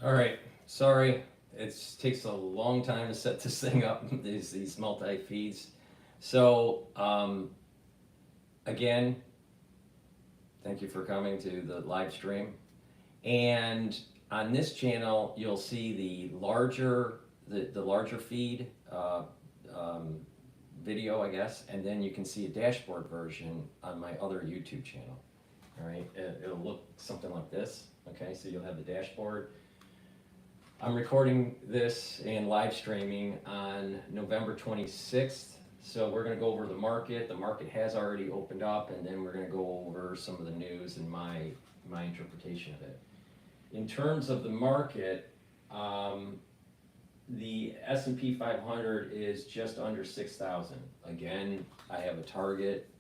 All right, sorry, it takes a long time to set this thing up, these multi-feeds. So, again, thank you for coming to the live stream. And on this channel, you'll see the larger feed video, I guess, and then you can see a dashboard version on my other YouTube channel. All right, it'll look something like this. Okay, so you'll have the dashboard. I'm recording this and live streaming on November 26th. So we're going to go over the market. The market has already opened up, and then we're going to go over some of the news and my interpretation of it. In terms of the market, the S&P 500 is just under 6,000. Again, I have a target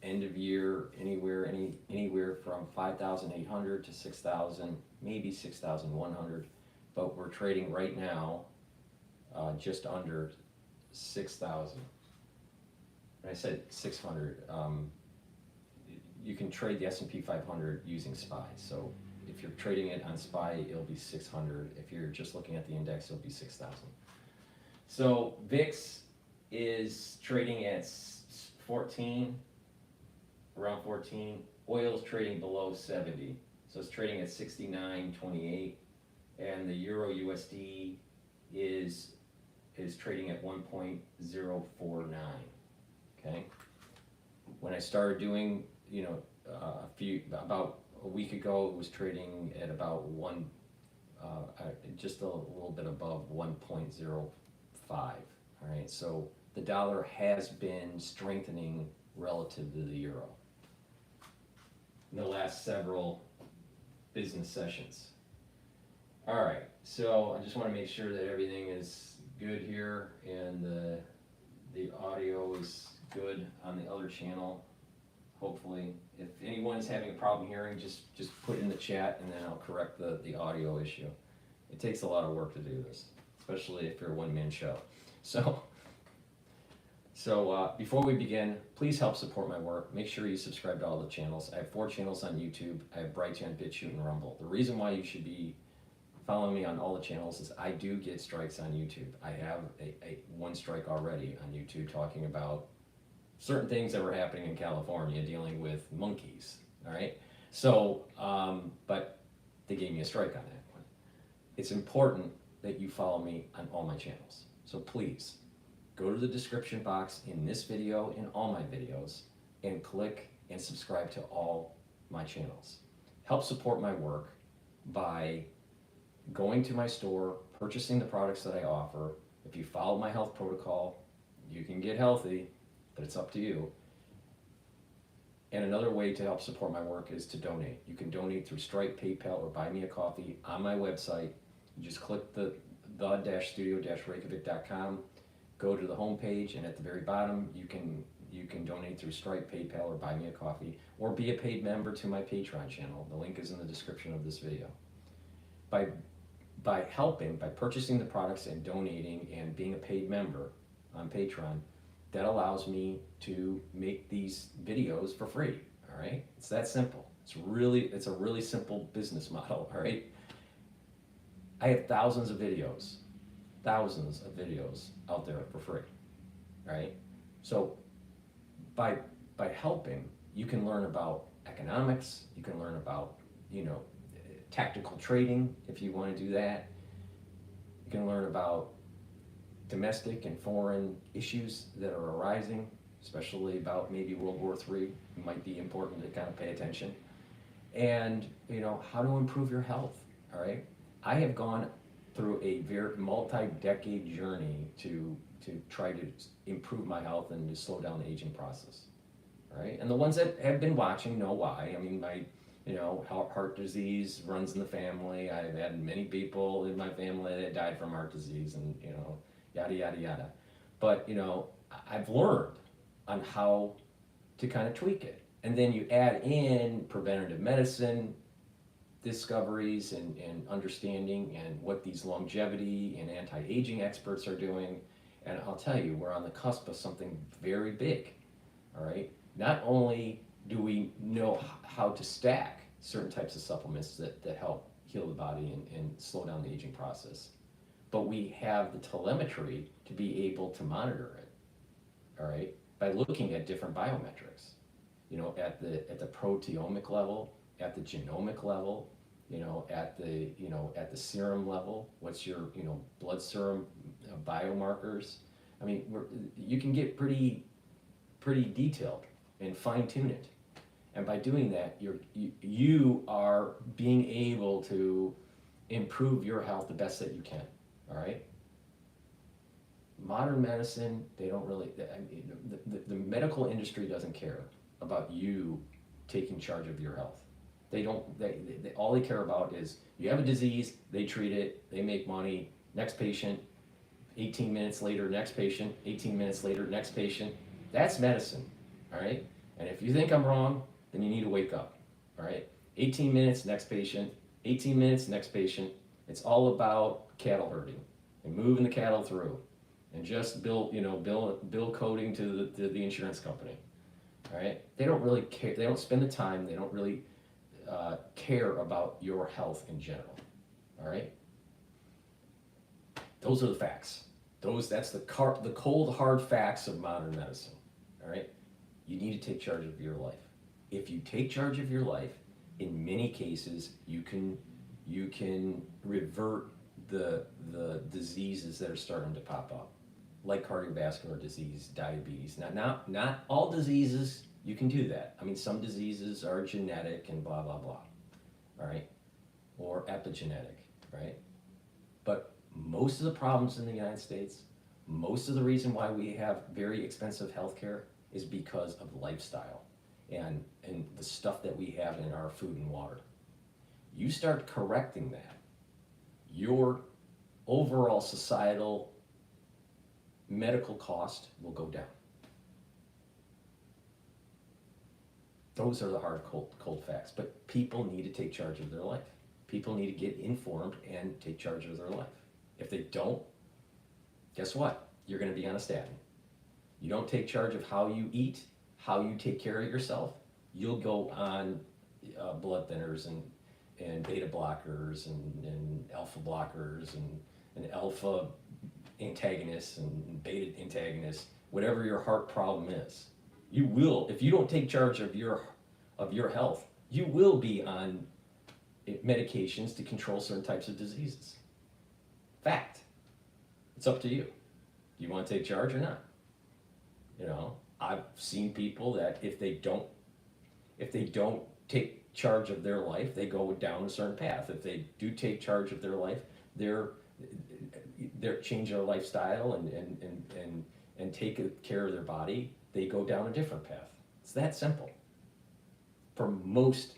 end of year anywhere from 5,800 to 6,000, maybe 6,100. But we're trading right now just under 6,000. And I said 600. You can trade the S&P 500 using SPY. So if you're trading it on SPY, it'll be 600. If you're just looking at the index, it'll be 6,000. So VIX is trading at 14, around 14. Oil's trading below 70. So it's trading at 69.28. And the Euro USD is trading at 1.049. Okay. When I started doing, about a week ago, it was trading at about just a little bit above 1.05. All right. So the dollar has been strengthening relative to the euro in the last several business sessions. All right, so I just want to make sure that everything is good here and the audio is good on the other channel. Hopefully, if anyone is having a problem hearing, just put it in the chat and then I'll correct the audio issue. It takes a lot of work to do this, especially if you're a one-man show. So before we begin, please help support my work. Make sure you subscribe to all the channels. I have 4 channels on YouTube. I have Brighteon, Bitchute, and Rumble. The reason why you should be following me on all the channels is I do get strikes on YouTube. I have one strike already on YouTube talking about certain things that were happening in California dealing with monkeys. All right. So, but they gave me a strike on that one. It's important that you follow me on all my channels. So please go to the description box in this video, in all my videos, and click and subscribe to all my channels. Help support my work by going to my store, purchasing the products that I offer. If you follow my health protocol, you can get healthy, but it's up to you. And another way to help support my work is to donate. You can donate through Stripe, PayPal, or Buy Me a Coffee on my website. You just click the studio-reykjavik.com, go to the home page, and at the very bottom, you can donate through Stripe, PayPal, or Buy Me a Coffee, or be a paid member to my Patreon channel. The link is in the description of this video. By purchasing the products and donating and being a paid member on Patreon, that allows me to make these videos for free. All right, it's that simple. It's a really simple business model. All right, I have thousands of videos out there for free. All right, so by helping, you can learn about economics. You can learn about tactical trading if you want to do that. You can learn about domestic and foreign issues that are arising, especially about maybe World War III. It might be important to kind of pay attention. And how to improve your health. All right, I have gone through a very multi-decade journey to try to improve my health and to slow down the aging process. All right, and the ones that have been watching know why. I mean, my heart disease runs in the family. I've had many people in my family that died from heart disease, and yada yada yada. But I've learned on how to kind of tweak it, and then you add in preventative medicine discoveries and understanding and what these longevity and anti-aging experts are doing. And I'll tell you, we're on the cusp of something very big. All right, not only do we know how to stack certain types of supplements that help heal the body and slow down the aging process. But we have the telemetry to be able to monitor it, all right, by looking at different biometrics, at the proteomic level, at the genomic level, at the serum level. What's your, blood serum biomarkers? I mean, you can get pretty detailed and fine tune it. And by doing that, you are being able to improve your health the best that you can. All right. Modern medicine, they don't really. The medical industry doesn't care about you taking charge of your health. They don't. All they care about is you have a disease, they treat it, they make money. Next patient, 18 minutes later, next patient, 18 minutes later, next patient. That's medicine. All right. And if you think I'm wrong, then you need to wake up. All right. 18 minutes, next patient. 18 minutes, next patient. It's all about cattle herding and moving the cattle through, and just bill coding to the insurance company. All right. They don't really care. They don't spend the time. They don't really care about your health in general. All right. Those are the facts. That's the cold hard facts of modern medicine. All right. You need to take charge of your life. If you take charge of your life, in many cases, you can revert the diseases that are starting to pop up, like cardiovascular disease, diabetes. Now, not all diseases you can do that. I mean, some diseases are genetic and blah blah blah, all right, or epigenetic, right? But most of the problems in the United States, most of the reason why we have very expensive healthcare is because of lifestyle and the stuff that we have in our food and water. You start correcting that, your overall societal medical cost will go down. Those are the hard, cold facts. But people need to take charge of their life. People need to get informed and take charge of their life. If they don't, guess what? You're going to be on a statin. You don't take charge of how you eat, how you take care of yourself, you'll go on blood thinners and beta blockers and alpha blockers and alpha antagonists and beta antagonists, whatever your heart problem is. You will, if you don't take charge of your health, you will be on medications to control certain types of diseases. Fact. It's up to you. Do you want to take charge or not? I've seen people that if they don't take charge of their life, they go down a certain path. If they do take charge of their life, they're change their lifestyle and take care of their body, they go down a different path. It's that simple. For most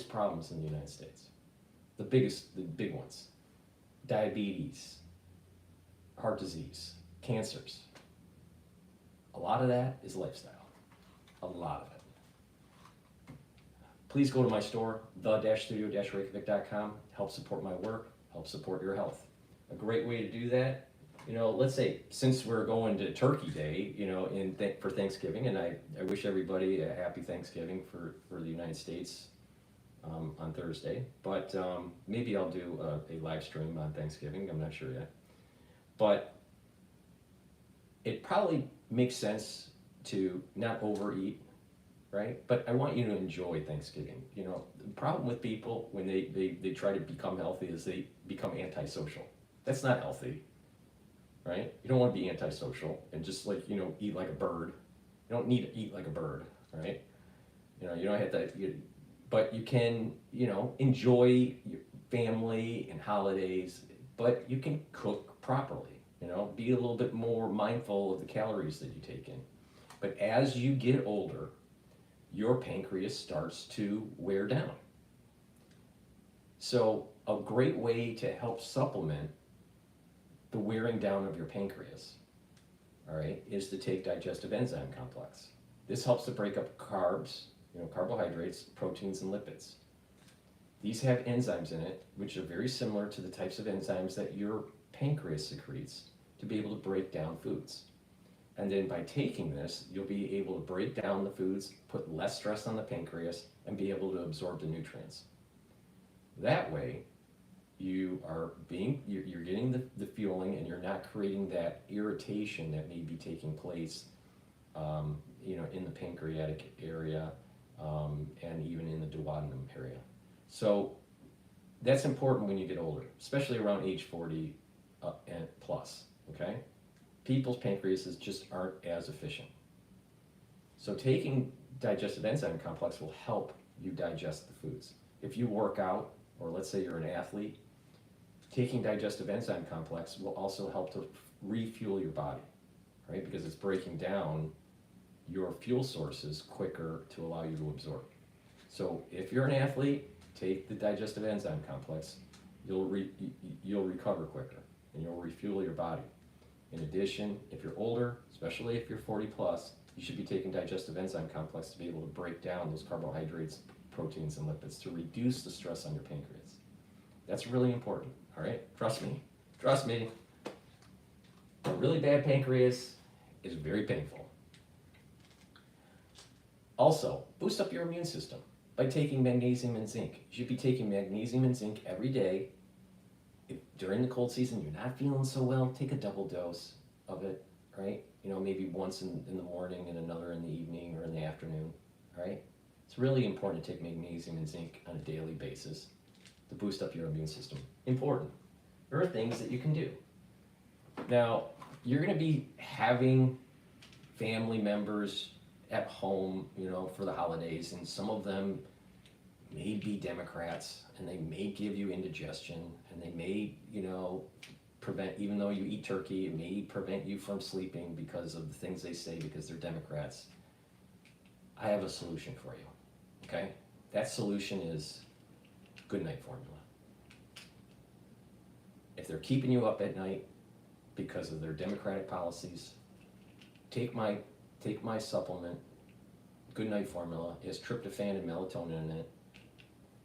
problems in the United States, the big ones, diabetes, heart disease, cancers, a lot of that is lifestyle. A lot of it. Please go to my store, the-studio-reykjavik.com. Help support my work, help support your health. A great way to do that, let's say, since we're going to Turkey Day, for Thanksgiving, and I wish everybody a happy Thanksgiving for the United States on Thursday, but maybe I'll do a live stream on Thanksgiving, I'm not sure yet. But it probably makes sense to not overeat, right? But I want you to enjoy Thanksgiving. The problem with people when they try to become healthy is they become antisocial. That's not healthy, right? You don't want to be antisocial and just eat like a bird. You don't need to eat like a bird, right? You don't have to, but you can, enjoy your family and holidays, but you can cook properly. Be a little bit more mindful of the calories that you take in. But as you get older, your pancreas starts to wear down. So a great way to help supplement the wearing down of your pancreas, all right, is to take digestive enzyme complex. This helps to break up carbs, carbohydrates, proteins, and lipids. These have enzymes in it, which are very similar to the types of enzymes that your pancreas secretes to be able to break down foods. And then by taking this, you'll be able to break down the foods, put less stress on the pancreas, and be able to absorb the nutrients. That way, you're getting the fueling, and you're not creating that irritation that may be taking place, in the pancreatic area, and even in the duodenum area. So that's important when you get older, especially around age 40 and plus, okay? People's pancreases just aren't as efficient. So taking digestive enzyme complex will help you digest the foods. If you work out, or let's say you're an athlete, taking digestive enzyme complex will also help to refuel your body, right? Because it's breaking down your fuel sources quicker to allow you to absorb. So if you're an athlete, take the digestive enzyme complex, you'll recover quicker, and you'll refuel your body. In addition, if you're older, especially if you're 40 plus, you should be taking digestive enzyme complex to be able to break down those carbohydrates, proteins, and lipids to reduce the stress on your pancreas. That's really important, all right? Trust me. A really bad pancreas is very painful. Also, boost up your immune system by taking magnesium and zinc. You should be taking magnesium and zinc every day. If during the cold season you're not feeling so well, take a double dose of it, right? Maybe once in the morning and another in the evening or in the afternoon, right? It's really important to take magnesium and zinc on a daily basis to boost up your immune system. Important. There are things that you can do. Now, you're going to be having family members at home, for the holidays, and some of them may be Democrats, and they may give you indigestion, and they may, prevent, even though you eat turkey, it may prevent you from sleeping because of the things they say because they're Democrats. I have a solution for you, okay? That solution is good night formula. If they're keeping you up at night because of their Democratic policies, take my supplement, Good Night Formula. It has tryptophan and melatonin in it,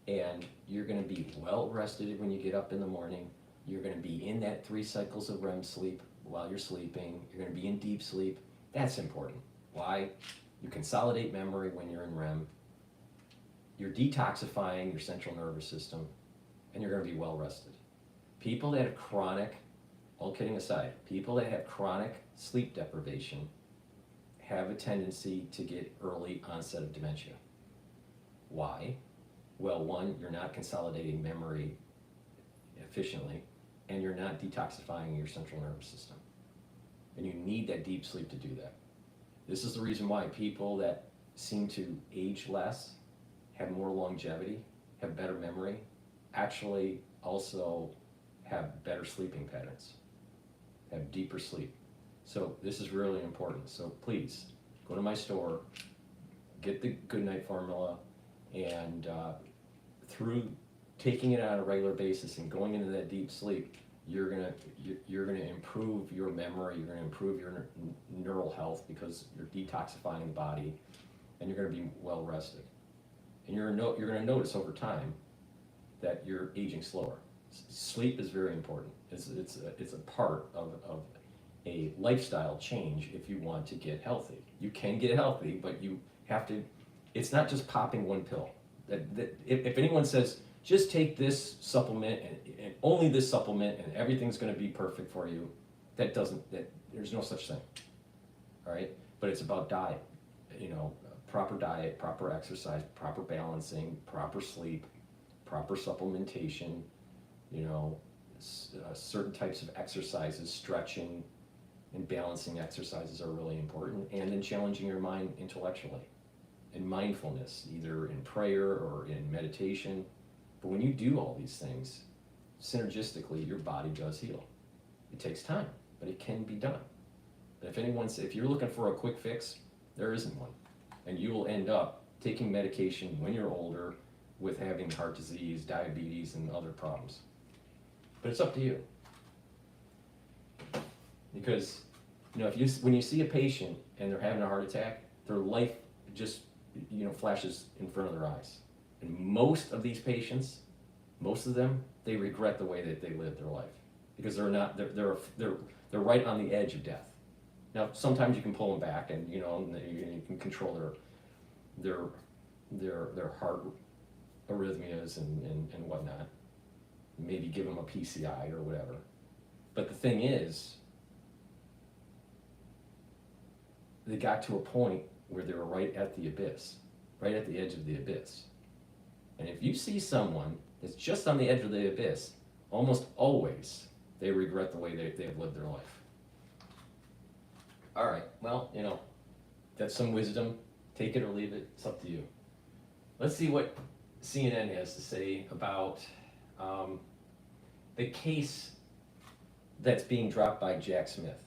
and you're going to be well rested when you get up in the morning. You're going to be in that 3 cycles of REM sleep while you're sleeping. You're going to be in deep sleep. That's important. Why? You consolidate memory when you're in REM. You're detoxifying your central nervous system, and you're going to be well rested. People that have chronic, all kidding aside, people that have chronic sleep deprivation have a tendency to get early onset of dementia. Why? Well, one, you're not consolidating memory efficiently, and you're not detoxifying your central nervous system. And you need that deep sleep to do that. This is the reason why people that seem to age less, have more longevity, have better memory, actually also have better sleeping patterns, have deeper sleep. So this is really important. So please, go to my store, get the Good Night Formula, and through taking it on a regular basis and going into that deep sleep, you're gonna improve your memory, you're gonna improve your neural health because you're detoxifying the body, and you're gonna be well rested. And you're gonna notice over time that you're aging slower. Sleep is very important. It's a part of a lifestyle change if you want to get healthy. You can get healthy, but you have to, it's not just popping one pill. If anyone says, just take this supplement and only this supplement and everything's gonna be perfect for you, there's no such thing, all right? But it's about diet, proper diet, proper exercise, proper balancing, proper sleep, proper supplementation, certain types of exercises, stretching, and balancing exercises are really important, and then challenging your mind intellectually and mindfulness, either in prayer or in meditation. But when you do all these things, synergistically, your body does heal. It takes time, but it can be done. And if you're looking for a quick fix, there isn't one. And you will end up taking medication when you're older with having heart disease, diabetes, and other problems. But it's up to you. Because, when you see a patient and they're having a heart attack, their life just, flashes in front of their eyes. And most of these patients, most of them, they regret the way that they lived their life because they're right on the edge of death. Now, sometimes you can pull them back, and you can control their heart arrhythmias and whatnot. Maybe give them a PCI or whatever. But the thing is, they got to a point where they were right at the abyss, right at the edge of the abyss. And if you see someone that's just on the edge of the abyss, almost always they regret the way they have lived their life. All right, well, you know, that's some wisdom. Take it or leave it. It's up to you. Let's see what CNN has to say about the case that's being dropped by Jack Smith.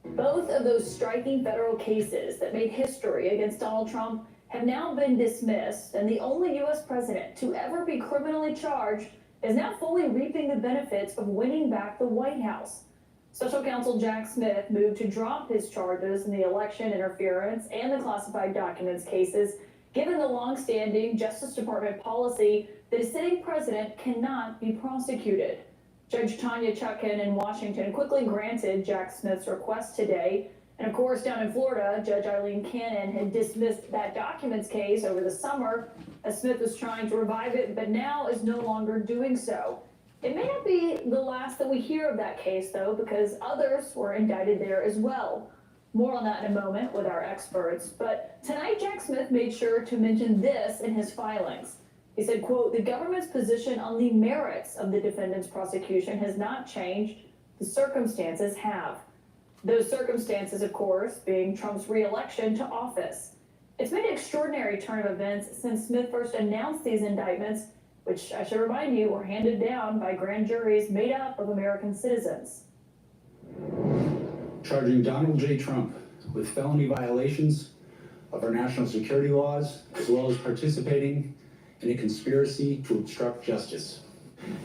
Both of those striking federal cases that made history against Donald Trump have now been dismissed, and the only U.S. president to ever be criminally charged is now fully reaping the benefits of winning back the White House. Special counsel Jack Smith moved to drop his charges in the election interference and the classified documents cases, given the long-standing Justice Department policy that a sitting president cannot be prosecuted. Judge Tanya Chutkan in Washington quickly granted Jack Smith's request today. And of course, down in Florida, Judge Eileen Cannon had dismissed that documents case over the summer as Smith was trying to revive it, but now is no longer doing so. It may not be the last that we hear of that case, though, because others were indicted there as well. More on that in a moment with our experts. But tonight, Jack Smith made sure to mention this in his filings. He said, quote, "The government's position on the merits of the defendant's prosecution has not changed. The circumstances have." Those circumstances, of course, being Trump's re-election to office. It's been an extraordinary turn of events since Smith first announced these indictments, which I should remind you were handed down by grand juries made up of American citizens. Charging Donald J. Trump with felony violations of our national security laws, as well as participating in a conspiracy to obstruct justice.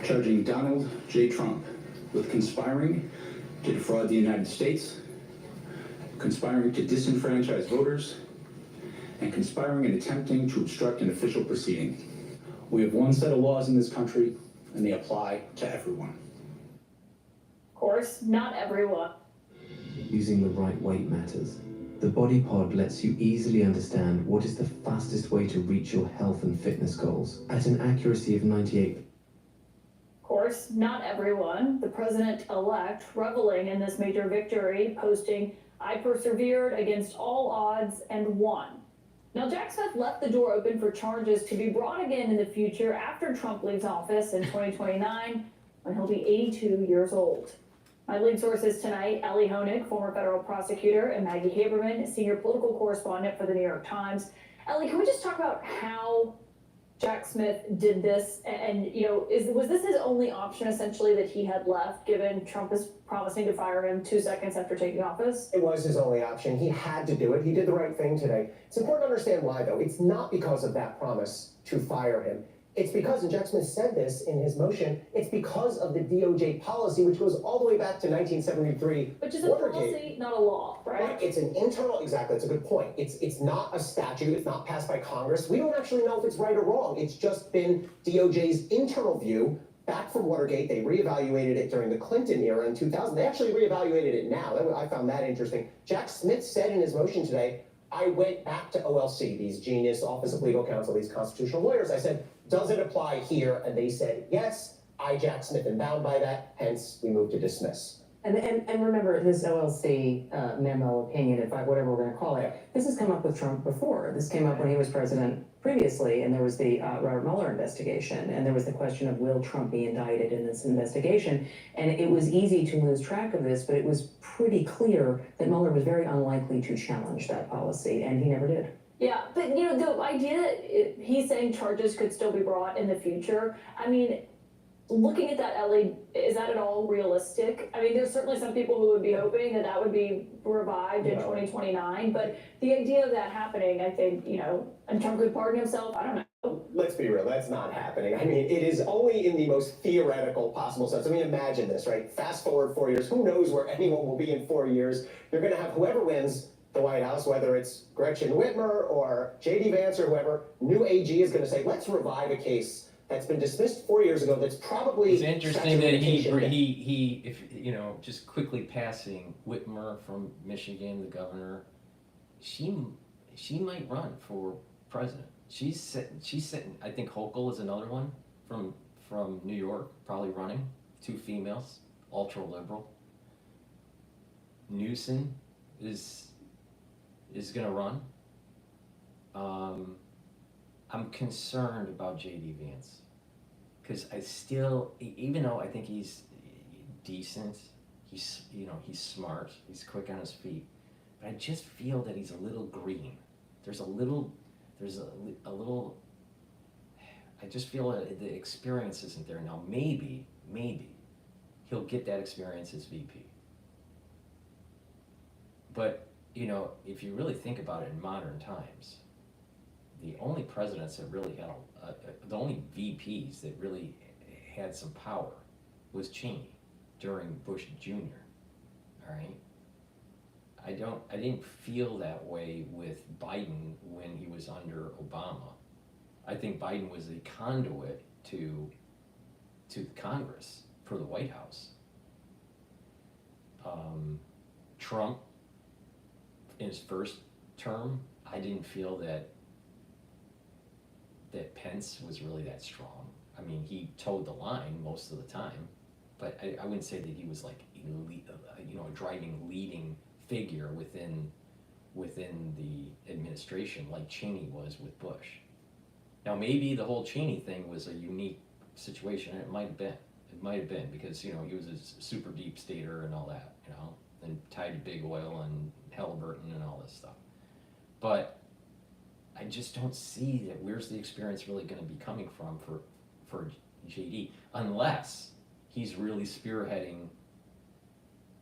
Charging Donald J. Trump with conspiring to defraud the United States, conspiring to disenfranchise voters, and conspiring and attempting to obstruct an official proceeding. We have one set of laws in this country, and they apply to everyone. Of course, not everyone. Using the right weight matters. The Body Pod lets you easily understand what is the fastest way to reach your health and fitness goals at an accuracy of 98%. Of course, not everyone. The president-elect reveling in this major victory, posting, "I persevered against all odds and won." Now, Jack Smith left the door open for charges to be brought again in the future after Trump leaves office in 2029, when he'll be 82 years old. My lead sources tonight, Ellie Honig, former federal prosecutor, and Maggie Haberman, senior political correspondent for the New York Times. Ellie, can we just talk about how Jack Smith did this? And you know, was this his only option, essentially, that he had left, given Trump is promising to fire him 2 seconds after taking office? It was his only option. He had to do it. He did the right thing today. It's important to understand why, though. It's not because of that promise to fire him. It's because, and Jack Smith said this in his motion, it's because of the DOJ policy, which goes all the way back to 1973. Which is a policy, not a law, right? Right. It's an internal, exactly, that's a good point. It's not a statute, it's not passed by Congress. We don't actually know if it's right or wrong. It's just been DOJ's internal view. Back from Watergate, they reevaluated it during the Clinton era in 2000. They actually reevaluated it now. I found that interesting. Jack Smith said in his motion today, I went back to OLC, these genius Office of Legal Counsel, these constitutional lawyers. I said, does it apply here? And they said, yes. I, Jack Smith, am bound by that. Hence, we moved to dismiss. And remember, this OLC memo, opinion, whatever we're going to call it, this has come up with Trump before. This came up when he was president previously, and there was the Robert Mueller investigation, and there was the question of will Trump be indicted in this investigation. And it was easy to lose track of this, but it was pretty clear that Mueller was very unlikely to challenge that policy, and he never did. Yeah, but you know, the idea that he's saying charges could still be brought in the future, I mean, looking at that, Ellie, is that at all realistic? I mean, there's certainly some people who would be hoping that that would be revived in 2029, but the idea of that happening, I think, you know, and Trump could pardon himself, I don't know. Let's be real, that's not happening. I mean, it is only in the most theoretical possible sense. I mean, imagine this, right? Fast forward 4 years, who knows where anyone will be in 4 years? You're gonna have whoever wins the White House, whether it's Gretchen Whitmer or J.D. Vance or whoever, new AG is gonna say, let's revive a case that's been dismissed 4 years ago. That's probably it's interesting that he if you know, just quickly passing Whitmer from Michigan, the governor, she might run for president. She's sitting, I think Hochul is another one from New York, probably running, 2 females, ultra liberal. Newsom is gonna run. I'm concerned about J.D. Vance, because I still, even though I think he's decent, he's smart, he's quick on his feet, but I just feel that he's a little green. There's a little, I just feel that the experience isn't there. Now maybe he'll get that experience as VP. But, if you really think about it in modern times, the only presidents that really had, the only VPs that really had some power was Cheney during Bush Jr., all right? I didn't feel that way with Biden when he was under Obama. I think Biden was a conduit to Congress for the White House. Trump, in his first term, I didn't feel that Pence was really that strong. I mean, he towed the line most of the time, but I wouldn't say that he was like a driving, leading figure within the administration like Cheney was with Bush. Now maybe the whole Cheney thing was a unique situation. It might have been because he was a super deep stater and all that, and tied to big oil and Halliburton and all this stuff. But I just don't see that. Where's the experience really going to be coming from for JD, unless he's really spearheading,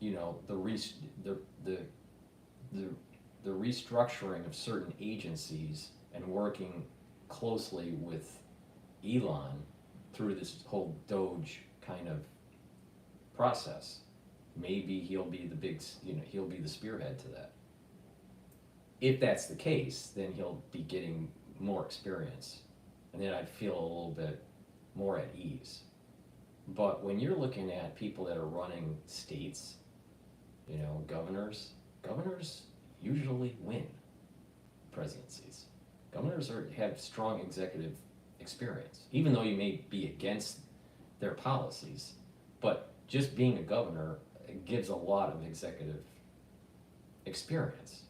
the restructuring of certain agencies and working closely with Elon through this whole Doge kind of process. Maybe he'll be he'll be the spearhead to that. If that's the case, then he'll be getting more experience, and then I'd feel a little bit more at ease. But when you're looking at people that are running states, governors usually win presidencies. Governors have strong executive experience, even though you may be against their policies, but just being a governor gives a lot of executive experience.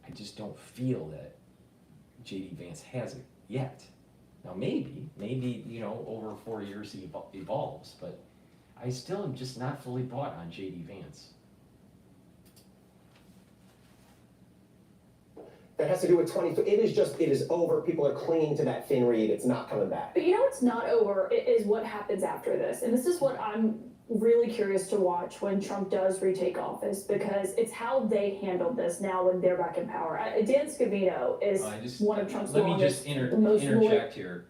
I just don't feel that J.D. Vance has it yet. Now maybe, over 4 years he evolves, but I still am just not fully bought on J.D. Vance. That has to do with 20, it is over, people are clinging to that thin reed, it's not coming back. But what's not over is what happens after this. And this is what I'm really curious to watch when Trump does retake office, because it's how they handled this now when they're back in power. Dan Scavino is one of Trump's longest, most interject here.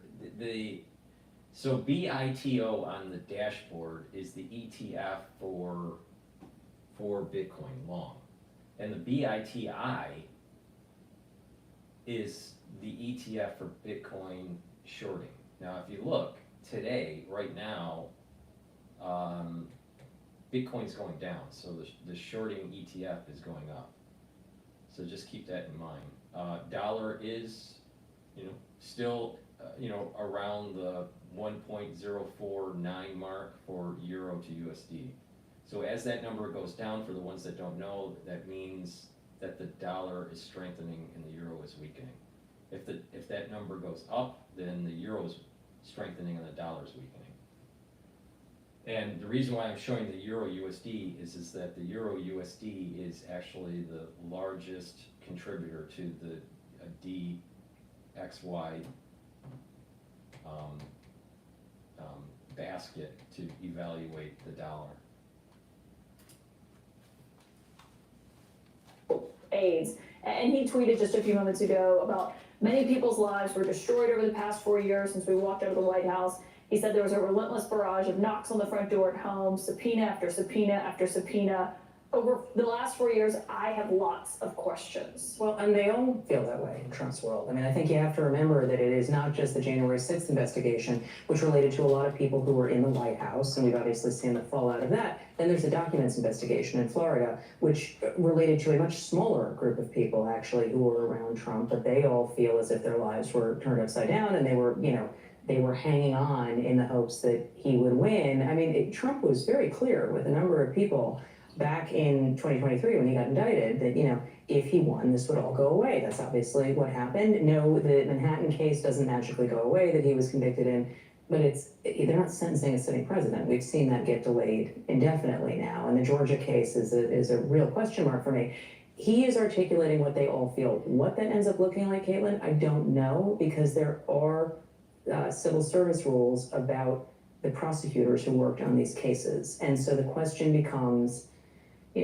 So BITO on the dashboard is the ETF for Bitcoin long, and the BITI is the ETF for Bitcoin shorting. Now, if you look today, right now, Bitcoin's going down, so the shorting ETF is going up. So just keep that in mind. Dollar is, still, around the 1.049 mark for Euro to USD. So as that number goes down, for the ones that don't know, that means that the dollar is strengthening and the euro is weakening. If that number goes up, then the euro is strengthening and the dollar is weakening. And the reason why I'm showing the Euro USD is that the Euro USD is actually the largest contributor to the DXY basket to evaluate the dollar. AIDS. And he tweeted just a few moments ago about many people's lives were destroyed over the past 4 years since we walked out of the White House. He said there was a relentless barrage of knocks on the front door at home, subpoena after subpoena after subpoena. over the last 4 years, I have lots of questions. Well, and they all feel that way in Trump's world. I mean, I think you have to remember that it is not just the January 6th investigation, which related to a lot of people who were in the White House, and we've obviously seen the fallout of that. Then there's the documents investigation in Florida, which related to a much smaller group of people, actually, who were around Trump, but they all feel as if their lives were turned upside down, and they were, they were hanging on in the hopes that he would win. I mean, Trump was very clear with a number of people back in 2023 when he got indicted that, if he won, this would all go away. That's obviously what happened. No, the Manhattan case doesn't magically go away that he was convicted in, but they're not sentencing a sitting president. We've seen that get delayed indefinitely now, and the Georgia case is a real question mark for me. He is articulating what they all feel. What that ends up looking like, Caitlin, I don't know, because there are civil service rules about the prosecutors who worked on these cases. And so the question becomes,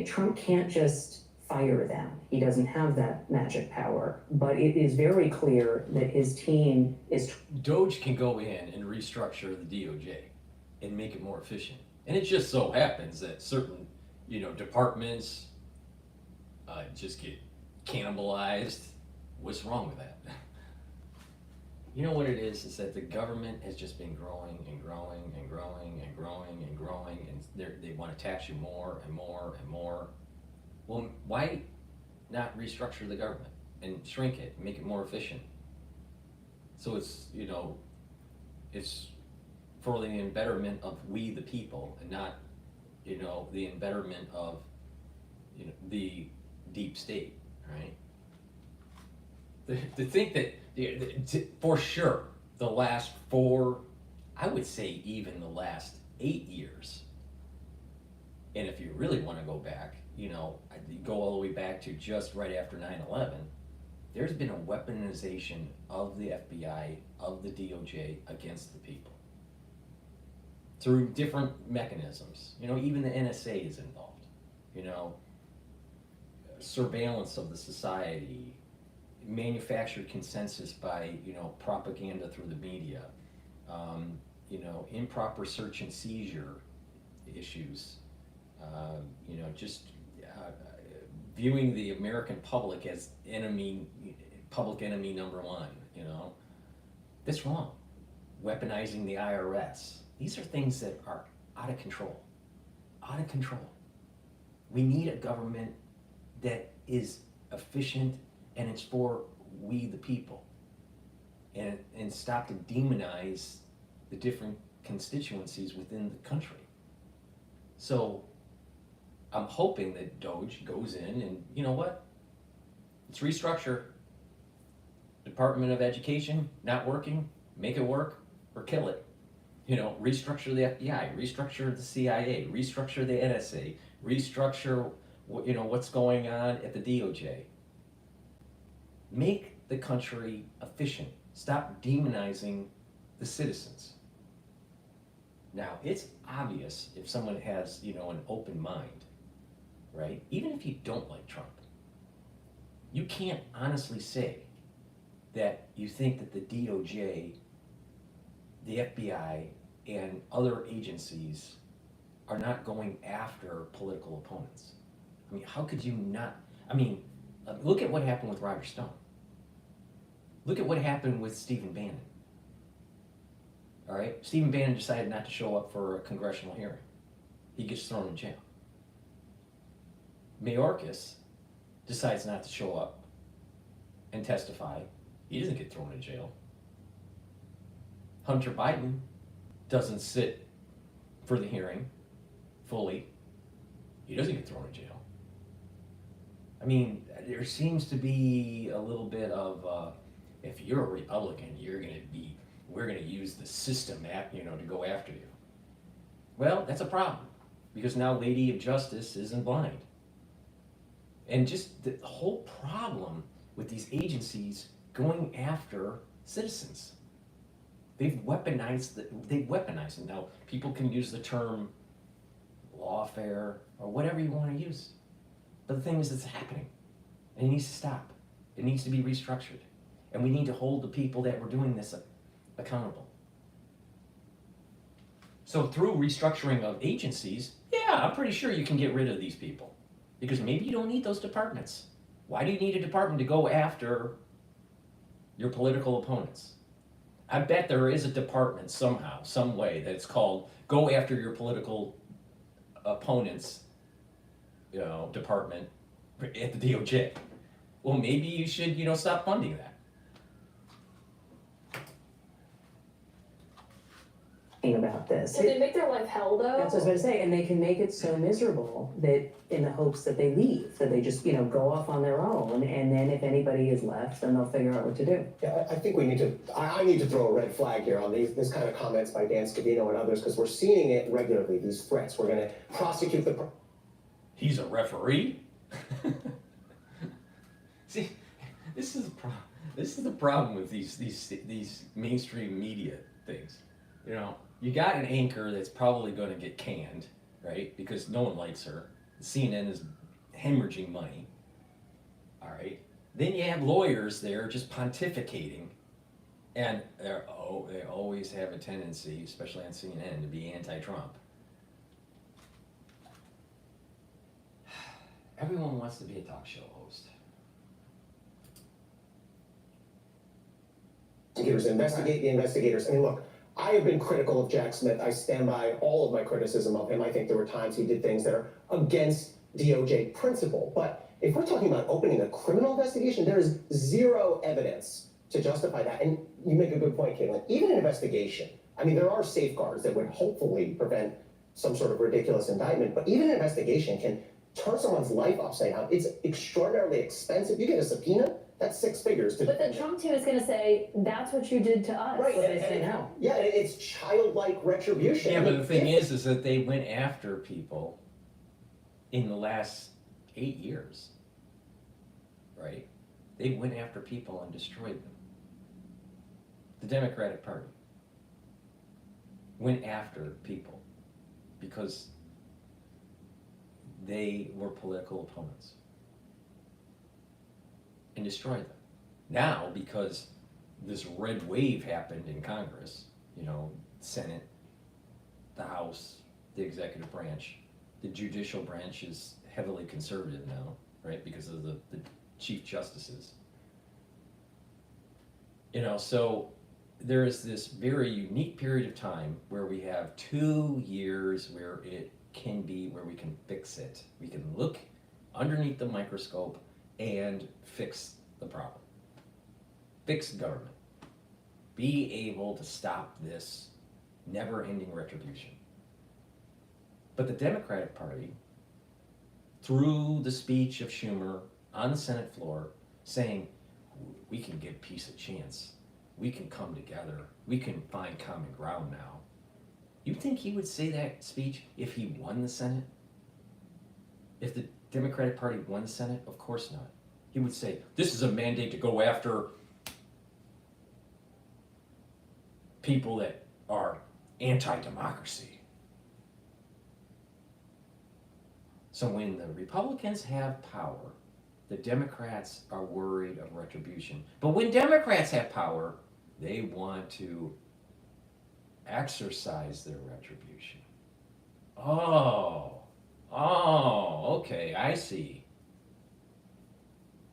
Trump can't just fire them. He doesn't have that magic power. But it is very clear that his team is... Doge can go in and restructure the DOJ and make it more efficient. And it just so happens that certain, departments just get cannibalized. What's wrong with that? You know what it is that the government has just been growing and growing and growing and growing and growing, and they want to tax you more and more and more. Well, why not restructure the government and shrink it, make it more efficient? So it's, it's for the betterment of we the people, and not, the betterment of, the deep state, right? To think that, for sure, the last 4, I would say even the last 8 years, and if you really want to go back, go all the way back to just right after 9/11, there's been a weaponization of the FBI, of the DOJ against the people through different mechanisms. Even the NSA is involved. Surveillance of the society, manufactured consensus by propaganda through the media, improper search and seizure issues, viewing the American public as public enemy number one. That's wrong. Weaponizing the IRS. These are things that are out of control. We need a government that is efficient, and it's for we the people, and stop to demonize the different constituencies within the country. So I'm hoping that Doge goes in and, let's restructure. Department of Education, not working, make it work or kill it. Restructure the FBI, restructure the CIA, restructure the NSA, restructure what's going on at the DOJ. Make the country efficient. Stop demonizing the citizens. Now, it's obvious if someone has, an open mind, right? Even if you don't like Trump, you can't honestly say that you think that the DOJ, the FBI, and other agencies are not going after political opponents. I mean, how could you not? I mean, look at what happened with Roger Stone. Look at what happened with Stephen Bannon. All right, Stephen Bannon decided not to show up for a congressional hearing. He gets thrown in jail. Mayorkas decides not to show up and testify. He doesn't get thrown in jail. Hunter Biden doesn't sit for the hearing fully. He doesn't get thrown in jail. I mean, there seems to be a little bit of, if you're a Republican, we're gonna use the system to go after you. Well, that's a problem, because now Lady of Justice isn't blind. And just the whole problem with these agencies going after citizens. They've weaponized them. Now, people can use the term lawfare or whatever you want to use. But the thing is, it's happening. And it needs to stop. It needs to be restructured. And we need to hold the people that were doing this accountable. So through restructuring of agencies, yeah, I'm pretty sure you can get rid of these people. Because maybe you don't need those departments. Why do you need a department to go after your political opponents? I bet there is a department somehow, some way that's called go after your political opponents, department at the DOJ. Well, maybe you should, stop funding that. About this. Did they make their life hell though? That's what I was gonna say, and they can make it so miserable that in the hopes that they leave, that they just, go off on their own, and then if anybody is left, then they'll figure out what to do. Yeah, I think we need to, I need to throw a red flag here on this kind of comments by Dan Scavino and others, because we're seeing it regularly, these threats. We're gonna prosecute the. He's a referee? See, this is the problem with these mainstream media things. You got an anchor that's probably going to get canned, right? Because no one likes her. CNN is hemorrhaging money. All right. Then you have lawyers there just pontificating, and they always have a tendency, especially on CNN, to be anti-Trump. Everyone wants to be a talk show host. Investigators investigate the investigators. I mean, look, I have been critical of Jack Smith. I stand by all of my criticism of him. I think there were times he did things that are against DOJ principle. But if we're talking about opening a criminal investigation, there is zero evidence to justify that. And you make a good point, Caitlin. Even an investigation, I mean, there are safeguards that would hopefully prevent some sort of ridiculous indictment. But even an investigation can turn someone's life upside down. It's extraordinarily expensive. You get a subpoena, that's 6 figures. But the Trump team is going to say, that's what you did to us. Right, What they say now. Yeah, it's childlike retribution. Yeah, but the thing is that they went after people in the last 8 years, right? They went after people and destroyed them. The Democratic Party went after people because they were political opponents and destroyed them. Now, because this red wave happened in Congress, Senate, the House, the executive branch, the judicial branch is heavily conservative now, right, because of the chief justices. So there is this very unique period of time where we have 2 years where we can fix it. We can look underneath the microscope and fix the problem. Fix government. Be able to stop this never-ending retribution. But the Democratic Party, through the speech of Schumer on the Senate floor, saying, we can give peace a chance. We can come together. We can find common ground now. You think he would say that speech if he won the Senate? If the Democratic Party won the Senate? Of course not. He would say, this is a mandate to go after people that are anti-democracy. So when the Republicans have power, the Democrats are worried of retribution. But when Democrats have power, they want to exercise their retribution. Okay, I see.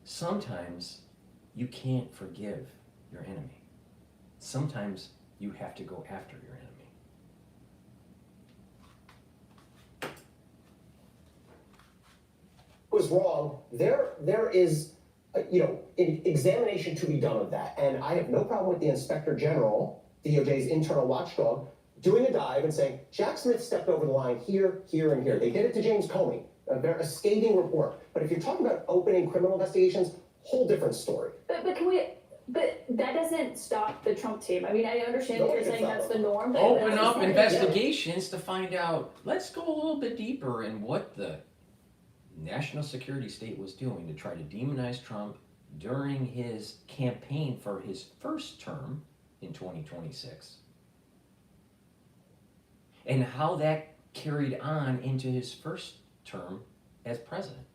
Sometimes you can't forgive your enemy. Sometimes you have to go after your enemy. Was wrong. There is, an examination to be done of that. And I have no problem with the Inspector General, DOJ's internal watchdog, doing a dive and saying, Jack Smith stepped over the line here, here, and here. They did it to James Comey, a scathing report. But if you're talking about opening criminal investigations, whole different story. But that doesn't stop the Trump team. I mean, I understand that you're saying that's the norm. But Open that's up not- investigations to find out. Let's go a little bit deeper in what the national security state was doing to try to demonize Trump during his campaign for his first term in 2026. And how that carried on into his first term as president.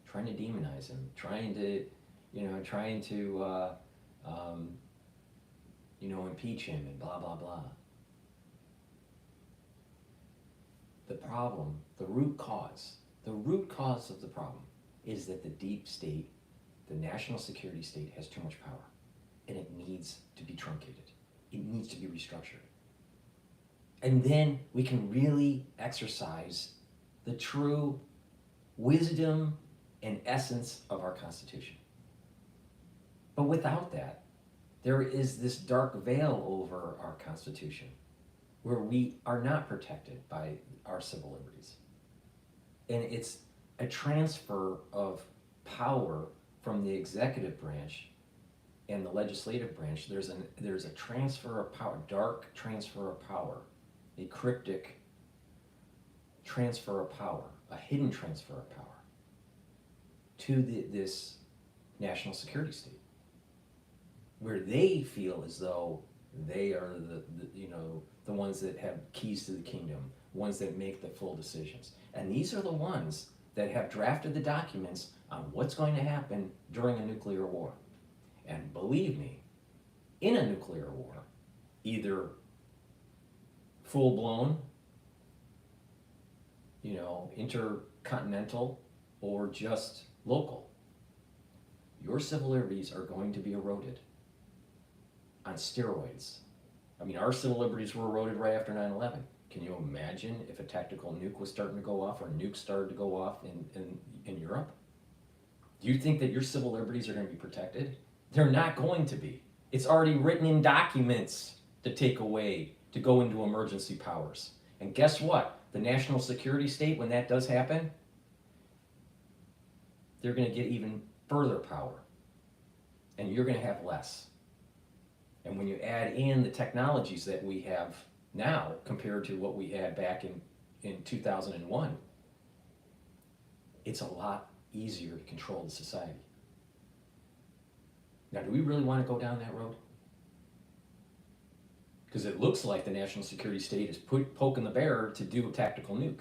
Trying to demonize him, trying to impeach him and blah, blah, blah. The problem, the root cause, The root cause of the problem is that the deep state, the national security state, has too much power, and it needs to be truncated. It needs to be restructured. And then we can really exercise the true wisdom and essence of our Constitution. But without that, there is this dark veil over our Constitution where we are not protected by our civil liberties. And it's a transfer of power from the executive branch and the legislative branch. There's a transfer of power, dark transfer of power, a cryptic transfer of power, a hidden transfer of power to this national security state, where they feel as though they are the ones that have keys to the kingdom, ones that make the full decisions. And these are the ones that have drafted the documents on what's going to happen during a nuclear war. And believe me, in a nuclear war, either full-blown, intercontinental, or just local, your civil liberties are going to be eroded on steroids. I mean, our civil liberties were eroded right after 9/11. Can you imagine if a tactical nuke was starting to go off, or nukes started to go off in Europe? Do you think that your civil liberties are going to be protected? They're not going to be. It's already written in documents to take away, to go into emergency powers. And guess what? The national security state, when that does happen, they're going to get even further power. And you're going to have less. And when you add in the technologies that we have now compared to what we had back in 2001, it's a lot easier to control the society. Now, do we really want to go down that road? Because it looks like the national security state is poking the bear to do a tactical nuke.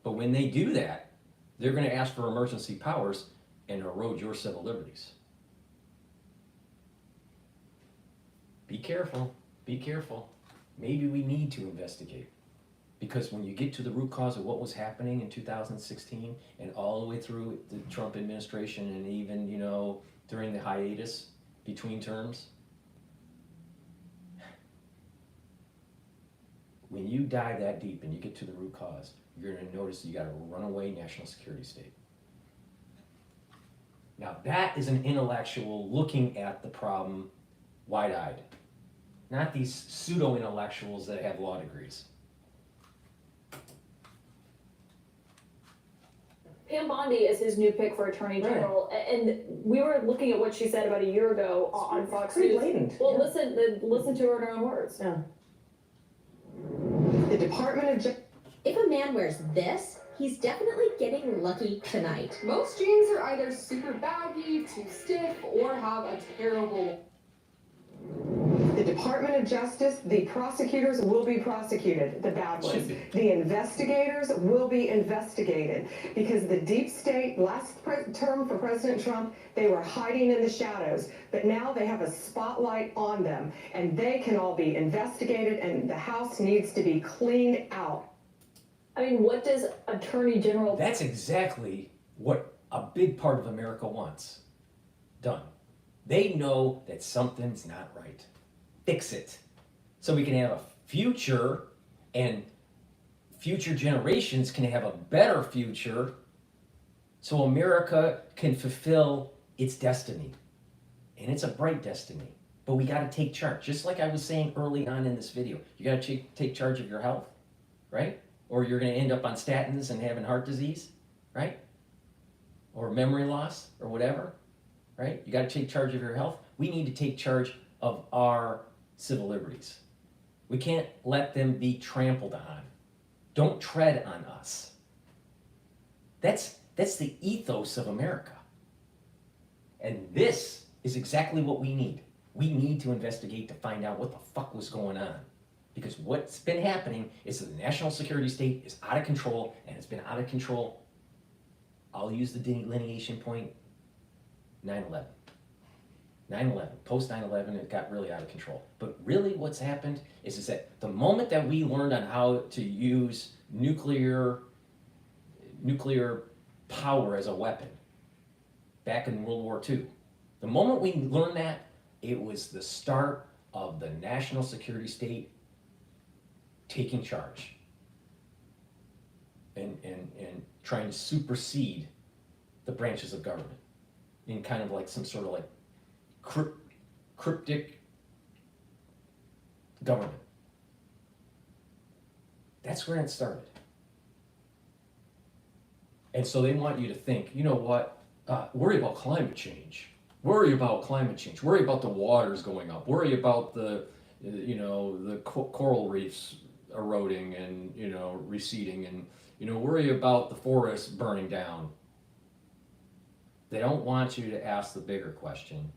But when they do that, they're going to ask for emergency powers and erode your civil liberties. Be careful, be careful. Maybe we need to investigate. Because when you get to the root cause of what was happening in 2016 and all the way through the Trump administration, and even, during the hiatus between terms, when you dive that deep and you get to the root cause, you're going to notice you got a runaway national security state. Now that is an intellectual looking at the problem wide-eyed, not these pseudo-intellectuals that have law degrees. Pam Bondi is his new pick for Attorney General, and we were looking at what she said about a year ago on Fox Pretty News. blatant. Well, Yeah. listen to her in her own words. Yeah. The Department of Justice. If a man wears this, he's definitely getting lucky tonight. Most jeans are either super baggy, too stiff, or have a terrible. The Department of Justice, the prosecutors will be prosecuted, the bad ones. The investigators will be investigated, because the deep state, last term for President Trump, they were hiding in the shadows, but now they have a spotlight on them, and they can all be investigated, and the House needs to be cleaned out. I mean, what does Attorney General? That's exactly what a big part of America wants done. They know that something's not right. Fix it. So we can have a future, and future generations can have a better future, so America can fulfill its destiny. And it's a bright destiny. But we got to take charge. Just like I was saying early on in this video, you got to take charge of your health, right? Or you're going to end up on statins and having heart disease, right? Or memory loss, or whatever, right? You got to take charge of your health. We need to take charge of our civil liberties. We can't let them be trampled on. Don't tread on us. That's the ethos of America. And this is exactly what we need. We need to investigate to find out what the fuck was going on. Because what's been happening is that the national security state is out of control, and it's been out of control. I'll use the delineation point, 9/11. 9/11, post 9/11, it got really out of control. But really what's happened is that the moment that we learned on how to use nuclear nuclear power as a weapon back in World War II. The moment we learned that, it was the start of the national security state taking charge and trying to supersede the branches of government in kind of like some sort of like cryptic government. That's where it started. And so they want you to think, you know what, worry about climate change. Worry about climate change. Worry about the waters going up. Worry about the coral reefs eroding and, receding, and, worry about the forests burning down. They don't want you to ask the bigger question.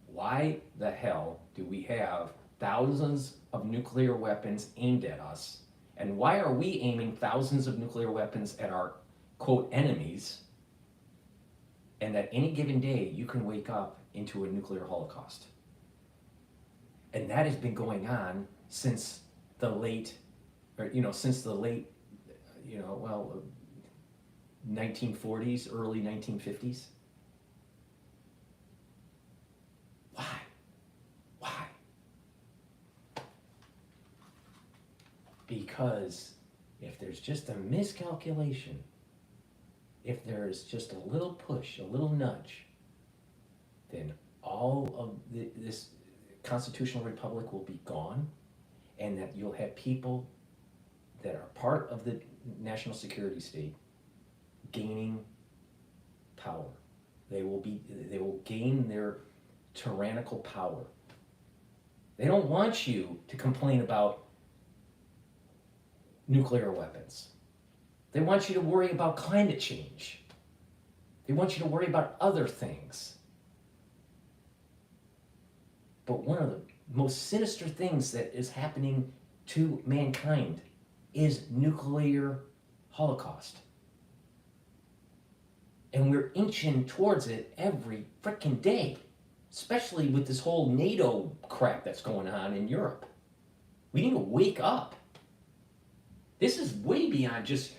Why the hell do we have thousands of nuclear weapons aimed at us? And why are we aiming thousands of nuclear weapons at our, quote, enemies? And that any given day you can wake up into a nuclear holocaust. And that has been going on since the late, 1940s, early 1950s. Why? Because if there's just a miscalculation, if there's just a little push, a little nudge, then all of this constitutional republic will be gone, and that you'll have people that are part of the national security state gaining power. They will gain their tyrannical power. They don't want you to complain about nuclear weapons. They want you to worry about climate change. They want you to worry about other things. But one of the most sinister things that is happening to mankind is nuclear holocaust. And we're inching towards it every frickin' day, especially with this whole NATO crap that's going on in Europe. We need to wake up. This is way beyond just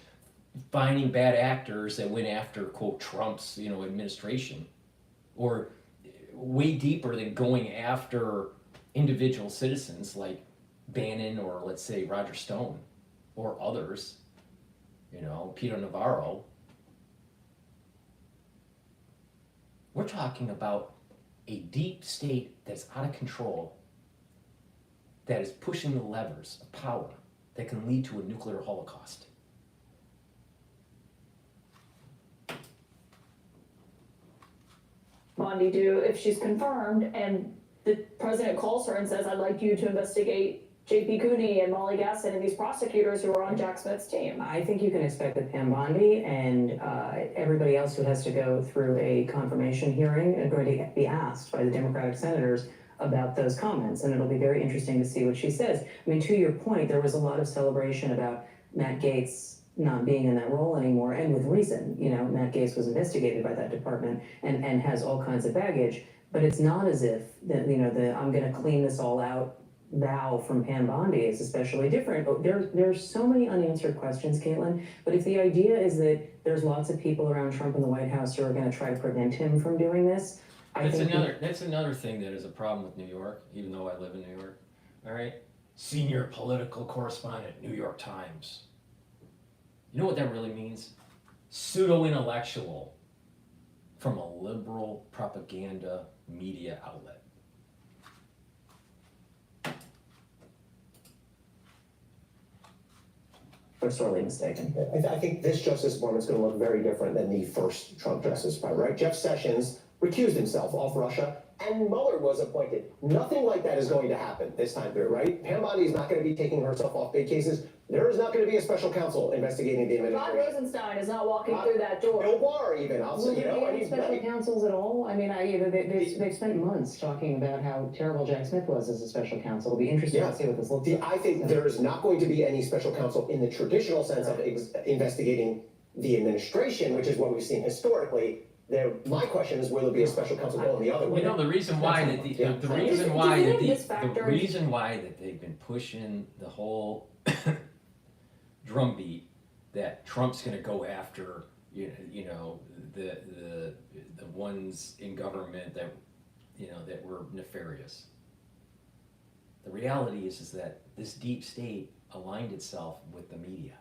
finding bad actors that went after, quote, Trump's, administration, or way deeper than going after individual citizens like Bannon or, let's say, Roger Stone or others, Peter Navarro. We're talking about a deep state that's out of control, that is pushing the levers of power that can lead to a nuclear holocaust. Bondi do if she's confirmed and the president calls her and says, I'd like you to investigate J.P. Cooney and Molly Gasson and these prosecutors who are on Jack Smith's team? I think you can expect that Pam Bondi and everybody else who has to go through a confirmation hearing are going to be asked by the Democratic senators about those comments, and it'll be very interesting to see what she says. I mean, to your point, there was a lot of celebration about Matt Gaetz not being in that role anymore, and with reason. Matt Gaetz was investigated by that department and has all kinds of baggage, but it's not as if the I'm going to clean this all out vow from Pam Bondi is especially different. There's so many unanswered questions, Caitlin, but if the idea is that there's lots of people around Trump in the White House who are going to try to prevent him from doing this, That's another thing that is a problem with New York, even though I live in New York. All right? Senior political correspondent, New York Times. You know what that really means? Pseudo-intellectual from a liberal propaganda media outlet. we're sorely mistaken. I think this Justice Department is going to look very different than the first Trump Justice Department, right? Jeff Sessions recused himself off Russia, and Mueller was appointed. Nothing like that is going to happen this time through, right? Pam Bondi is not going to be taking herself off big cases. There is not going to be a special counsel investigating the Rod administration. Rosenstein is not walking through that door. Bill Barr, even. I'll say, Will there be any he's special ready. counsels at all? I mean, they've spent months talking about how terrible Jack Smith was as a special counsel. It'll be interesting to see what this looks like. I think there is not going to be any special counsel in the traditional sense of investigating the administration, which is what we've seen historically. My question is, will there be a special counsel going the other way? The reason why that they've been pushing the whole drumbeat that Trump's going to go after you know, the ones in government that, you know, that were nefarious. The reality is that this deep state aligned itself with the media.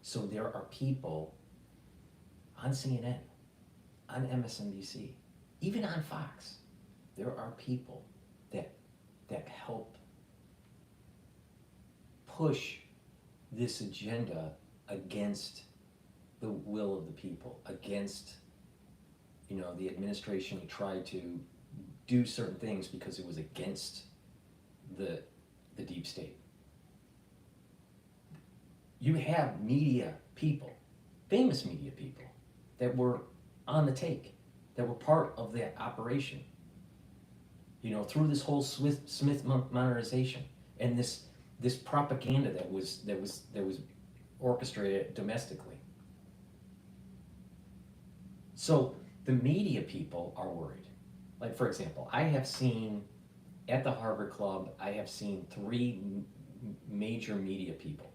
So there are people on CNN, on MSNBC, even on Fox, there are people that help push this agenda against the will of the people, against, you know, the administration who tried to do certain things because it was against the deep state. You have media people, famous media people, that were on the take, that were part of the operation, you know, through this whole Smith modernization and this propaganda that was orchestrated domestically. So the media people are worried. Like, for example, I have seen at the Harvard Club, I have seen three major media people.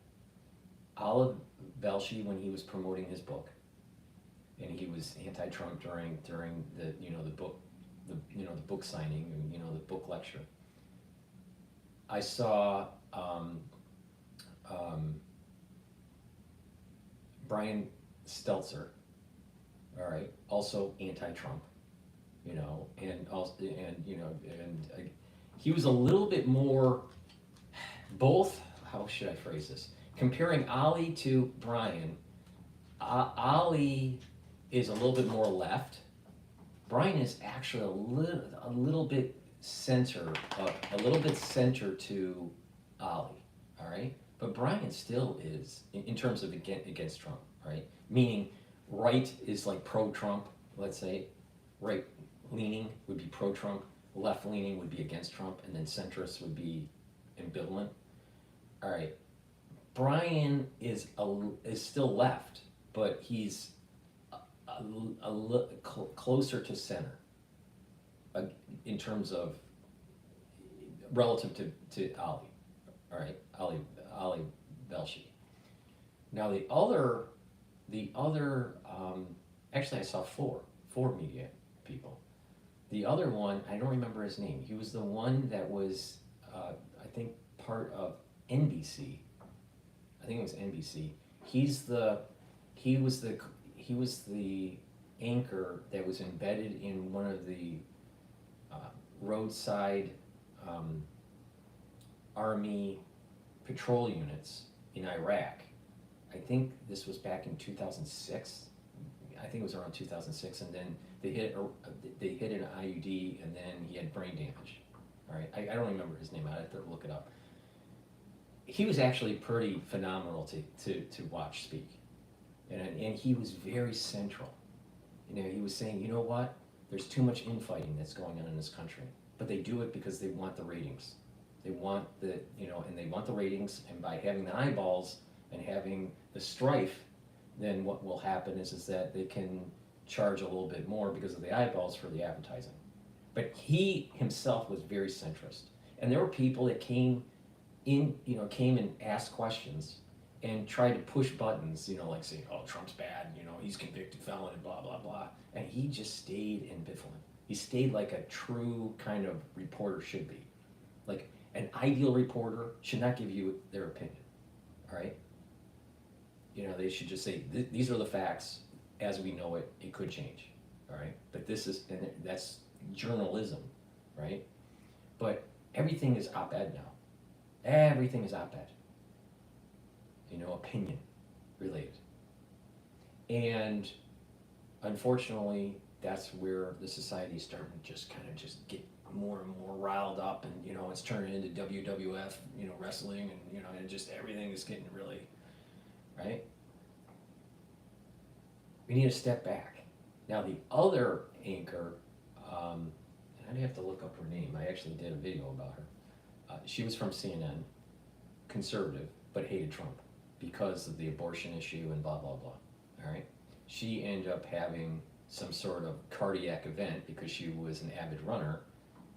Olive Velshi, when he was promoting his book, and he was anti-Trump during the, you know, the book signing and, you know, the book lecture. I saw Brian Stelter, all right, also anti-Trump, you know, and also, and you know, and he was a little bit more, both, how should I phrase this? Comparing Ali to Brian, Ali is a little bit more left. Brian is actually a little bit center to Ali, all right? But Brian still is, in terms of against Trump, right? Meaning right is like pro-Trump, let's say. Right leaning would be pro-Trump, left leaning would be against Trump, and then centrist would be ambivalent. All right, Brian is still left, but he's closer to center in terms of relative to Ali, all right, Ali Velshi. Now the other, actually I saw four media people. The other one, I don't remember his name. He was the one that was, I think, part of NBC. I think it was NBC. He was the anchor that was embedded in one of the roadside Army patrol units in Iraq. I think this was back in 2006. I think it was around 2006, and then they hit an IUD, and then he had brain damage. All right, I don't remember his name. I have to look it up. He was actually pretty phenomenal to watch speak, and he was very central. You know, he was saying, you know what? There's too much infighting that's going on in this country, but they do it because they want the ratings. They want the, you know, and they want the ratings, and by having the eyeballs and having the strife, then what will happen is that they can charge a little bit more because of the eyeballs for the advertising. But he himself was very centrist. And there were people that came and asked questions and tried to push buttons, you know, like saying, oh, Trump's bad, you know, he's convicted felon and blah, blah, blah. And he just stayed ambivalent. He stayed like a true kind of reporter should be. Like an ideal reporter should not give you their opinion, all right? You know, they should just say, these are the facts as we know it, it could change, all right? But this is, and that's journalism, right? But everything is op-ed now. Everything is op-ed. You know, opinion related. And unfortunately, that's where the society is starting to just kind of just get more and more riled up, and, you know, it's turning into WWF, you know, wrestling, and, you know, and just everything is getting really, right? We need to step back. Now the other anchor, and I'd have to look up her name. I actually did a video about her. She was from CNN, conservative, but hated Trump because of the abortion issue and blah, blah, blah, all right? She ended up having some sort of cardiac event because she was an avid runner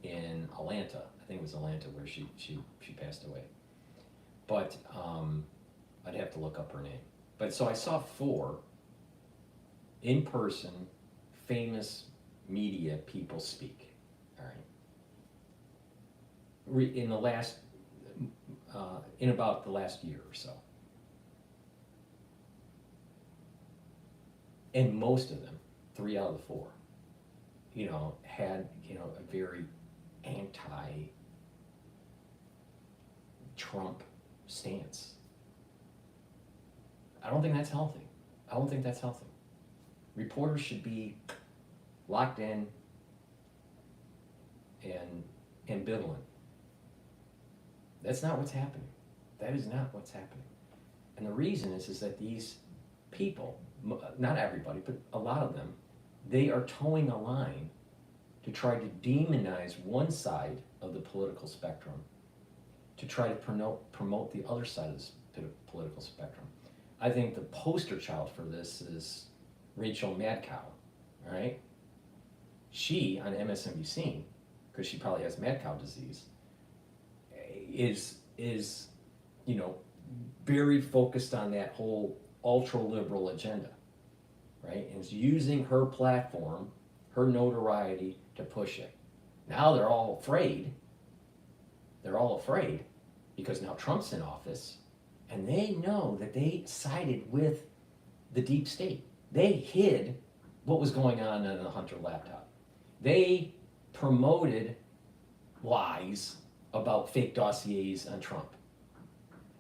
in Atlanta. I think it was Atlanta where she passed away. But I'd have to look up her name. But so I saw four, in person, famous media people speak, all right? In the last, in about the last year or so. And most of them, 3 out of the 4, had, a very anti-Trump stance. I don't think that's healthy. Reporters should be locked in and ambivalent. That's not what's happening. That is not what's happening. And the reason is that these people, not everybody, but a lot of them, they are towing a line to try to demonize one side of the political spectrum, to try to promote the other side of the political spectrum. I think the poster child for this is Rachel Madcow, all right? She, on MSNBC, because she probably has mad cow disease, is very focused on that whole ultra-liberal agenda, right? And is using her platform, her notoriety to push it. Now they're all afraid. Because now Trump's in office, and they know that they sided with the deep state. They hid what was going on the Hunter laptop. They promoted lies about fake dossiers on Trump.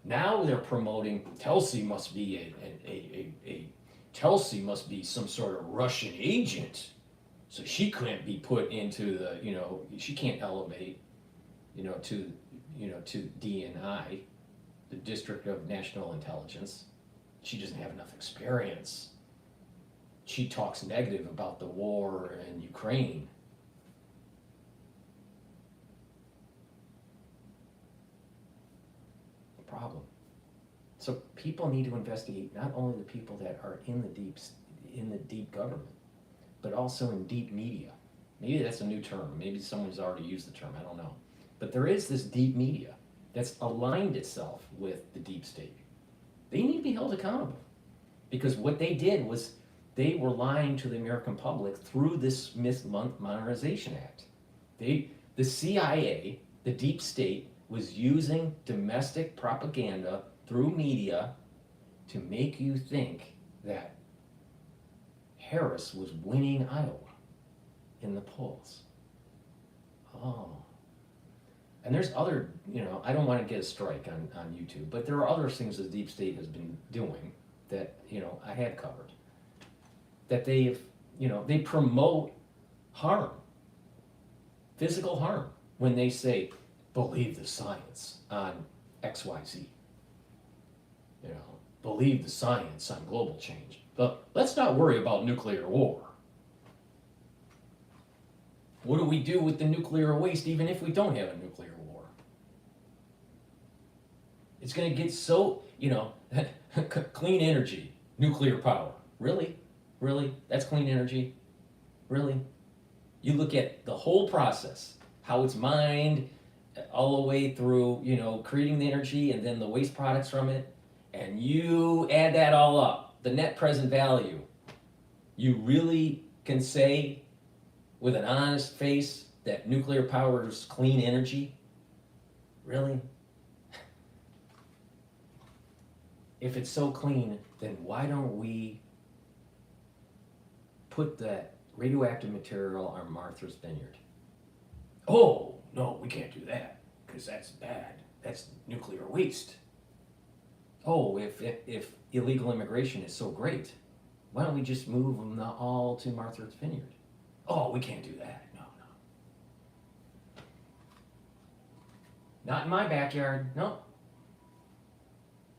Now they're promoting Tulsi must be Tulsi must be some sort of Russian agent, so she couldn't be put into the, she can't elevate, to DNI, the District of National Intelligence. She doesn't have enough experience. She talks negative about the war in Ukraine. Problem. So people need to investigate not only the people that are in the deep government, but also in deep media. Maybe that's a new term. Maybe someone's already used the term. I don't know. But there is this deep media that's aligned itself with the deep state. They need to be held accountable, because what they did was they were lying to the American public through this Modernization Act. The CIA, the deep state, was using domestic propaganda through media to make you think that Harris was winning Iowa in the polls. Oh. And there's other, I don't want to get a strike on YouTube, but there are other things the deep state has been doing that, I had covered. That they promote harm, physical harm, when they say, believe the science on XYZ. Believe the science on global change. But let's not worry about nuclear war. What do we do with the nuclear waste even if we don't have a nuclear war? It's going to get so, clean energy, nuclear power. Really? Really? That's clean energy? Really? You look at the whole process, how it's mined, all the way through, creating the energy and then the waste products from it, and you add that all up, the net present value, you really can say with an honest face that nuclear power is clean energy? Really? If it's so clean, then why don't we put that radioactive material on Martha's Vineyard? Oh, no, we can't do that, because that's bad. That's nuclear waste. Oh, if illegal immigration is so great, why don't we just move them all to Martha's Vineyard? Oh, we can't do that. No. Not in my backyard, no.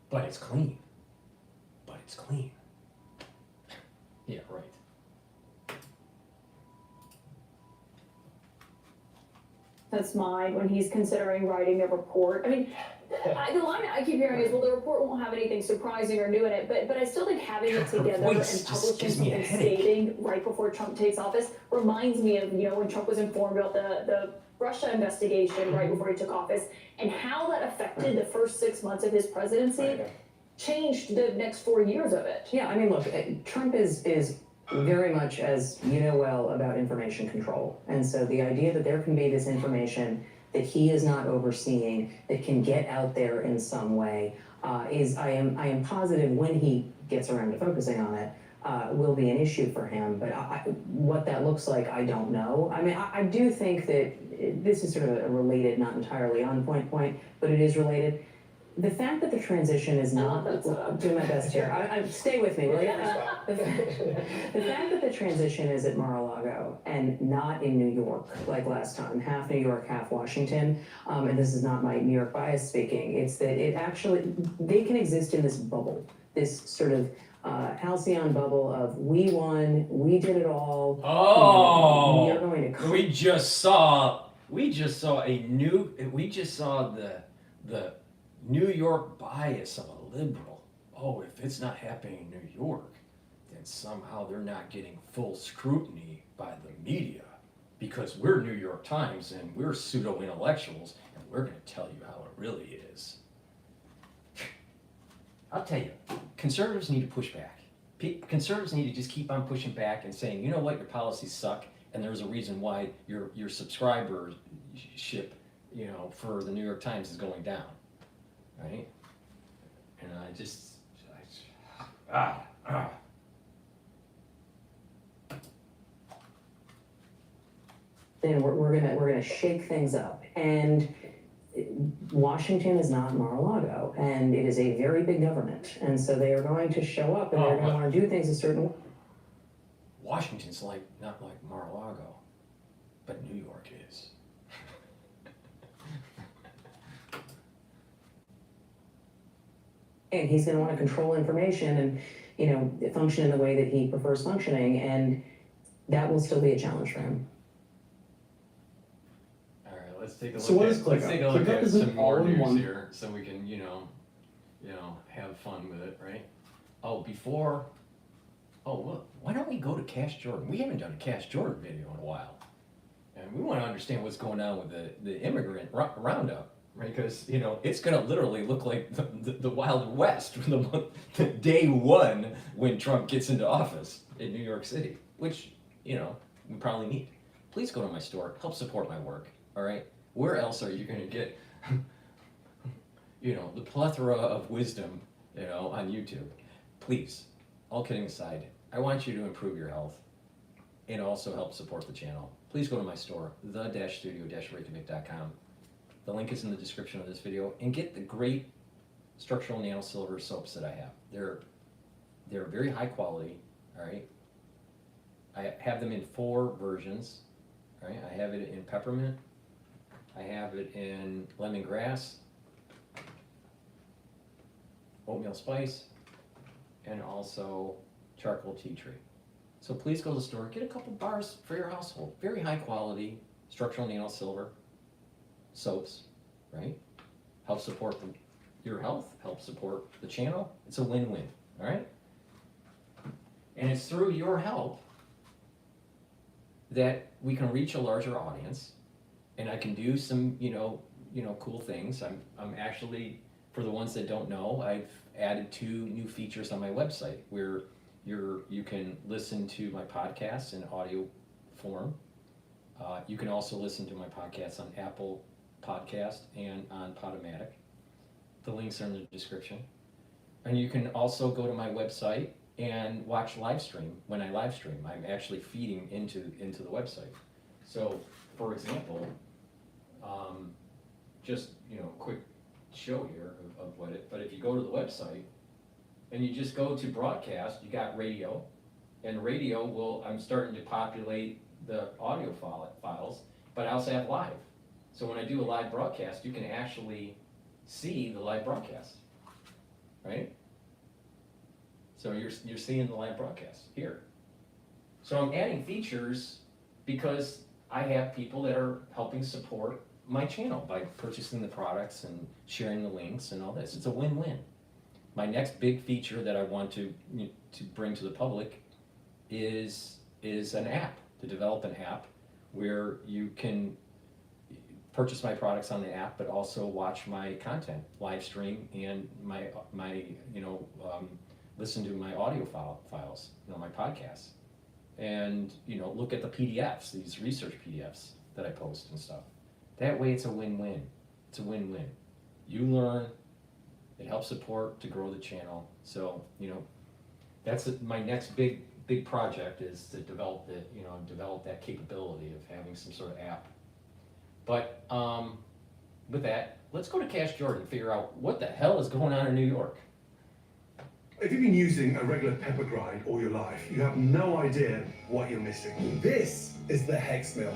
But it's clean. Yeah, right. That's mine when he's considering writing a report. I mean, the line I keep hearing is, well, the report won't have anything surprising or new in it, but I still think having it together and publishing something stating right before Trump takes office reminds me of, when Trump was informed about the Russia investigation right before he took office, and how that affected the first 6 months of his presidency, changed the next 4 years of it. Yeah, I mean, look, Trump is very much, as you know well, about information control. And so the idea that there can be this information that he is not overseeing that can get out there in some way is, I am positive when he gets around to focusing on it, will be an issue for him. But what that looks like, I don't know. I mean, I do think that this is sort of a related, not entirely on point, but it is related. The fact that the transition is not, I'm doing my best here, stay with me, will you? The fact that the transition is at Mar-a-Lago and not in New York, like last time, half New York, half Washington, and this is not my New York bias speaking, it's that it actually, they can exist in this bubble, this sort of halcyon bubble of we won, we did it all. Oh, we are going to. we just saw the New York bias of a liberal. Oh, if it's not happening in New York, then somehow they're not getting full scrutiny by the media because we're New York Times and we're pseudo-intellectuals and we're going to tell you how it really is. I'll tell you, conservatives need to push back. Conservatives need to just keep on pushing back and saying, you know what, your policies suck, and there's a reason why your subscribership, for the New York Times is going down, right? And Then we're gonna shake things up, and Washington is not Mar-a-Lago, and it is a very big government, and so they are going to show up and they're going to want to do things a certain way. Washington's not like Mar-a-Lago, but New York is. And he's going to want to control information and function in the way that he prefers functioning, and that will still be a challenge for him. Let's take a look. So what is Let's ClickUp? take a look ClickUp at is an some more news all-in-one- here, so we can, have fun with it, right? Look, why don't we go to Cash Jordan? We haven't done a Cash Jordan video in a while, and we want to understand what's going on with the immigrant roundup, right? Because it's going to literally look like the Wild West from the day one when Trump gets into office in New York City, which we probably need. Please go to my store, help support my work. All right, where else are you going to get, the plethora of wisdom, on YouTube? Please, all kidding aside, I want you to improve your health and also help support the channel. Please go to my store, the-studio-reykjavik.com. The link is in the description of this video, and get the great structural nano silver soaps that I have. They're very high quality. All right, I have them in 4 versions. All right, I have it in peppermint. I have it in lemongrass, oatmeal spice, and also charcoal tea tree. So please go to the store, get a couple bars for your household. Very high quality structural nano silver soaps, right? Help support your health, help support the channel. It's a win-win, all right? And it's through your help that we can reach a larger audience, and I can do some, cool things. I'm actually, for the ones that don't know, I've added 2 new features on my website where you can listen to my podcasts in audio form. You can also listen to my podcasts on Apple Podcast and on Podomatic. The links are in the description. And you can also go to my website and watch live stream. When I live stream, I'm actually feeding into the website. So, for example, just quick show here of what it. But if you go to the website and you just go to broadcast, you got radio, and radio will. I'm starting to populate the audio files, but I also have live. So when I do a live broadcast, you can actually see the live broadcast, right? So you're seeing the live broadcast here. So I'm adding features because I have people that are helping support my channel by purchasing the products and sharing the links and all this. It's a win-win. My next big feature that I want to bring to the public is an app, to develop an app where you can purchase my products on the app, but also watch my content, live stream, and my listen to my audio files, my podcasts. and, look at the PDFs, these research PDFs that I post and stuff. That way it's a win-win. It's a win-win. You learn, it helps support to grow the channel. So, that's my next big project is to develop that capability of having some sort of app. But with that, let's go to Cash Jordan and figure out what the hell is going on in New York. If you've been using a regular pepper grind all your life, you have no idea what you're missing. This is the Hex Mill.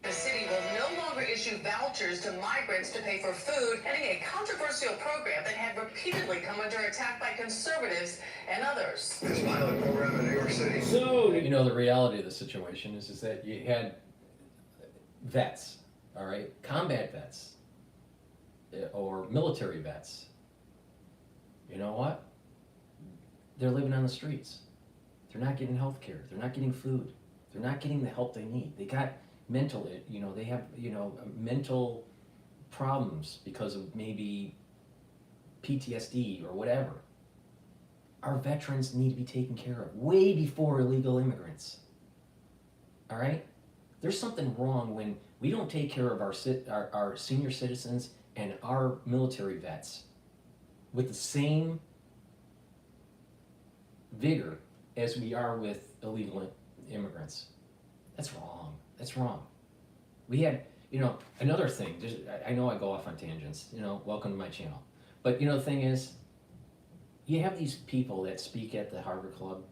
The city will no longer issue vouchers to migrants to pay for food, ending a controversial program that had repeatedly come under attack by conservatives and others. This pilot program in New York City. So, the reality of the situation is that you had vets, all right, combat vets, or military vets. You know what? They're living on the streets. They're not getting health care. They're not getting food. They're not getting the help they need. They got mental, they have, mental problems because of maybe PTSD or whatever. Our veterans need to be taken care of way before illegal immigrants. All right? There's something wrong when we don't take care of our senior citizens and our military vets with the same vigor as we are with illegal immigrants. That's wrong. That's wrong. We had, another thing, I know I go off on tangents, welcome to my channel. But, the thing is, you have these people that speak at the Harvard Club,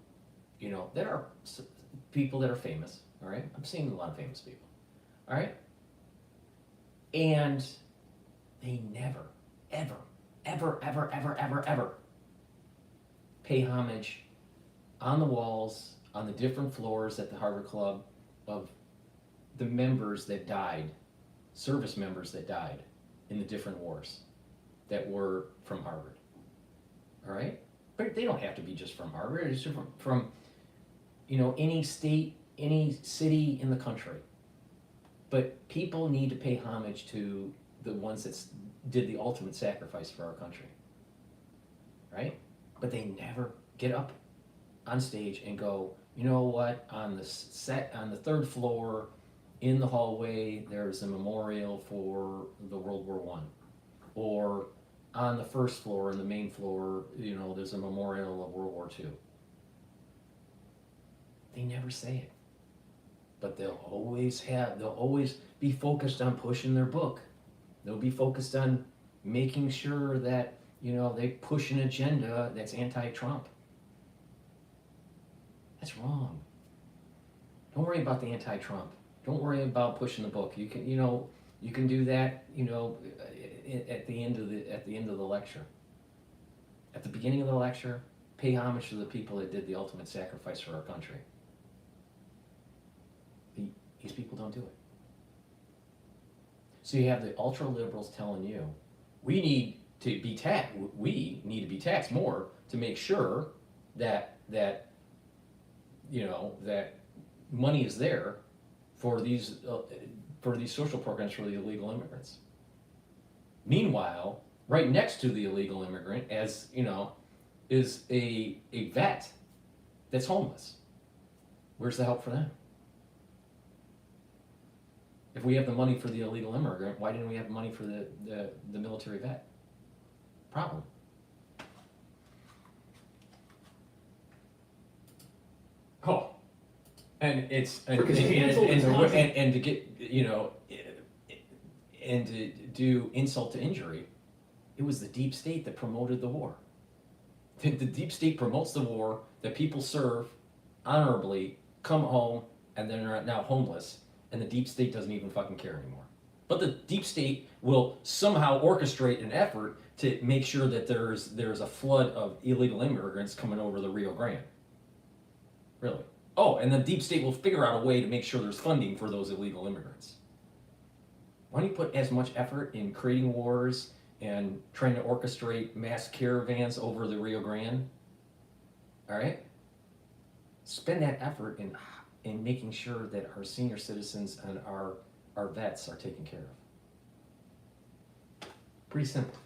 that are people that are famous, all right? I'm seeing a lot of famous people, all right? And they never, ever, ever, ever, ever, ever, ever pay homage on the walls, on the different floors at the Harvard Club of the members that died, service members that died in the different wars that were from Harvard. All right? But they don't have to be just from Harvard. It's just from any state, any city in the country. But people need to pay homage to the ones that did the ultimate sacrifice for our country. Right? But they never get up on stage and go, you know what, on the third floor in the hallway, there's a memorial for the World War I. Or on the first floor, in the main floor, there's a memorial of World War II. They never say it. But they'll always be focused on pushing their book. They'll be focused on making sure that, they push an agenda that's anti-Trump. That's wrong. Don't worry about the anti-Trump. Don't worry about pushing the book. You can do that, at the end of the lecture. At the beginning of the lecture, pay homage to the people that did the ultimate sacrifice for our country. These people don't do it. So you have the ultra liberals telling you, we need to be taxed more to make sure that money is there for these social programs for the illegal immigrants. Meanwhile, right next to the illegal immigrant, is a vet that's homeless. Where's the help for them? If we have the money for the illegal immigrant, why didn't we have money for the military vet? Problem. Oh, and to get and to do insult to injury, it was the deep state that promoted the war. The deep state promotes the war that people serve honorably, come home, and then are now homeless, and the deep state doesn't even fucking care anymore. But the deep state will somehow orchestrate an effort to make sure that there's a flood of illegal immigrants coming over the Rio Grande. Really. Oh, and the deep state will figure out a way to make sure there's funding for those illegal immigrants. Why don't you put as much effort in creating wars and trying to orchestrate mass caravans over the Rio Grande? All right? Spend that effort in making sure that our senior citizens and our vets are taken care of. Pretty simple.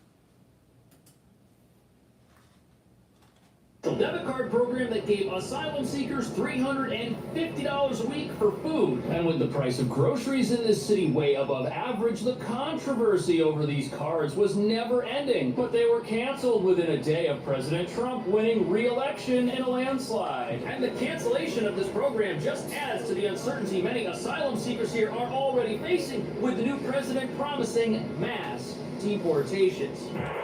Now debit card program that gave asylum seekers $350 a week for food. And with the price of groceries in this city way above average, the controversy over these cards was never ending. But they were canceled within a day of President Trump winning re-election in a landslide. And the cancellation of this program just adds to the uncertainty many asylum seekers here are already facing, with the new president promising mass deportations.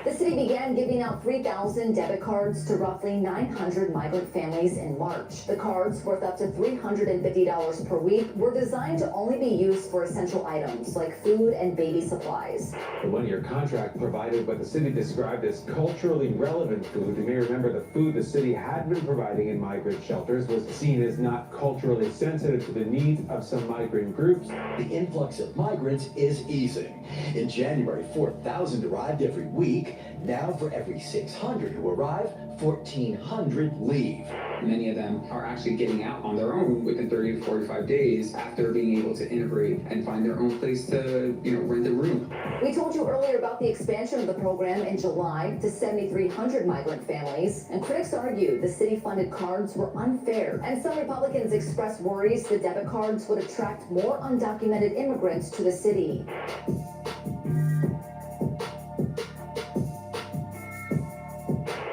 The city began giving out 3,000 debit cards to roughly 900 migrant families in March. The cards, worth up to $350 per week, were designed to only be used for essential items like food and baby supplies. The one-year contract provided what the city described as culturally relevant food. You may remember the food the city had been providing in migrant shelters was seen as not culturally sensitive to the needs of some migrant groups. The influx of migrants is easing. In January, 4,000 arrived every week. Now, for every 600 who arrive, 1,400 leave. Many of them are actually getting out on their own within 30 to 45 days after being able to integrate and find their own place to, rent a room. We told you earlier about the expansion of the program in July to 7,300 migrant families, and critics argued the city-funded cards were unfair, and some Republicans expressed worries the debit cards would attract more undocumented immigrants to the city.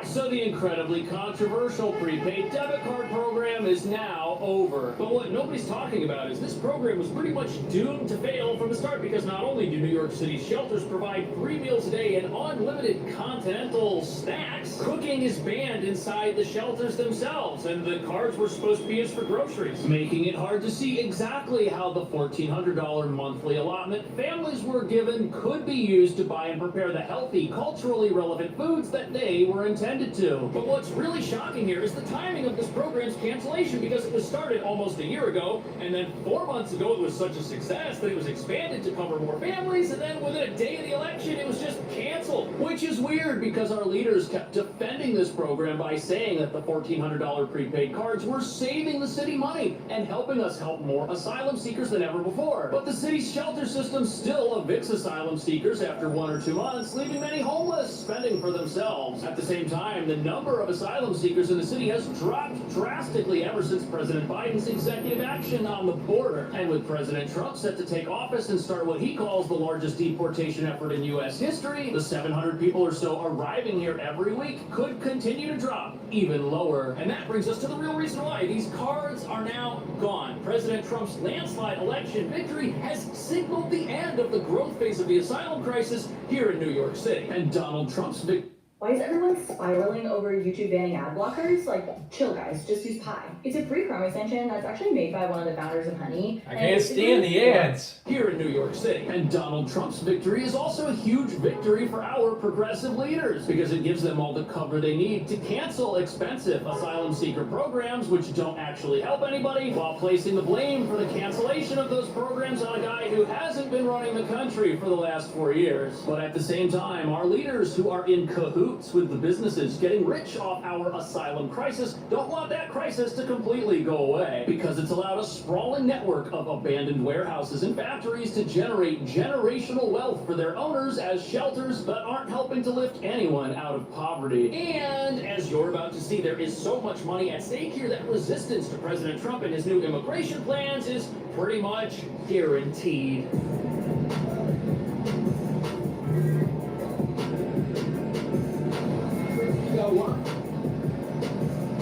So the incredibly controversial prepaid debit card program is now over. But what nobody's talking about is this program was pretty much doomed to fail from the start, because not only do New York City shelters provide 3 meals a day and unlimited continental snacks, cooking is banned inside the shelters themselves, and the cards were supposed to be used for groceries, making it hard to see exactly how the $1,400 monthly allotment families were given could be used to buy and prepare the healthy, culturally relevant foods that they were intended to. But what's really shocking here is the timing of this program's cancellation, because it was started almost a year ago, and then 4 months ago it was such a success that it was expanded to cover more families, and then within a day of the election it was just canceled. Which is weird, because our leaders kept defending this program by saying that the $1,400 prepaid cards were saving the city money and helping us help more asylum seekers than ever before. But the city's shelter system still evicts asylum seekers after 1 or 2 months, leaving many homeless, spending for themselves. At the same time, the number of asylum seekers in the city has dropped drastically ever since President Biden's executive action on the border. And with President Trump set to take office and start what he calls the largest deportation effort in U.S. history, the 700 people or so arriving here every week could continue to drop even lower. And that brings us to the real reason why these cards are now gone. President Trump's landslide election victory has signaled the end of the growth phase of the asylum crisis here in New York City. And Donald Trump's victory. Why is everyone spiraling over YouTube banning ad blockers? Like, chill guys, just use Pi. It's a free Chrome extension that's actually made by one of the founders of Honey. I can't stand the ads. Here in New York City. And Donald Trump's victory is also a huge victory for our progressive leaders, because it gives them all the cover they need to cancel expensive asylum seeker programs which don't actually help anybody, while placing the blame for the cancellation of those programs on a guy who hasn't been running the country for the last 4 years. But at the same time, our leaders, who are in cahoots with the businesses getting rich off our asylum crisis, don't want that crisis to completely go away, because it's allowed a sprawling network of abandoned warehouses and factories to generate generational wealth for their owners as shelters that aren't helping to lift anyone out of poverty. And as you're about to see, there is so much money at stake here that resistance to President Trump and his new immigration plans is pretty much guaranteed.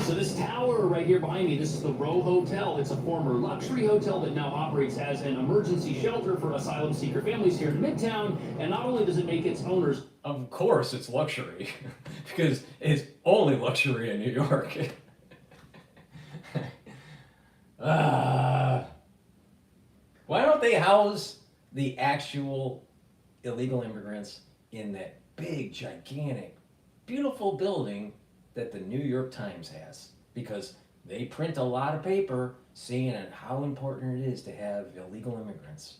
So this tower right here behind me, this is the Row Hotel. It's a former luxury hotel that now operates as an emergency shelter for asylum seeker families here in Midtown. And not only does it make its owners... Of course it's luxury, because it's only luxury in New York. Why don't they house the actual illegal immigrants in that big, gigantic, beautiful building that the New York Times has? Because they print a lot of paper saying how important it is to have illegal immigrants.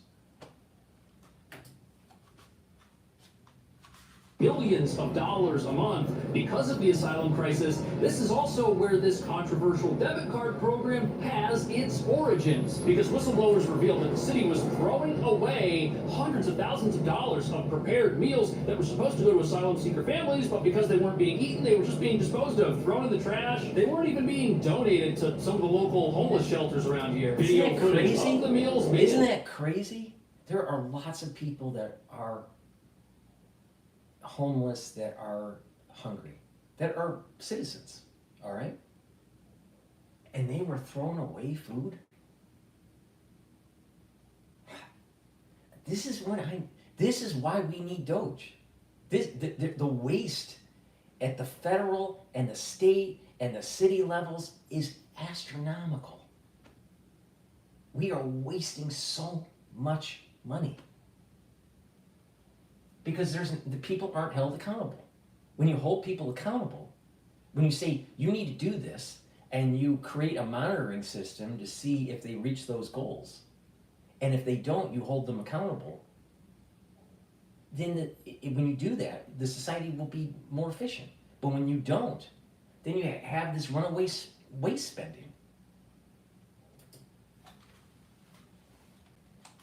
billions of dollars a month because of the asylum crisis. This is also where this controversial debit card program has its origins, because whistleblowers revealed that the city was throwing away hundreds of thousands of dollars of prepared meals that were supposed to go to asylum seeker families, but because they weren't being eaten, they were just being disposed of, thrown in the trash. They weren't even being donated to some of the local homeless shelters around here. Isn't that footage crazy? of the meals. Isn't that crazy? There are lots of people that are homeless, that are hungry, that are citizens, all right? And they were throwing away food? This is why we need Doge. The waste at the federal and the state and the city levels is astronomical. We are wasting so much money because the people aren't held accountable. When you hold people accountable, when you say you need to do this and you create a monitoring system to see if they reach those goals, and if they don't, you hold them accountable, then when you do that, the society will be more efficient. But when you don't, then you have this runaway waste spending.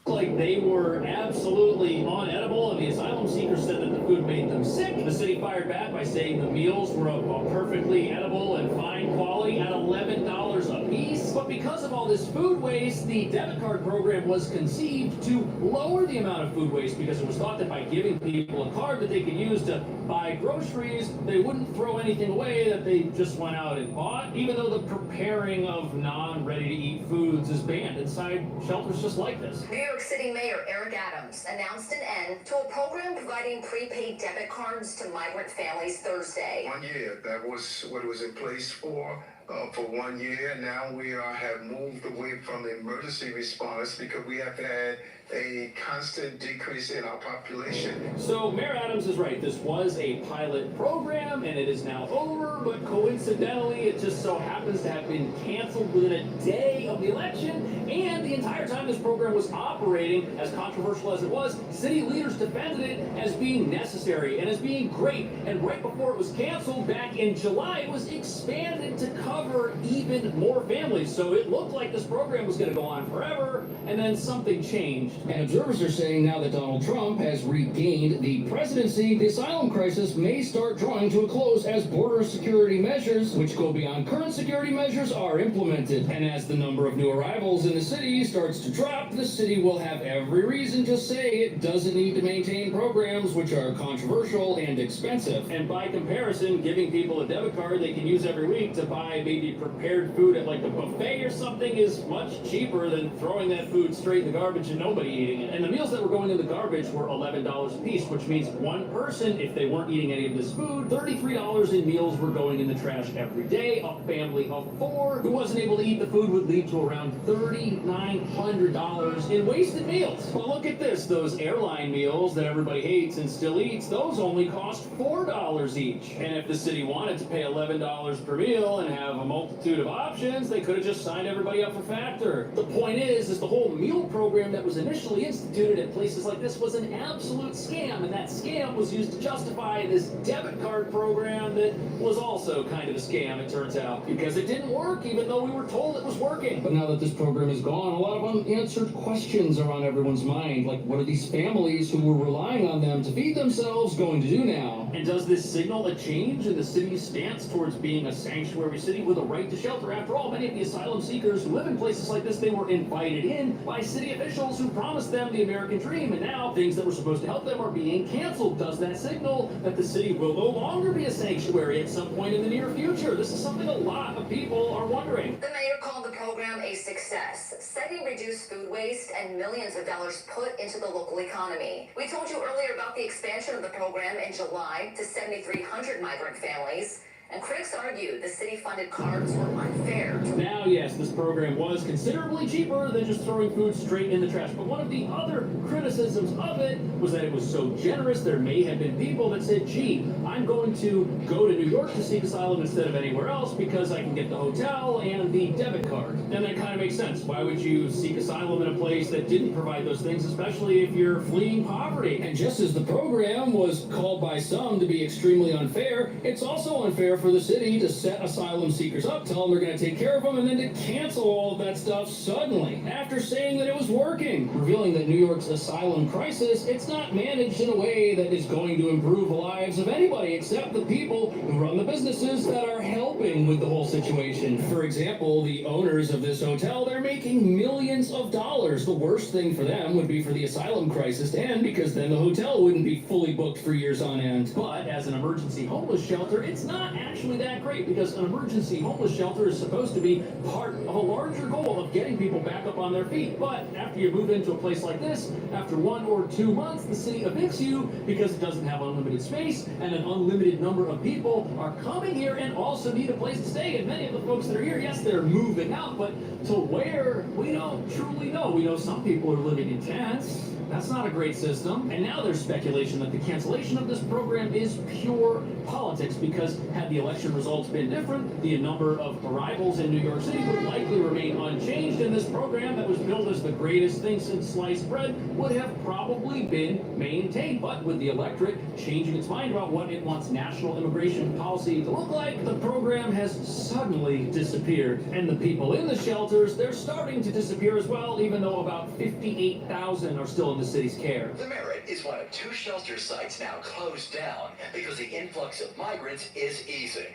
Like they were absolutely unedible, and the asylum seekers said that the food made them sick. The city fired back by saying the meals were of perfectly edible and fine quality at $11 a piece. But because of all this food waste, the debit card program was conceived to lower the amount of food waste, because it was thought that by giving people a card that they could use to buy groceries, they wouldn't throw anything away that they just went out and bought, even though the preparing of non-ready-to-eat foods is banned inside shelters just like this. New York City Mayor Eric Adams announced an end to a program providing prepaid debit cards to migrant families Thursday. 1 year, that was what it was in place for 1 year. Now we have moved away from the emergency response because we have had a constant decrease in our population. So Mayor Adams is right. This was a pilot program and it is now over, but coincidentally it just so happens to have been canceled within a day of the election, and the entire time this program was operating, as controversial as it was, city leaders defended it as being necessary and as being great. And right before it was canceled back in July, it was expanded to cover even more families. So it looked like this program was going to go on forever, and then something changed. And observers are saying now that Donald Trump has regained the presidency, the asylum crisis may start drawing to a close as border security measures, which go beyond current security measures, are implemented. And as the number of new arrivals in the city starts to drop, the city will have every reason to say it doesn't need to maintain programs which are controversial and expensive. And by comparison, giving people a debit card they can use every week to buy maybe prepared food at like a buffet or something is much cheaper than throwing that food straight in the garbage and nobody eating it. And the meals that were going in the garbage were $11 a piece, which means one person, if they weren't eating any of this food, $33 in meals were going in the trash every day. A family of 4 who wasn't able to eat the food would lead to around $3,900 in wasted meals. Well, look at this. Those airline meals that everybody hates and still eats, those only cost $4 each. And if the city wanted to pay $11 per meal and have a multitude of options, they could have just signed everybody up for Factor. The point is the whole meal program that was initially instituted at places like this was an absolute scam, and that scam was used to justify this debit card program that was also kind of a scam, it turns out, because it didn't work even though we were told it was working. But now that this program is gone, a lot of unanswered questions are on everyone's mind, like what are these families who were relying on them to feed themselves going to do now? And does this signal a change in the city's stance towards being a sanctuary city with a right to shelter? After all, many of the asylum seekers who live in places like this, they were invited in by city officials who promised them the American dream, and now things that were supposed to help them are being canceled. Does that signal that the city will no longer be a sanctuary at some point in the near future? This is something a lot of people are wondering. The mayor called the program a success, citing reduced food waste and millions of dollars put into the local economy. We told you earlier about the expansion of the program in July to 7,300 migrant families. And critics argue the city-funded carts were unfair. Now, yes, this program was considerably cheaper than just throwing food straight in the trash. But one of the other criticisms of it was that it was so generous, there may have been people that said, gee, I'm going to go to New York to seek asylum instead of anywhere else because I can get the hotel and the debit card. And that kind of makes sense. Why would you seek asylum in a place that didn't provide those things, especially if you're fleeing poverty? And just as the program was called by some to be extremely unfair, it's also unfair for the city to set asylum seekers up, tell them they're going to take care of them, and then to cancel all of that stuff suddenly, after saying that it was working, revealing that New York's asylum crisis, it's not managed in a way that is going to improve the lives of anybody except the people who run the businesses that are helping with the whole situation. For example, the owners of this hotel, they're making millions of dollars. The worst thing for them would be for the asylum crisis to end, because then the hotel wouldn't be fully booked for years on end. But as an emergency homeless shelter, it's not actually that great, because an emergency homeless shelter is supposed to be part of a larger goal of getting people back up on their feet. But after you move into a place like this, after 1 or 2 months, the city evicts you because it doesn't have unlimited space, and an unlimited number of people are coming here and also need a place to stay. And many of the folks that are here, yes, they're moving out, but to where, we don't truly know. We know some people are living in tents. That's not a great system. And now there's speculation that the cancellation of this program is pure politics, because had the election results been different, the number of arrivals in New York City would likely remain unchanged, and this program that was billed as the greatest thing since sliced bread would have probably been maintained. But with the electorate changing its mind about what it wants national immigration policy to look like, the program has suddenly disappeared. And the people in the shelters, they're starting to disappear as well, even though about 58,000 are still in the city's care. The Merit is one of 2 shelter sites now closed down because the influx of migrants is easing.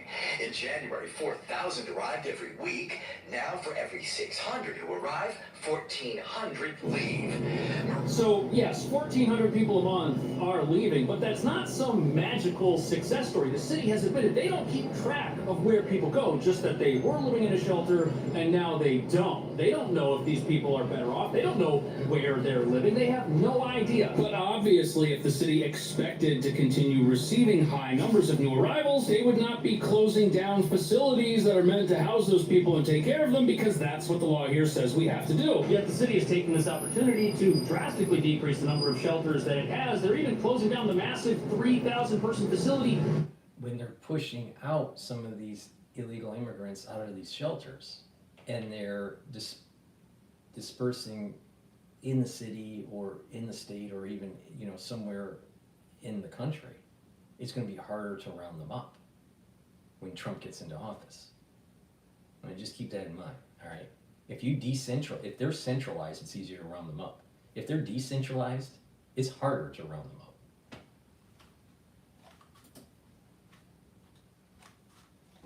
In January, 4,000 arrived every week. Now, for every 600 who arrive, 1,400 leave. So, yes, 1,400 people a month are leaving, but that's not some magical success story. The city has admitted they don't keep track of where people go, just that they were living in a shelter and now they don't. They don't know if these people are better off. They don't know where they're living. They have no idea. But obviously, if the city expected to continue receiving high numbers of new arrivals, they would not be closing down facilities that are meant to house those people and take care of them, because that's what the law here says we have to do. Yet the city is taking this opportunity to drastically decrease the number of shelters that it has. They're even closing down the massive 3,000 person facility. When they're pushing out some of these illegal immigrants out of these shelters, and they're dispersing in the city or in the state or even, you know, somewhere in the country, it's going to be harder to round them up when Trump gets into office. I mean, just keep that in mind, all right? If they're centralized, it's easier to round them up. If they're decentralized, it's harder to round them up.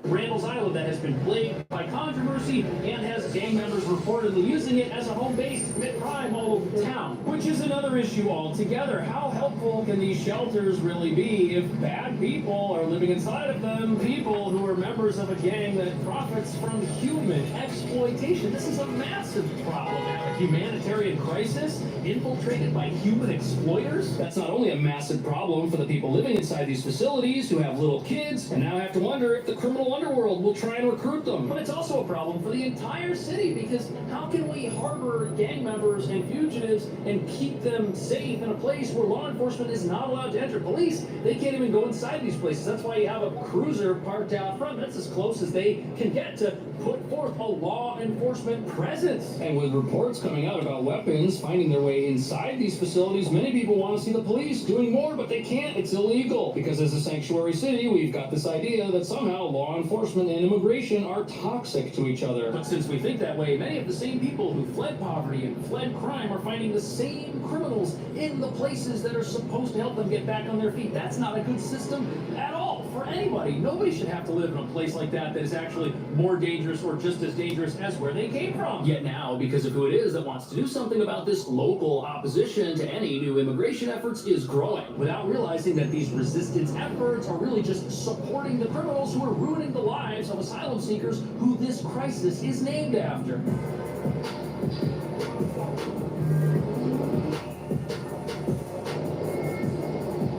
Randall's Island, that has been plagued by controversy and has gang members reportedly using it as a home base to commit crime all over town, which is another issue altogether. How helpful can these shelters really be if bad people are living inside of them, people who are members of a gang that profits from human exploitation? This is a massive problem. A humanitarian crisis infiltrated by human exploiters? That's not only a massive problem for the people living inside these facilities who have little kids and now have to wonder if the criminal underworld will try and recruit them. But it's also a problem for the entire city, because how can we harbor gang members and fugitives and keep them safe in a place where law enforcement is not allowed to enter? Police, they can't even go inside these places. That's why you have a cruiser parked out front. That's as close as they can get to put forth a law enforcement presence. And with reports coming out about weapons finding their way inside these facilities, many people want to see the police doing more, but they can't. It's illegal, because as a sanctuary city, we've got this idea that somehow law enforcement and immigration are toxic to each other. But since we think that way, many of the same people who fled poverty and fled crime are finding the same criminals in the places that are supposed to help them get back on their feet. That's not a good system at all for anybody. Nobody should have to live in a place like that that is actually more dangerous or just as dangerous as where they came from. Yet now, because of who it is that wants to do something about this, local opposition to any new immigration efforts is growing, without realizing that these resistance efforts are really just supporting the criminals who are ruining the lives of asylum seekers who this crisis is named after.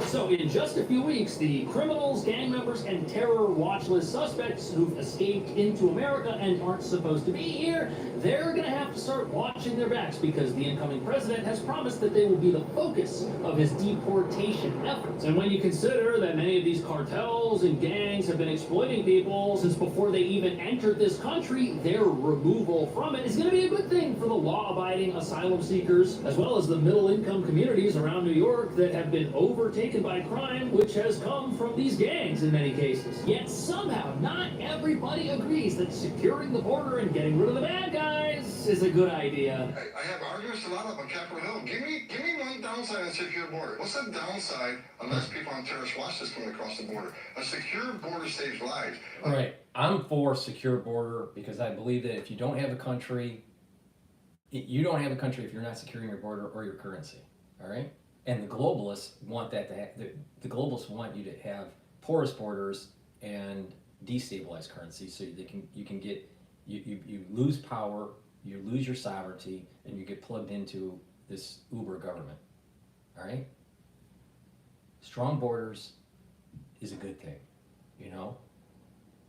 So, So in just a few weeks, the criminals, gang members, and terror watch list suspects who've escaped into America and aren't supposed to be here, they're gonna have to start watching their backs because the incoming president has promised that they will be the focus of his deportation efforts. And when you consider that many of these cartels and gangs have been exploiting people since before they even entered this country, their removal from it is gonna be a good thing for the law-abiding asylum seekers, as well as the middle-income communities around New York that have been overtaken by crime, which has come from these gangs in many cases. Yet somehow, not everybody agrees that securing the border and getting rid of the bad guys is a good idea. I have arguments a lot up on Capitol Hill. Give me one downside on secure border. What's the downside unless people on terrorist watch list coming across the border? A secure border saves lives. Right. I'm for secure border because I believe that if you don't have a country, you don't have a country if you're not securing your border or your currency. All right. And the globalists want that to the globalists want you to have porous borders and destabilized currency so you lose power, you lose your sovereignty, and you get plugged into this Uber government. All right? Strong borders is a good thing, you know?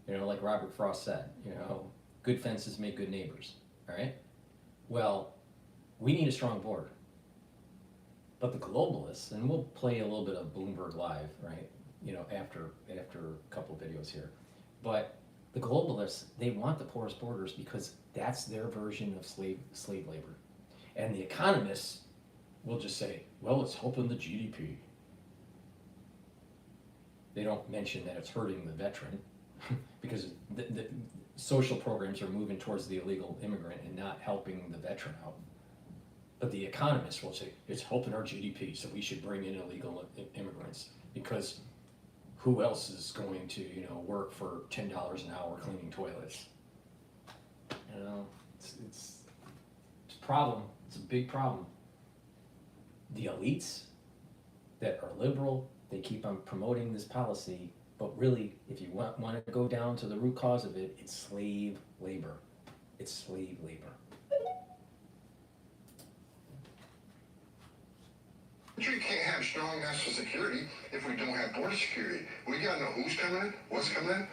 You know, like Robert Frost said, you know, good fences make good neighbors. All right? Well, we need a strong border. But the globalists, and we'll play a little bit of Bloomberg Live, right? You know, after a couple of videos here. But the globalists, they want the porous borders because that's their version of slave labor. And the economists will just say, well, it's helping the GDP. They don't mention that it's hurting the veteran because the social programs are moving towards the illegal immigrant and not helping the veteran out. But the economists will say, it's helping our GDP, so we should bring in illegal immigrants because who else is going to, you know, work for $10 an hour cleaning toilets? You know, it's a problem. It's a big problem. The elites that are liberal, they keep on promoting this policy, but really, if you want to go down to the root cause of it, it's slave labor. It's slave labor. country can't have strong national security if we don't have border security. We gotta know who's coming in, what's coming in,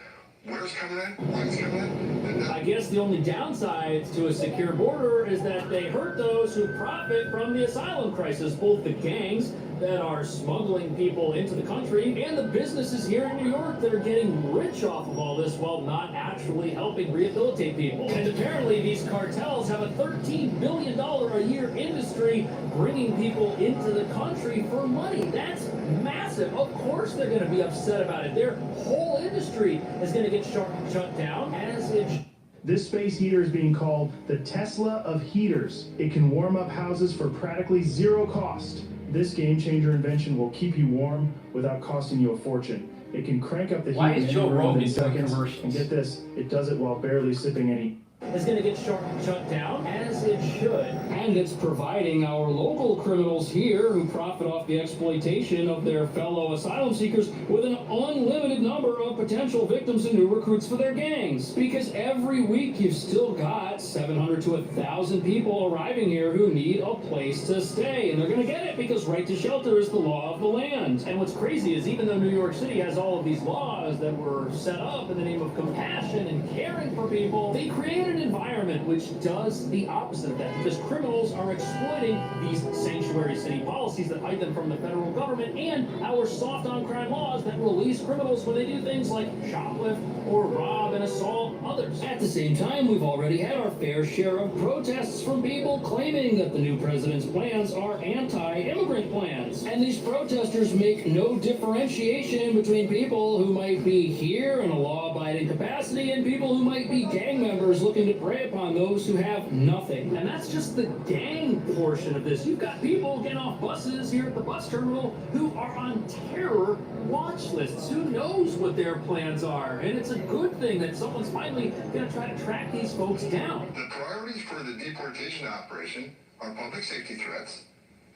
where's coming in, when it's coming in. I guess the only downside to a secure border is that they hurt those who profit from the asylum crisis, both the gangs that are smuggling people into the country and the businesses here in New York that are getting rich off of all this while not actually helping rehabilitate people. And apparently these cartels have a $13 billion a year industry bringing people into the country for money. That's massive. Of course they're going to be upset about it. Their whole industry is going to get shut down as it... This space heater is being called the Tesla of heaters. It can warm up houses for practically zero cost. This game-changer invention will keep you warm without costing you a fortune. It can crank up the heat in any room in seconds, and get this, it does it while barely sipping any. Is going to get shut down as it should. And it's providing our local criminals here who profit off the exploitation of their fellow asylum seekers with an unlimited number of potential victims and new recruits for their gangs. Because every week you've still got 700 to 1,000 people arriving here who need a place to stay. And they're going to get it because right to shelter is the law of the land. And what's crazy is even though New York City has all of these laws that were set up in the name of compassion and caring for people, they created an environment which does the opposite of that because criminals are exploiting these sanctuary city policies that hide them from the federal government and our soft on crime laws that release criminals when they do things like shoplift or rob and assault others. At the same time, we've already had our fair share of protests from people claiming that the new president's plans are anti-immigrant plans. And these protesters make no differentiation in between people who might be here in a law-abiding capacity and people who might be gang members looking to prey upon those who have nothing. And that's just the gang portion of this. You've got people getting off buses here at the bus terminal who are on terror watch lists. Who knows what their plans are? And it's a good thing that someone's finally going to try to track these folks down. The priorities for the deportation operation are public safety threats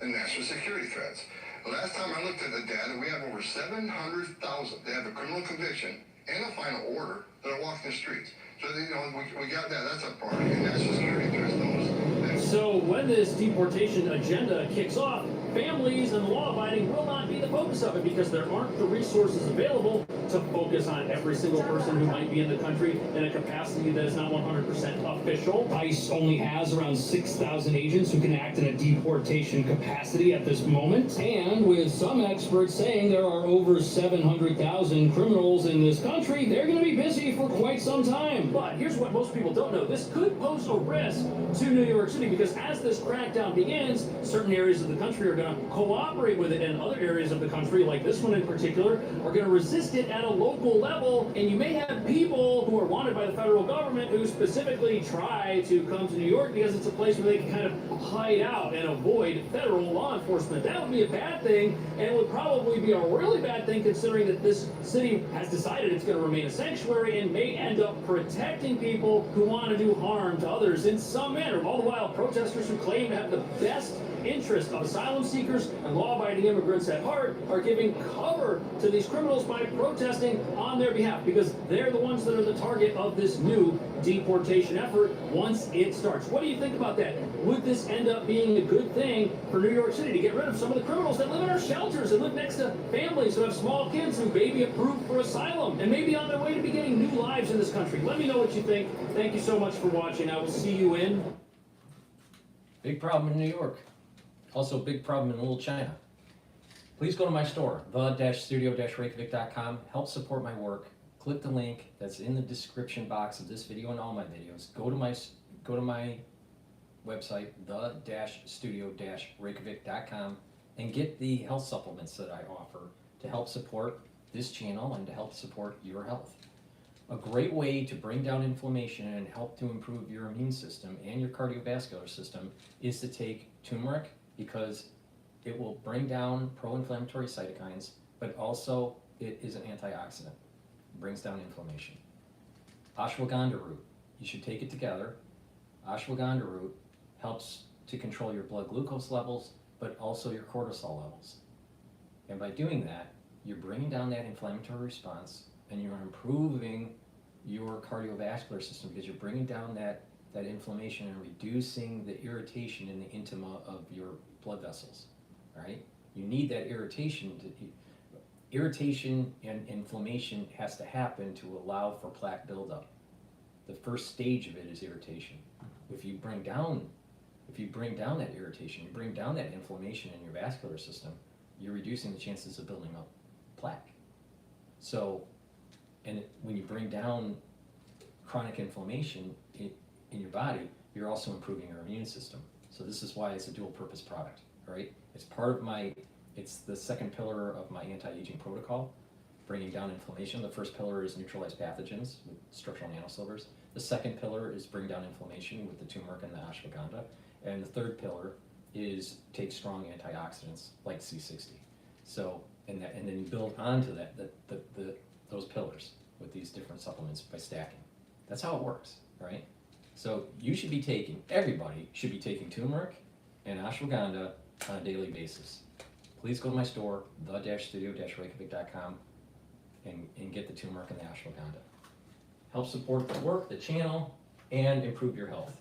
and national security threats. Last time I looked at the data, we have over 700,000 that have a criminal conviction and a final order that are walking the streets. So, you know, we got that. That's a priority. And national security threats those. So when this deportation agenda kicks off, families and the law-abiding will not be the focus of it because there aren't the resources available to focus on every single person who might be in the country in a capacity that is not 100% official. ICE only has around 6,000 agents who can act in a deportation capacity at this moment. And with some experts saying there are over 700,000 criminals in this country, they're going to be busy for quite some time. But here's what most people don't know. This could pose a risk to New York City because as this crackdown begins, certain areas of the country are going to cooperate with it, and other areas of the country, like this one in particular, are going to resist it at a local level. And you may have people who are wanted by the federal government who specifically try to come to New York because it's a place where they can kind of hide out and avoid federal law enforcement. That would be a bad thing, and it would probably be a really bad thing considering that this city has decided it's going to remain a sanctuary and may end up protecting people who want to do harm to others in some manner. All the while, protesters who claim to have the best interest of asylum seekers and law-abiding immigrants at heart are giving cover to these criminals by protesting on their behalf because they're the ones that are the target of this new deportation effort once it starts. What do you think about that? Would this end up being a good thing for New York City to get rid of some of the criminals that live in our shelters and live next to families who have small kids who may be approved for asylum and may be on their way to beginning new lives in this country? Let me know what you think. Thank you so much for watching. I will see you in. Big problem in New York. Also big problem in Little China. Please go to my store, the-studio-reykjavik.com. Help support my work. Click the link that's in the description box of this video and all my videos. Go to my website, the-studio-reykjavik.com, and get the health supplements that I offer to help support this channel and to help support your health. A great way to bring down inflammation and help to improve your immune system and your cardiovascular system is to take turmeric, because it will bring down pro-inflammatory cytokines, but also it is an antioxidant. It brings down inflammation. Ashwagandha root, you should take it together. Ashwagandha root helps to control your blood glucose levels, but also your cortisol levels. And by doing that, you're bringing down that inflammatory response and you're improving your cardiovascular system because you're bringing down that inflammation and reducing the irritation in the intima of your blood vessels, right? You need that irritation. Irritation and inflammation has to happen to allow for plaque buildup. The first stage of it is irritation. If you bring down that irritation, you bring down that inflammation in your vascular system, you're reducing the chances of building up plaque. So, when you bring down chronic inflammation in your body, you're also improving your immune system. So this is why it's a dual purpose product, right? It's the second pillar of my anti-aging protocol, bringing down inflammation. The first pillar is neutralize pathogens with structural nanosilvers. The second pillar is bring down inflammation with the turmeric and the ashwagandha. And the third pillar is take strong antioxidants like C60. So, and then you build onto that, those pillars with these different supplements by stacking. That's how it works, right? So everybody should be taking turmeric and ashwagandha on a daily basis. Please go to my store, the-studio-reykjavik.com, and get the turmeric and the ashwagandha. Help support the work, the channel, and improve your health.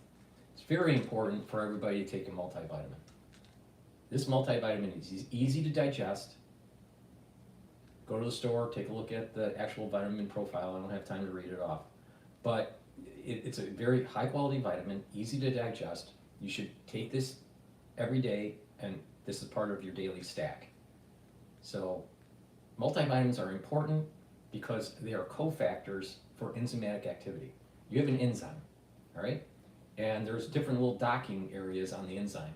It's very important for everybody to take a multivitamin. This multivitamin is easy to digest. Go to the store, take a look at the actual vitamin profile. I don't have time to read it off. But it's a very high quality vitamin, easy to digest. You should take this every day, and this is part of your daily stack. So multivitamins are important because they are cofactors for enzymatic activity. You have an enzyme, all right? And there's different little docking areas on the enzyme.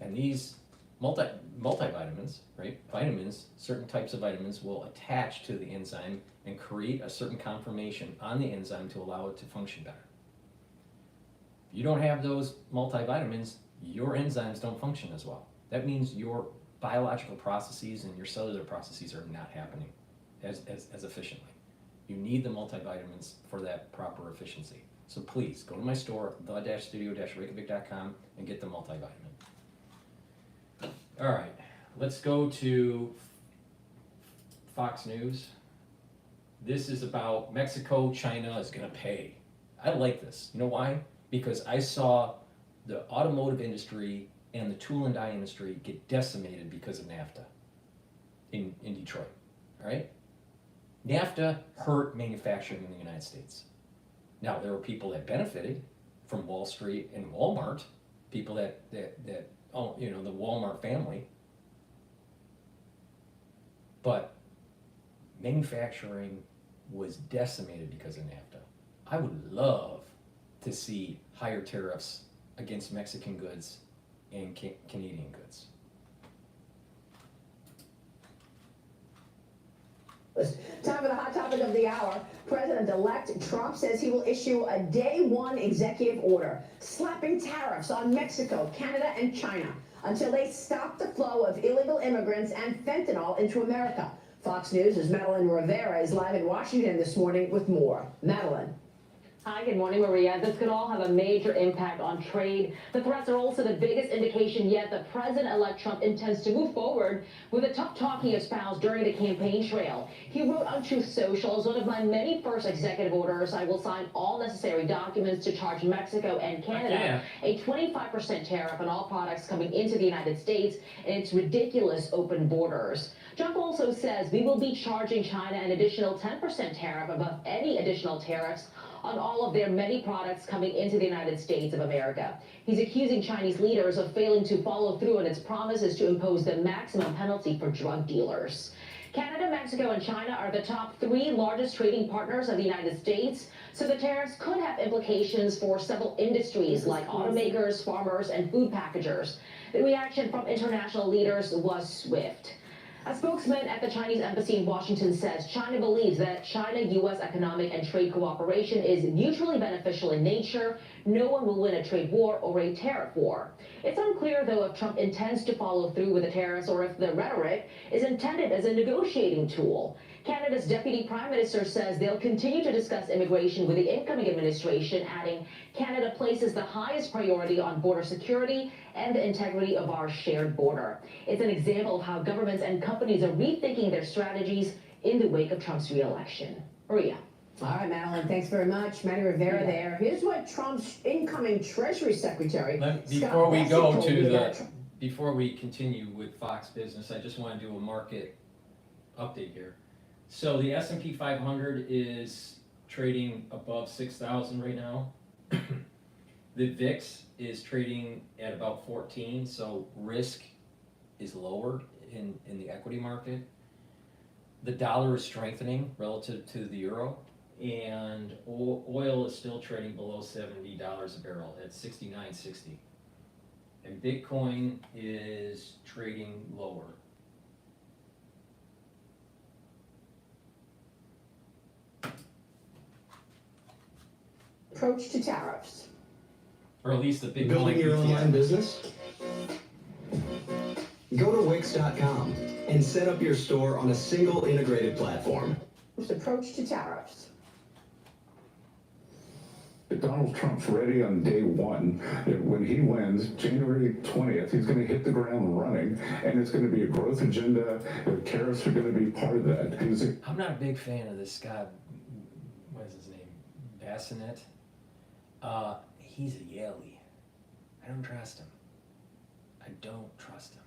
And these multivitamins, right? Vitamins, certain types of vitamins will attach to the enzyme and create a certain conformation on the enzyme to allow it to function better. If you don't have those multivitamins, your enzymes don't function as well. That means your biological processes and your cellular processes are not happening as efficiently. You need the multivitamins for that proper efficiency. So please go to my store, the-studio-reykjavik.com, and get the multivitamin. All right, let's go to Fox News. This is about Mexico, China is gonna pay. I like this. You know why? Because I saw the automotive industry and the tool and die industry get decimated because of NAFTA in Detroit, all right? NAFTA hurt manufacturing in the United States. Now, there were people that benefited from Wall Street and Walmart, people that oh, you know, the Walmart family. But manufacturing was decimated because of NAFTA. I would love to see higher tariffs against Mexican goods and Canadian goods. Time for the hot topic of the hour. President-elect Trump says he will issue a day one executive order slapping tariffs on Mexico, Canada, and China until they stop the flow of illegal immigrants and fentanyl into America. Fox News' Madeline Rivera is live in Washington this morning with more. Madeline. Hi, good morning, Maria. This could all have a major impact on trade. The threats are also the biggest indication yet that President-elect Trump intends to move forward with the tough talk he espoused during the campaign trail. He wrote on Truth Social, as one of my many first executive orders, I will sign all necessary documents to charge Mexico and Canada a 25% tariff on all products coming into the United States and its ridiculous open borders. Trump also says we will be charging China an additional 10% tariff above any additional tariffs on all of their many products coming into the United States of America. He's accusing Chinese leaders of failing to follow through on its promises to impose the maximum penalty for drug dealers. Canada, Mexico, and China are the top 3 largest trading partners of the United States, so the tariffs could have implications for several industries like automakers, farmers, and food packagers. The reaction from international leaders was swift. A spokesman at the Chinese embassy in Washington says China believes that China-U.S. economic and trade cooperation is mutually beneficial in nature. No one will win a trade war or a tariff war. It's unclear, though, if Trump intends to follow through with the tariffs or if the rhetoric is intended as a negotiating tool. Canada's Deputy Prime Minister says they'll continue to discuss immigration with the incoming administration, adding Canada places the highest priority on border security and the integrity of our shared border. It's an example of how governments and companies are rethinking their strategies in the wake of Trump's re-election. Maria. All right, Madeline, thanks very much. Maddie Rivera there. Here's what Trump's incoming Treasury Secretary, Before we continue with Fox Business, I just want to do a market update here. So the S&P 500 is trading above 6,000 right now. The VIX is trading at about 14, so risk is lower in the equity market. The dollar is strengthening relative to the euro, and oil is still trading below $70 a barrel at 69.60. And Bitcoin is trading lower. Approach to tariffs. Or at least the Bitcoin. Building your online business? Go to Wix.com and set up your store on a single integrated platform. Approach to tariffs. Donald Trump's ready on day one. When he wins, January 20th, he's going to hit the ground running, and it's going to be a growth agenda. Tariffs are going to be part of that. I'm not a big fan of this guy, what is his name, Bassinet. He's a Yalie. I don't trust him. I don't trust him.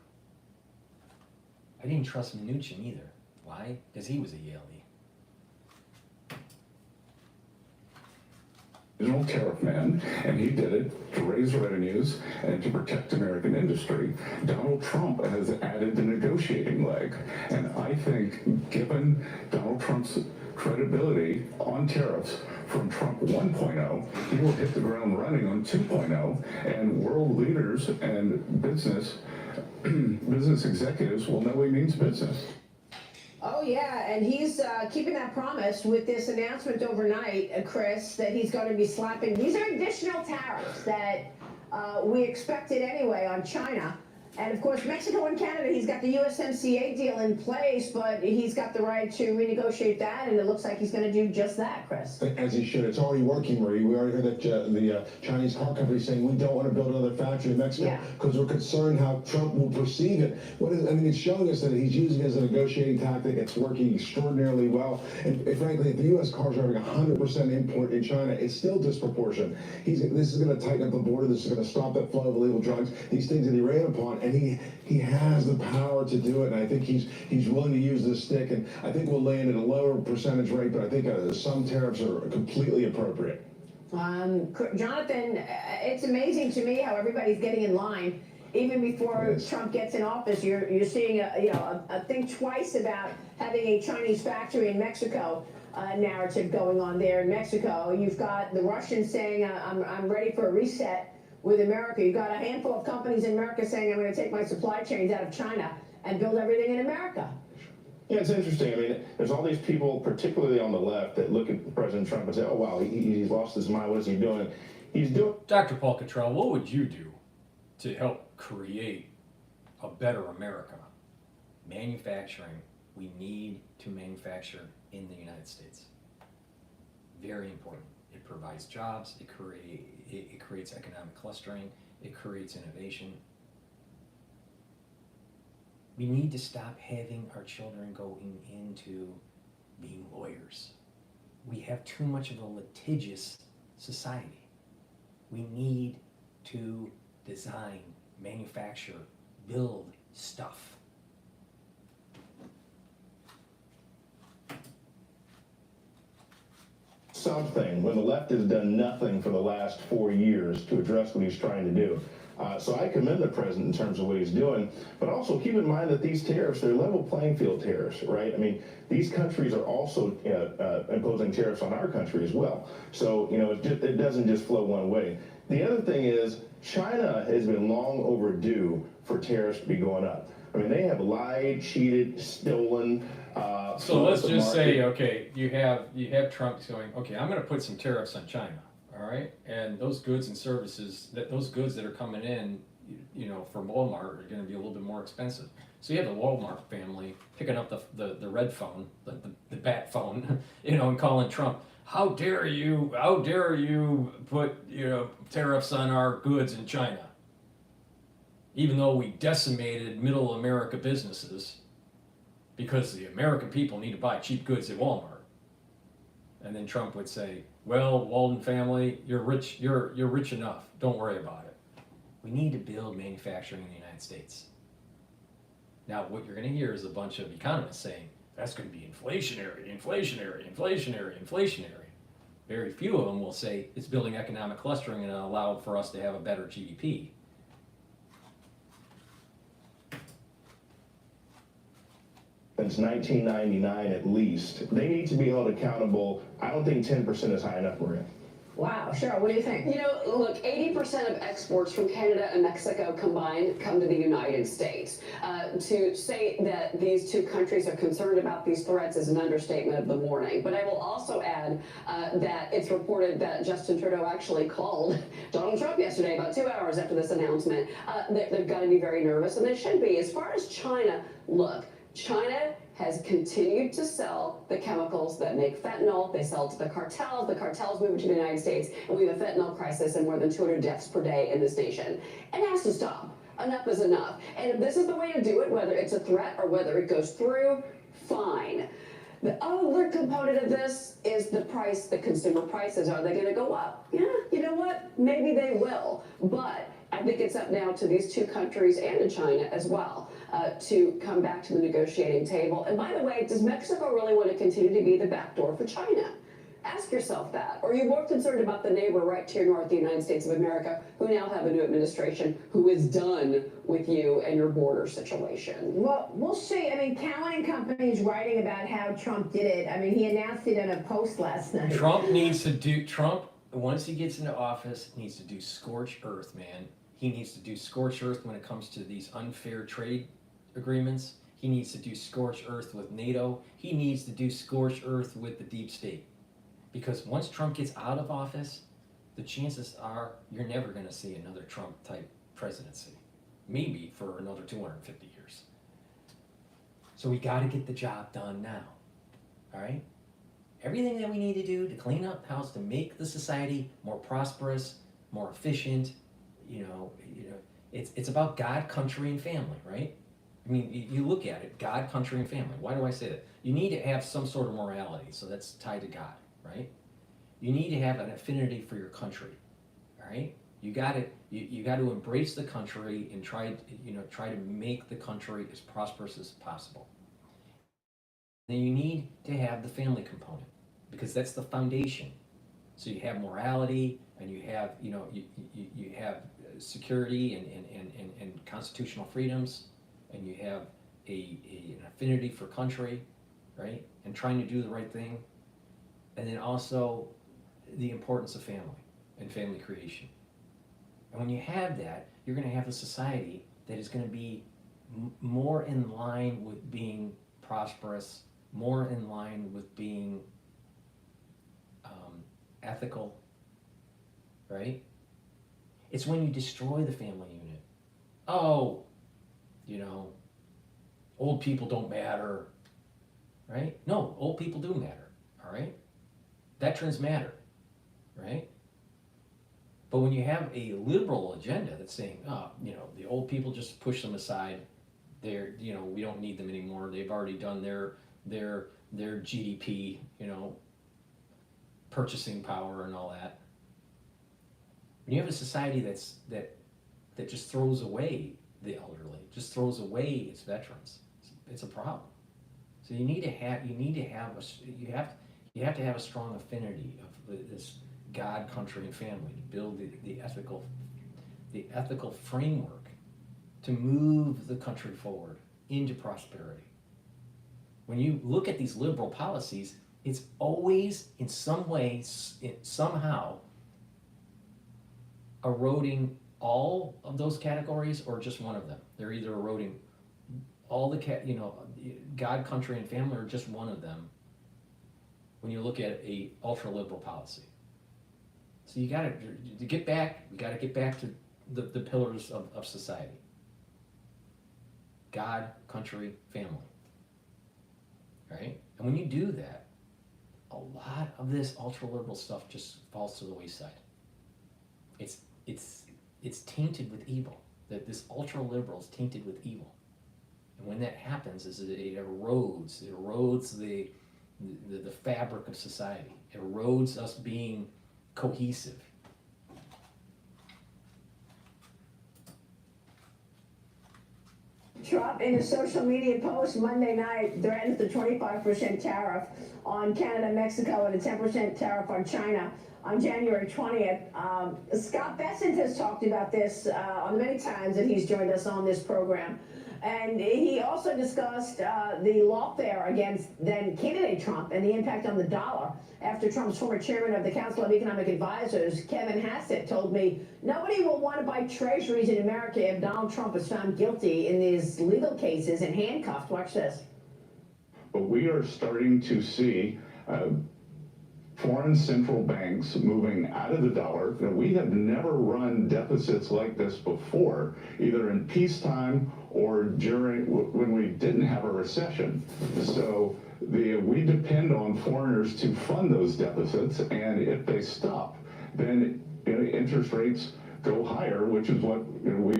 I didn't trust Mnuchin either. Why? Because he was a Yalie. Original tariff man, and he did it to raise revenues and to protect American industry. Donald Trump has added the negotiating leg, and I think given Donald Trump's credibility on tariffs from Trump 1.0, he will hit the ground running on 2.0, and world leaders and business executives will know he means business. Oh, yeah, and he's keeping that promise with this announcement overnight, Chris, that he's going to be slapping. These are additional tariffs that we expected anyway on China. And of course, Mexico and Canada, he's got the USMCA deal in place, but he's got the right to renegotiate that, and it looks like he's going to do just that, Chris. As he should. It's already working, Marie. We already heard that the Chinese car company saying we don't want to build another factory in Mexico because we're concerned how Trump will perceive it. It's showing us that he's using it as a negotiating tactic. It's working extraordinarily well. And frankly, if the U.S. cars are having 100% import in China, it's still disproportionate. This is going to tighten up the border. This is going to stop that flow of illegal drugs. These things that he ran upon. And he has the power to do it, and I think he's willing to use this stick, and I think we'll land at a lower percentage rate, but I think some tariffs are completely appropriate. Jonathan, it's amazing to me how everybody's getting in line. Even before Trump gets in office, you're seeing a think twice about having a Chinese factory in Mexico. Narrative going on there in Mexico. You've got the Russians saying, I'm ready for a reset with America. You've got a handful of companies in America saying, I'm going to take my supply chains out of China and build everything in America. Yeah, it's interesting. I mean, there's all these people, particularly on the left, that look at President Trump and say, oh, wow, he's lost his mind. What is he doing? He's doing... Dr. Paul Cottrell, what would you do to help create a better America? Manufacturing. We need to manufacture in the United States. Very important. It provides jobs, it creates economic clustering, it creates innovation. We need to stop having our children going into being lawyers. We have too much of a litigious society. We need to design, manufacture, build stuff. Something when the left has done nothing for the last 4 years to address what he's trying to do. So I commend the president in terms of what he's doing, but also keep in mind that these tariffs, they're level playing field tariffs, right? I mean, these countries are also imposing tariffs on our country as well. So, it doesn't just flow one way. The other thing is, China has been long overdue for tariffs to be going up. I mean, they have lied, cheated, stolen. So let's just say, okay, you have Trump going, okay, I'm going to put some tariffs on China, all right, and those goods and services, those goods that are coming in, from Walmart are going to be a little bit more expensive. So you have the Walmart family picking up the red phone, the bat phone, and calling Trump, how dare you put tariffs on our goods in China, even though we decimated middle America businesses. Because the American people need to buy cheap goods at Walmart. And then Trump would say, well, Walden family, you're rich enough. Don't worry about it. We need to build manufacturing in the United States. Now, what you're going to hear is a bunch of economists saying, that's going to be inflationary. Very few of them will say it's building economic clustering and allow for us to have a better GDP. Since 1999 at least, they need to be held accountable. I don't think 10% is high enough, Maria. Wow, Cheryl, what do you think? Look, 80% of exports from Canada and Mexico combined come to the United States. To say that these two countries are concerned about these threats is an understatement of the morning. But I will also add that it's reported that Justin Trudeau actually called Donald Trump yesterday, about 2 hours after this announcement. They've got to be very nervous, and they should be. As far as China, look, China has continued to sell the chemicals that make fentanyl. They sell to the cartels. The cartels move to the United States, and we have a fentanyl crisis and more than 200 deaths per day in this nation. It has to stop. Enough is enough. And if this is the way to do it, whether it's a threat or whether it goes through, fine. The other component of this is the price, the consumer prices. Are they going to go up? Yeah, you know what? Maybe they will. But I think it's up now to these two countries and to China as well to come back to the negotiating table. And by the way, does Mexico really want to continue to be the back door for China? Ask yourself that. Or are you more concerned about the neighbor right to your north, the United States of America, who now have a new administration who is done with you and your border situation? Well, we'll see. I mean, Cowan and Company is writing about how Trump did it. I mean, he announced it in a post last night. Trump, once he gets into office, needs to do scorched earth, man. He needs to do scorched earth when it comes to these unfair trade agreements. He needs to do scorched earth with NATO. He needs to do scorched earth with the deep state. Because once Trump gets out of office, the chances are you're never going to see another Trump-type presidency. maybe for another 250 years. So we got to get the job done now, all right? Everything that we need to do to clean up the house, to make the society more prosperous, more efficient, it's about God, country, and family, right? I mean, you look at it, God, country, and family. Why do I say that? You need to have some sort of morality, so that's tied to God, right? You need to have an affinity for your country, all right? You got to embrace the country and try to make the country as prosperous as possible. Then you need to have the family component, because that's the foundation. So you have morality, and you have you have security and constitutional freedoms, and you have an affinity for country, right? And trying to do the right thing, and then also the importance of family and family creation. And when you have that, you're going to have a society that is going to be more in line with being prosperous, more in line with being ethical, right? It's when you destroy the family unit. Oh, old people don't matter, right? No, old people do matter, all right? Veterans matter, right? But when you have a liberal agenda that's saying, the old people, just push them aside, we don't need them anymore, they've already done their GDP, purchasing power and all that. When you have a society that just throws away the elderly, just throws away its veterans, it's a problem. So you have to have a strong affinity of this God, country, and family to build the ethical framework to move the country forward into prosperity. When you look at these liberal policies, it's always in some way, somehow, eroding all of those categories or just one of them. They're either eroding all God, country, and family, or just one of them when you look at a ultra-liberal policy. So we got to get back to the pillars of society. God, country, family. Right? And when you do that, a lot of this ultra-liberal stuff just falls to the wayside. It's tainted with evil. That this ultra-liberal is tainted with evil. And when that happens, it erodes the fabric of society. It erodes us being cohesive. Trump, in a social media post Monday night, threatens the 25% tariff on Canada, Mexico, and a 10% tariff on China on January 20th. Scott Bessent has talked about this on many times that he's joined us on this program. And he also discussed the lawfare against then candidate Trump and the impact on the dollar after Trump's former chairman of the Council of Economic Advisors, Kevin Hassett, told me nobody will want to buy treasuries in America if Donald Trump is found guilty in these legal cases and handcuffed. Watch this. But we are starting to see foreign central banks moving out of the dollar. We have never run deficits like this before, either in peacetime or during when we didn't have a recession. So we depend on foreigners to fund those deficits, and if they stop, then interest rates go higher, which is what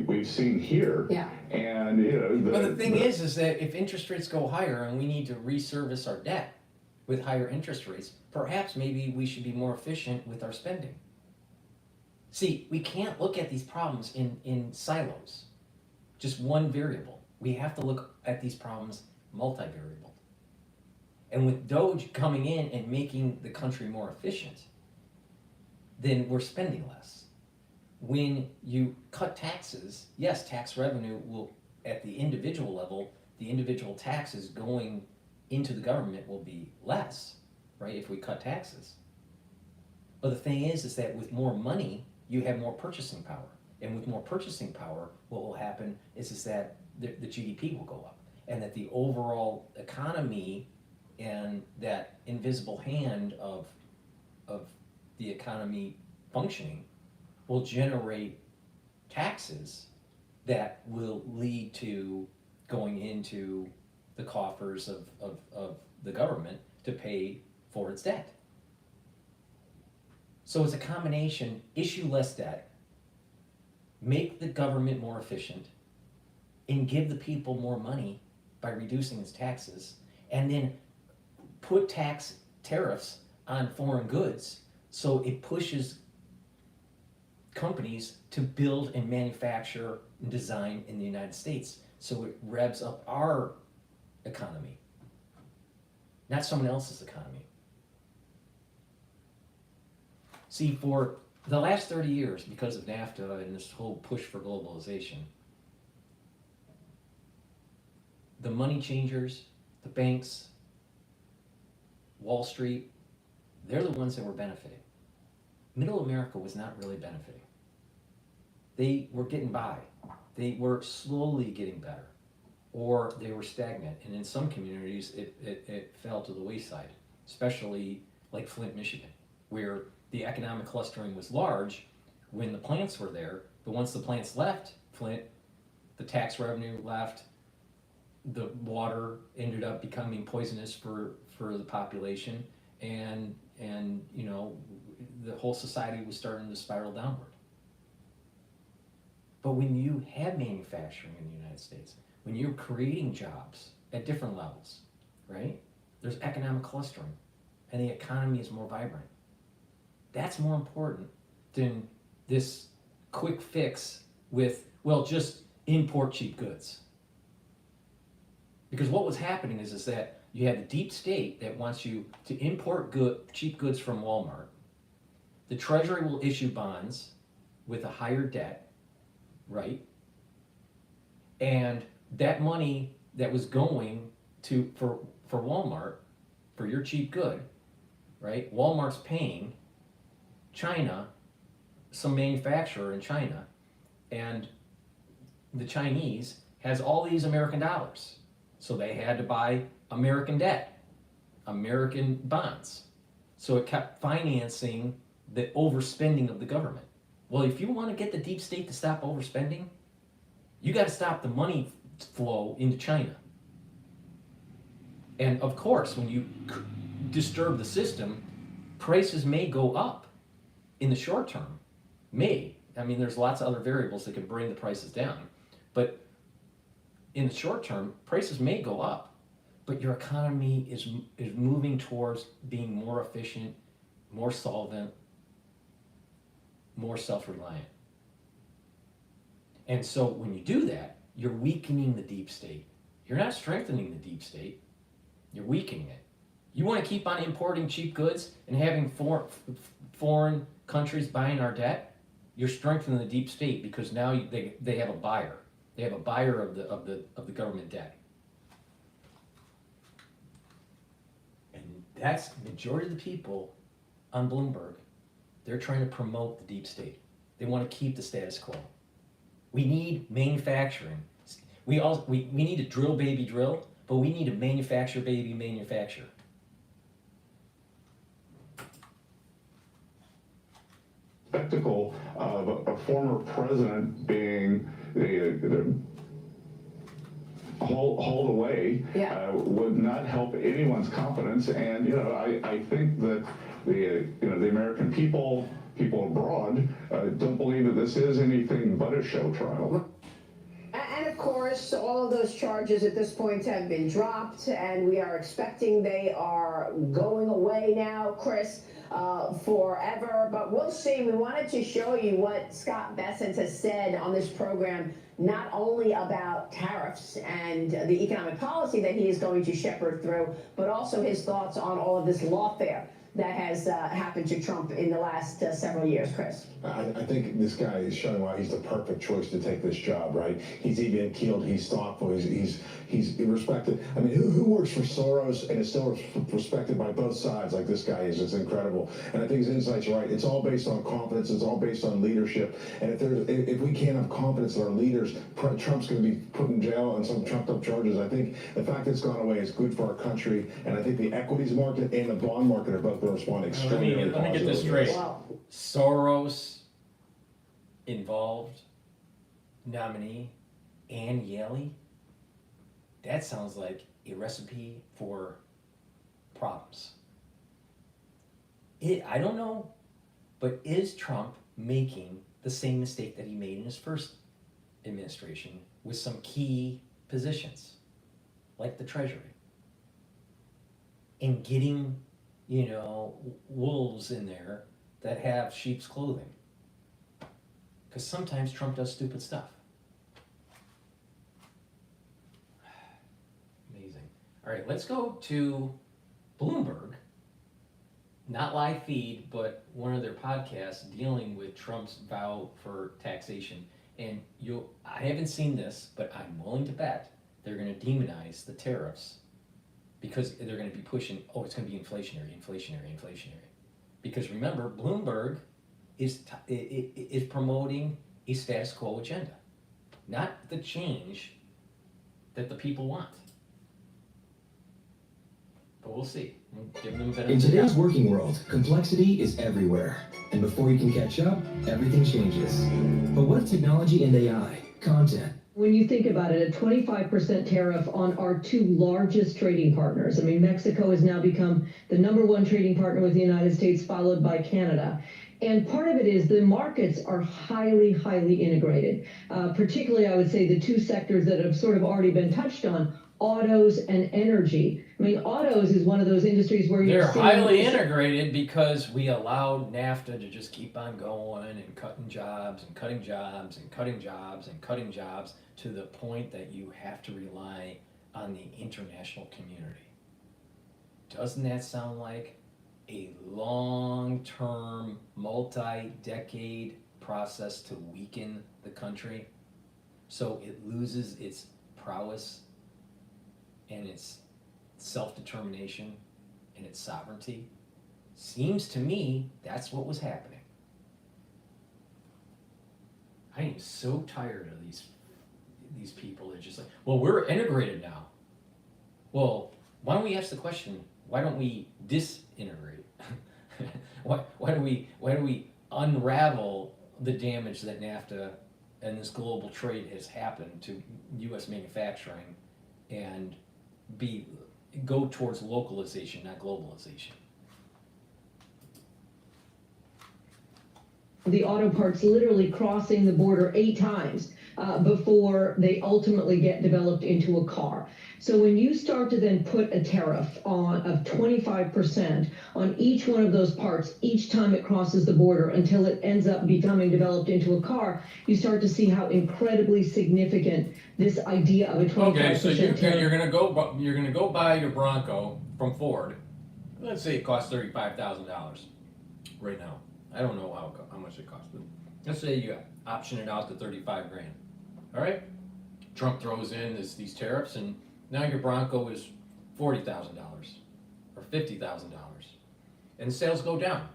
we've seen here. Yeah. And but the thing is that if interest rates go higher and we need to reservice our debt with higher interest rates, perhaps maybe we should be more efficient with our spending. See, we can't look at these problems in silos, just one variable. We have to look at these problems multivariable. And with Doge coming in and making the country more efficient, then we're spending less. When you cut taxes, yes, tax revenue will, at the individual level, the individual taxes going into the government will be less, right, if we cut taxes. But the thing is that with more money, you have more purchasing power. And with more purchasing power, what will happen is that the GDP will go up, and that the overall economy and that invisible hand of the economy functioning will generate taxes that will lead to going into the coffers of the government to pay for its debt. So it's a combination: issue less debt, make the government more efficient, and give the people more money by reducing its taxes, and then put tariffs on foreign goods so it pushes companies to build and manufacture and design in the United States, so it revs up our economy, not someone else's economy. See, for the last 30 years, because of NAFTA and this whole push for globalization, the money changers, the banks, Wall Street, they're the ones that were benefiting. Middle America was not really benefiting. They were getting by. They were slowly getting better, or they were stagnant. And in some communities, it fell to the wayside, especially like Flint, Michigan, where the economic clustering was large when the plants were there, but once the plants left Flint, the tax revenue left, the water ended up becoming poisonous for the population, and you know, the whole society was starting to spiral downward. But when you have manufacturing in the United States, when you're creating jobs at different levels, right? There's economic clustering, and the economy is more vibrant. That's more important than this quick fix with, well, just import cheap goods. Because what was happening is that you had the deep state that wants you to import cheap goods from Walmart. The Treasury will issue bonds with a higher debt, right? And that money that was going to for Walmart, for your cheap good, right? Walmart's paying China, some manufacturer in China, and the Chinese has all these American dollars. So they had to buy American debt, American bonds. So it kept financing the overspending of the government. Well, if you want to get the deep state to stop overspending, you got to stop the money flow into China. And of course, when you disturb the system, prices may go up in the short term. May. I mean, there's lots of other variables that can bring the prices down. But in the short term, prices may go up, but your economy is moving towards being more efficient, more solvent, more self-reliant. And so when you do that, you're weakening the deep state. You're not strengthening the deep state, you're weakening it. You want to keep on importing cheap goods and having foreign countries buying our debt? You're strengthening the deep state, because now they have a buyer. They have a buyer of the government debt. And that's the majority of the people on Bloomberg. They're trying to promote the deep state. They want to keep the status quo. We need manufacturing. We need to drill, baby, drill, but we need to manufacture, baby, manufacture. Spectacle of a former president being hauled away would not help anyone's confidence. And you know, I think that the American people abroad don't believe that this is anything but a show trial. And of course, all of those charges at this point have been dropped, and we are expecting they are going away now, Chris, forever. But we'll see. We wanted to show you what Scott Bessent has said on this program, not only about tariffs and the economic policy that he is going to shepherd through, but also his thoughts on all of this lawfare that has happened to Trump in the last several years, Chris. I think this guy is showing why he's the perfect choice to take this job, right? He's even keeled, he's thoughtful, he's respected. I mean, who works for Soros and is still respected by both sides like this guy is? It's incredible. And I think his insight's right. It's all based on confidence. It's all based on leadership. And if we can't have confidence in our leaders, Trump's going to be put in jail on some trumped up charges. I think the fact that it's gone away is good for our country. And I think the equities market and the bond market are both going to respond extremely positively. Let me get this straight. Soros involved nominee, Ann Yaley, that sounds like a recipe for problems. I don't know, but is Trump making the same mistake that he made in his first administration with some key positions, like the Treasury, and getting, wolves in there that have sheep's clothing? Because sometimes Trump does stupid stuff. Amazing. All right, let's go to Bloomberg. Not live feed, but one of their podcasts dealing with Trump's vow for taxation. And I haven't seen this, but I'm willing to bet they're going to demonize the tariffs because they're going to be pushing, it's going to be inflationary. Because remember, Bloomberg is promoting a status quo agenda, not the change that the people want. But we'll see. Give them In today's working world, complexity is everywhere. And before you can catch up, everything changes. But what if technology and AI, content, When you think about it, a 25% tariff on our two largest trading partners. I mean, Mexico has now become the #1 trading partner with the United States, followed by Canada. And part of it is the markets are highly, highly integrated. Particularly, I would say, the two sectors that have sort of already been touched on, autos and energy. I mean, autos is one of those industries where they're highly integrated because we allowed NAFTA to just keep on going and cutting jobs and cutting jobs and cutting jobs and cutting jobs to the point that you have to rely on the international community. Doesn't that sound like a long-term, multi-decade process to weaken the country so it loses its prowess and its self-determination and its sovereignty? Seems to me that's what was happening. I am so tired of these people that are just like, well, we're integrated now. Well, why don't we ask the question, why don't we disintegrate? why do we unravel the damage that NAFTA and this global trade has happened to U.S. manufacturing and go towards localization, not globalization? The auto parts literally crossing the border 8 times before they ultimately get developed into a car. So when you start to then put a tariff of 25% on each one of those parts each time it crosses the border until it ends up becoming developed into a car, you start to see how incredibly significant this idea of a 25% Okay, so tariff. you're gonna go buy your Bronco from Ford. Let's say it costs $35,000 right now. I don't know how much it costs, but let's say you option it out to $35,000. All right, Trump throws in these tariffs, and now your Bronco is $40,000 or $50,000, and sales go down.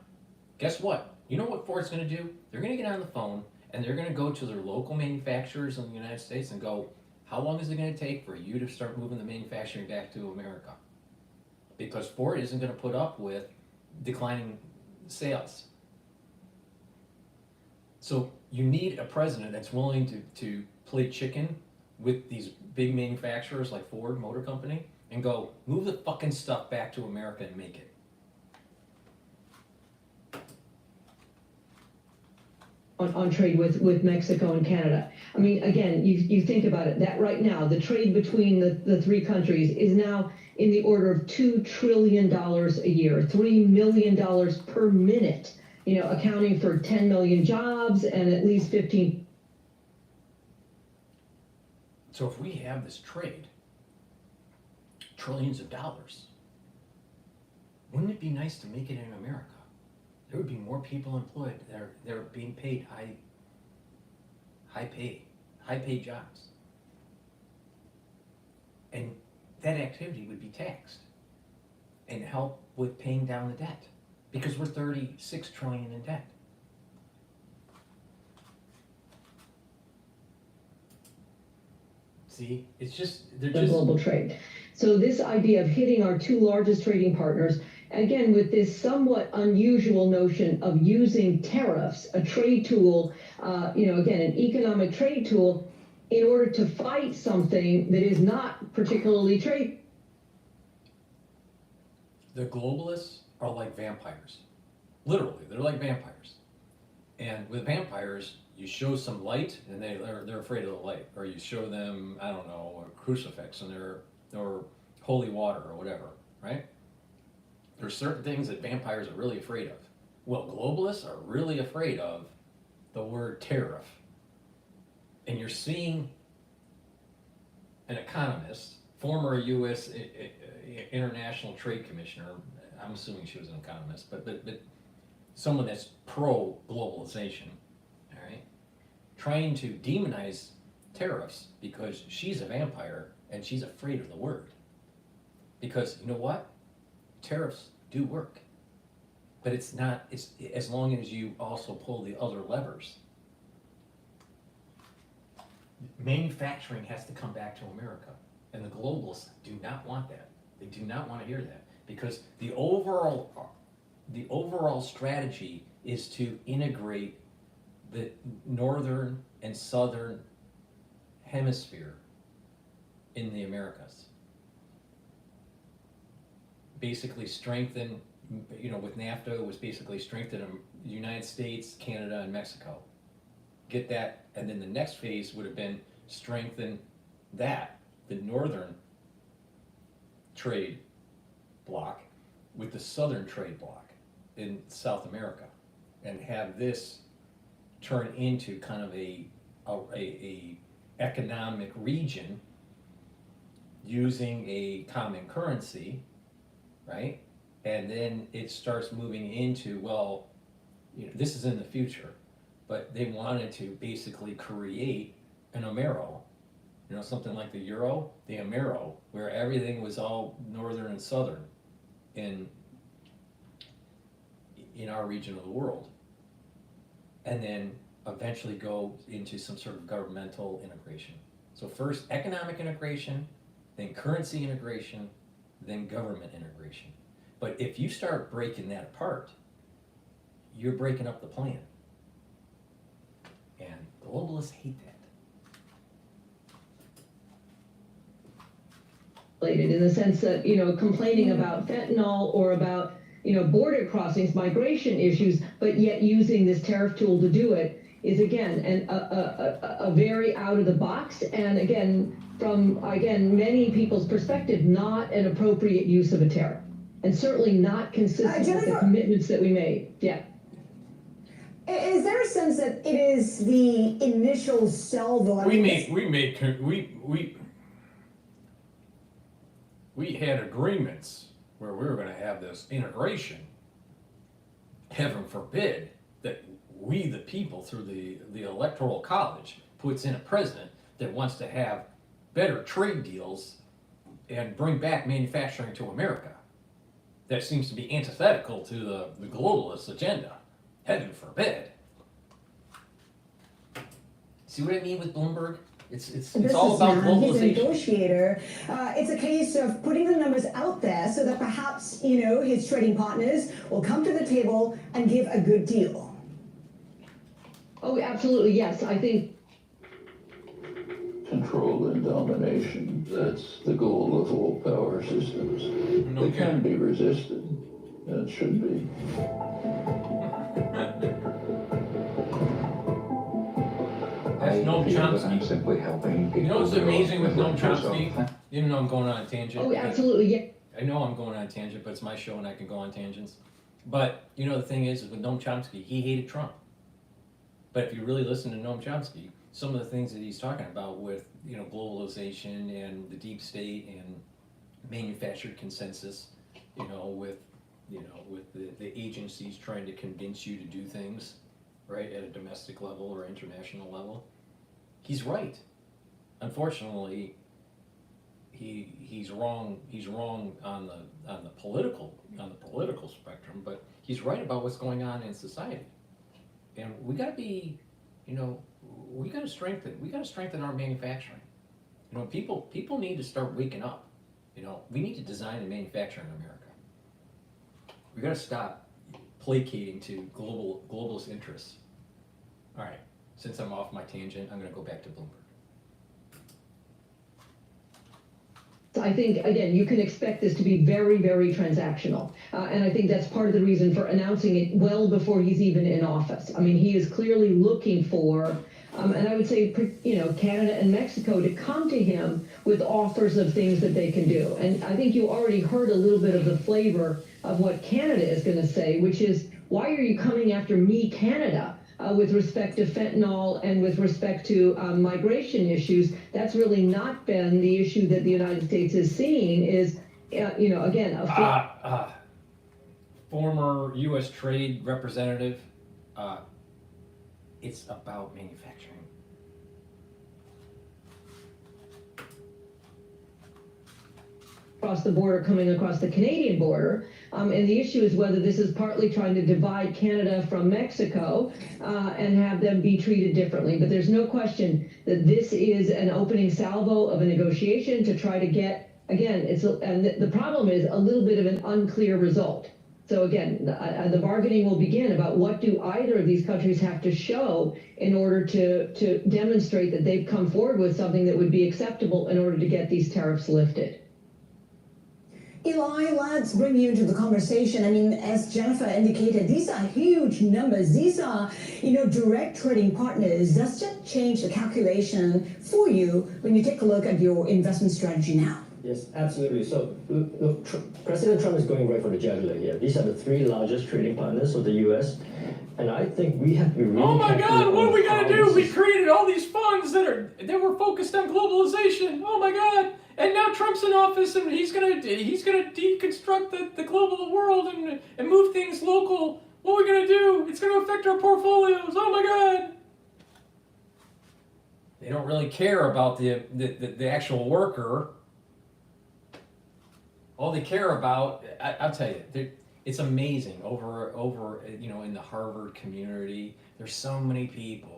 Guess what? You know what Ford's going to do? They're going to get on the phone and they're going to go to their local manufacturers in the United States and go, how long is it going to take for you to start moving the manufacturing back to America? Because Ford isn't going to put up with declining sales. So you need a president that's willing to play chicken with these big manufacturers like Ford Motor Company and go, move the fucking stuff back to America and make it. On trade with Mexico and Canada. I mean, again, you think about it, that right now, the trade between the 3 countries is now in the order of $2 trillion a year, $3 million per minute, accounting for 10 million jobs and at least 15. So if we have this trade, trillions of dollars, wouldn't it be nice to make it in America? There would be more people employed. They're being paid high paid jobs. And that activity would be taxed and help with paying down the debt because we're $36 trillion in debt. See, it's just, The global trade. So this idea of hitting our 2 largest trading partners again, with this somewhat unusual notion of using tariffs, a trade tool, again, an economic trade tool, in order to fight something that is not particularly trade. The globalists are like vampires. Literally, they're like vampires. And with vampires, you show some light and they're afraid of the light. Or you show them, I don't know, a crucifix and or holy water or whatever, right? There's certain things that vampires are really afraid of. Well, globalists are really afraid of the word tariff. And you're seeing an economist, former U.S. International Trade Commissioner, I'm assuming she was an economist, but someone that's pro-globalization, all right, trying to demonize tariffs because she's a vampire and she's afraid of the word. Because you know what? Tariffs do work. But it's as long as you also pull the other levers. Manufacturing has to come back to America. And the globalists do not want that. They do not want to hear that. Because the overall strategy is to integrate the northern and southern hemisphere in the Americas. Basically strengthen, with NAFTA, it was basically strengthen the United States, Canada, and Mexico. Get that, and then the next phase would have been strengthen that, the northern trade bloc, with the southern trade bloc in South America, and have this turn into kind of a economic region using a common currency, right? And then it starts moving into, well, this is in the future, but they wanted to basically create an Amero, something like the Euro, the Amero, where everything was all northern and southern in our region of the world. And then eventually go into some sort of governmental integration. So first economic integration, then currency integration, then government integration. But if you start breaking that apart, you're breaking up the plan. And globalists hate that. In the sense that, complaining about fentanyl or about, border crossings, migration issues, but yet using this tariff tool to do it is, again, a very out of the box, and again, from, many people's perspective, not an appropriate use of a tariff. And certainly not consistent with the commitments that we made. Yeah. Is there a sense that it is the initial salvo? We had agreements where we were going to have this integration. Heaven forbid that we, the people, through the Electoral College, puts in a president that wants to have better trade deals and bring back manufacturing to America. That seems to be antithetical to the globalist agenda. Heaven forbid. See what I mean with Bloomberg? It's all about globalization. He's a negotiator. It's a case of putting the numbers out there so that perhaps, his trading partners will come to the table and give a good deal. Oh, absolutely, yes. I think control and domination, that's the goal of all power systems. They can be resisted, and should be. That's Noam Chomsky. I'm simply helping people. You know what's amazing with Noam Chomsky? You know I'm going on a tangent. Oh, absolutely, yeah. I know I'm going on a tangent, but it's my show and I can go on tangents. But, the thing is with Noam Chomsky, he hated Trump. But if you really listen to Noam Chomsky, some of the things that he's talking about with, globalization and the deep state and manufactured consensus, with the agencies trying to convince you to do things, right, at a domestic level or international level, he's right. Unfortunately, he's wrong. He's wrong on the political spectrum, but he's right about what's going on in society. And we got to be, we got to strengthen our manufacturing. People need to start waking up. We need to design and manufacture in America. We got to stop placating to globalist interests. All right, since I'm off my tangent, I'm going to go back to Bloomberg. I think, again, you can expect this to be very, very transactional. And I think that's part of the reason for announcing it well before he's even in office. I mean, he is clearly looking for, and I would say, Canada and Mexico to come to him with offers of things that they can do. And I think you already heard a little bit of the flavor of what Canada is going to say, which is, why are you coming after me, Canada? With respect to fentanyl and with respect to migration issues, that's really not been the issue that the United States is seeing is, again, former U.S. trade representative, it's about manufacturing. Across the border, coming across the Canadian border. And the issue is whether this is partly trying to divide Canada from Mexico and have them be treated differently. But there's no question that this is an opening salvo of a negotiation to try to get, again, and the problem is a little bit of an unclear result. So again, the bargaining will begin about what do either of these countries have to show in order to demonstrate that they've come forward with something that would be acceptable in order to get these tariffs lifted. Eli, let's bring you into the conversation. I mean, as Jennifer indicated, these are huge numbers. These are, direct trading partners. Does that change the calculation for you when you take a look at your investment strategy now? Yes, absolutely. So, look, President Trump is going right for the jugular here. These are the three largest trading partners of the U.S., and I think we have to be really Oh my God, what are we gonna do? We created all these funds that were focused on globalization. Oh my God. And now Trump's in office, and he's gonna deconstruct the global world and move things local. What are we gonna do? It's gonna affect our portfolios. Oh my God! They don't really care about the actual worker. All they care about, I'll tell you, it's amazing. Over in the Harvard community, there's so many people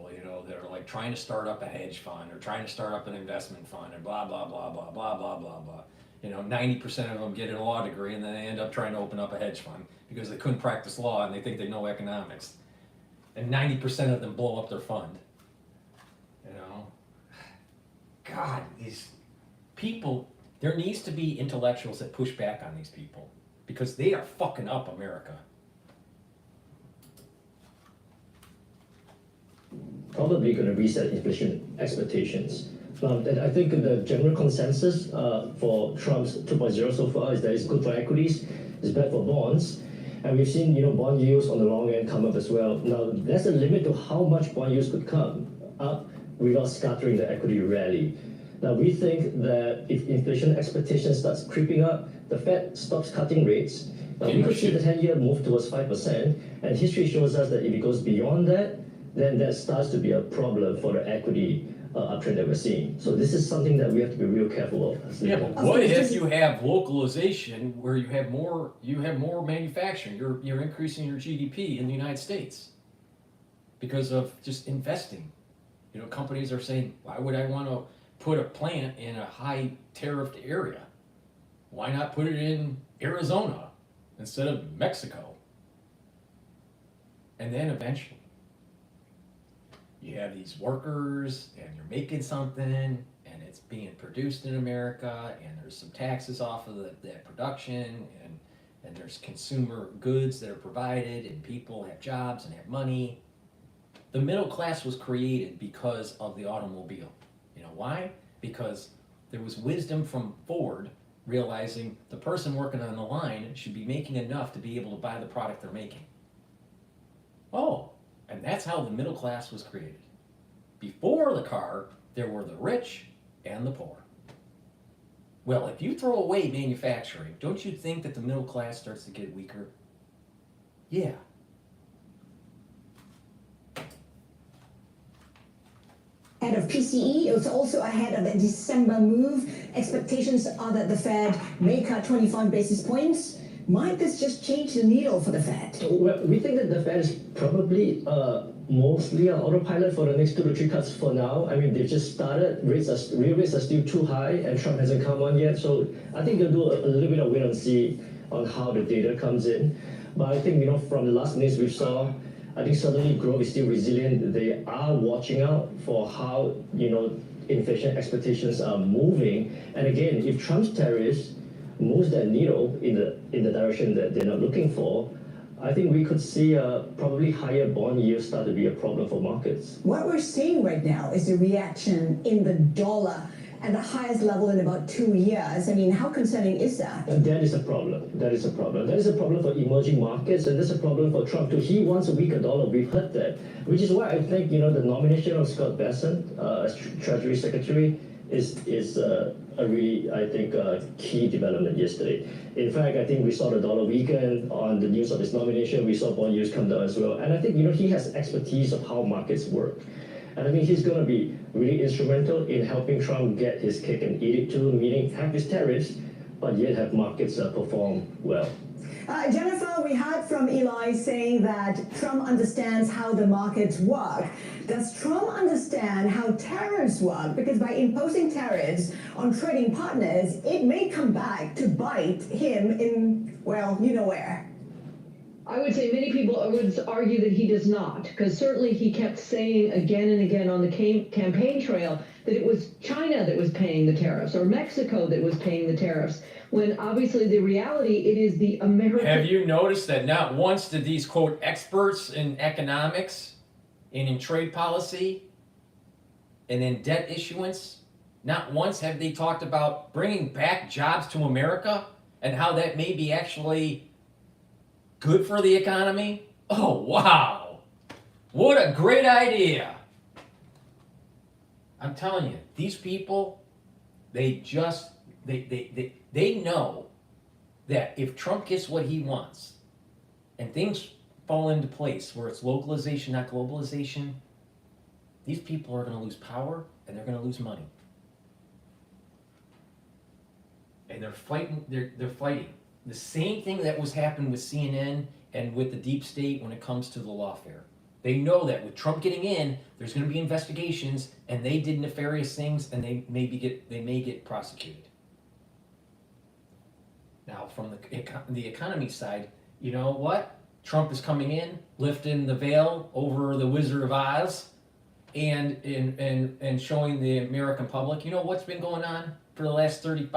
that are like trying to start up a hedge fund or trying to start up an investment fund and blah blah blah blah blah blah blah blah. 90% of them get a law degree and then they end up trying to open up a hedge fund because they couldn't practice law and they think they know economics. And 90% of them blow up their fund. God, these people. There needs to be intellectuals that push back on these people because they are fucking up America. Probably going to reset inflation expectations. I think the general consensus for Trump's 2.0 so far is that it's good for equities, it's bad for bonds, and we've seen bond yields on the long end come up as well. Now there's a limit to how much bond yields could come up without scattering the equity rally. Now we think that if inflation expectations starts creeping up, the Fed stops cutting rates. We could see the 10-year move towards 5%, and history shows us that if it goes beyond that, then that starts to be a problem for the equity uptrend that we're seeing. So this is something that we have to be real careful of. Yeah, but what if you have localization where you have more manufacturing? You're increasing your GDP in the United States because of just investing. Companies are saying, why would I want to put a plant in a high tariffed area? Why not put it in Arizona instead of Mexico? And then eventually you have these workers and you're making something and it's being produced in America and there's some taxes off of that production and there's consumer goods that are provided and people have jobs and have money. The middle class was created because of the automobile. Why? Because there was wisdom from Ford realizing the person working on the line should be making enough to be able to buy the product they're making. Oh, and that's how the middle class was created. Before the car, there were the rich and the poor. Well, if you throw away manufacturing, don't you think that the middle class starts to get weaker? Yeah. Ahead of PCE, it's also ahead of the December move. Expectations are that the Fed may cut 25 basis points. Might this just change the needle for the Fed? Well, we think that the Fed is probably mostly on autopilot for the next 2 to 3 cuts for now. I mean, they've just started. Real rates are still too high, and Trump hasn't come on yet. So I think they'll do a little bit of wait and see on how the data comes in. But I think, from the last news we saw, I think certainly growth is still resilient. They are watching out for how, inflation expectations are moving. And again, if Trump's tariffs moves that needle in the direction that they're not looking for, I think we could see probably higher bond yields start to be a problem for markets. What we're seeing right now is the reaction in the dollar at the highest level in about 2 years. I mean, how concerning is that? And that is a problem. That is a problem. That is a problem for emerging markets, and that's a problem for Trump too. He wants a weaker dollar. We've heard that, which is why I think the nomination of Scott Bessent as Treasury Secretary is a really, I think, key development yesterday. In fact, I think we saw the dollar weaken on the news of his nomination. We saw bond yields come down as well, and I think he has expertise of how markets work. And I think he's going to be really instrumental in helping Trump get his cake and eat it too, meaning have his tariffs, but yet have markets perform well. Jennifer, we heard from Eli saying that Trump understands how the markets work. Does Trump understand how tariffs work? Because by imposing tariffs on trading partners, it may come back to bite him in, well, you know where. I would say many people would argue that he does not, because certainly he kept saying again and again on the campaign trail that it was China that was paying the tariffs or Mexico that was paying the tariffs, when obviously the reality, it is the American... Have you noticed that not once did these, quote, experts in economics and in trade policy and in debt issuance, not once have they talked about bringing back jobs to America and how that may be actually good for the economy? Oh, wow. What a great idea. I'm telling you, these people, they know that if Trump gets what he wants and things fall into place where it's localization, not globalization, these people are going to lose power and they're going to lose money. And they're fighting, they're fighting. The same thing that was happening with CNN and with the deep state when it comes to the lawfare. They know that with Trump getting in, there's going to be investigations, and they did nefarious things, and they may get prosecuted. Now, from the economy side, you know what? Trump is coming in, lifting the veil over the Wizard of Oz, and showing the American public, you know what's been going on for the last 30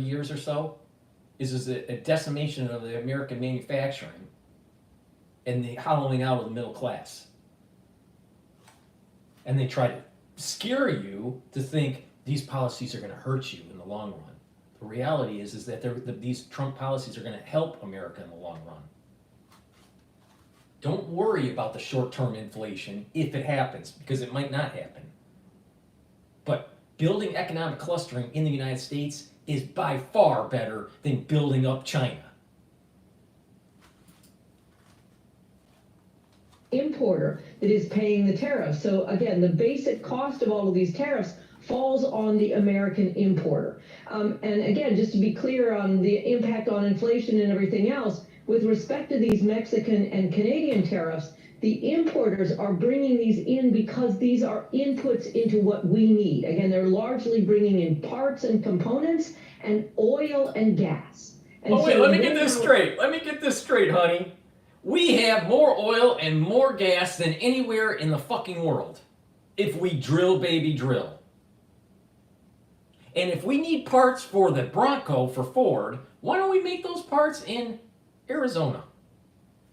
years or so? Is a decimation of the American manufacturing and the hollowing out of the middle class. And they try to scare you to think these policies are going to hurt you in the long run. The reality is that these Trump policies are going to help America in the long run. Don't worry about the short-term inflation if it happens, because it might not happen. But building economic clustering in the United States is by far better than building up China. Importer that is paying the tariff. So again, the basic cost of all of these tariffs falls on the American importer. And again, just to be clear on the impact on inflation and everything else, with respect to these Mexican and Canadian tariffs, the importers are bringing these in because these are inputs into what we need. Again, they're largely bringing in parts and components and oil and gas. And wait, let me get this straight. Let me get this straight, honey. We have more oil and more gas than anywhere in the fucking world. If we drill, baby, drill. And if we need parts for the Bronco for Ford, why don't we make those parts in Arizona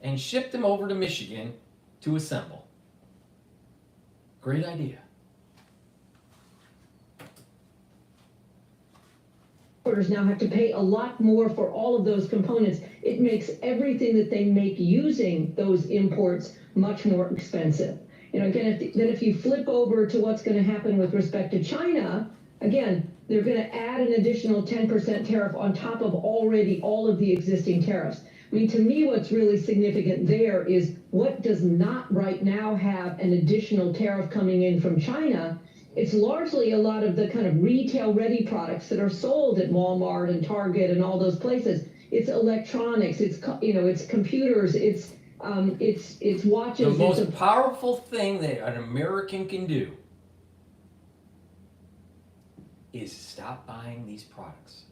and ship them over to Michigan to assemble? Great idea. Importers now have to pay a lot more for all of those components. It makes everything that they make using those imports much more expensive. You know, again, if you flip over to what's going to happen with respect to China, again, they're going to add an additional 10% tariff on top of already all of the existing tariffs. I mean, to me, what's really significant there is what does not right now have an additional tariff coming in from China. It's largely a lot of the kind of retail-ready products that are sold at Walmart and Target and all those places. It's electronics, it's computers, it's watches. The most powerful thing that an American can do is stop buying these products.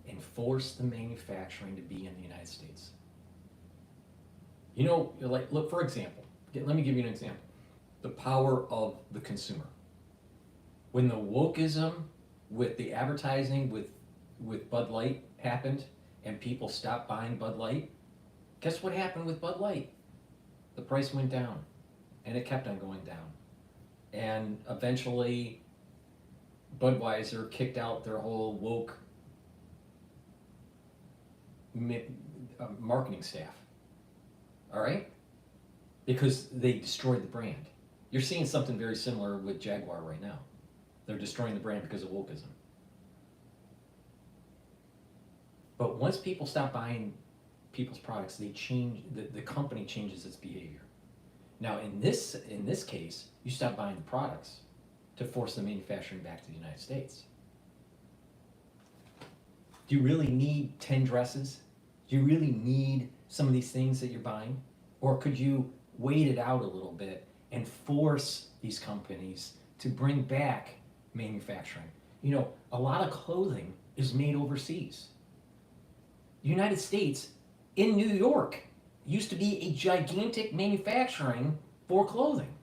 and force the manufacturing to be in the United States. You know, like, look, for example, let me give you an example. The power of the consumer. When the wokeism with the advertising with Bud Light happened and people stopped buying Bud Light, guess what happened with Bud Light? The price went down, and it kept on going down. And eventually, Budweiser kicked out their whole woke marketing staff. All right? Because they destroyed the brand. You're seeing something very similar with Jaguar right now. They're destroying the brand because of wokeism. But once people stop buying people's products, they change, the company changes its behavior. Now in this case, you stop buying the products to force the manufacturing back to the United States. Do you really need 10 dresses? Do you really need some of these things that you're buying? Or could you wait it out a little bit and force these companies to bring back manufacturing? You know, a lot of clothing is made overseas. The United States, in New York, used to be a gigantic manufacturing for clothing.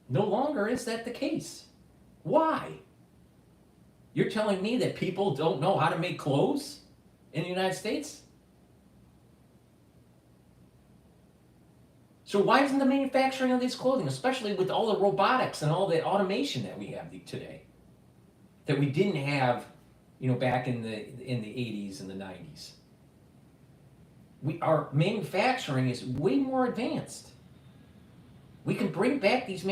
No longer is that the case. Why? You're telling me that people don't know how to make clothes in the United States? So why isn't the manufacturing of this clothing, especially with all the robotics and all the automation that we have today, that we didn't have, you know, back in the 80s and the 90s? Our manufacturing is way more advanced. We can bring back these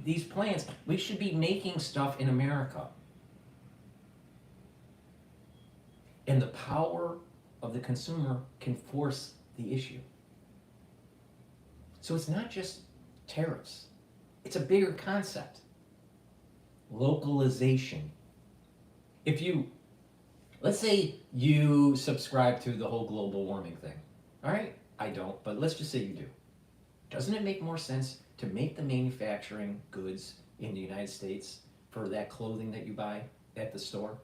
these plants. We should be making stuff in America. And the power of the consumer can force the issue. So it's not just tariffs. It's a bigger concept. Localization. Let's say you subscribe to the whole global warming thing. All right? I don't, but let's just say you do. Doesn't it make more sense to make the manufacturing goods in the United States for that clothing that you buy at the store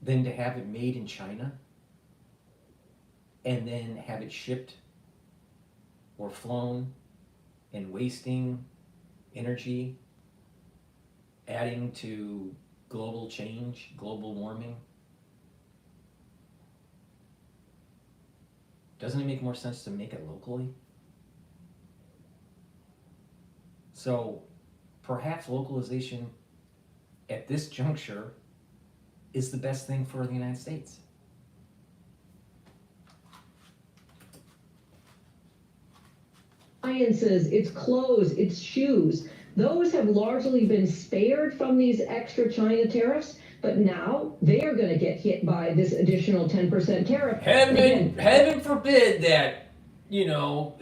than to have it made in China and then have it shipped or flown and wasting energy, adding to global change, global warming? Doesn't it make more sense to make it locally? So perhaps localization at this juncture is the best thing for the United States. Appliances, it's clothes, it's shoes. Those have largely been spared from these extra China tariffs, but now they are going to get hit by this additional 10% tariff. Heaven forbid that, you know,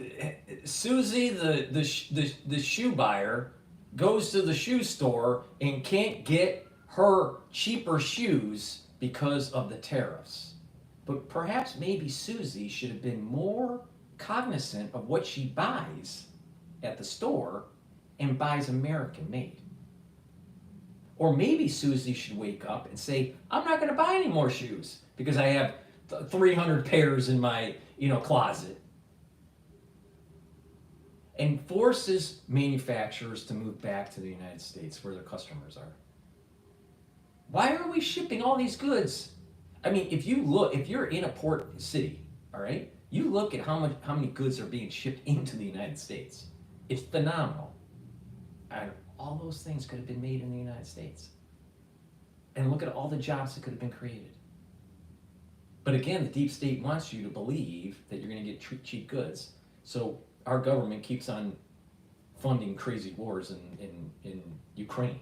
Susie, the shoe buyer, goes to the shoe store and can't get her cheaper shoes because of the tariffs. But perhaps maybe Susie should have been more cognizant of what she buys at the store and buys American made. Or maybe Susie should wake up and say, I'm not going to buy any more shoes because I have 300 pairs in my, closet. And forces manufacturers to move back to the United States where their customers are. Why are we shipping all these goods? I mean, if you're in a port city, all right, you look at how many goods are being shipped into the United States. It's phenomenal. And all those things could have been made in the United States. And look at all the jobs that could have been created. But again, the deep state wants you to believe that you're going to get cheap goods. So our government keeps on funding crazy wars in Ukraine.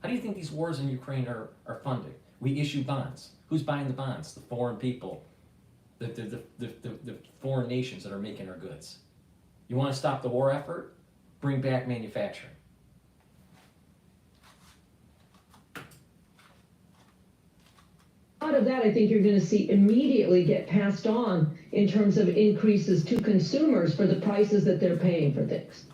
How do you think these wars in Ukraine are funded? We issue bonds. Who's buying the bonds? The foreign people. The foreign nations that are making our goods. You want to stop the war effort? Bring back manufacturing. Out of that, I think you're going to see immediately get passed on in terms of increases to consumers for the prices that they're paying for things.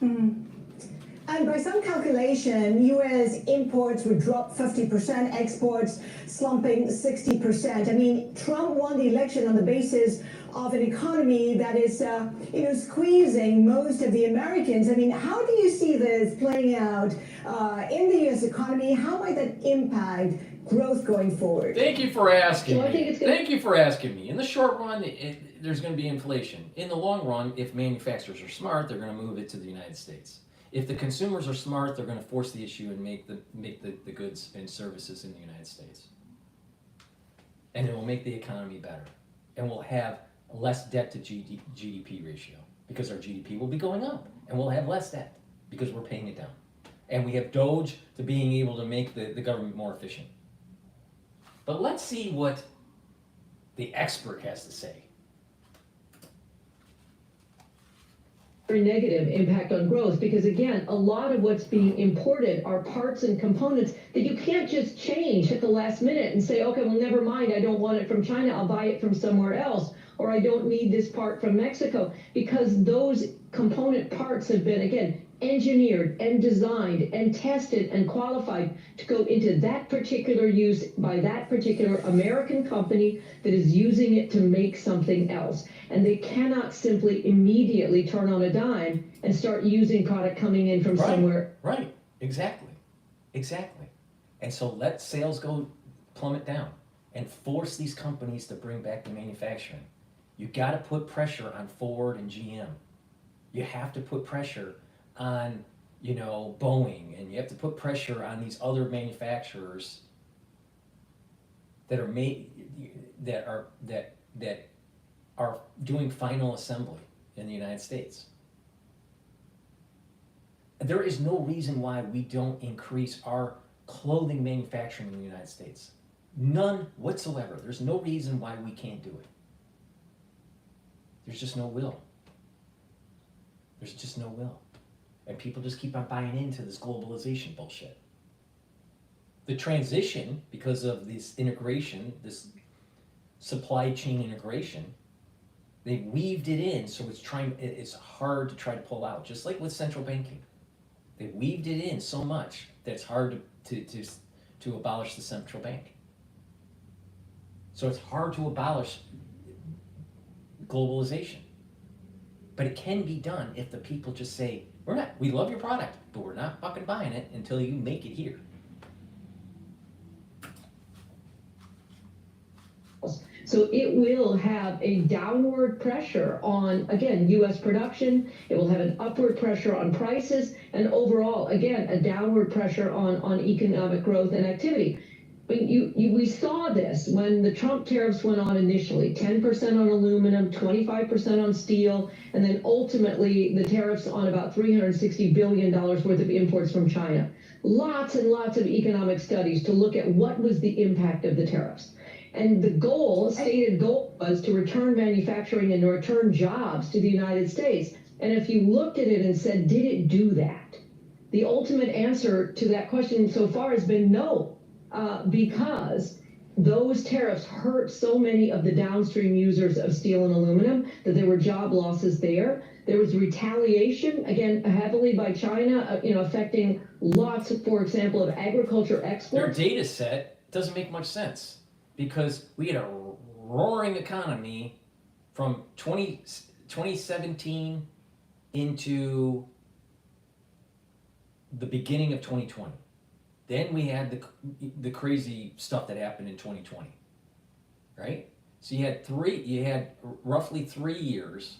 And by some calculation, U.S. imports would drop 50%, exports slumping 60%. I mean, Trump won the election on the basis of an economy that is, squeezing most of the Americans. I mean, how do you see this playing out in the U.S. economy? How might that impact growth going forward? Thank you for asking So I think me. it's gonna- Thank you for asking me. In the short run, there's going to be inflation. In the long run, if manufacturers are smart, they're going to move it to the United States. If the consumers are smart, they're going to force the issue and make the goods and services in the United States. And it will make the economy better. And we'll have less debt to GDP ratio because our GDP will be going up. And we'll have less debt because we're paying it down. And we have Doge to being able to make the government more efficient. But let's see what the expert has to say. Very negative impact on growth, because again, a lot of what's being imported are parts and components that you can't just change at the last minute and say, okay, well, never mind, I don't want it from China, I'll buy it from somewhere else, or I don't need this part from Mexico, because those component parts have been, again, engineered and designed and tested and qualified to go into that particular use by that particular American company that is using it to make something else. And they cannot simply immediately turn on a dime and start using product coming in from somewhere. Right, exactly. And so let sales go plummet down and force these companies to bring back the manufacturing. You got to put pressure on Ford and GM. You have to put pressure on, Boeing, and you have to put pressure on these other manufacturers that are doing final assembly in the United States. There is no reason why we don't increase our clothing manufacturing in the United States. None whatsoever. There's no reason why we can't do it. There's just no will. There's just no will. And people just keep on buying into this globalization bullshit. The transition, because of this integration, this supply chain integration, they weaved it in, so it's hard to try to pull out, just like with central banking. They weaved it in so much that it's hard to abolish the central bank. So it's hard to abolish globalization. But it can be done if the people just say, we love your product, but we're not fucking buying it until you make it here. So it will have a downward pressure on, again, U.S. production. It will have an upward pressure on prices, and overall, again, a downward pressure on economic growth and activity. But we saw this when the Trump tariffs went on initially, 10% on aluminum, 25% on steel, and then ultimately the tariffs on about $360 billion worth of imports from China. Lots and lots of economic studies to look at what was the impact of the tariffs. And the stated goal was to return manufacturing and to return jobs to the United States. And if you looked at it and said, did it do that? The ultimate answer to that question so far has been no. Because those tariffs hurt so many of the downstream users of steel and aluminum that there were job losses there. There was retaliation, again, heavily by China, affecting lots, for example, of agriculture exports. Their data set doesn't make much sense because we had a roaring economy from 2017 into the beginning of 2020. Then we had the crazy stuff that happened in 2020, right? So you had roughly 3 years,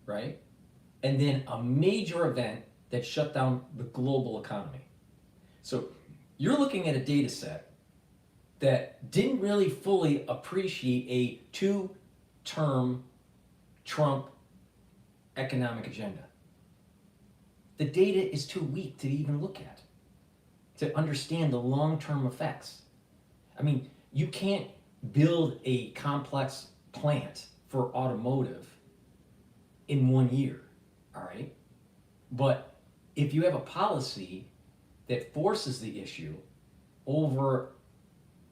right? And then a major event that shut down the global economy. So you're looking at a data set that didn't really fully appreciate a 2-term Trump economic agenda. The data is too weak to even look at, to understand the long-term effects. I mean, you can't build a complex plant for automotive in 1 year, all right? But if you have a policy that forces the issue over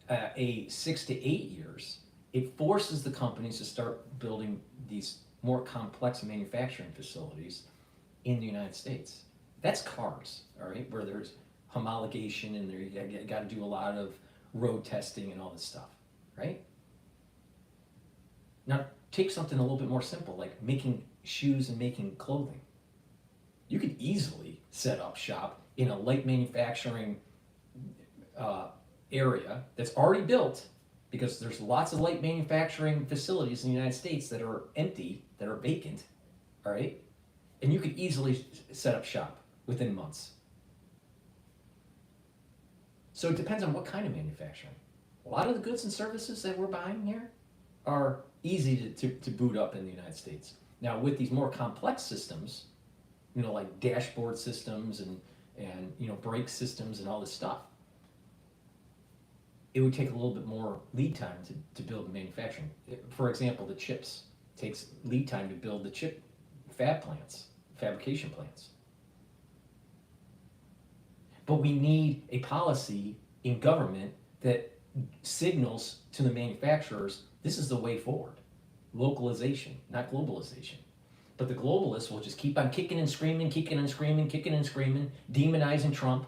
a 6 to 8 years, it forces the companies to start building these more complex manufacturing facilities in the United States. That's cars, all right, where there's homologation and you got to do a lot of road testing and all this stuff, right? Now, take something a little bit more simple, like making shoes and making clothing. You could easily set up shop in a light manufacturing area that's already built, because there's lots of light manufacturing facilities in the United States that are empty, that are vacant, all right? And you could easily set up shop within months. So it depends on what kind of manufacturing. A lot of the goods and services that we're buying here are easy to boot up in the United States. Now with these more complex systems, you know, like dashboard systems and you know, brake systems and all this stuff, it would take a little bit more lead time to build the manufacturing. For example, the chips. It takes lead time to build the chip fabrication plants. But we need a policy in government that signals to the manufacturers, this is the way forward. Localization, not globalization. But the globalists will just keep on kicking and screaming, demonizing Trump.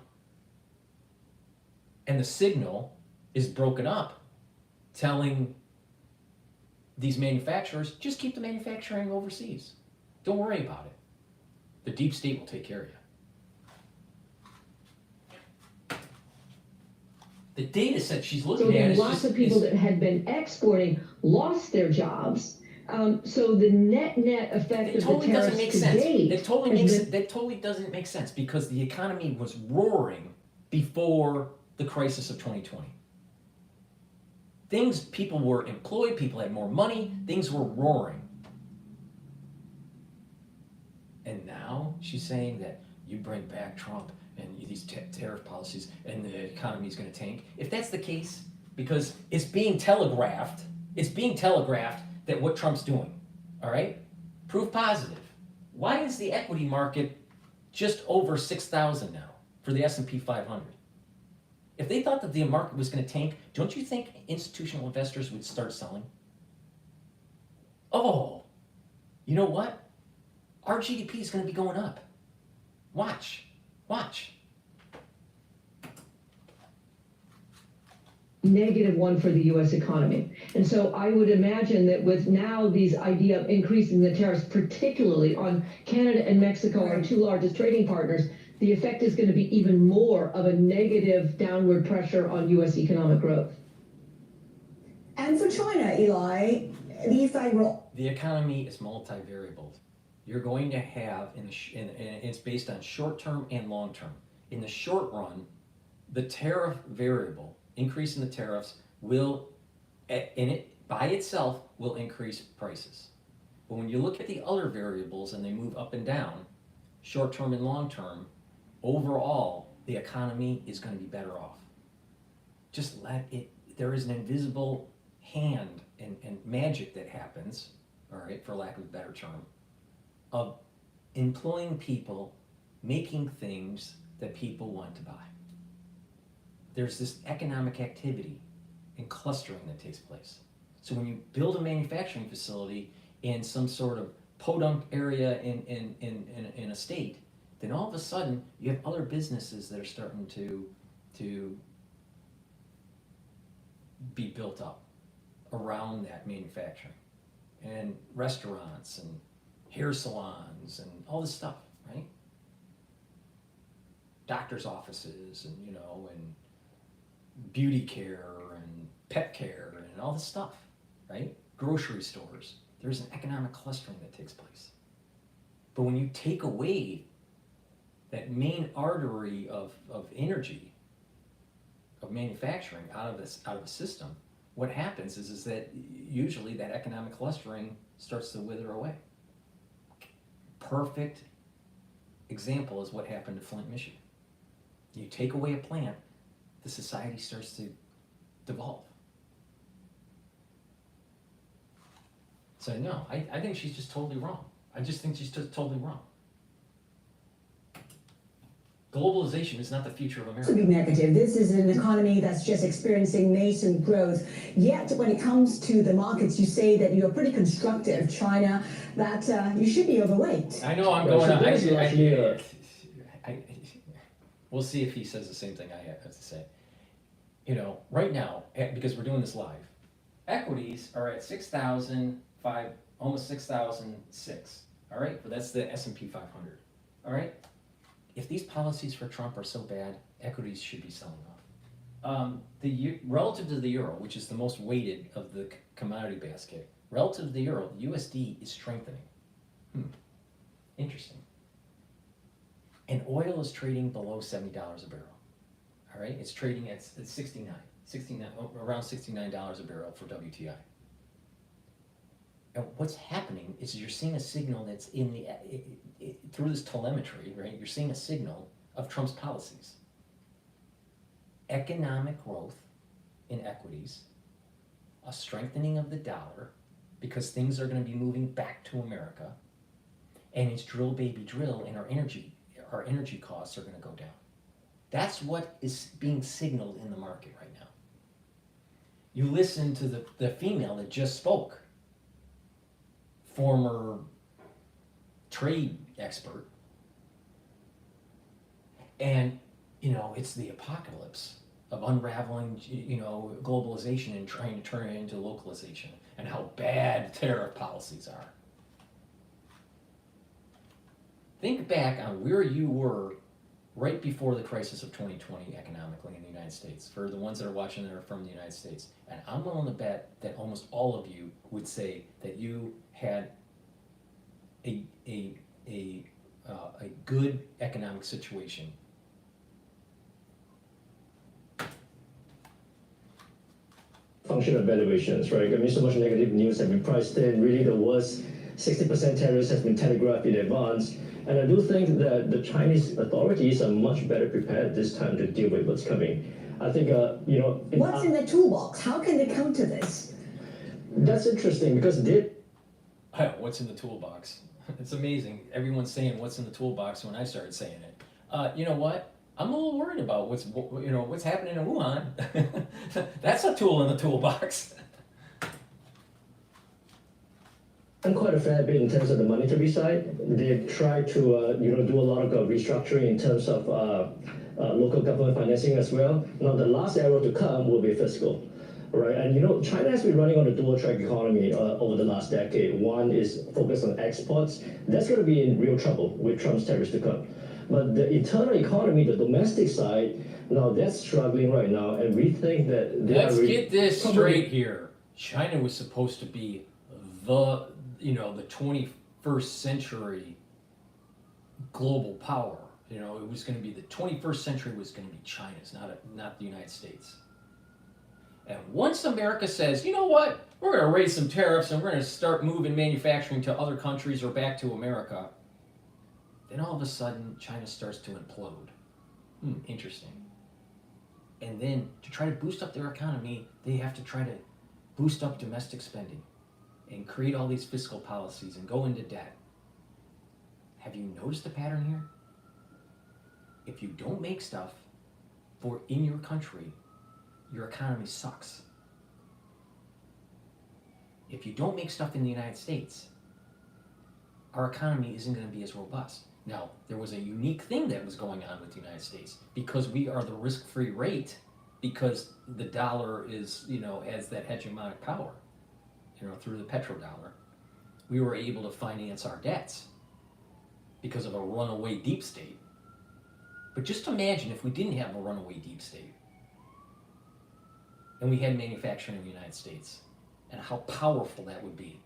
And the signal is broken up, telling these manufacturers, just keep the manufacturing overseas. Don't worry about it. The deep state will take care of you. The data set she's looking at is lots of people that had been exporting lost their jobs. So the net effect of the tariffs to date. That totally doesn't make sense, because the economy was roaring before the crisis of 2020. People were employed, people had more money, things were roaring. And now she's saying that you bring back Trump and these tariff policies and the economy is going to tank. If that's the case, because it's being telegraphed that what Trump's doing, all right? Proof positive. Why is the equity market just over 6,000 now for the S&P 500? If they thought that the market was going to tank, don't you think institutional investors would start selling? Oh, you know what? Our GDP is going to be going up. Watch. -1 for the U.S. economy. And so I would imagine that with now these idea of increasing the tariffs, particularly on Canada and Mexico, our two largest trading partners, the effect is going to be even more of a negative downward pressure on U.S. economic growth. And for China, Eli, the effect will... The economy is multivariable. You're going to have, and it's based on short-term and long-term. In the short run, the tariff variable, increase in the tariffs, will, by itself, will increase prices. But when you look at the other variables and they move up and down, short-term and long-term, overall, the economy is going to be better off. Just let it, there is an invisible hand and magic that happens, all right, for lack of a better term, of employing people, making things that people want to buy. There's this economic activity and clustering that takes place. So when you build a manufacturing facility in some sort of podunk area in a state, then all of a sudden you have other businesses that are starting to be built up around that manufacturing, and restaurants and hair salons and all this stuff, right? Doctors' offices and, you know, and beauty care and pet care and all this stuff, right? Grocery stores. There's an economic clustering that takes place. But when you take away that main artery of energy, of manufacturing out of a system, what happens is that usually that economic clustering starts to wither away. Perfect example is what happened to Flint, Michigan. You take away a plant, the society starts to devolve. So no, I think she's just totally wrong. I just think she's just totally wrong. Globalization is not the future of America. To be negative, this is an economy that's just experiencing nascent growth. Yet, when it comes to the markets, you say that you're pretty constructive, China, that you should be overweight. I know I'm going on. We'll see if he says the same thing I have to say. You know, right now, because we're doing this live, equities are at 6,005, almost 6,006. All right, but that's the S&P 500. All right, if these policies for Trump are so bad, equities should be selling off. Relative to the euro, which is the most weighted of the commodity basket, relative to the euro, the USD is strengthening. Interesting. And oil is trading below $70 a barrel. All right, it's trading at 69, around $69 a barrel for WTI. And what's happening is you're seeing a signal that's in the through this telemetry, right? You're seeing a signal of Trump's policies. Economic growth in equities, a strengthening of the dollar because things are going to be moving back to America, and it's drill baby drill, and our energy costs are going to go down. That's what is being signaled in the market right now. You listen to the female that just spoke, former trade expert, and you know, it's the apocalypse of unraveling, you know, globalization and trying to turn it into localization, and how bad tariff policies are. Think back on where you were right before the crisis of 2020 economically in the United States, for the ones that are watching that are from the United States. And I'm willing to bet that almost all of you would say that you had a good economic situation. Function of valuations, right? I mean, so much negative news has been priced in. Really, the worst 60% tariffs has been telegraphed in advance. And I do think that the Chinese authorities are much better prepared this time to deal with what's coming. I think, you know... What's in the toolbox? How can they counter this? That's interesting because what's in the toolbox? It's amazing. Everyone's saying what's in the toolbox when I started saying it. You know what? I'm a little worried about what's happening in Wuhan. That's a tool in the toolbox. And quite a fair bit in terms of the monetary side. They've tried to do a lot of restructuring in terms of local government financing as well. Now the last arrow to come will be fiscal. Right, and you know, China has been running on a dual-track economy over the last decade. One is focused on exports. That's going to be in real trouble with Trump's tariffs to come. But the internal economy, the domestic side, now that's struggling right now, and we think that let's get this straight here. China was supposed to be the 21st century global power. You know, it was going to be the 21st century was going to be China's, not the United States. And once America says, you know what, we're going to raise some tariffs and we're going to start moving manufacturing to other countries or back to America, then all of a sudden China starts to implode. Interesting. And then to try to boost up their economy, they have to try to boost up domestic spending and create all these fiscal policies and go into debt. Have you noticed the pattern here? If you don't make stuff in your country, your economy sucks. If you don't make stuff in the United States, our economy isn't going to be as robust. Now, there was a unique thing that was going on with the United States because we are the risk-free rate, because the dollar is, has that hegemonic power, through the petrodollar. We were able to finance our debts because of a runaway deep state. But just imagine if we didn't have a runaway deep state and we had manufacturing in the United States, and how powerful that would be.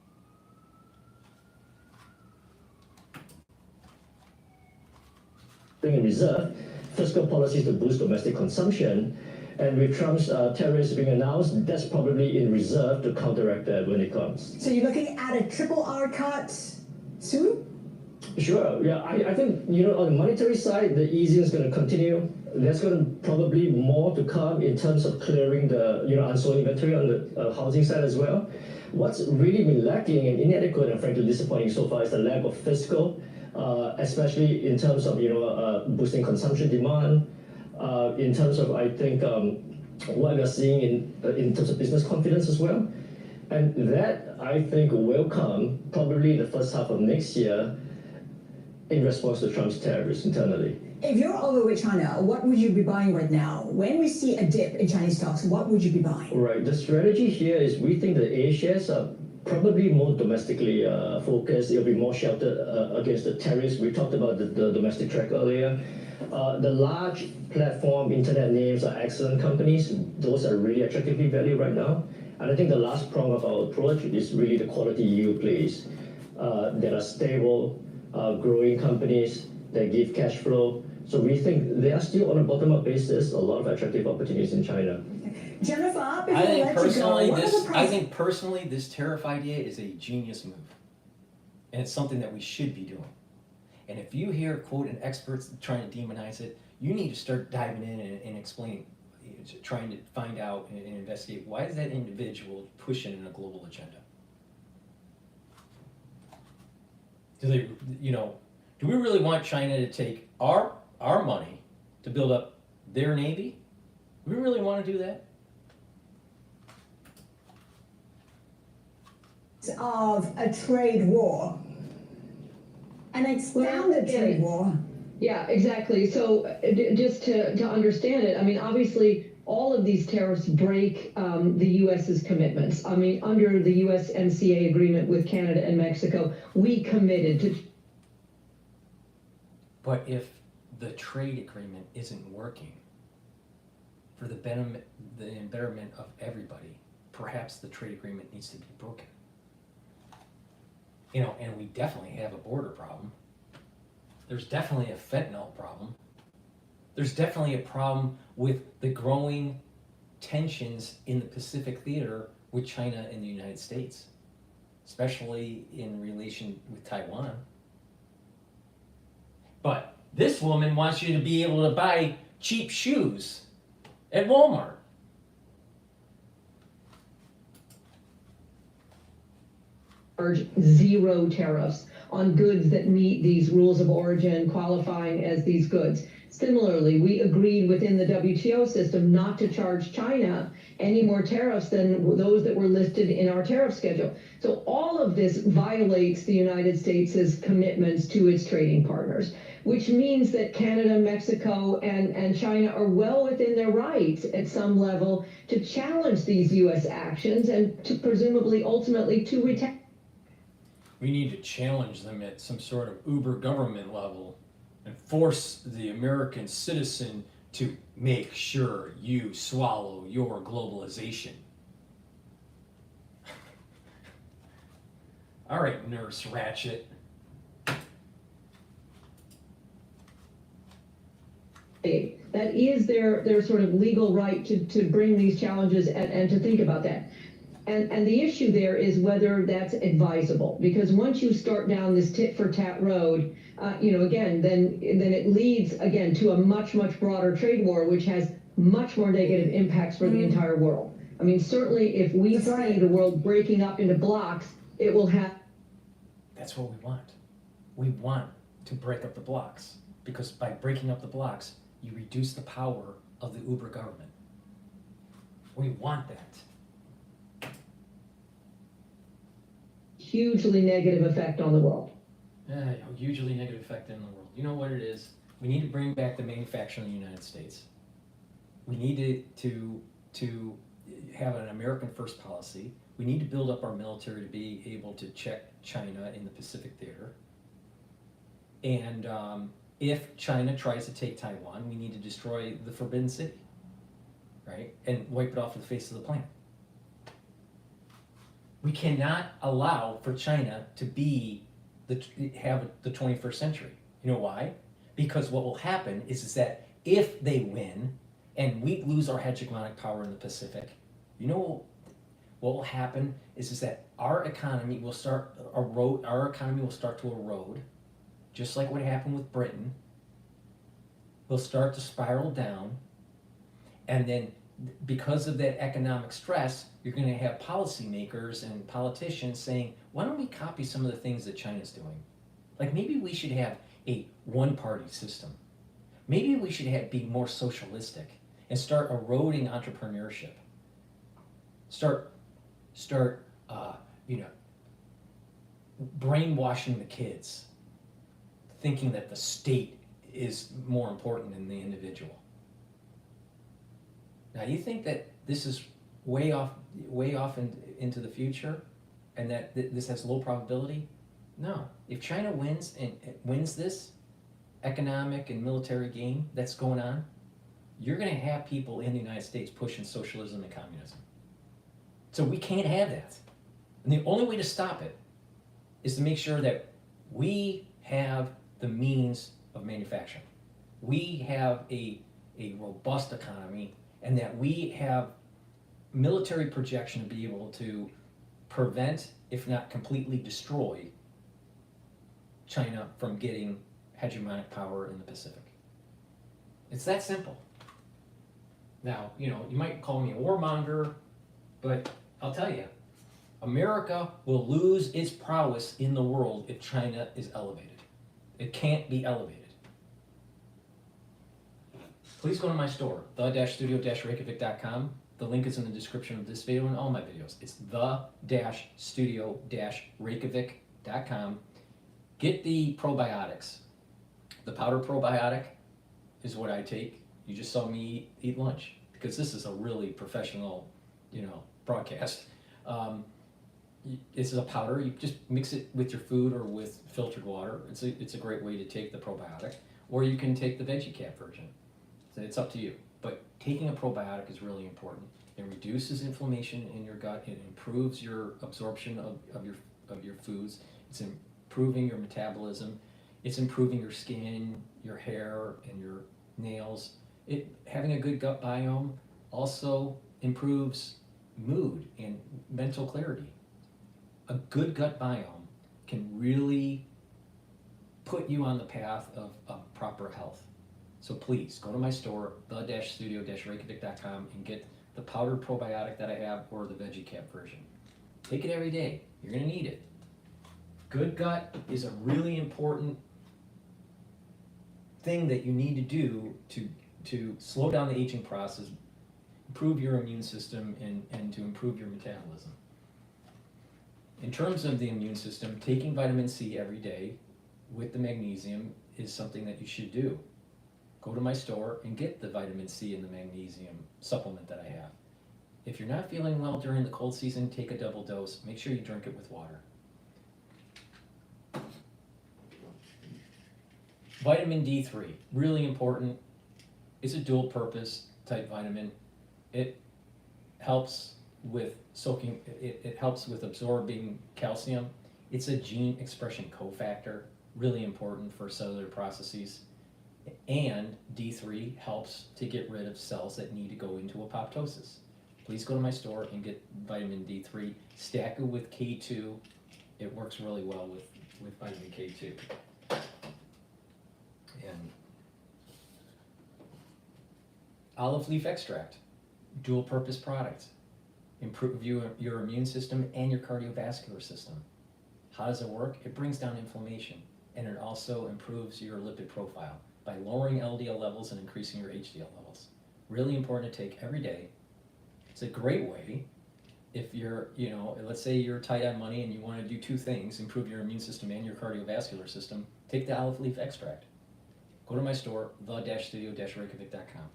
In reserve, fiscal policies to boost domestic consumption, and with Trump's tariffs being announced, that's probably in reserve to counteract that when it comes. So you're looking at a triple R cut soon? Sure, yeah, I think, on the monetary side, the easing is going to continue. There's going to probably more to come in terms of clearing the, unsold inventory on the housing side as well. What's really been lacking and inadequate and frankly disappointing so far is the lack of fiscal, especially in terms of, boosting consumption demand, in terms of, I think, what we're seeing in terms of business confidence as well. And that, I think, will come probably in the first half of next year in response to Trump's tariffs internally. If you're overweight China, what would you be buying right now? When we see a dip in Chinese stocks, what would you be buying? Right. The strategy here is we think the A shares are probably more domestically focused. It'll be more sheltered against the tariffs. We talked about the domestic track earlier. The large platform internet names are excellent companies. Those are really attractively valued right now. And I think the last prong of our approach is really the quality yield plays that are stable, growing companies that give cash flow. So we think they are still on a bottom-up basis, a lot of attractive opportunities in China. Jennifer, before I I think let you go, personally, what are the I think personally, this tariff idea is a genius move, and it's something that we should be doing. And if you hear, quote, an experts trying to demonize it, you need to start diving in and explaining, trying to find out and investigate why is that individual pushing in a global agenda. Do they, do we really want China to take our money to build up their navy? Do we really want to do that? of a trade war, an extended trade war? Yeah, exactly. So just to understand it, I mean, obviously, all of these tariffs break the U.S.'s commitments. I mean, under the USMCA agreement with Canada and Mexico, we committed to. But if the trade agreement isn't working for the betterment of everybody, perhaps the trade agreement needs to be broken. And we definitely have a border problem. There's definitely a fentanyl problem. There's definitely a problem with the growing tensions in the Pacific theater with China and the United States, especially in relation with Taiwan. But this woman wants you to be able to buy cheap shoes at Walmart. Zero tariffs on goods that meet these rules of origin, qualifying as these goods. Similarly, we agreed within the WTO system not to charge China any more tariffs than those that were listed in our tariff schedule. So all of this violates the United States' commitments to its trading partners, which means that Canada, Mexico, and China are well within their rights at some level to challenge these U.S. actions and to presumably ultimately to retaliate. We need to challenge them at some sort of uber government level and force the American citizen to make sure you swallow your globalization. All right, Nurse Ratchet. That is their sort of legal right to bring these challenges and to think about that. And the issue there is whether that's advisable, because once you start down this tit for tat road, again, then it leads again to a much broader trade war, which has much more negative impacts for the entire world. I mean, certainly if we see the world breaking up into blocks, it will have. That's what we want. We want to break up the blocks, because by breaking up the blocks, you reduce the power of the uber government. We want that. Hugely negative effect on the world. Hugely negative effect in the world. You know what it is? We need to bring back the manufacturing in the United States. We need to have an American first policy. We need to build up our military to be able to check China in the Pacific theater. And if China tries to take Taiwan, we need to destroy the Forbidden City, right? And wipe it off the face of the planet. We cannot allow for China to have the 21st century. You know why? Because what will happen is that if they win and we lose our hegemonic power in the Pacific, you know what will happen is that our economy will start to erode, just like what happened with Britain. We'll start to spiral down, and then because of that economic stress, you're going to have policymakers and politicians saying, why don't we copy some of the things that China's doing? Like maybe we should have a one-party system. Maybe we should be more socialistic and start eroding entrepreneurship. Start brainwashing the kids, thinking that the state is more important than the individual. Now, you think that this is way off into the future, and that this has low probability? No. If China wins and wins this economic and military game that's going on, you're going to have people in the United States pushing socialism and communism. So we can't have that. And the only way to stop it is to make sure that we have the means of manufacturing. We have a robust economy, and that we have military projection to be able to prevent, if not completely destroy, China from getting hegemonic power in the Pacific. It's that simple. Now, you know, you might call me a warmonger, but I'll tell you, America will lose its prowess in the world if China is elevated. It can't be elevated. Please go to my store, the-studio-reykjavik.com. The link is in the description of this video and all my videos. It's the-studio-reykjavik.com. Get the probiotics. The powder probiotic is what I take. You just saw me eat lunch, because this is a really professional, you know, broadcast. This is a powder. You just mix it with your food or with filtered water. It's a great way to take the probiotic, or you can take the veggie cap version. So it's up to you. But taking a probiotic is really important. It reduces inflammation in your gut. It improves your absorption of your foods. It's improving your metabolism. It's improving your skin, your hair, and your nails. Having a good gut biome also improves mood and mental clarity. A good gut biome can really put you on the path of proper health. So please go to my store, the-studio-reykjavik.com, and get the powdered probiotic that I have or the veggie cap version. Take it every day. You're going to need it. Good gut is a really important thing that you need to do to slow down the aging process, improve your immune system, and to improve your metabolism. In terms of the immune system, taking vitamin C every day with the magnesium is something that you should do. Go to my store and get the vitamin C and the magnesium supplement that I have. If you're not feeling well during the cold season, take a double dose. Make sure you drink it with water. Vitamin D3, really important. It's a dual purpose type vitamin. It helps with soaking, it helps with absorbing calcium. It's a gene expression cofactor, really important for cellular processes. And D3 helps to get rid of cells that need to go into apoptosis. Please go to my store and get vitamin D3. Stack it with K2. It works really well with vitamin K2. And olive leaf extract, dual purpose product. Improve your immune system and your cardiovascular system. How does it work? It brings down inflammation, and it also improves your lipid profile by lowering LDL levels and increasing your HDL levels. Really important to take every day. It's a great way if you're, you know, let's say you're tight on money and you want to do two things, improve your immune system and your cardiovascular system, take the olive leaf extract. Go to my store, the-studio-reykjavik.com.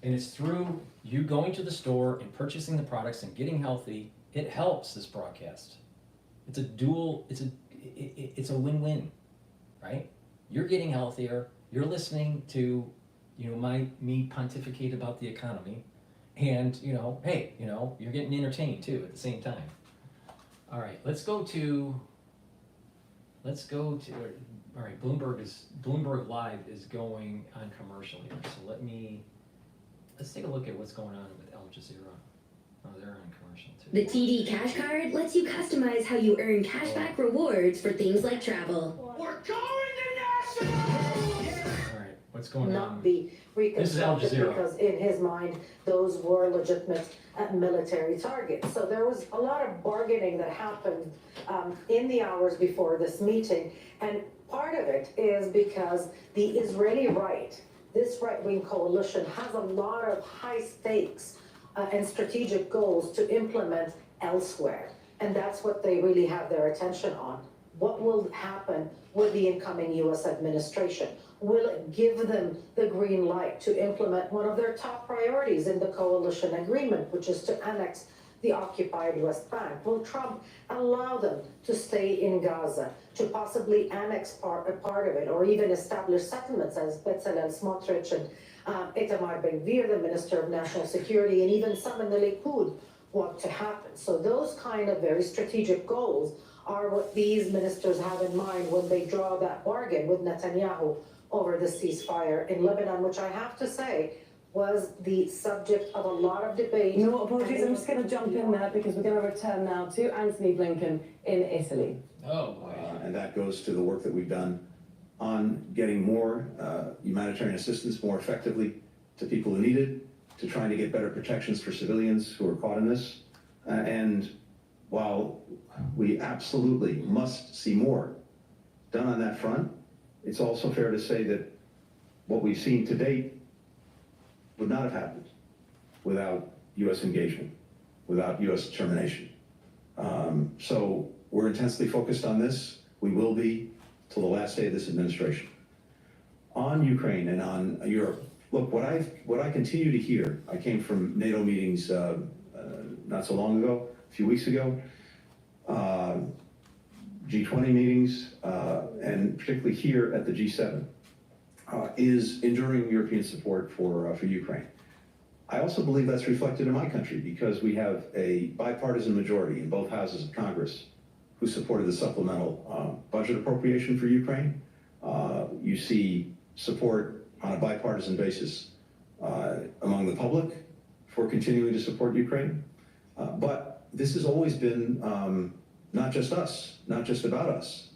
And it's through you going to the store and purchasing the products and getting healthy, it helps this broadcast. It's a dual, it's a win-win, right? You're getting healthier, you're listening to, you know, me pontificate about the economy, and, you know, hey, you know, you're getting entertained too at the same time. All right, let's go to, all right, Bloomberg Live is going on commercial here, so let's take a look at what's going on with Al Jazeera. Oh, they're on commercial too. The TD Cash Card lets you customize how you earn cashback rewards for things like travel. We're going to national! All right, what's going on? Not be This is Al reconstructed Jazeera. because in his mind, those were legitimate military targets. So there was a lot of bargaining that happened in the hours before this meeting. And part of it is because the Israeli right, this right-wing coalition, has a lot of high stakes and strategic goals to implement elsewhere. And that's what they really have their attention on. what will happen with the incoming U.S. administration? Will it give them the green light to implement one of their top priorities in the coalition agreement, which is to annex the occupied West Bank? Will Trump allow them to stay in Gaza, to possibly annex a part of it, or even establish settlements, as Bezalel Smotrich and Itamar Ben-Gvir, the Minister of National Security, and even some in the Likud want to happen? So those kind of very strategic goals are what these ministers have in mind when they draw that bargain with Netanyahu over the ceasefire in Lebanon, which I have to say was the subject of a lot of debate. No apologies, I'm just going to jump in there because we're going to return now to Antony Blinken in Italy. And that goes to the work that we've done on getting more humanitarian assistance more effectively to people who need it, to trying to get better protections for civilians who are caught in this. And while we absolutely must see more done on that front, it's also fair to say that what we've seen to date would not have happened without U.S. engagement, without U.S. determination. So we're intensely focused on this. We will be till the last day of this administration. On Ukraine and on Europe, look, what I continue to hear, I came from NATO meetings not so long ago, a few weeks ago, G20 meetings, and particularly here at the G7, is enduring European support for Ukraine. I also believe that's reflected in my country because we have a bipartisan majority in both houses of Congress who supported the supplemental budget appropriation for Ukraine. You see support on a bipartisan basis among the public for continuing to support Ukraine. But this has always been not just us, not just about us,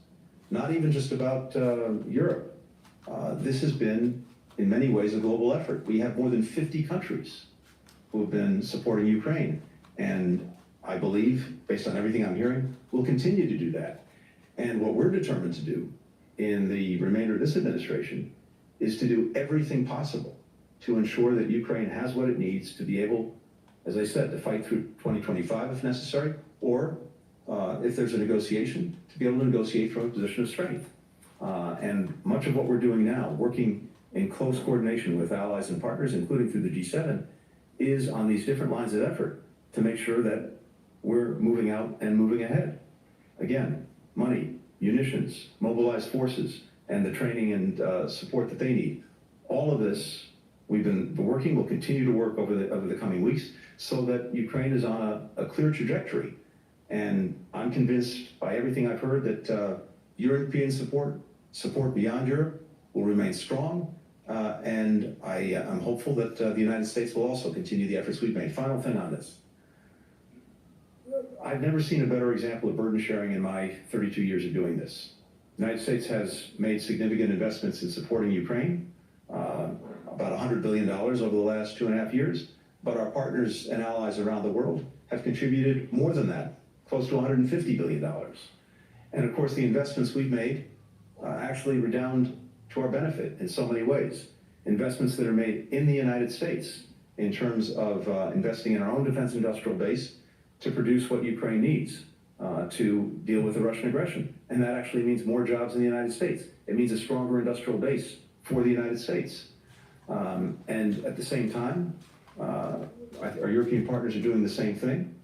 not even just about Europe. This has been, in many ways, a global effort. We have more than 50 countries who have been supporting Ukraine. And I believe, based on everything I'm hearing, we'll continue to do that. And what we're determined to do in the remainder of this administration is to do everything possible to ensure that Ukraine has what it needs to be able, as I said, to fight through 2025 if necessary, or if there's a negotiation, to be able to negotiate from a position of strength. And much of what we're doing now, working in close coordination with allies and partners, including through the G7, is on these different lines of effort to make sure that we're moving out and moving ahead. Again, money, munitions, mobilized forces, and the training and support that they need. All of this, we've been working, we'll continue to work over the coming weeks so that Ukraine is on a clear trajectory. And I'm convinced by everything I've heard that European support beyond Europe will remain strong. And I'm hopeful that the United States will also continue the efforts we've made. Final thing on this. I've never seen a better example of burden sharing in my 32 years of doing this. The United States has made significant investments in supporting Ukraine, about $100 billion over the last 2.5 years, but our partners and allies around the world have contributed more than that, close to $150 billion. And of course, the investments we've made actually redound to our benefit in so many ways. Investments that are made in the United States in terms of investing in our own defense industrial base to produce what Ukraine needs to deal with the Russian aggression. And that actually means more jobs in the United States. It means a stronger industrial base for the United States. And at the same time, our European partners are doing the same thing.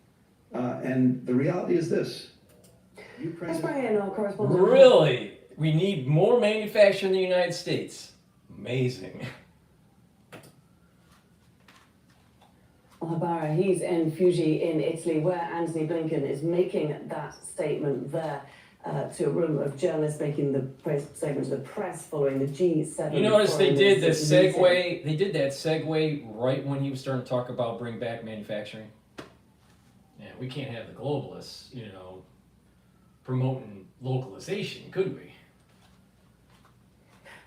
And the reality is this. Let's bring in our correspondent. Really? We need more manufacturing in the United States. Amazing. Habara, he's in Fuji in Italy, where Antony Blinken is making that statement there to a room of journalists, making the statement to the press following the G7. You notice they did the segue. They did that segue right when he was starting to talk about bring back manufacturing. Yeah, we can't have the globalists, promoting localization, could we?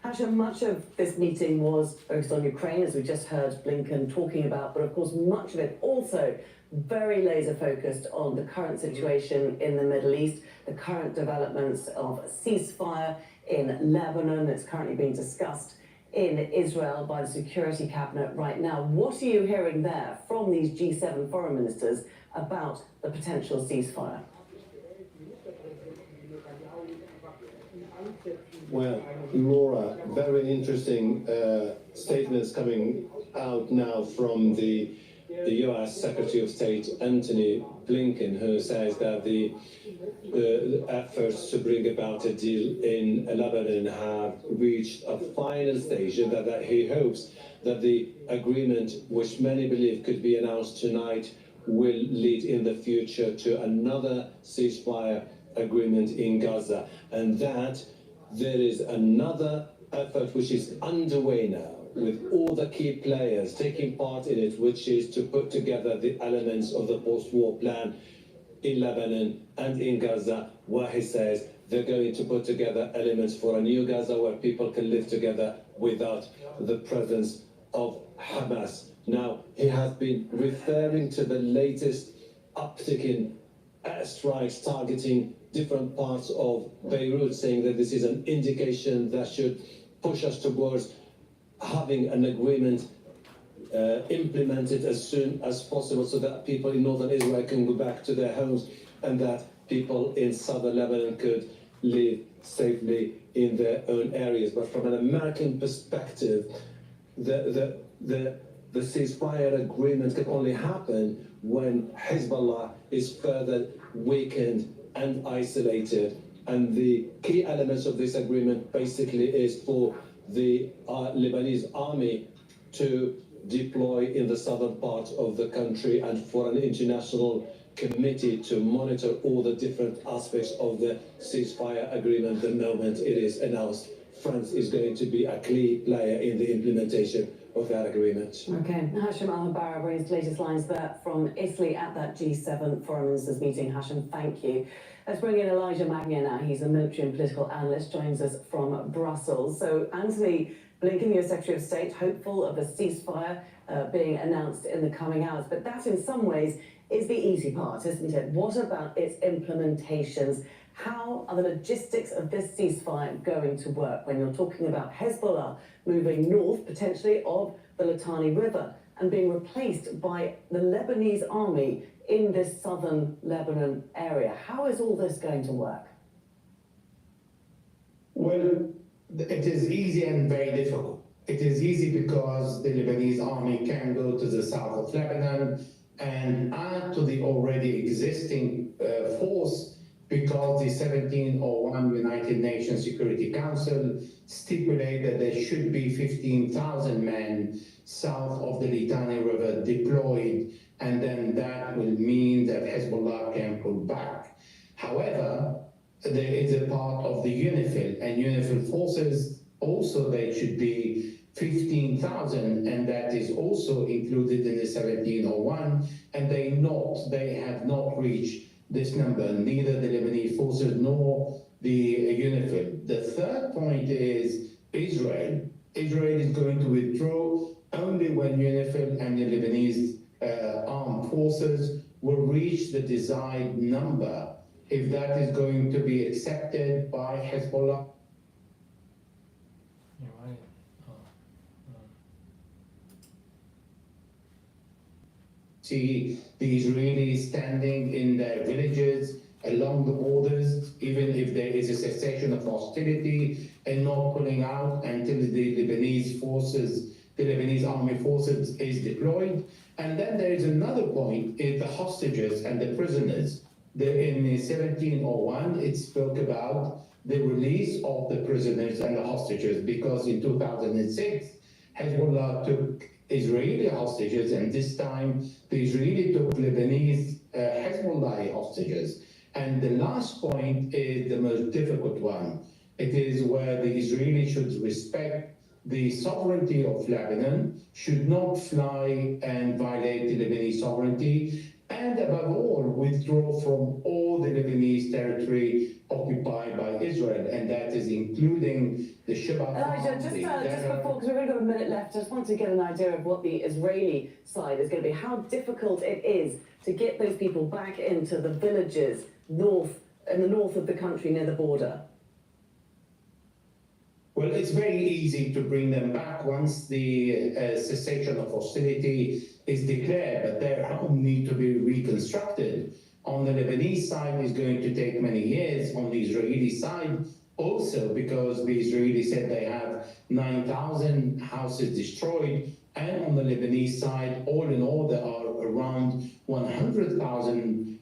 Actually, much of this meeting was focused on Ukraine, as we just heard Blinken talking about, but of course much of it also very laser focused on the current situation in the Middle East, the current developments of a ceasefire in Lebanon that's currently being discussed in Israel by the Security Cabinet right now. What are you hearing there from these G7 foreign ministers about the potential ceasefire? Well, Laura, very interesting statements coming out now from the U.S. Secretary of State Antony Blinken, who says that the efforts to bring about a deal in Lebanon have reached a final stage, and that he hopes that the agreement, which many believe could be announced tonight, will lead in the future to another ceasefire agreement in Gaza, and that there is another effort which is underway now with all the key players taking part in it, which is to put together the elements of the post-war plan in Lebanon and in Gaza, where he says they're going to put together elements for a new Gaza where people can live together without the presence of Hamas. Now, he has been referring to the latest uptick in airstrikes targeting different parts of Beirut, saying that this is an indication that should push us towards having an agreement implemented as soon as possible, so that people in northern Israel can go back to their homes and that people in southern Lebanon could live safely in their own areas. But from an American perspective, the ceasefire agreement can only happen when Hezbollah is further weakened and isolated. And the key elements of this agreement basically is for the Lebanese army to deploy in the southern part of the country, and for an international committee to monitor all the different aspects of the ceasefire agreement the moment it is announced. France is going to be a key player in the implementation of that agreement. Okay, Hashim Al-Habara brings the latest lines there from Italy at that G7 Foreign Ministers meeting. Hashim, thank you. Let's bring in Elijah Magnier now. He's a military and political analyst, joins us from Brussels. So Antony Blinken, US Secretary of State, hopeful of a ceasefire being announced in the coming hours. But that in some ways is the easy part, isn't it? What about its implementations? How are the logistics of this ceasefire going to work when you're talking about Hezbollah moving north, potentially, of the Litani River and being replaced by the Lebanese army in this southern Lebanon area? How is all this going to work? Well, it is easy and very difficult. It is easy because the Lebanese army can go to the south of Lebanon and add to the already existing force, because the 1701 United Nations Security Council stipulated that there should be 15,000 men south of the Litani River deployed, and then that will mean that Hezbollah can pull back. However, there is a part of the UNIFIL, and UNIFIL forces also, they should be 15,000, and that is also included in the 1701, and they have not reached this number, neither the Lebanese forces nor the UNIFIL. The third point is Israel. Israel is going to withdraw only when UNIFIL and the Lebanese armed forces will reach the desired number. If that is going to be accepted by Hezbollah. See the Israelis standing in their villages along the borders, even if there is a cessation of hostility, and not pulling out until the Lebanese forces, the Lebanese army forces is deployed. And then there is another point, is the hostages and the prisoners. In 1701, it spoke about the release of the prisoners and the hostages, because in 2006, Hezbollah took Israeli hostages, and this time the Israeli took Lebanese Hezbollah hostages. And the last point is the most difficult one. It is where the Israelis should respect the sovereignty of Lebanon, should not fly and violate the Lebanese sovereignty, and above all, withdraw from all the Lebanese territory occupied by Israel, and that is including the Shabbat. Elijah, just before, because we've only got a minute left, I just want to get an idea of what the Israeli side is going to be, how difficult it is to get those people back into the villages in the north of the country near the border. Well, it's very easy to bring them back once the cessation of hostility is declared, but their home need to be reconstructed. On the Lebanese side, it's going to take many years. On the Israeli side, Also because the Israelis said they have 9,000 houses destroyed, and on the Lebanese side, all in all, there are around 100,000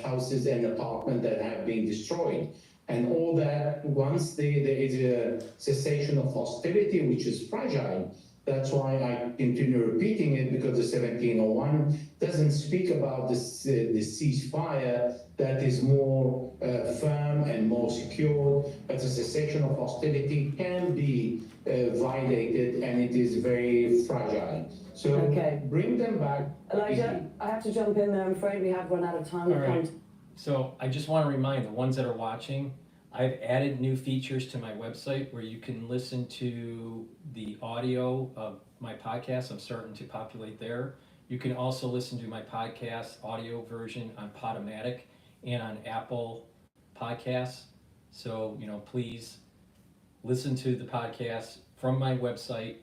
houses and apartments that have been destroyed. And all that, once there is a cessation of hostility, which is fragile, that's why I continue repeating it, because the 1701 doesn't speak about the ceasefire that is more firm and more secure, but the cessation of hostility can be violated, and it is very fragile. So bring them back. Elijah, I have to jump in there. I'm afraid we have run out of time. All right. So I just want to remind the ones that are watching, I've added new features to my website where you can listen to the audio of my podcast. I'm starting to populate there. You can also listen to my podcast audio version on Podomatic and on Apple Podcasts. So, please listen to the podcast from my website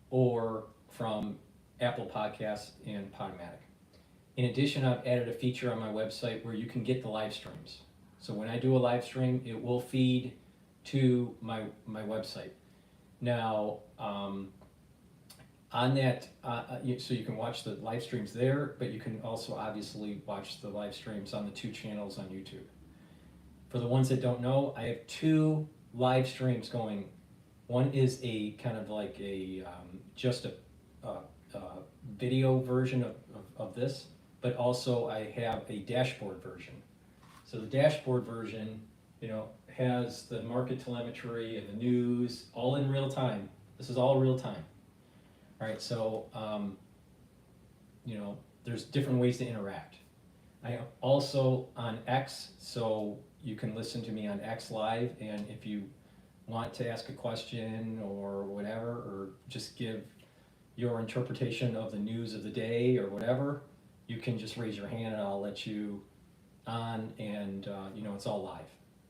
or from Apple Podcasts and Podomatic. In addition, I've added a feature on my website where you can get the live streams. So when I do a live stream, it will feed to my website. Now, on that, so you can watch the live streams there, but you can also obviously watch the live streams on the 2 channels on YouTube. For the ones that don't know, I have 2 live streams going. One is a kind of like a just a video version of this, but also I have a dashboard version. So the dashboard version, has the market telemetry and the news all in real time. This is all real time. All right, so, there's different ways to interact. I am also on X, so you can listen to me on X Live, and if you want to ask a question or whatever, or just give your interpretation of the news of the day or whatever, you can just raise your hand and I'll let you on, and it's all live.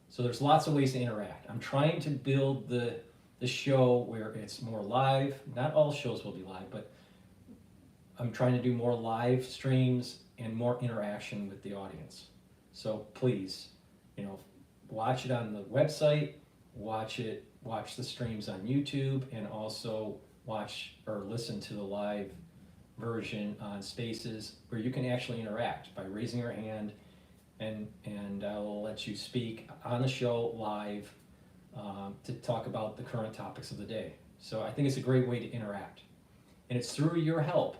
So there's lots of ways to interact. I'm trying to build the show where it's more live. Not all shows will be live, but I'm trying to do more live streams and more interaction with the audience. So please, watch it on the website, watch the streams on YouTube, and also watch or listen to the live version on Spaces, where you can actually interact by raising your hand, and I'll let you speak on the show live to talk about the current topics of the day. So I think it's a great way to interact. And it's through your help,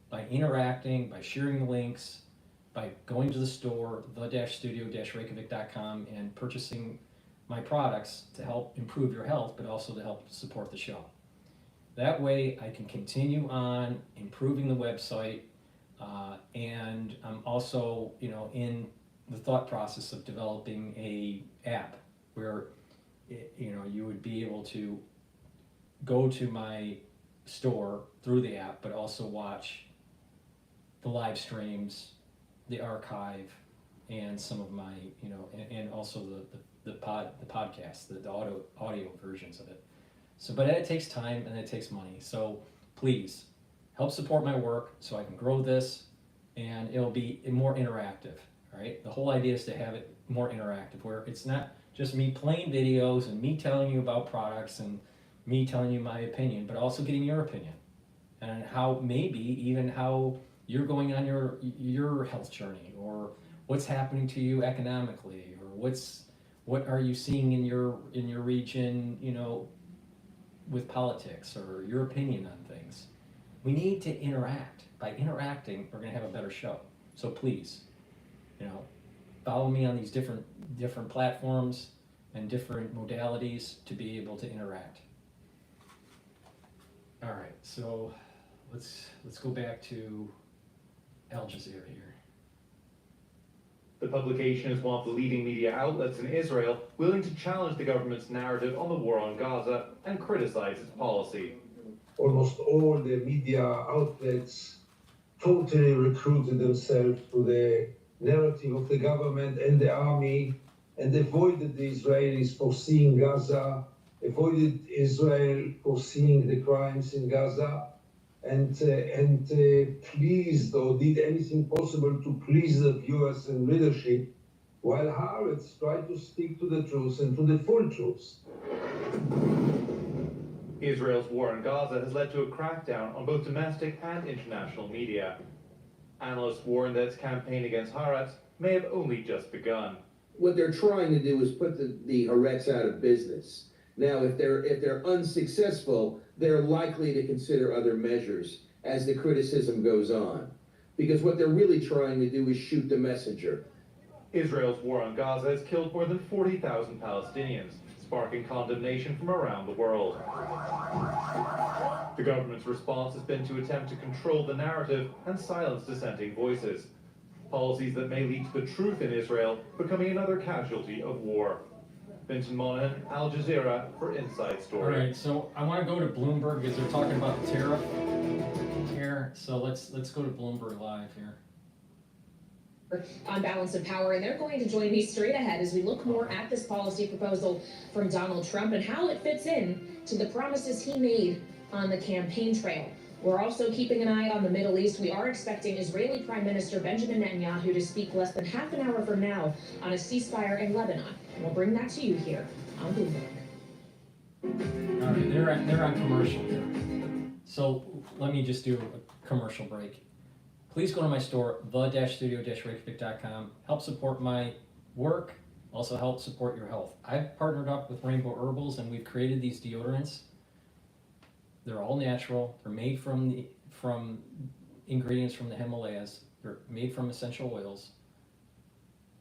by interacting, by sharing the links, by going to the store, the-studio-reykjavik.com, and purchasing my products to help improve your health, but also to help support the show. That way I can continue on improving the website, and I'm also, in the thought process of developing a app where, you would be able to go to my store through the app, but also watch the live streams, the archive, and some of my, and also the podcast, the audio versions of it. So, but it takes time and it takes money. So please help support my work so I can grow this, and it'll be more interactive. All right. The whole idea is to have it more interactive, where it's not just me playing videos and me telling you about products and me telling you my opinion, but also getting your opinion and how maybe even how you're going on your health journey, or what's happening to you economically, or what are you seeing in your region, with politics, or your opinion on things. We need to interact. By interacting, we're going to have a better show. So please, follow me on these different platforms and different modalities to be able to interact. All right, so let's go back to Al Jazeera here. The publication is one of the leading media outlets in Israel, willing to challenge the government's narrative on the war on Gaza and criticize its policy. Almost all the media outlets totally recruited themselves to the narrative of the government and the army, and avoided the Israelis for seeing Gaza, avoided Israel for seeing the crimes in Gaza, and pleased or did anything possible to please the viewers and readership while Haaretz try to stick to the truth and to the full truth. Israel's war in Gaza has led to a crackdown on both domestic and international media. Analysts warn that its campaign against Haaretz may have only just begun. What they're trying to do is put the Haaretz out of business. Now, if they're unsuccessful, they're likely to consider other measures as the criticism goes on. Because what they're really trying to do is shoot the messenger. Israel's war on Gaza has killed more than 40,000 Palestinians, sparking condemnation from around the world. The government's response has been to attempt to control the narrative and silence dissenting voices. Policies that may lead to the truth in Israel becoming another casualty of war. Vincent Monahan, Al Jazeera for Inside Story. All right, so I want to go to Bloomberg because they're talking about the tariff here. So let's go to Bloomberg Live here. On balance of power, and they're going to join me straight ahead as we look more at this policy proposal from Donald Trump and how it fits in to the promises he made on the campaign trail. We're also keeping an eye on the Middle East. We are expecting Israeli Prime Minister Benjamin Netanyahu to speak less than half an hour from now on a ceasefire in Lebanon. And we'll bring that to you here on Bloomberg. All right, they're on commercial here. So let me just do a commercial break. Please go to my store, the-studio-reykjavik.com. Help support my work, also help support your health. I've partnered up with Rainbow Herbals and we've created these deodorants. They're all natural. They're made from ingredients from the Himalayas. They're made from essential oils.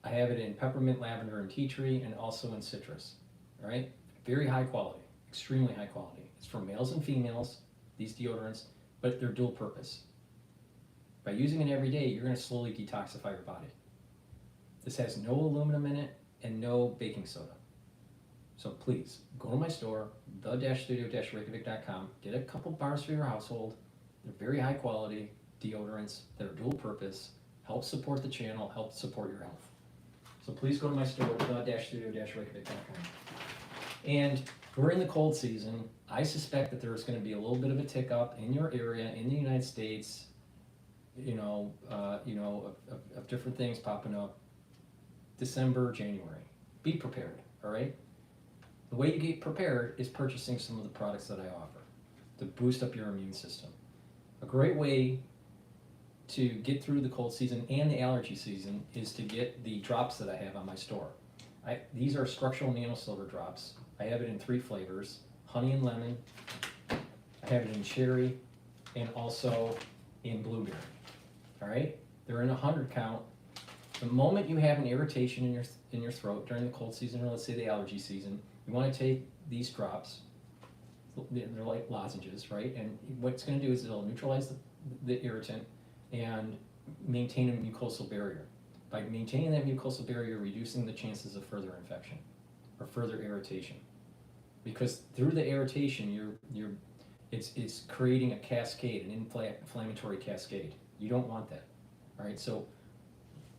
I have it in peppermint, lavender, and tea tree, and also in citrus. All right? Very high quality, extremely high quality. It's for males and females, these deodorants, but they're dual purpose. By using it every day, you're going to slowly detoxify your body. This has no aluminum in it and no baking soda. So please, go to my store, the-studio-reykjavik.com, get a couple bars for your household. They're very high quality deodorants that are dual purpose, help support the channel, help support your health. So please go to my store, the-studio-reykjavik.com. And we're in the cold season. I suspect that there's going to be a little bit of a tick up in your area, in the United States, of different things popping up. December, January. Be prepared, all right? The way you get prepared is purchasing some of the products that I offer to boost up your immune system. A great way to get through the cold season and the allergy season is to get the drops that I have on my store. These are structural nanosilver drops. I have it in 3 flavors, honey and lemon. I have it in cherry and also in blueberry. All right? They're in 100 count. The moment you have an irritation in your throat during the cold season, or let's say the allergy season, you want to take these drops. They're like lozenges, right? And what it's going to do is it'll neutralize the irritant and maintain a mucosal barrier. By maintaining that mucosal barrier, reducing the chances of further infection or further irritation. Because through the irritation, it's creating a cascade, an inflammatory cascade. You don't want that. All right, so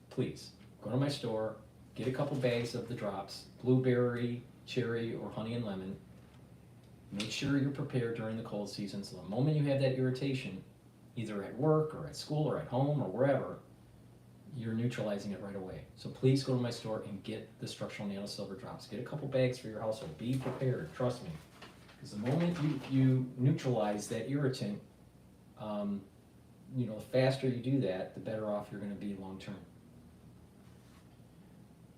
please go to my store, get a couple bags of the drops, blueberry, cherry, or honey and lemon. Make sure you're prepared during the cold season. So the moment you have that irritation, either at work or at school or at home or wherever, you're neutralizing it right away. So please go to my store and get the structural nanosilver drops. Get a couple bags for your household. Be prepared, trust me. Because the moment you neutralize that irritant, the faster you do that, the better off you're going to be long term.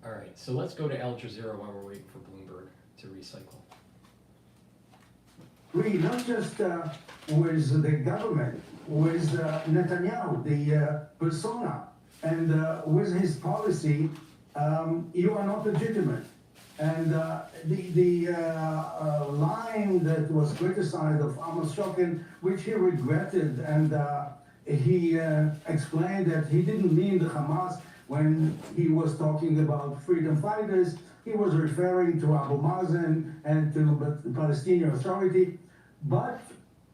All right, so let's go to Al Jazeera while we're waiting for Bloomberg to recycle. We not just with the government, with Netanyahu, the persona, and with his policy, you are not legitimate. And the line that was criticized of Amos Shokin, which he regretted, and he explained that he didn't mean the Hamas when he was talking about freedom fighters. He was referring to Abu Mazen and to the Palestinian Authority. But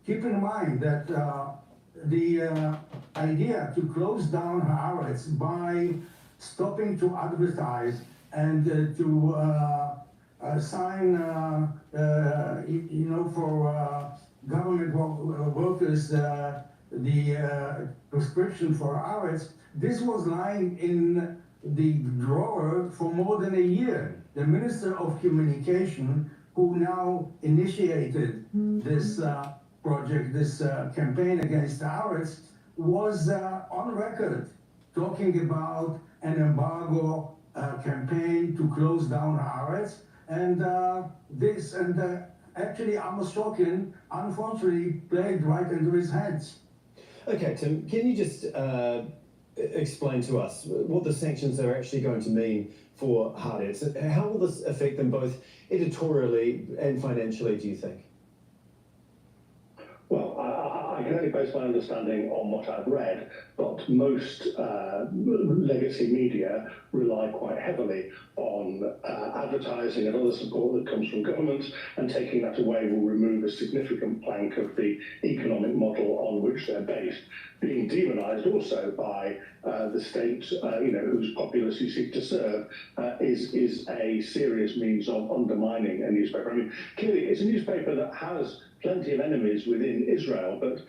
keep in mind that the idea to close down Haaretz by stopping to advertise and to sign, for government workers the prescription for Haaretz, this was lying in the drawer for more than a year. The Minister of Communication, who now initiated this project, this campaign against Tariffs, was on record talking about an embargo campaign to close down Haaretz, and actually Amos Shokin unfortunately played right into his hands. Okay, Tim, can you just explain to us what the sanctions are actually going to mean for Haaretz? How will this affect them both editorially and financially, do you think? Well, I can only base my understanding on what I've read, but most legacy media rely quite heavily on advertising and other support that comes from governments, and taking that away will remove a significant plank of the economic model on which they're based, being demonized also by the state, whose populace you seek to serve, is a serious means of undermining a newspaper. I mean, clearly, it's a newspaper that has plenty of enemies within Israel, but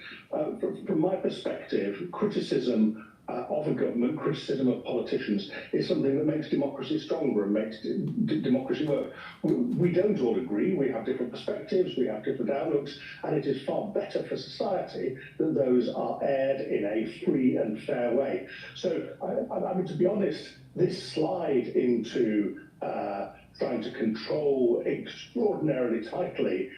from my perspective, criticism of a government, criticism of politicians, is something that makes democracy stronger and makes democracy work. We don't all agree, we have different perspectives, we have different outlooks, and it is far better for society that those are aired in a free and fair way. So, I mean, to be honest, this slide into trying to control extraordinarily tightly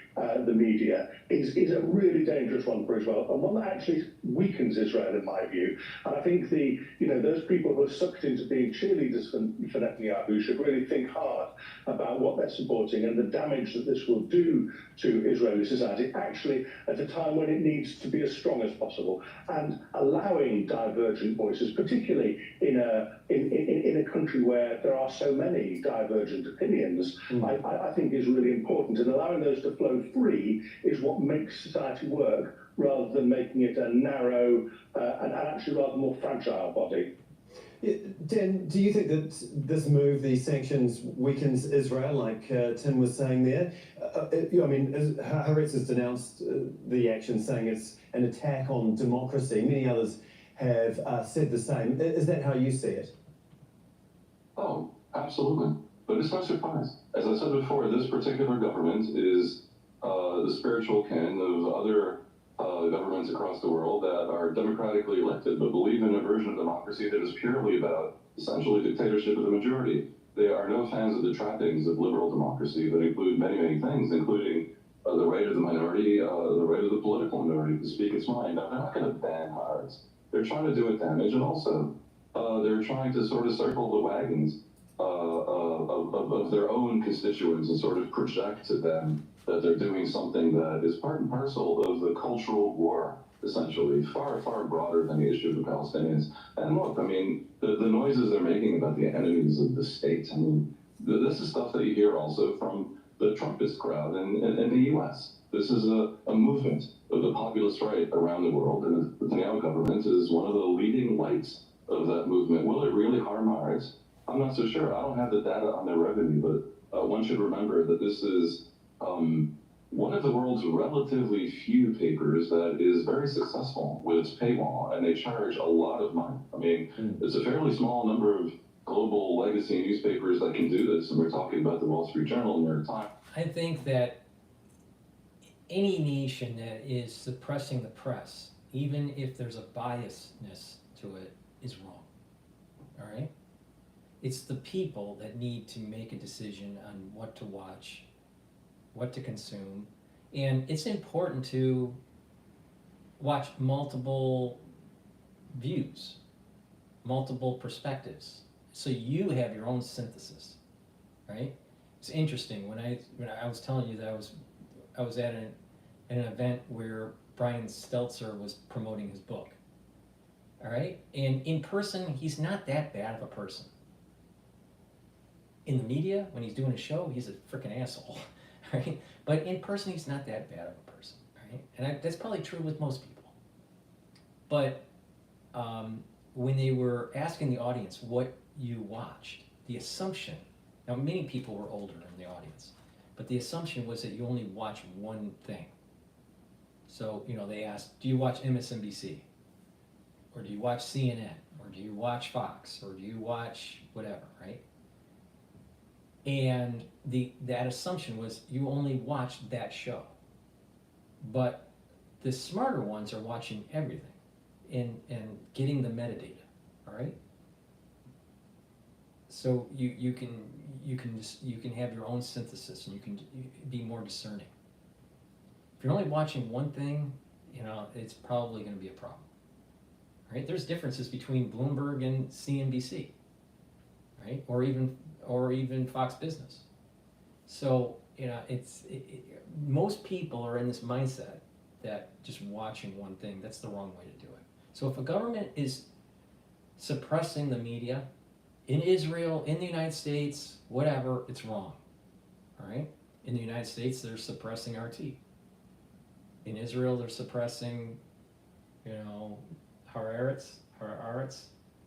the media is a really dangerous one for Israel, and one that actually weakens Israel, in my view. And I think those people who are sucked into being cheerleaders for Netanyahu should really think hard about what they're supporting and the damage that this will do to Israeli society, actually at a time when it needs to be as strong as possible, and allowing divergent voices, particularly in a country where there are so many divergent opinions, I think is really important, and allowing those to flow free is what makes society work, rather than making it a narrow and actually rather more fragile body. Dan, do you think that this move, these sanctions, weakens Israel, like Tim was saying there? I mean, Haaretz has denounced the action, saying it's an attack on democracy. Many others have said the same. Is that how you see it? Oh, absolutely. But it's no surprise. As I said before, this particular government is the spiritual kin of other governments across the world that are democratically elected, but believe in a version of democracy that is purely about essentially dictatorship of the majority. They are no fans of the trappings of liberal democracy that include many, many things, including the right of the minority, the right of the political minority to speak its mind. Now, they're not going to ban Haaretz. They're trying to do it damage, and also they're trying to sort of circle the wagons of their own constituents and sort of project to them that they're doing something that is part and parcel of the cultural war, essentially, far, far broader than the issue of the Palestinians. And look, I mean, the noises they're making about the enemies of the state, I mean, this is stuff that you hear also from the Trumpist crowd in the U.S. This is a movement of the populist right around the world, and the Netanyahu government is one of the leading lights of that movement. Will it really harm Haaretz? I'm not so sure. I don't have the data on their revenue, but one should remember that this is one of the world's relatively few papers that is very successful with its paywall, and they charge a lot of money. I mean, it's a fairly small number of global legacy newspapers that can do this, and we're talking about the Wall Street Journal, New York Times. I think that any nation that is suppressing the press, even if there's a biasness to it, is wrong. All right? It's the people that need to make a decision on what to watch, what to consume, and it's important to watch multiple views, multiple perspectives, so you have your own synthesis, right? It's interesting when I was telling you that I was at an event where Brian Stelter was promoting his book, all right? And in person, he's not that bad of a person. In the media, when he's doing a show, he's a freaking asshole, right? But in person, he's not that bad of a person, right? And that's probably true with most people. But when they were asking the audience what you watched, the assumption, now many people were older in the audience, but the assumption was that you only watch one thing. So, they asked, do you watch MSNBC? Or do you watch CNN? Or or do you watch Fox, or do you watch whatever, right? And that assumption was you only watched that show. But the smarter ones are watching everything and getting the metadata, all right? So you can have your own synthesis, and you can be more discerning. If you're only watching one thing, it's probably going to be a problem, right? There's differences between Bloomberg and CNBC, right? Or even Fox Business. So most people are in this mindset that just watching one thing, that's the wrong way to do it. So if a government is suppressing the media in Israel, in the United States, whatever, it's wrong, all right? In the United States, they're suppressing RT. In Israel, they're suppressing, Haaretz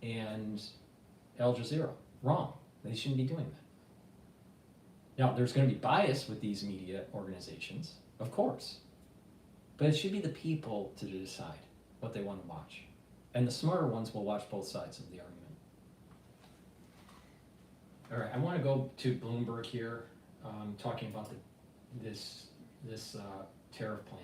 and Al Jazeera. Wrong. They shouldn't be doing that. Now, there's going to be bias with these media organizations, of course. But it should be the people to decide what they want to watch. And the smarter ones will watch both sides of the argument. All right, I want to go to Bloomberg here, talking about this tariff plan.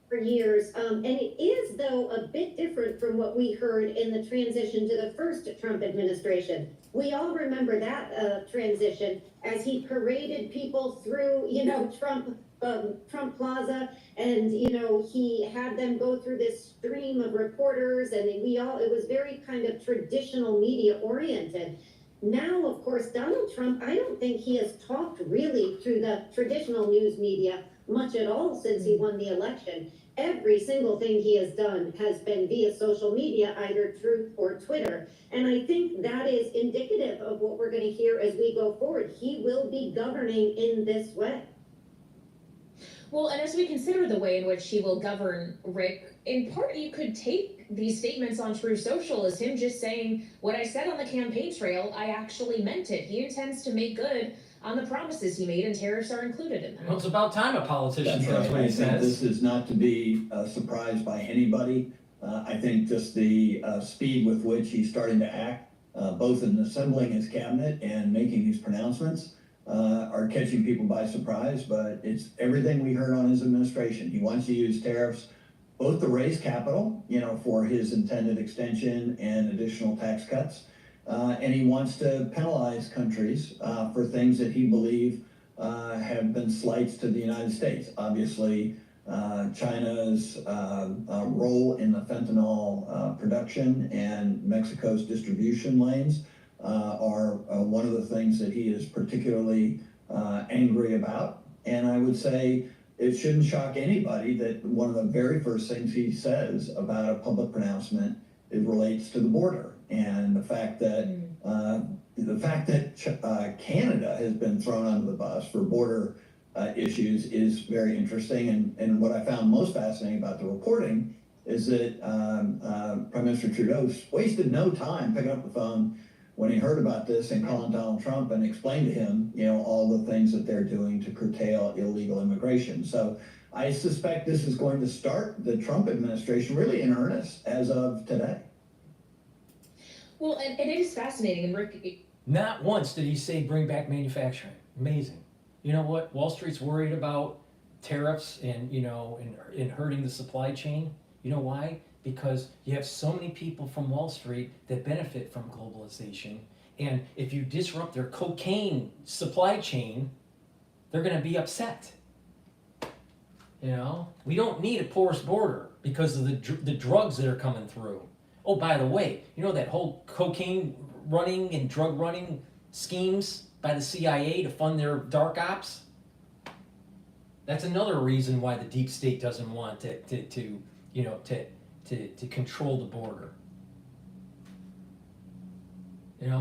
For years, and it is, though, a bit different from what we heard in the transition to the first Trump administration. We all remember that transition as he paraded people through, Trump Plaza, and he had them go through this stream of reporters, and it was very kind of traditional media oriented. Now, of course, Donald Trump, I don't think he has talked really through the traditional news media much at all since he won the election. Every single thing he has done has been via social media, either Truth or Twitter. And I think that is indicative of what we're going to hear as we go forward. He will be governing in this way. Well, and as we consider the way in which he will govern, Rick, in part you could take these statements on True Social as him just saying, what I said on the campaign trail, I actually meant it. He intends to make good on the promises he made, and tariffs are included in that. Well, it's about time a politician says what he I think says. this is not to be surprised by anybody. I think just the speed with which he's starting to act, both in assembling his cabinet and making these pronouncements, are catching people by surprise, but it's everything we heard on his administration. He wants to use tariffs both to raise capital, for his intended extension and additional tax cuts, and he wants to penalize countries for things that he believes have been slights to the United States. Obviously, China's role in the fentanyl production and Mexico's distribution lanes are one of the things that he is particularly angry about. And I would say it shouldn't shock anybody that one of the very first things he says about a public pronouncement, it relates to the border. And the fact that Canada has been thrown under the bus for border issues is very interesting. And what I found most fascinating about the reporting is that Prime Minister Trudeau wasted no time picking up the phone when he heard about this and calling Donald Trump and explained to him, all the things that they're doing to curtail illegal immigration. So I suspect this is going to start the Trump administration really in earnest as of today. Well, and it is fascinating, and Rick... Not once did he say bring back manufacturing. Amazing. You know what? Wall Street's worried about tariffs and, and hurting the supply chain. You know why? Because you have so many people from Wall Street that benefit from globalization. And if you disrupt their cocaine supply chain, they're going to be upset. We don't need a porous border because of the drugs that are coming through. Oh, by the way, that whole cocaine running and drug running schemes by the CIA to fund their dark ops? That's another reason why the deep state doesn't want to control the border.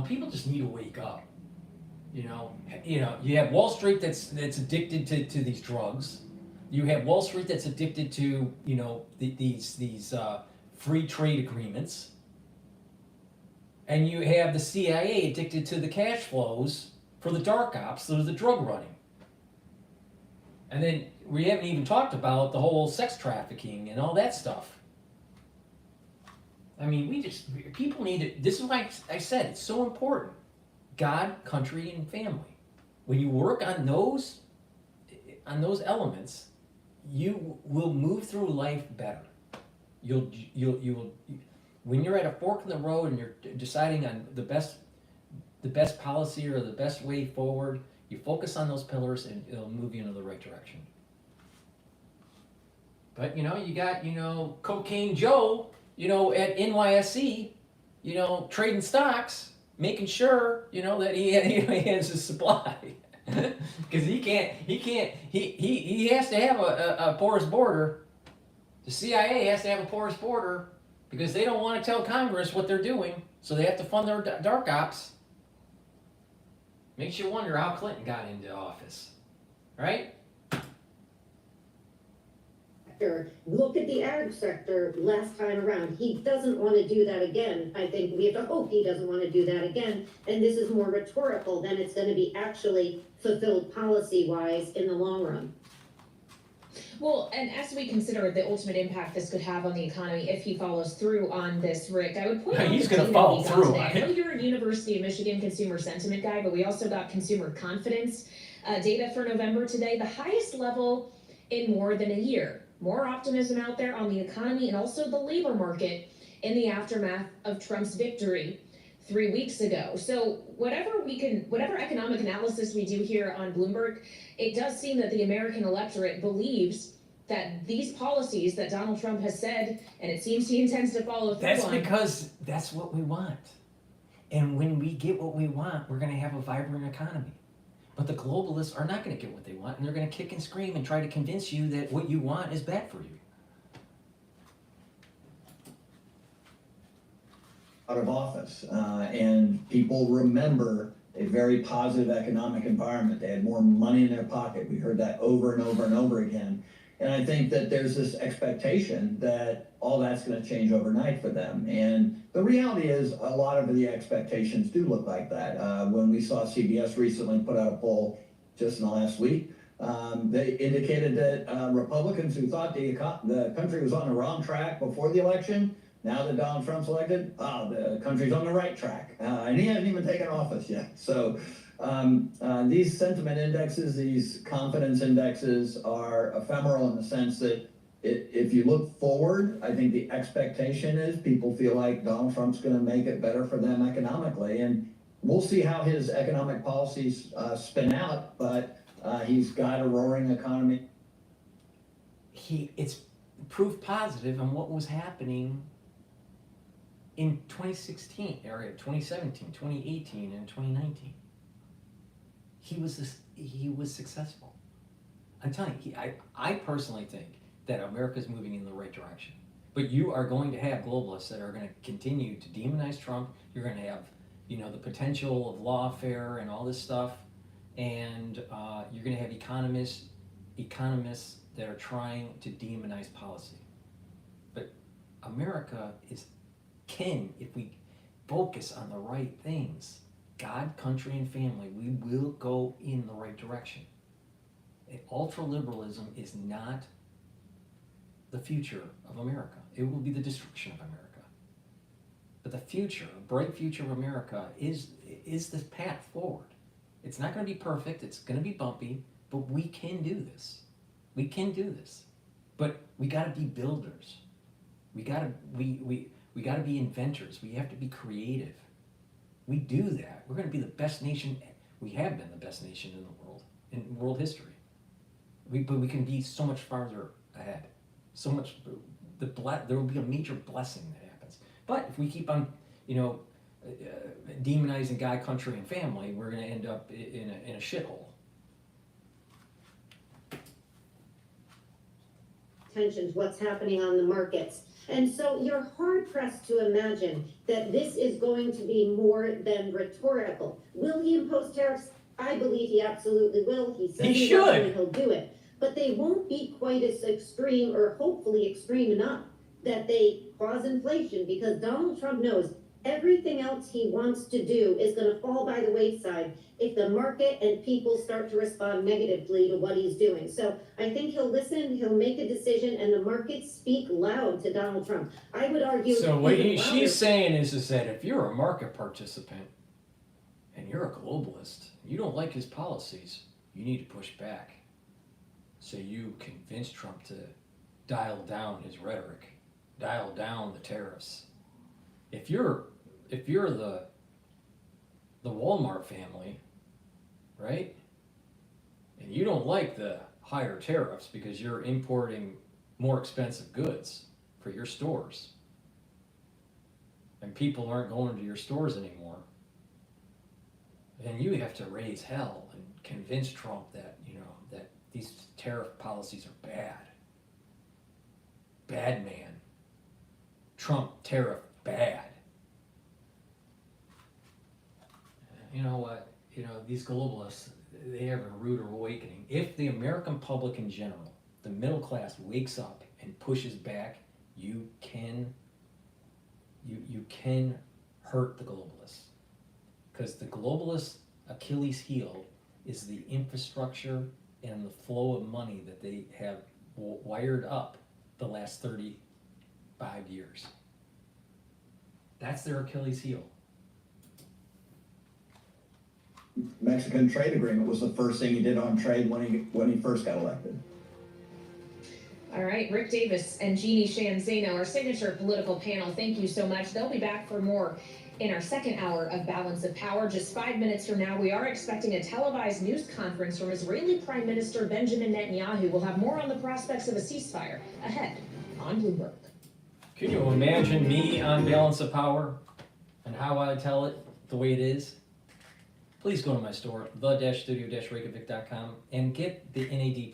People just need to wake up. You have Wall Street that's addicted to these drugs. You have Wall Street that's addicted to these free trade agreements, and you have the CIA addicted to the cash flows for the dark ops, so the drug running. And then we haven't even talked about the whole sex trafficking and all that stuff. I mean, people need it. This is why I said it's so important. God, country, and family. When you work on those elements, you will move through life better. You will, when you're at a fork in the road and you're deciding on the best policy or the best way forward, you focus on those pillars and it'll move you into the right direction. But you got Cocaine Joe, at NYSE, trading stocks, making sure that he has his supply, because he has to have a porous border. The CIA has to have a porous border because they don't want to tell Congress what they're doing, so they have to fund their dark ops. Makes you wonder how Clinton got into office, right? Look at the ag sector last time around. He doesn't want to do that again. I think we have to hope he doesn't want to do that again. And this is more rhetorical than it's going to be actually fulfilled policy-wise in the long run. Well, and as we consider the ultimate impact this could have on the economy if he follows through on this, Rick, I would point out he's the going to data follow we got through. today. I know you're a University of Michigan consumer sentiment guy, but we also got consumer confidence data for November today, the highest level in more than a year. More optimism out there on the economy and also the labor market in the aftermath of Trump's victory 3 weeks ago. So whatever economic analysis we do here on Bloomberg, it does seem that the American electorate believes that these policies that Donald Trump has said, and it seems he intends to follow through That's on. because that's what we want. And when we get what we want, we're going to have a vibrant economy. But the globalists are not going to get what they want, and they're going to kick and scream and try to convince you that what you want is bad for you. Out of office, and people remember a very positive economic environment. They had more money in their pocket. We heard that over and over and over again. And I think that there's this expectation that all that's going to change overnight for them. And the reality is a lot of the expectations do look like that. When we saw CBS recently put out a poll just in the last week, they indicated that Republicans who thought the country was on the wrong track before the election, now that Donald Trump's elected, the country's on the right track. And he hasn't even taken office yet. So these sentiment indexes, these confidence indexes are ephemeral in the sense that if you look forward, I think the expectation is people feel like Donald Trump's going to make it better for them economically. And we'll see how his economic policies spin out, but he's got a roaring economy. It's proof positive on what was happening in 2016, area 2017, 2018, and 2019. He was successful. I'm telling you, I personally think that America's moving in the right direction. But you are going to have globalists that are going to continue to demonize Trump. You're going to have, the potential of lawfare and all this stuff, and you're going to have economists that are trying to demonize policy. But America can, if we focus on the right things, God, country, and family, we will go in the right direction. Ultraliberalism is not the future of America. It will be the destruction of America. But the future, a bright future of America is the path forward. It's not going to be perfect. It's going to be bumpy, but we can do this. We can do this. But we got to be builders. We got to be inventors. We have to be creative. We do that. We're going to be the best nation. We have been the best nation in the world, in world history. But we can be so much farther ahead. So much. There will be a major blessing that happens. But if we keep on, demonizing God, country, and family, we're going to end up in a shithole. Tensions, what's happening on the markets. And so you're hard pressed to imagine that this is going to be more than rhetorical. Will he impose tariffs? I believe he absolutely will. He says he will and he'll do it. But they won't be quite as extreme, or hopefully extreme enough, that they cause inflation, because Donald Trump knows Everything else he wants to do is gonna fall by the wayside if the market and people start to respond negatively to what he's doing. So I think he'll listen, he'll make a decision, and the markets speak loud to Donald Trump. I would argue. So what even louder. she's saying is that if you're a market participant and you're a globalist, you don't like his policies, you need to push back. So you convince Trump to dial down his rhetoric, dial down the tariffs. If you're the Walmart family, right? And you don't like the higher tariffs because you're importing more expensive goods for your stores, and people aren't going to your stores anymore, then you have to raise hell and convince Trump that, that these tariff policies are bad. Bad man. Trump tariff bad. You know what? These globalists, they have a rude awakening. If the American public in general, the middle class, wakes up and pushes back, you can hurt the globalists. Because the globalist Achilles heel is the infrastructure and the flow of money that they have wired up the last 35 years. That's their Achilles heel. Mexican trade agreement was the first thing he did on trade when he first got elected. All right, Rick Davis and Jeannie Shanzano, our signature political panel, thank you so much. They'll be back for more in our second hour of Balance of Power. Just 5 minutes from now, we are expecting a televised news conference from Israeli Prime Minister Benjamin Netanyahu. We'll have more on the prospects of a ceasefire ahead on Bloomberg. Can you imagine me on Balance of Power and how I tell it the way it is? Please go to my store, the-studio-reykjavik.com, and get the NAD+.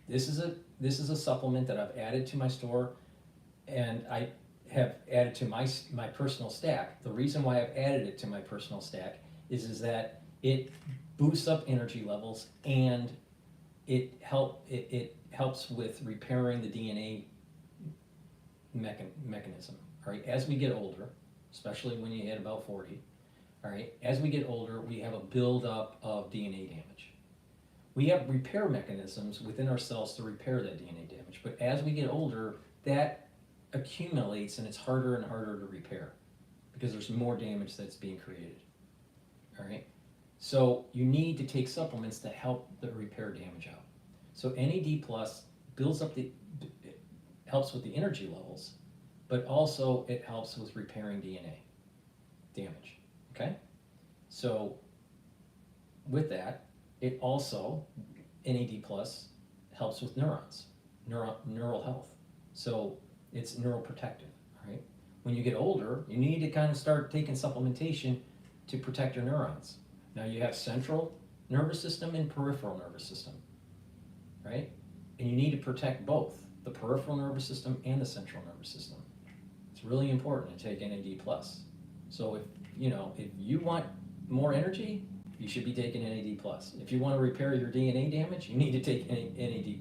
This is a supplement that I've added to my store, and I have added to my personal stack. The reason why I've added it to my personal stack is that it boosts up energy levels, and it helps with repairing the DNA mechanism. All right, as we get older, especially when you hit about 40, all right, as we get older, we have a buildup of DNA damage. We have repair mechanisms within our cells to repair that DNA damage, but as we get older, that accumulates and it's harder and harder to repair because there's more damage that's being created. All right, so you need to take supplements to help the repair damage out. So NAD+ builds up helps with the energy levels, but also it helps with repairing DNA damage. Okay, so with that, it also, NAD+ helps with neurons, neural health. So it's neuroprotective, right? When you get older, you need to kind of start taking supplementation to protect your neurons. Now you have central nervous system and peripheral nervous system, right? And you need to protect both, the peripheral nervous system and the central nervous system. It's really important to take NAD+. So if you want more energy, you should be taking NAD+. If you want to repair your DNA damage, you need to take NAD+.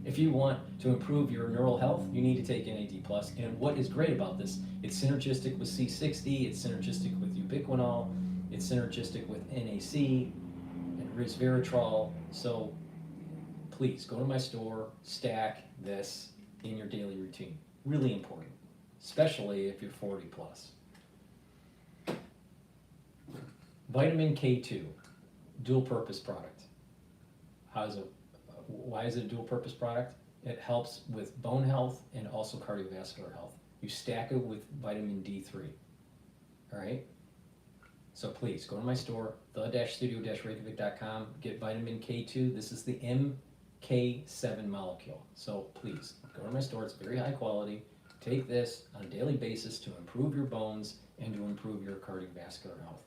If you want to improve your neural health, you need to take NAD+. And what is great about this, it's synergistic with C60, it's synergistic with ubiquinol, it's synergistic with NAC and resveratrol. So please go to my store, stack this in your daily routine. Really important, especially if you're 40 plus. Vitamin K2, dual purpose product. Why is it a dual purpose product? It helps with bone health and also cardiovascular health. You stack it with vitamin D3. All right? So please go to my store, the-studio-reykjavik.com, get vitamin K2. This is the MK7 molecule. So please go to my store. It's very high quality. Take this on a daily basis to improve your bones and to improve your cardiovascular health.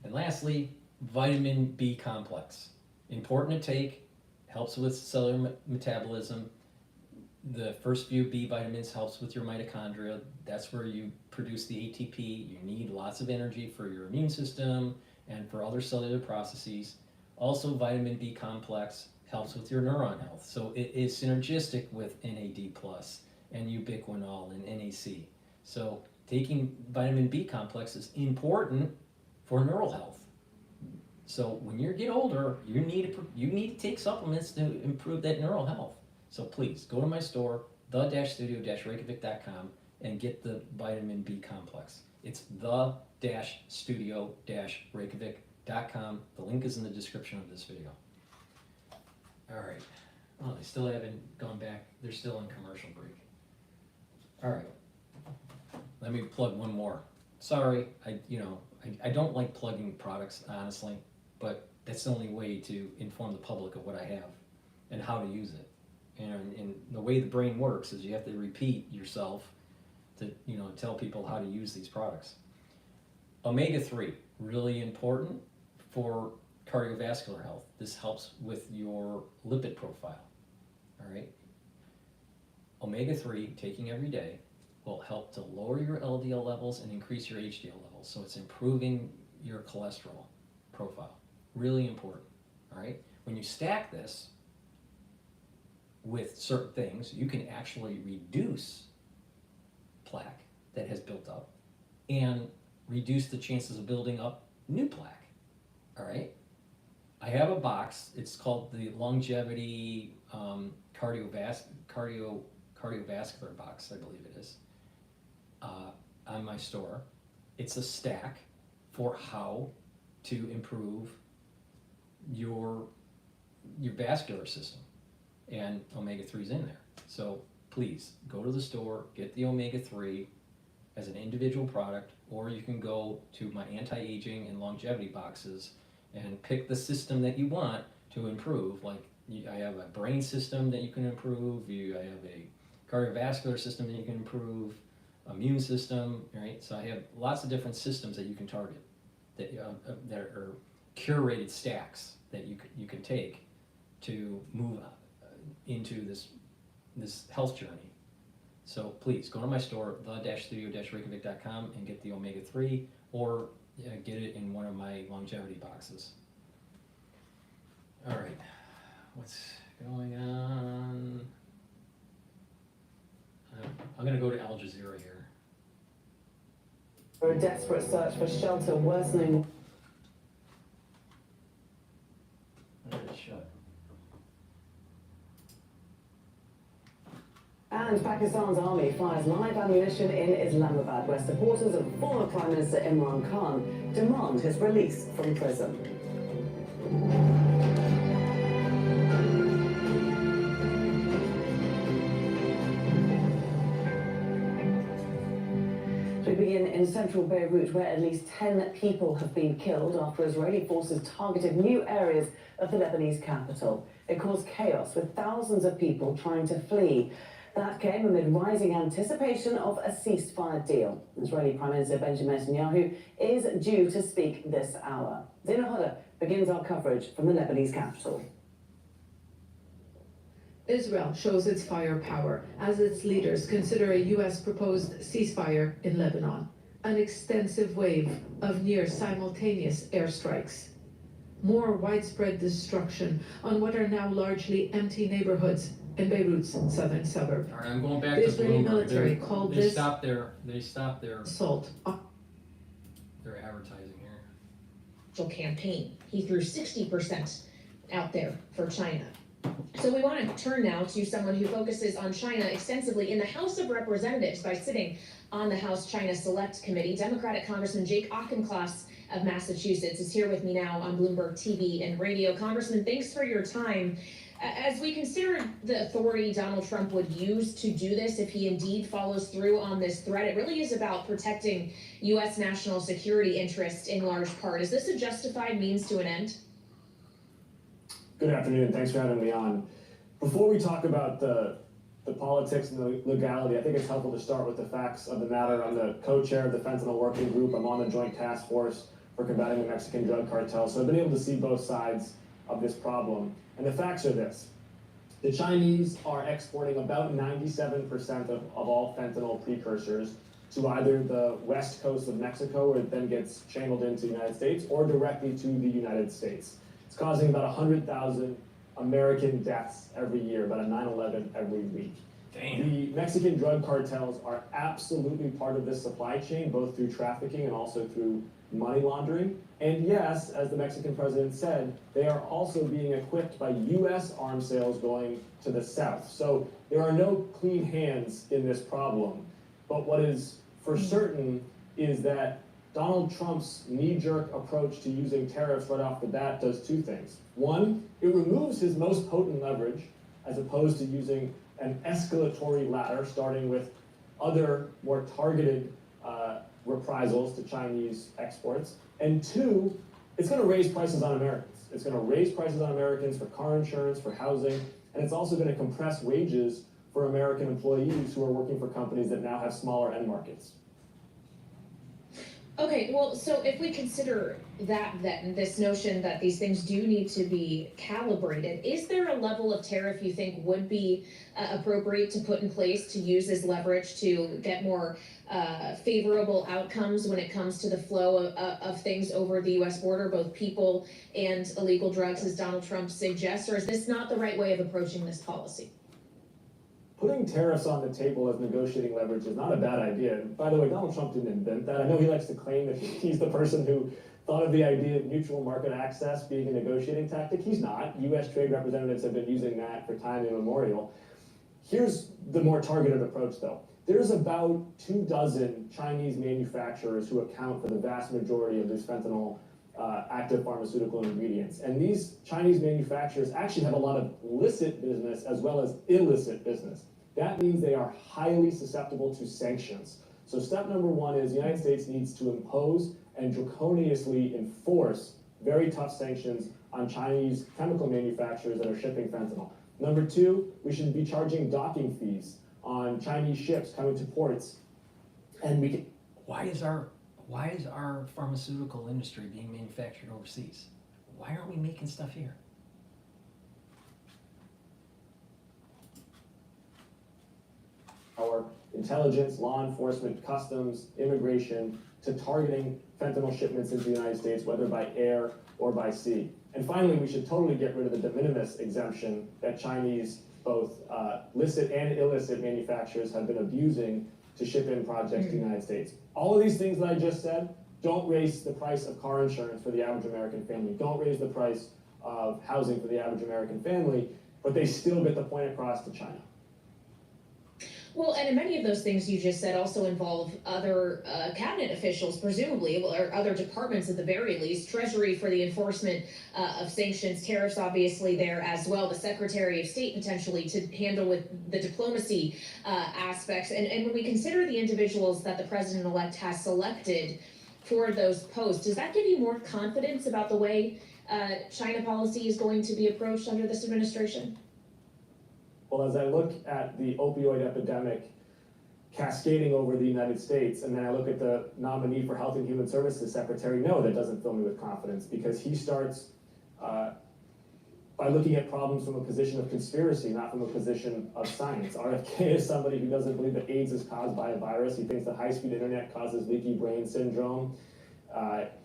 And lastly, vitamin B complex. Important to take, helps with cellular metabolism. The first few B vitamins helps with your mitochondria. That's where you produce the ATP. You need lots of energy for your immune system and for other cellular processes. Also, vitamin B complex helps with your neuron health. So it is synergistic with NAD+ and ubiquinol and NAC. So taking vitamin B complex is important for neural health. So when you get older, you need to take supplements to improve that neural health. So please go to my store, the-studio-reykjavik.com, and get the vitamin B complex. It's the-studio-reykjavik.com. The link is in the description of this video. All right. Oh, they still haven't gone back. They're still in commercial break. All right. Let me plug one more. Sorry, I don't like plugging products, honestly, but that's the only way to inform the public of what I have and how to use it. And the way the brain works is you have to repeat yourself to tell people how to use these products. Omega-3, really important for cardiovascular health. This helps with your lipid profile. All right. Omega-3, taking every day, will help to lower your LDL levels and increase your HDL levels. So it's improving your cholesterol profile. Really important. All right. When you stack this with certain things, you can actually reduce plaque that has built up and reduce the chances of building up new plaque. All right. I have a box. It's called the Longevity cardiovascular box, I believe it is, on my store. It's a stack for how to improve your vascular system, and omega-3 is in there. So please go to the store, get the omega-3 as an individual product, or you can go to my anti-aging and longevity boxes and pick the system that you want to improve. Like I have a brain system that you can improve, I have a cardiovascular system that you can improve, immune system, right? So I have lots of different systems that you can target that are curated stacks that you can take to move into this health journey. So please go to my store, the-studio-reykjavik.com, and get the omega-3, or get it in one of my longevity boxes. All right, what's going on? I'm going to go to Al Jazeera here. For a desperate search for shelter worsening. Shut. And Pakistan's army fires live ammunition in Islamabad, where supporters of former Prime Minister Imran Khan demand his release from prison. We begin in central Beirut, where at least 10 people have been killed after Israeli forces targeted new areas of the Lebanese capital. It caused chaos, with thousands of people trying to flee. That came amid rising anticipation of a ceasefire deal. Israeli Prime Minister Benjamin Netanyahu is due to speak this hour. Zina Hodder begins our coverage from the Lebanese capital. Israel shows its firepower as its leaders consider a U.S. proposed ceasefire in Lebanon, an extensive wave of near-simultaneous airstrikes. More widespread destruction on what are now largely empty neighborhoods in Beirut's southern suburb. All right, I'm going back The to Israeli Bloomberg. military called They this stopped their assault. Their advertising here. Campaign. He threw 60% out there for China. So we want to turn now to someone who focuses on China extensively in the House of Representatives by sitting on the House China Select Committee. Democratic Congressman Jake Auchincloss of Massachusetts is here with me now on Bloomberg TV and radio. Congressman, thanks for your time. As we consider the authority Donald Trump would use to do this, if he indeed follows through on this threat, it really is about protecting U.S. national security interests in large part. Is this a justified means to an end? Good afternoon. Thanks for having me on. Before we talk about the politics and the legality, I think it's helpful to start with the facts of the matter. I'm the co-chair of the Fentanyl Working Group. I'm on the Joint Task Force for combating the Mexican drug cartel. So I've been able to see both sides of this problem. And the facts are this. The Chinese are exporting about 97% of all fentanyl precursors to either the west coast of Mexico, where it then gets channeled into the United States, or directly to the United States. It's causing about 100,000 American deaths every year, about a 9/11 every week. The Mexican drug cartels are absolutely part of this supply chain, both through trafficking and also through money laundering. And yes, as the Mexican president said, they are also being equipped by U.S. arms sales going to the south. So there are no clean hands in this problem. But what is for certain is that Donald Trump's knee-jerk approach to using tariffs right off the bat does two things. One, it removes his most potent leverage, as opposed to using an escalatory ladder, starting with other more targeted reprisals to Chinese exports. And two, it's going to raise prices on Americans. It's going to raise prices on Americans for car insurance, for housing, and it's also going to compress wages for American employees who are working for companies that now have smaller end markets. Okay, well, so if we consider that, then this notion that these things do need to be calibrated, is there a level of tariff you think would be appropriate to put in place to use as leverage to get more favorable outcomes when it comes to the flow of things over the U.S. border, both people and illegal drugs, as Donald Trump suggests, or is this not the right way of approaching this policy? Putting tariffs on the table as negotiating leverage is not a bad idea. And by the way, Donald Trump didn't invent that. I know he likes to claim that he's the person who thought of the idea of mutual market access being a negotiating tactic. He's not. U.S. trade representatives have been using that for time immemorial. Here's the more targeted approach, though. There's about 24 Chinese manufacturers who account for the vast majority of this fentanyl active pharmaceutical ingredients. And these Chinese manufacturers actually have a lot of licit business as well as illicit business. That means they are highly susceptible to sanctions. So step number one is the United States needs to impose and draconiously enforce very tough sanctions on Chinese chemical manufacturers that are shipping fentanyl. Number two, we should be charging docking fees on Chinese ships coming to ports. And we can... Why is our pharmaceutical industry being manufactured overseas? Why aren't we making stuff here? Our intelligence, law enforcement, customs, immigration, to targeting fentanyl shipments into the United States, whether by air or by sea. And finally, we should totally get rid of the de minimis exemption that Chinese, both licit and illicit manufacturers have been abusing to ship in projects to the United States. All of these things that I just said don't raise the price of car insurance for the average American family, don't raise the price of housing for the average American family, but they still get the point across to China. Well, and many of those things you just said also involve other cabinet officials, presumably, or other departments at the very least. Treasury for the enforcement of sanctions, tariffs obviously there as well, the Secretary of State potentially to handle with the diplomacy aspects. And when we consider the individuals that the president-elect has selected for those posts, does that give you more confidence about the way China policy is going to be approached under this administration? Well, as I look at the opioid epidemic cascading over the United States, and then I look at the nominee for Health and Human Services Secretary, no, that doesn't fill me with confidence, because he starts by looking at problems from a position of conspiracy, not from a position of science. RFK is somebody who doesn't believe that AIDS is caused by a virus. He thinks that high-speed internet causes leaky brain syndrome.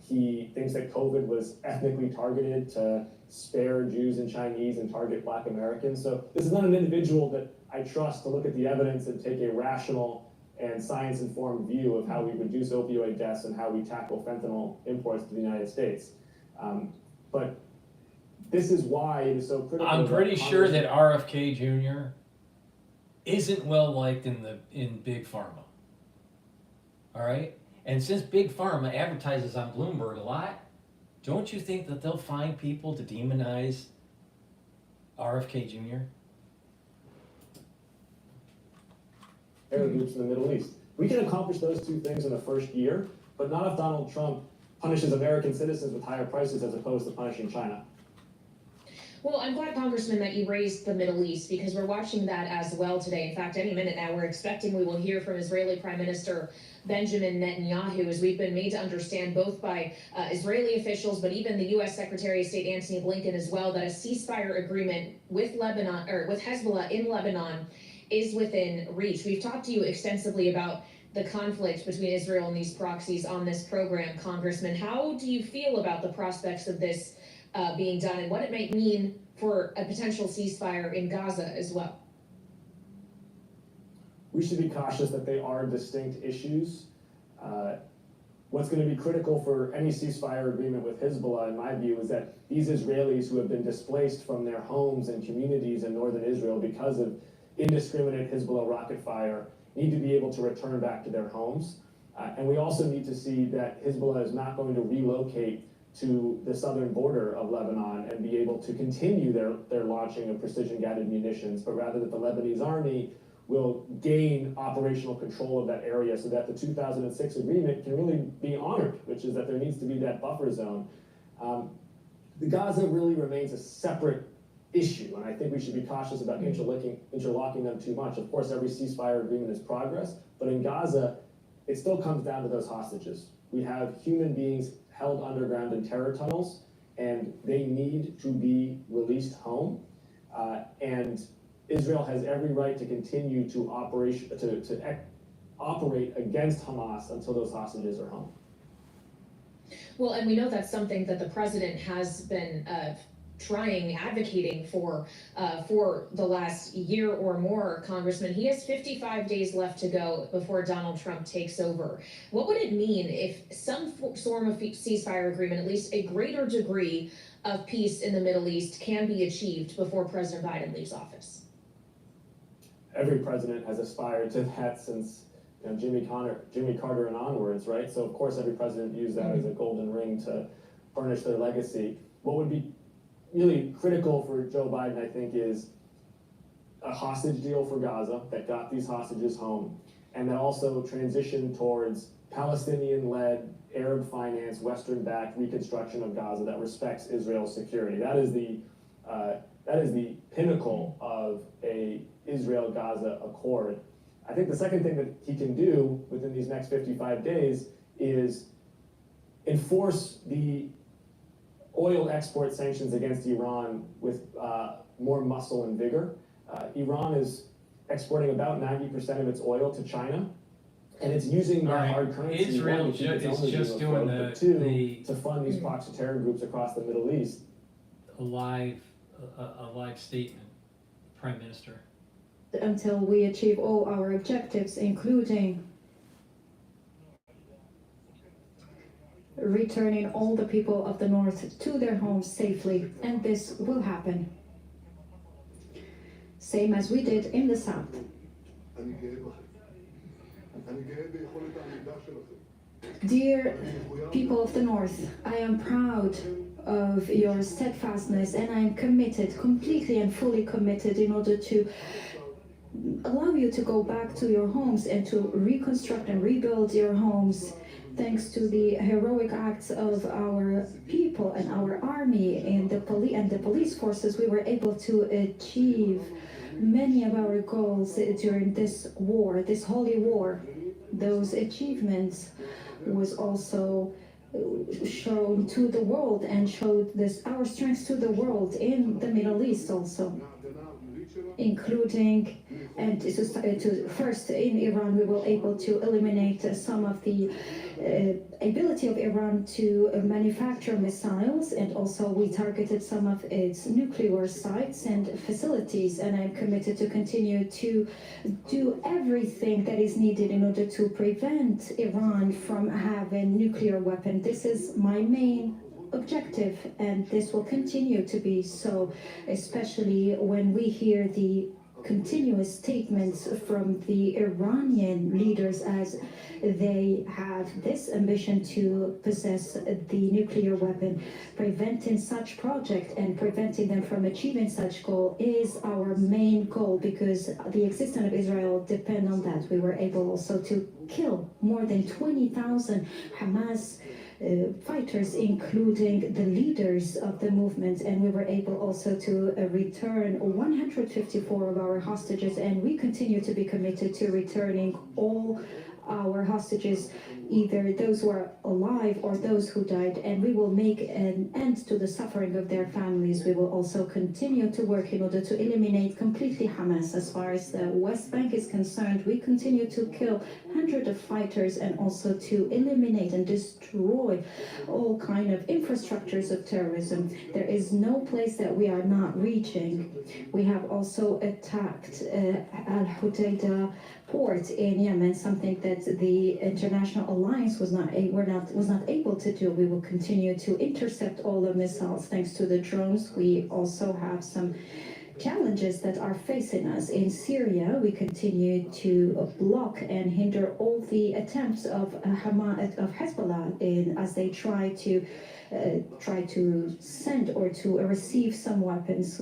He thinks that COVID was ethnically targeted to spare Jews and Chinese and target Black Americans. So this is not an individual that I trust to look at the evidence and take a rational and science-informed view of how we reduce opioid deaths and how we tackle fentanyl imports to the United States. But this is why it is so critical. I'm pretty sure that RFK Jr. isn't well liked in Big Pharma. All right? And since Big Pharma advertises on Bloomberg a lot, don't you think that they'll find people to demonize RFK Jr.? Arab groups in the Middle East. We can accomplish those two things in the first year, but not if Donald Trump punishes American citizens with higher prices as opposed to punishing China. Well, I'm glad, Congressman, that you raised the Middle East, because we're watching that as well today. In fact, any minute now, we're expecting we will hear from Israeli Prime Minister Benjamin Netanyahu, as we've been made to understand both by Israeli officials, but even the U.S. Secretary of State Antony Blinken as well, that a ceasefire agreement with Lebanon, or with Hezbollah in Lebanon, is within reach. We've talked to you extensively about the conflict between Israel and these proxies on this program, Congressman. How do you feel about the prospects of this being done, and what it might mean for a potential ceasefire in Gaza as well? Well, as I look at the partnership, Arab groups in the Middle East, we can accomplish those two things in the first year, but not if Donald Trump punishes American citizens with higher prices as opposed to punishing China. Well, I'm glad, Congressman, that you raised the Middle East, because we're watching that as well today. In fact, any minute now, we're expecting we will hear from Israeli Prime Minister Benjamin Netanyahu, as we've been made to understand both by Israeli officials, but even the U.S. Secretary of State Antony Blinken as well, that a ceasefire agreement with Hezbollah in Lebanon is within reach. We've talked to you extensively about the conflict between Israel and these proxies on this program, Congressman. How do you feel about the prospects of this being done, and what it might mean for a potential ceasefire in Gaza as well? we should be cautious that they are distinct issues. What's going to be critical for any ceasefire agreement with Hezbollah, in my view, is that these Israelis who have been displaced from their homes and communities in northern Israel because of indiscriminate Hezbollah rocket fire need to be able to return back to their homes. And we also need to see that Hezbollah is not going to relocate to the southern border of Lebanon and be able to continue their launching of precision-guided munitions, but rather that the Lebanese army will gain operational control of that area so that the 2006 agreement can really be honored, which is that there needs to be that buffer zone. The Gaza really remains a separate issue, and I think we should be cautious about interlocking them too much. Of course, every ceasefire agreement is progress, but in Gaza, it still comes down to those hostages. We have human beings held underground in terror tunnels, and they need to be released home. And Israel has every right to continue to operate against Hamas until those hostages are home. Well, and we know that's something that the president has been advocating for the last year or more, Congressman. He has 55 days left to go before Donald Trump takes over. What would it mean if some form of ceasefire agreement, at least a greater degree of peace in the Middle East, can be achieved before President Biden leaves office? Every president has aspired to that since Jimmy Carter and onwards, right? So of course every president views that as a golden ring to furnish their legacy. What would be really critical for Joe Biden, I think, is a hostage deal for Gaza that got these hostages home, and that also transition towards Palestinian-led, Arab-financed, Western-backed reconstruction of Gaza that respects Israel's security. That is the pinnacle of a Israel-Gaza accord. I think the second thing that he can do within these next 55 days is enforce the oil export sanctions against Iran with more muscle and vigor. Iran is exporting about 90% of its oil to China, and it's using that hard currency. Israel one, to keep its own is just regime doing afloat, but two, to fund these proxy terror groups across the Middle East. a live statement, Prime Minister. Until we achieve all our objectives, including returning all the people of the North to their homes safely, and this will happen. Same as we did in the South. Dear people of the North, I am proud of your steadfastness, and I am committed, completely and fully committed, in order to allow you to go back to your homes and to reconstruct and rebuild your homes. Thanks to the heroic acts of our people and our army and the police forces, we were able to achieve many of our goals during this war, this holy war. Those achievements was also shown to the world and showed our strengths to the world in the Middle East also, including, and first in Iran we were able to eliminate some of the ability of Iran to manufacture missiles, and also we targeted some of its nuclear sites and facilities, and I'm committed to continue to do everything that is needed in order to prevent Iran from having nuclear weapon. This is my main objective, and this will continue to be so, especially when we hear the continuous statements from the Iranian leaders as they have this ambition to possess the nuclear weapon. Preventing such project and preventing them from achieving such goal is our main goal, because the existence of Israel depends on that. We were able also to kill more than 20,000 Hamas fighters, including the leaders of the movement, and we were able also to return 154 of our hostages, and we continue to be committed to returning all our hostages, either those who are alive or those who died, and we will make an end to the suffering of their families. We will also continue to work in order to eliminate completely Hamas. As far as the West Bank is concerned, we continue to kill hundreds of fighters and also to eliminate and destroy all kind of infrastructures of terrorism. There is no place that we are not reaching. We have also attacked Al-Hudaydah port in Yemen, something that the international alliance was not able to do. We will continue to intercept all the missiles thanks to the drones. We also have some challenges that are facing us in Syria. We continue to block and hinder all the attempts of Hezbollah as they try to send or to receive some weapons.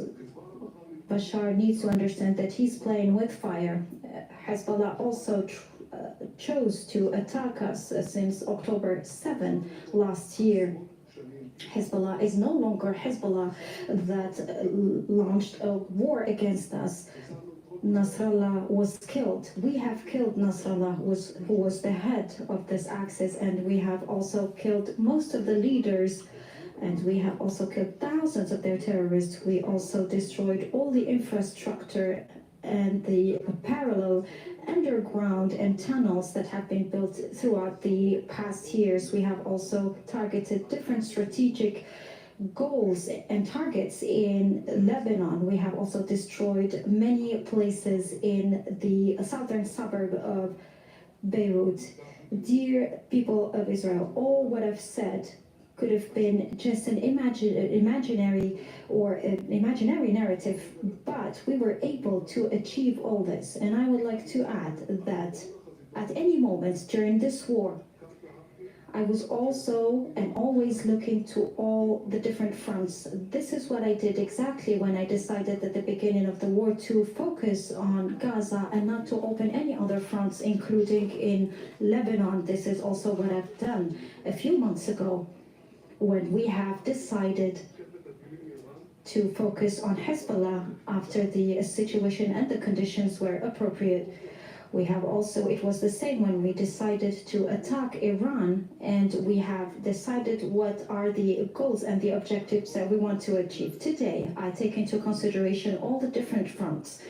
Bashar needs to understand that he's playing with fire. Hezbollah also chose to attack us since October 7 last year. Hezbollah is no longer Hezbollah that launched a war against us. Nasrallah was killed. We have killed Nasrallah, who was the head of this axis, and we have also killed most of the leaders, and we have also killed thousands of their terrorists. We also destroyed all the infrastructure and the parallel underground and tunnels that have been built throughout the past years. We have also targeted different strategic goals and targets in Lebanon. We have also destroyed many places in the southern suburb of Beirut. Dear people of Israel, all what I've said could have been just an imaginary narrative, but we were able to achieve all this. And I would like to add that at any moment during this war, I was also and always looking to all the different fronts. This is what I did exactly when I decided at the beginning of the war to focus on Gaza and not to open any other fronts, including in Lebanon. This is also what I've done a few months ago, when we have decided to focus on Hezbollah after the situation and the conditions were appropriate. We have also, it was the same when we decided to attack Iran, and we have decided what are the goals and the objectives that we want to achieve. Today, I take into consideration all the different fronts,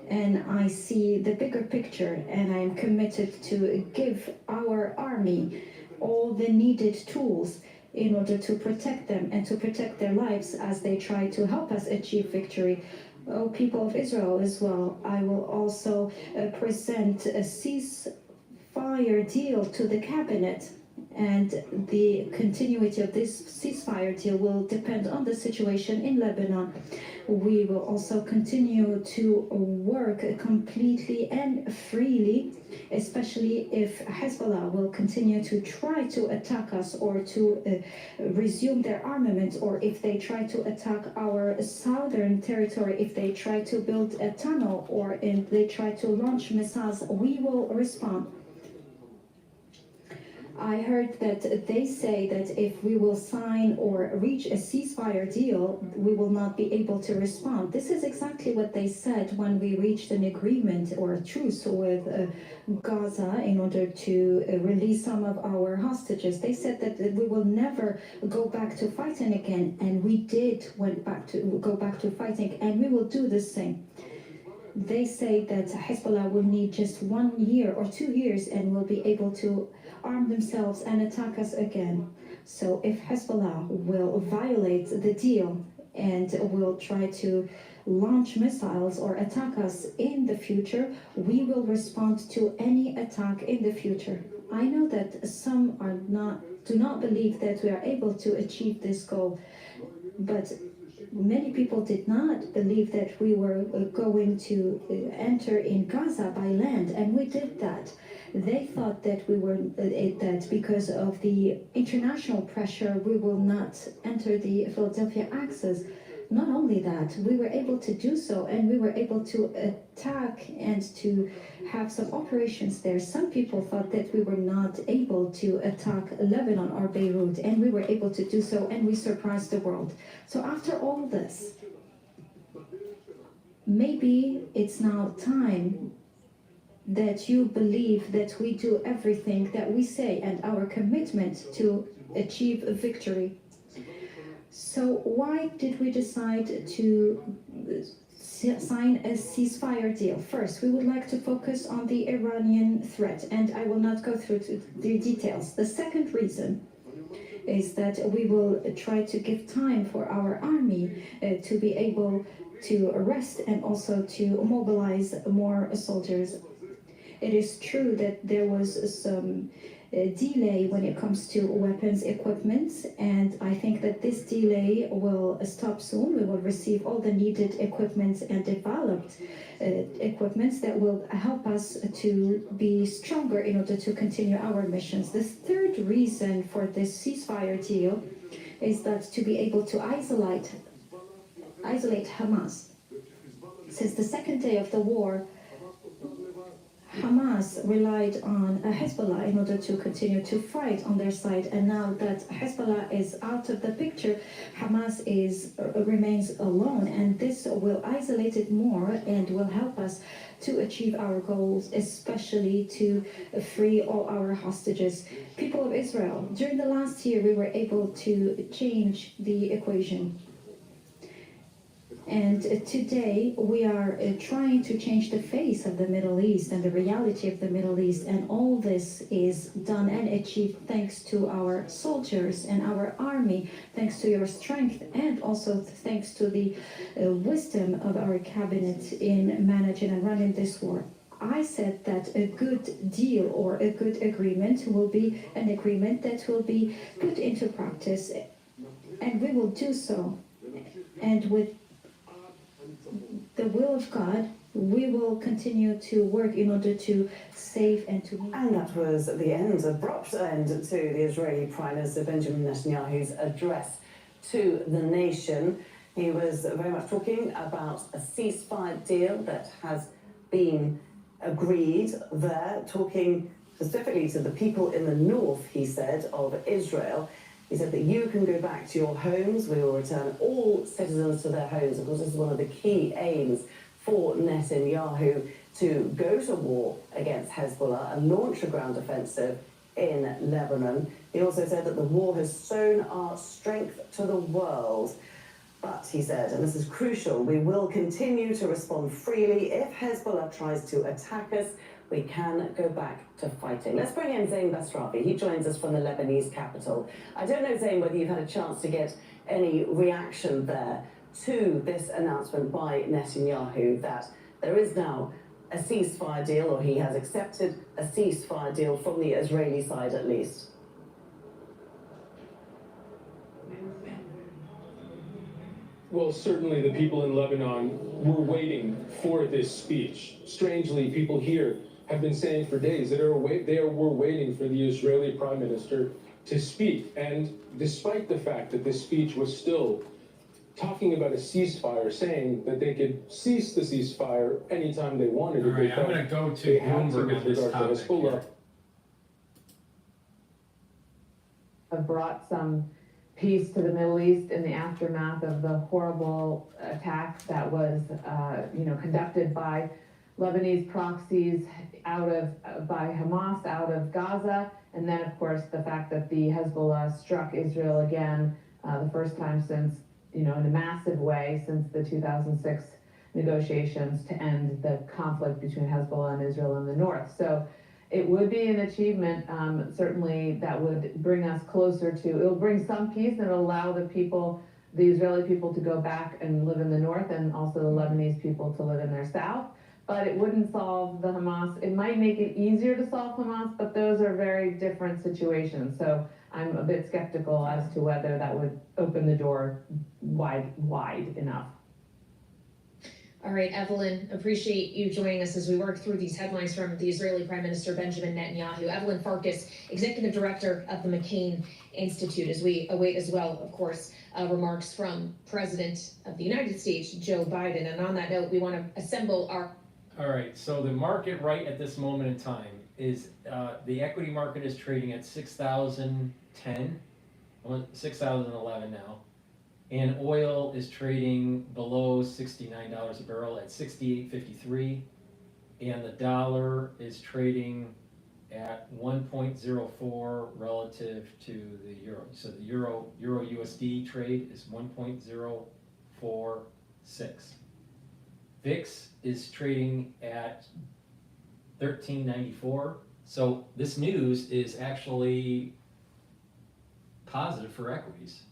and I see the bigger picture, and I am committed to give our army all the needed tools in order to protect them and to protect their lives as they try to help us achieve victory. Oh, people of Israel as well, I will also present a ceasefire deal to the cabinet, and the continuity of this ceasefire deal will depend on the situation in Lebanon. We will also continue to work completely and freely, especially if Hezbollah will continue to try to attack us or to resume their armament, or if they try to attack our southern territory, if they try to build a tunnel, or if they try to launch missiles, we will respond. I heard that they say that if we will sign or reach a ceasefire deal, we will not be able to respond. This is exactly what they said when we reached an agreement or a truce with Gaza in order to release some of our hostages. They said that we will never go back to fighting again, and we did go back to fighting, and we will do the same. They say that Hezbollah will need just 1 year or 2 years and will be able to arm themselves and attack us again. So if Hezbollah will violate the deal and will try to launch missiles or attack us in the future, we will respond to any attack in the future. I know that some do not believe that we are able to achieve this goal, but many people did not believe that we were going to enter in Gaza by land, and we did that. They thought that that because of the international pressure, we will not enter the Philadelphia Axis. Not only that, we were able to do so, and we were able to attack and to have some operations there. Some people thought that we were not able to attack Lebanon or Beirut, and we were able to do so, and we surprised the world. So after all this, maybe it's now time that you believe that we do everything that we say and our commitment to achieve a victory. So why did we decide to sign a ceasefire deal? First, we would like to focus on the Iranian threat, and I will not go through the details. The second reason is that we will try to give time for our army to be able to rest and also to mobilize more soldiers. It is true that there was some delay when it comes to weapons equipment, and I think that this delay will stop soon. We will receive all the needed equipment and developed equipment that will help us to be stronger in order to continue our missions. The third reason for this ceasefire deal is that to be able to isolate Hamas. Since the second day of the war, Hamas relied on Hezbollah in order to continue to fight on their side, and now that Hezbollah is out of the picture, Hamas remains alone, and this will isolate it more and will help us to achieve our goals, especially to free all our hostages. People of Israel, during the last year, we were able to change the equation. And today we are trying to change the face of the Middle East and the reality of the Middle East, and all this is done and achieved thanks to our soldiers and our army, thanks to your strength, and also thanks to the wisdom of our cabinet in managing and running this war. I said that a good deal or a good agreement will be an agreement that will be put into practice, and we will do so. And with the will of God, we will continue to work in order to save and to... And that was the end, abrupt end to the Israeli Prime Minister Benjamin Netanyahu's address to the nation. He was very much talking about a ceasefire deal that has been agreed there, talking specifically to the people in the north, he said, of Israel. He said that you can go back to your homes. We will return all citizens to their homes. Of course, this is one of the key aims for Netanyahu, to go to war against Hezbollah and launch a ground offensive in Lebanon. He also said that the war has shown our strength to the world. But, he said, and this is crucial, we will continue to respond freely. If Hezbollah tries to attack us, we can go back to fighting. Let's bring in Zain Basravi. He joins us from the Lebanese capital. I don't know, Zain, whether you've had a chance to get any reaction there to this announcement by Netanyahu that there is now a ceasefire deal, or he has accepted a ceasefire deal from the Israeli side at least. Well, certainly the people in Lebanon were waiting for this speech. Strangely, people here have been saying for days that they were waiting for the Israeli Prime Minister to speak. And despite the fact that this speech was still talking about a ceasefire, saying that they could cease the ceasefire anytime they wanted. All right, I'm going to go to Bloomberg on this topic. Have brought some peace to the Middle East in the aftermath of the horrible attack that was, conducted by Lebanese proxies by Hamas out of Gaza, and then of course the fact that the Hezbollah struck Israel again, the first time since, in a massive way since the 2006 negotiations to end the conflict between Hezbollah and Israel in the north. So it would be an achievement, certainly, that would bring us closer to, it'll bring some peace and it'll allow the Israeli people to go back and live in the north, and also the Lebanese people to live in their south. But it wouldn't solve the Hamas. It might make it easier to solve Hamas, but those are very different situations. So I'm a bit skeptical as to whether that would open the door wide enough. All right, Evelyn, appreciate you joining us as we work through these headlines from the Israeli Prime Minister Benjamin Netanyahu. Evelyn Farkas, Executive Director of the McCain Institute, as we await as well, of course, remarks from President of the United States, Joe Biden. And on that note, we want to assemble our... All right, so the market right at this moment in time is, the equity market is trading at 6,010, 6,011 now. And oil is trading below $69 a barrel at $68.53, and the dollar is trading at 1.04 relative to the euro. So the euro USD trade is 1.046. VIX is trading at 1394. So this news is actually positive for equities.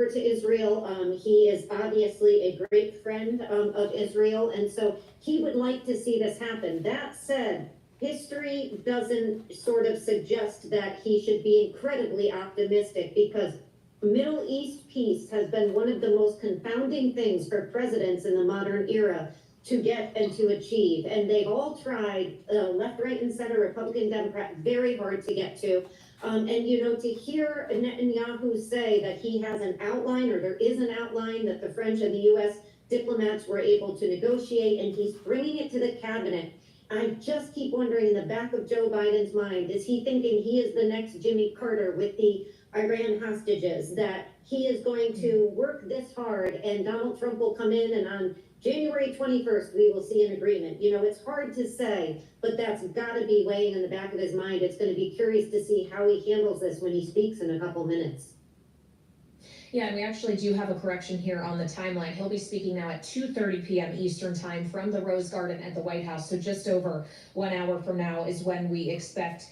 over to Israel. He is obviously a great friend of Israel, and so he would like to see this happen. That said, history doesn't sort of suggest that he should be incredibly optimistic, because Middle East peace has been one of the most confounding things for presidents in the modern era to get and to achieve. And they've all tried, left, right, and center, Republican, Democrat, very hard to get to. And, you know, to hear Netanyahu say that he has an outline, or there is an outline that the French and the U.S. diplomats were able to negotiate, and he's bringing it to the cabinet. I just keep wondering, in the back of Joe Biden's mind, is he thinking he is the next Jimmy Carter with the Iran hostages, that he is going to work this hard and Donald Trump will come in and on January 21st, we will see an agreement? You know, it's hard to say, but that's got to be weighing in the back of his mind. It's going to be curious to see how he handles this when he speaks in a couple minutes. Yeah, and we actually do have a correction here on the timeline. He'll be speaking now at 2:30 p.m. Eastern time from the Rose Garden at the White House. So just over 1 hour from now is when we expect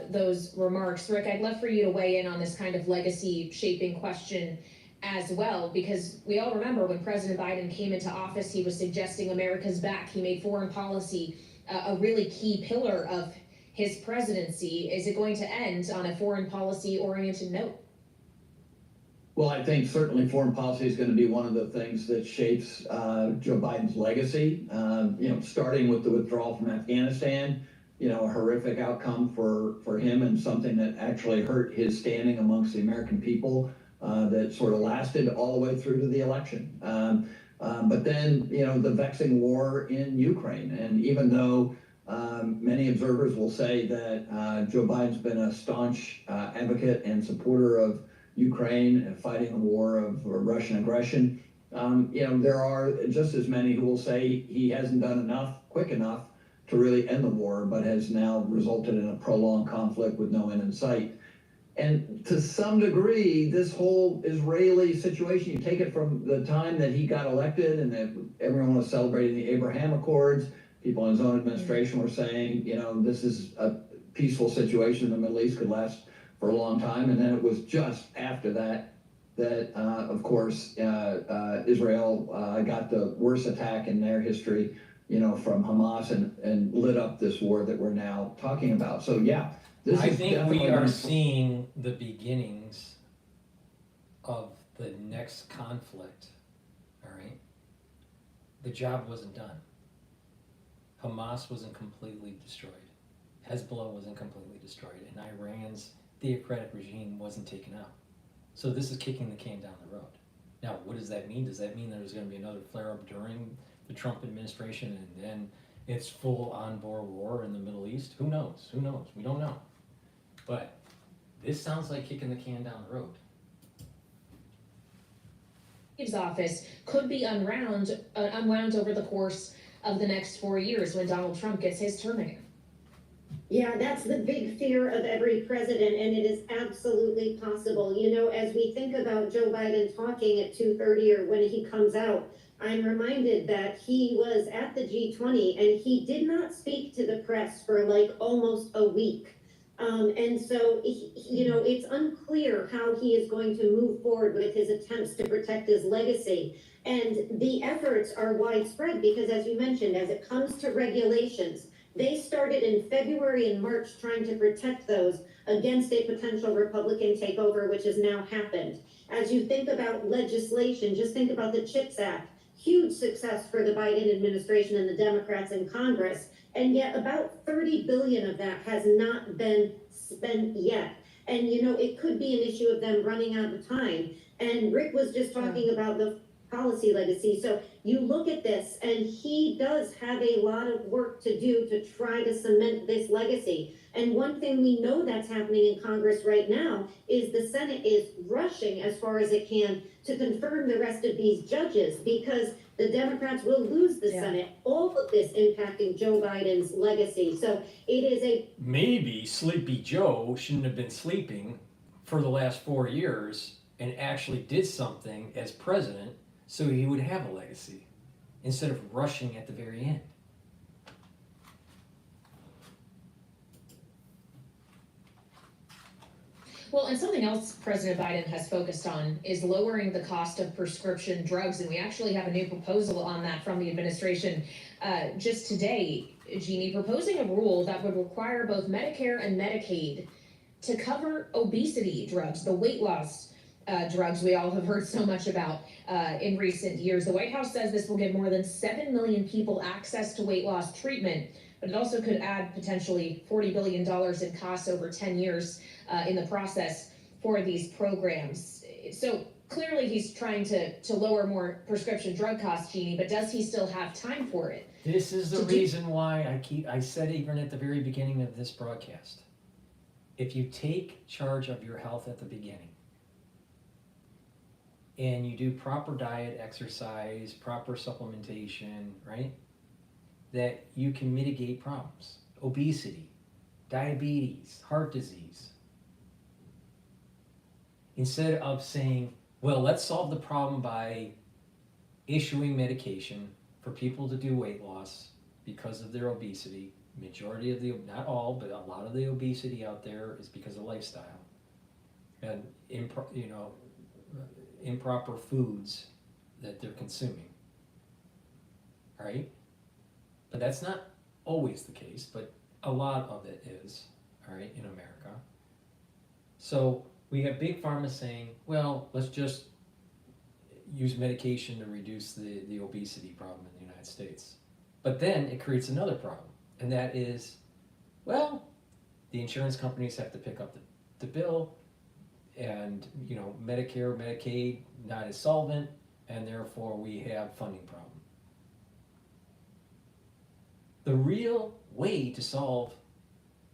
those remarks. Rick, I'd love for you to weigh in on this kind of legacy shaping question as well, because we all remember when President Biden came into office, he was suggesting America's back. He made foreign policy a really key pillar of his presidency. Is it going to end on a foreign policy oriented note? Well, I think certainly foreign policy is going to be one of the things that shapes Joe Biden's legacy. You know, starting with the withdrawal from Afghanistan, you know, a horrific outcome for him, and something that actually hurt his standing amongst the American people, that sort of lasted all the way through to the election. But then, you know, the vexing war in Ukraine. And even though many observers will say that Joe Biden's been a staunch advocate and supporter of Ukraine and fighting a war of Russian aggression, you know, there are just as many who will say he hasn't done enough, quick enough, to really end the war, but has now resulted in a prolonged conflict with no end in sight. And to some degree, this whole Israeli situation, you take it from the time that he got elected and that everyone was celebrating the Abraham Accords, people in his own administration were saying, you know, this is a peaceful situation in the Middle East, could last for a long time. And then it was just after that, of course, Israel got the worst attack in their history, you know, from Hamas, and lit up this war that we're now talking about. So yeah, I think we are seeing the beginnings of the next conflict, all right? The job wasn't done. Hamas wasn't completely destroyed. Hezbollah wasn't completely destroyed. And Iran's theocratic regime wasn't taken out. So this is kicking the can down the road. Now, what does that mean? Does that mean there's going to be another flare-up during the Trump administration, and then it's full on-board war in the Middle East? Who knows? Who knows? We don't know. But this sounds like kicking the can down the road. His office could be unwound over the course of the next 4 years when Donald Trump gets his term again. Yeah, that's the big fear of every president, and it is absolutely possible. You know, as we think about Joe Biden talking at 2:30 or when he comes out, I'm reminded that he was at the G20 and he did not speak to the press for like almost a week. And so, you know, it's unclear how he is going to move forward with his attempts to protect his legacy. And the efforts are widespread because, as you mentioned, as it comes to regulations, they started in February and March trying to protect those against a potential Republican takeover, which has now happened. As you think about legislation, just think about the CHIPS Act. Huge success for the Biden administration and the Democrats in Congress. And yet about 30 billion of that has not been spent yet. And, you know, it could be an issue of them running out of time. And Rick was just talking about the policy legacy. So you look at this, and he does have a lot of work to do to try to cement this legacy. And one thing we know that's happening in Congress right now is the Senate is rushing as far as it can to confirm the rest of these judges, because the Democrats will lose the Senate. All of this impacting Joe Biden's legacy. So it is a... Maybe Sleepy Joe shouldn't have been sleeping for the last 4 years and actually did something as president so he would have a legacy instead of rushing at the very end. Well, and something else President Biden has focused on is lowering the cost of prescription drugs. And we actually have a new proposal on that from the administration just today, Jeannie, proposing a rule that would require both Medicare and Medicaid to cover obesity drugs, the weight loss drugs we all have heard so much about in recent years. The White House says this will give more than 7 million people access to weight loss treatment, but it also could add potentially $40 billion in costs over 10 years in the process for these programs. So clearly he's trying to lower more prescription drug costs, Jeannie, but does he still have time for it? This is the reason why I said even at the very beginning of this broadcast, if you take charge of your health at the beginning and you do proper diet, exercise, proper supplementation, right, that you can mitigate problems. Obesity, diabetes, heart disease. Instead of saying, well, let's solve the problem by issuing medication for people to do weight loss because of their obesity. Majority of the, not all, but a lot of the obesity out there is because of lifestyle and improper foods that they're consuming. All right? But that's not always the case, but a lot of it is, all right, in America. So we have big pharma saying, well, let's just use medication to reduce the obesity problem in the United States. But then it creates another problem, and that is, well, the insurance companies have to pick up the bill, and Medicare, Medicaid, not as solvent, and therefore we have funding problem. The real way to solve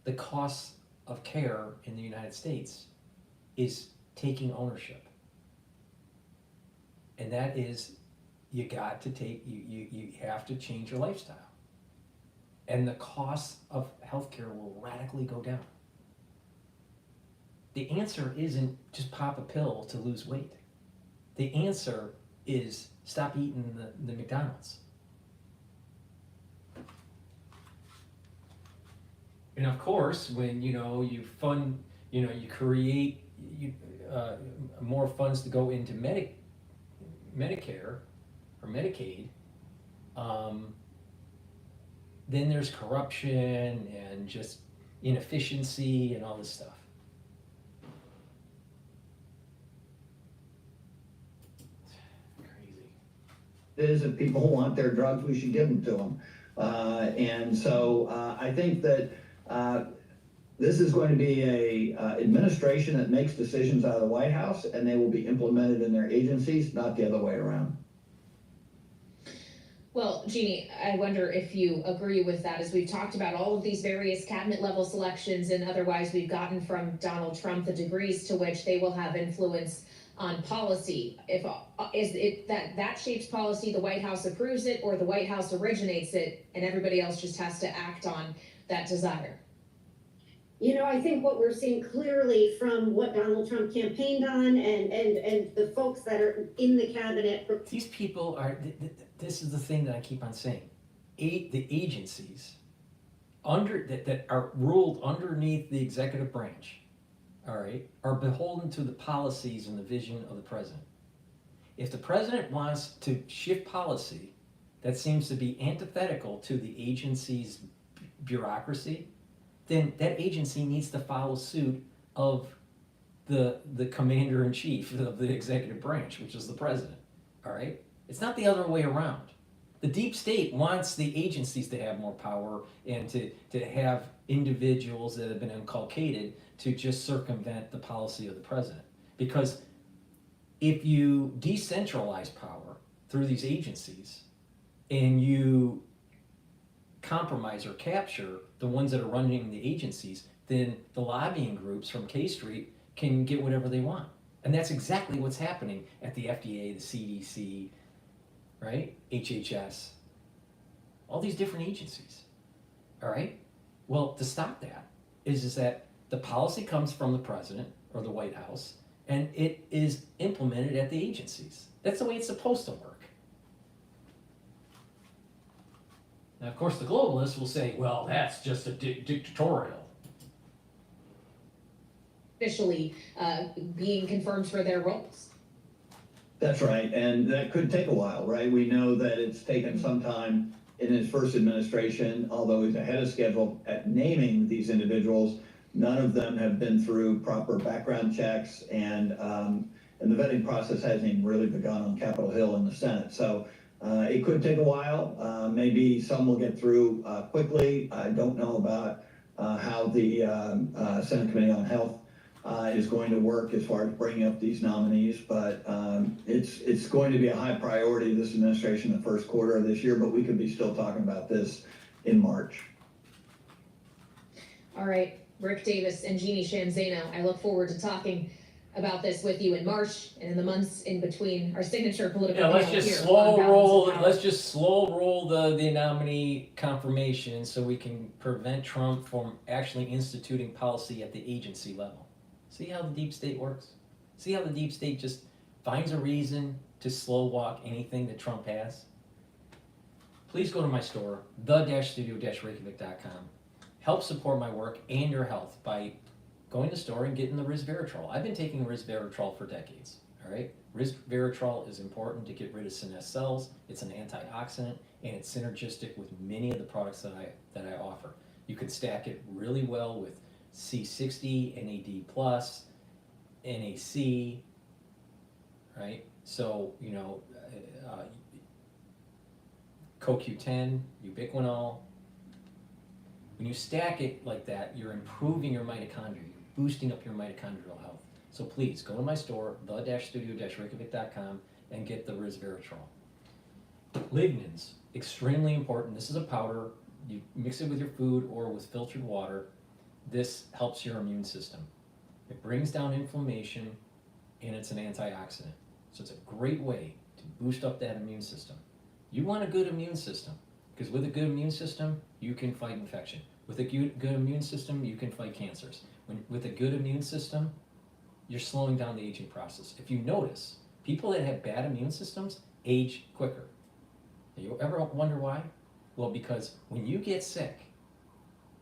the costs of care in the United States is taking ownership. And that is, you have to change your lifestyle. And the costs of healthcare will radically go down. The answer isn't just pop a pill to lose weight. The answer is stop eating the McDonald's. And of course, when you fund, you create more funds to go into Medicare or Medicaid, then there's corruption and just inefficiency and all this stuff. Is if people want their drugs, we should give them to them. And so I think that this is going to be a administration that makes decisions out of the White House, and they will be implemented in their agencies, not the other way around. Well, Jeannie, I wonder if you agree with that, as we've talked about all of these various cabinet level selections and otherwise we've gotten from Donald Trump the degrees to which they will have influence on policy. Is it that shapes policy, the White House approves it, or the White House originates it and everybody else just has to act on that desire? I think what we're seeing clearly from what Donald Trump campaigned on and the folks that are in the cabinet. These people are, this is the thing that I keep on saying. The agencies that are ruled underneath the executive branch, all right, are beholden to the policies and the vision of the president. If the president wants to shift policy that seems to be antithetical to the agency's bureaucracy, then that agency needs to follow suit of the commander-in-chief of the executive branch, which is the president, all right? It's not the other way around. The deep state wants the agencies to have more power and to have individuals that have been inculcated to just circumvent the policy of the president. Because if you decentralize power through these agencies and you compromise or capture the ones that are running the agencies, then the lobbying groups from K Street can get whatever they want. And that's exactly what's happening at the FDA, the CDC, right? HHS, all these different agencies, all right? Well, to stop that is that the policy comes from the president or the White House, and it is implemented at the agencies. That's the way it's supposed to work. Now, of course, the globalists will say, well, that's just a dictatorial. officially being confirmed for their roles. That's right, and that could take a while, right? We know that it's taken some time in his first administration, although he's ahead of schedule at naming these individuals. None of them have been through proper background checks, and the vetting process hasn't even really begun on Capitol Hill in the Senate. So it could take a while. Maybe some will get through quickly. I don't know about how the Senate Committee on Health is going to work as far as bringing up these nominees, but it's going to be a high priority this administration the first quarter of this year, but we could be still talking about this in March. All right, Rick Davis and Jeannie Shanzano, I look forward to talking about this with you in March and in the months in between. Our signature political Yeah, let's panel just here slow on Balance roll. of Power. Let's just slow roll the nominee confirmation so we can prevent Trump from actually instituting policy at the agency level. See how the deep state works? See how the deep state just finds a reason to slow walk anything that Trump has? Please go to my store, the-studio-reykjavik.com. Help support my work and your health by going to the store and getting the resveratrol. I've been taking resveratrol for decades, all right? Resveratrol is important to get rid of senescent cells. It's an antioxidant, and it's synergistic with many of the products that I offer. You can stack it really well with C60, NAD+, NAC, right? So, you know, CoQ10, ubiquinol. When you stack it like that, you're improving your mitochondria, you're boosting up your mitochondrial health. So please, go to my store, the-studio-reykjavik.com, and get the resveratrol. Lignans, extremely important. This is a powder. You mix it with your food or with filtered water. This helps your immune system. It brings down inflammation, and it's an antioxidant. So it's a great way to boost up that immune system. You want a good immune system, because with a good immune system, you can fight infection. With a good immune system, you can fight cancers. With a good immune system, you're slowing down the aging process. If you notice, people that have bad immune systems age quicker. You ever wonder why? Well, because when you get sick,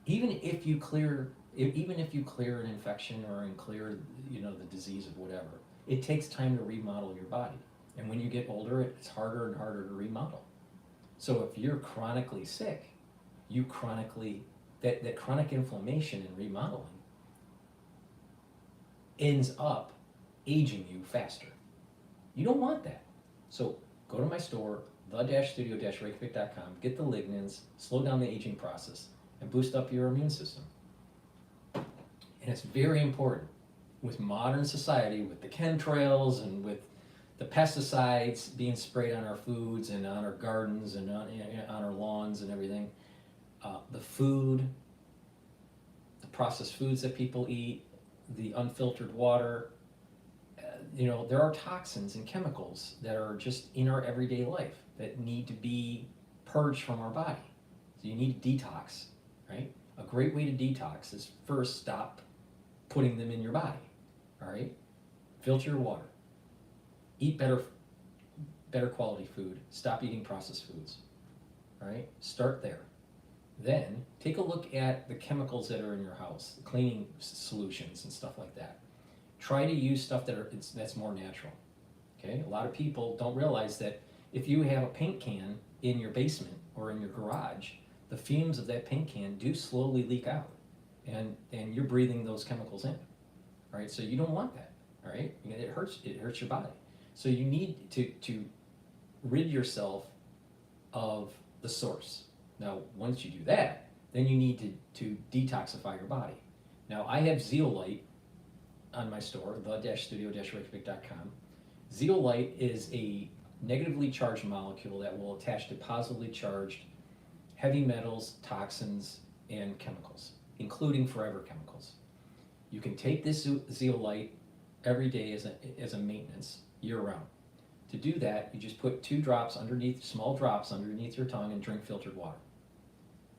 even if you clear an infection or clear, you know, the disease of whatever, it takes time to remodel your body. And when you get older, it's harder and harder to remodel. So if you're chronically sick, that chronic inflammation and remodeling ends up aging you faster. You don't want that. So go to my store, the-studio-reykjavik.com, get the lignans, slow down the aging process, and boost up your immune system. And it's very important with modern society, with the chemtrails and with the pesticides being sprayed on our foods and on our gardens and on our lawns and everything. The food, the processed foods that people eat, the unfiltered water, you know, there are toxins and chemicals that are just in our everyday life that need to be purged from our body. So you need to detox, right? A great way to detox is first stop putting them in your body, all right? Filter your water. Eat better quality food. Stop eating processed foods, all right? Start there. Then take a look at the chemicals that are in your house, cleaning solutions and stuff like that. Try to use stuff that's more natural. Okay? A lot of people don't realize that if you have a paint can in your basement or in your garage, the fumes of that paint can do slowly leak out, and you're breathing those chemicals in. All right? So you don't want that. All right? It hurts your body. So you need to rid yourself of the source. Now, once you do that, then you need to detoxify your body. Now, I have zeolite on my store, the-studio-reykjavik.com. Zeolite is a negatively charged molecule that will attach to positively charged heavy metals, toxins, and chemicals, including forever chemicals. You can take this zeolite every day as a maintenance year-round. To do that, you just put 2 drops small drops underneath your tongue and drink filtered water.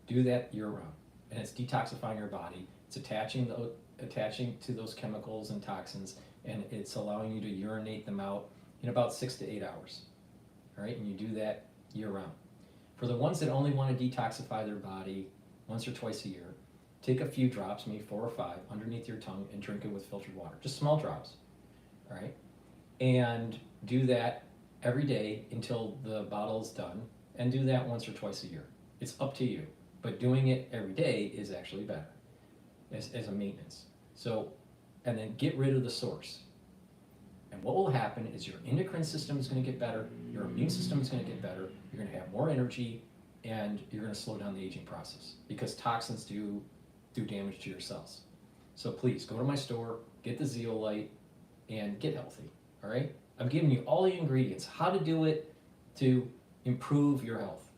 Do that year-round, and it's detoxifying your body. It's attaching to those chemicals and toxins, and it's allowing you to urinate them out in about 6 to 8 hours. All right, and you do that year-round. For the ones that only want to detoxify their body once or twice a year, take a few drops, maybe 4 or 5, underneath your tongue and drink it with filtered water. Just small drops, all right? And do that every day until the bottle's done, and do that once or twice a year. It's up to you, but doing it every day is actually better as a maintenance. So, and then get rid of the source. And what will happen is your endocrine system is going to get better, your immune system is going to get better, you're going to have more energy, and you're going to slow down the aging process, because toxins do damage to your cells. So please go to my store, get the zeolite, and get healthy, all right? I'm giving you all the ingredients, how to do it to improve your health.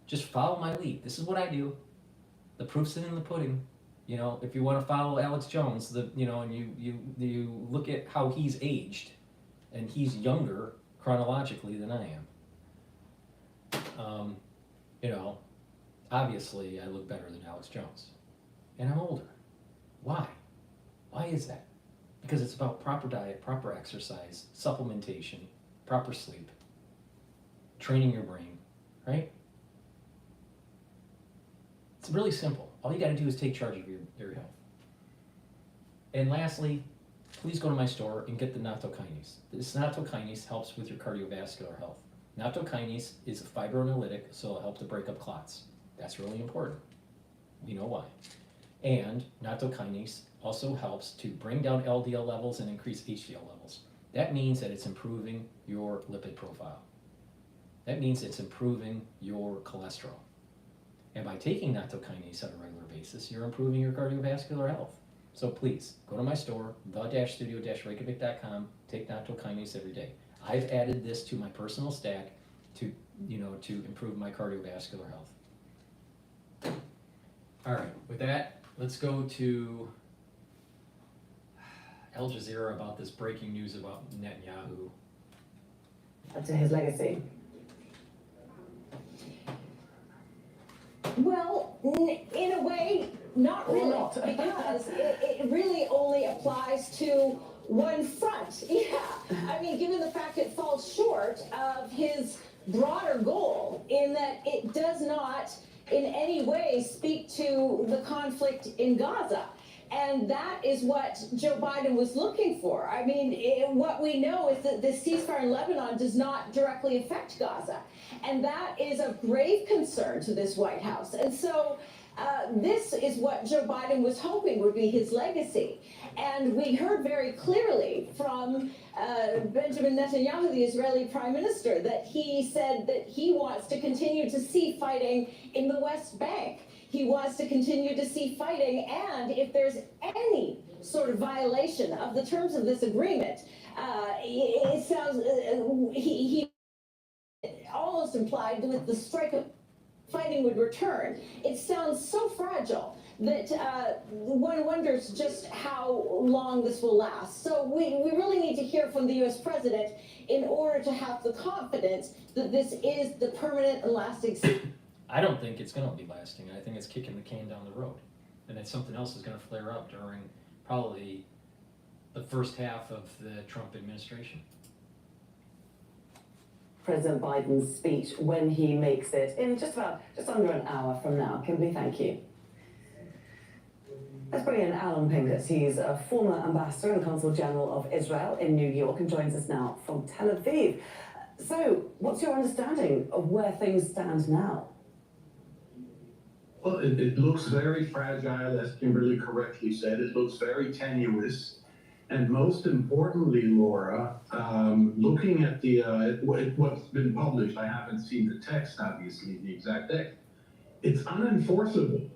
Just follow my lead. This is what I do. The proof's in the pudding. You know, if you want to follow Alex Jones, and you look at how he's aged, and he's younger chronologically than I am. You know, obviously I look better than Alex Jones, and I'm older. Why? Why is that? Because it's about proper diet, proper exercise, supplementation, proper sleep, training your brain, right? It's really simple. All you got to do is take charge of your health. And lastly, please go to my store and get the nattokinase. This nattokinase helps with your cardiovascular health. Nattokinase is a fibrinolytic, so it'll help to break up clots. That's really important. We know why. And nattokinase also helps to bring down LDL levels and increase HDL levels. That means that it's improving your lipid profile. That means it's improving your cholesterol. And by taking nattokinase on a regular basis, you're improving your cardiovascular health. So please, go to my store, the-studio-reykjavik.com, take nattokinase every day. I've added this to my personal stack to improve my cardiovascular health. All right, with that, let's go to Al Jazeera about this breaking news about Netanyahu. To his legacy. Well, in a way, not really, because it really only applies to one front. Yeah, I mean, given the fact it falls short of his broader goal in that it does not in any way speak to the conflict in Gaza. And that is what Joe Biden was looking for. I mean, what we know is that the ceasefire in Lebanon does not directly affect Gaza. And that is of grave concern to this White House. And so this is what Joe Biden was hoping would be his legacy. And we heard very clearly from Benjamin Netanyahu, the Israeli prime minister, that he said that he wants to continue to see fighting in the West Bank. He wants to continue to see fighting, and if there's any sort of violation of the terms of this agreement, it sounds, he almost implied with the strike of fighting would return. It sounds so fragile that one wonders just how long this will last. So we really need to hear from the U.S. president in order to have the confidence that this is the permanent and lasting. I don't think it's going to be lasting. I think it's kicking the can down the road. And that something else is going to flare up during probably the first half of the Trump administration. President Biden's speech when he makes it in just under an hour from now. Kimberly, thank you. Let's bring in Alan Pingus. He's a former ambassador and consul general of Israel in New York and joins us now from Tel Aviv. So, what's your understanding of where things stand now? Well, it looks very fragile, as Kimberly correctly said. It looks very tenuous. And most importantly, Laura, looking at what's been published, I haven't seen the text, obviously, the exact text. It's unenforceable.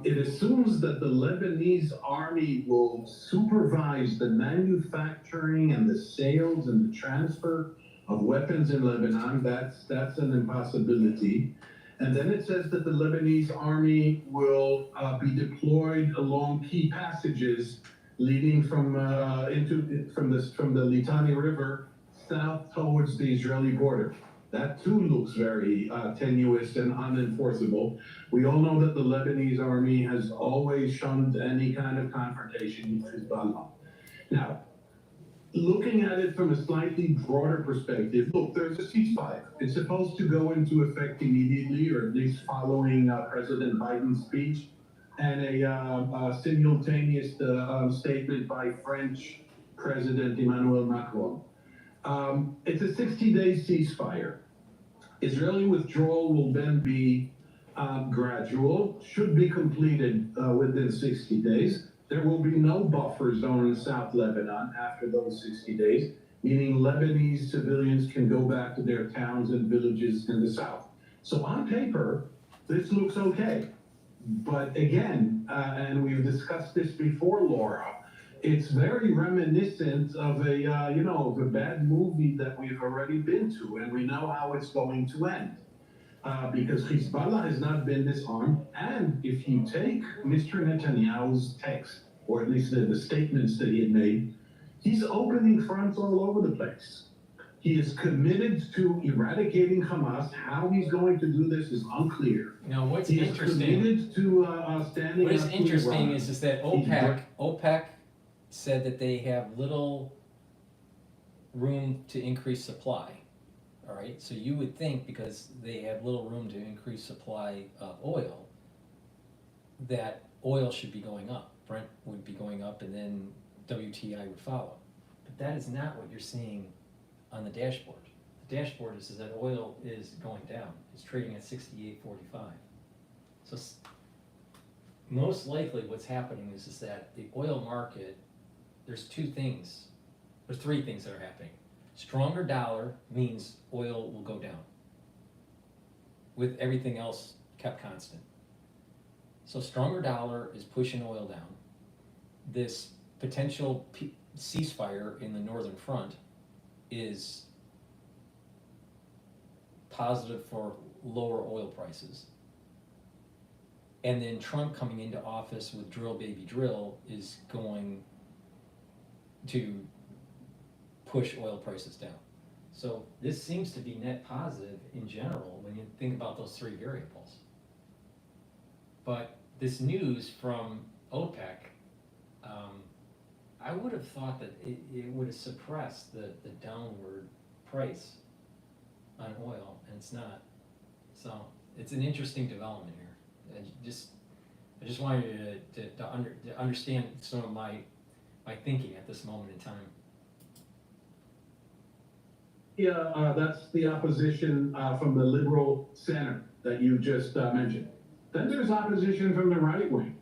It assumes that the Lebanese army will supervise the manufacturing and the sales and the transfer of weapons in Lebanon. That's an impossibility. And then it says that the Lebanese army will be deployed along key passages leading from the Litani River south towards the Israeli border. That too looks very tenuous and unenforceable. We all know that the Lebanese army has always shunned any kind of confrontation with Hezbollah. Now, looking at it from a slightly broader perspective, look, there's a ceasefire. It's supposed to go into effect immediately, or at least following President Biden's speech. and a simultaneous statement by French President Emmanuel Macron. It's a 60-day ceasefire. Israeli withdrawal will then be gradual, should be completed within 60 days. There will be no buffer zone in South Lebanon after those 60 days, meaning Lebanese civilians can go back to their towns and villages in the south. So on paper, this looks okay. But again, and we've discussed this before, Laura, it's very reminiscent of of a bad movie that we've already been to, and we know how it's going to end. Because Hezbollah has not been disarmed, and if you take Mr. Netanyahu's text, or at least the statements that he had made, he's opening fronts all over the place. He is committed to eradicating Hamas. How he's going to do this is unclear. Now, what's he interesting? Is committed to standing. What is up to interesting Iran. is that OPEC said that they have little room to increase supply. All right, so you would think because they have little room to increase supply of oil, that oil should be going up. Brent would be going up, and then WTI would follow. But that is not what you're seeing on the dashboard. The dashboard is that oil is going down. It's trading at 68.45. So most likely what's happening is that the oil market, there's three things that are happening. Stronger dollar means oil will go down, with everything else kept constant. So stronger dollar is pushing oil down. This potential ceasefire in the northern front is positive for lower oil prices. And then Trump coming into office with drill baby drill is going to push oil prices down. So this seems to be net positive in general when you think about those three variables. But this news from OPEC, I would have thought that it would have suppressed the downward price on oil, and it's not. So it's an interesting development here. I just wanted you to understand some of my thinking at this moment in time. Yeah, that's the opposition from the liberal center that you just mentioned. Then there's opposition from the right wing,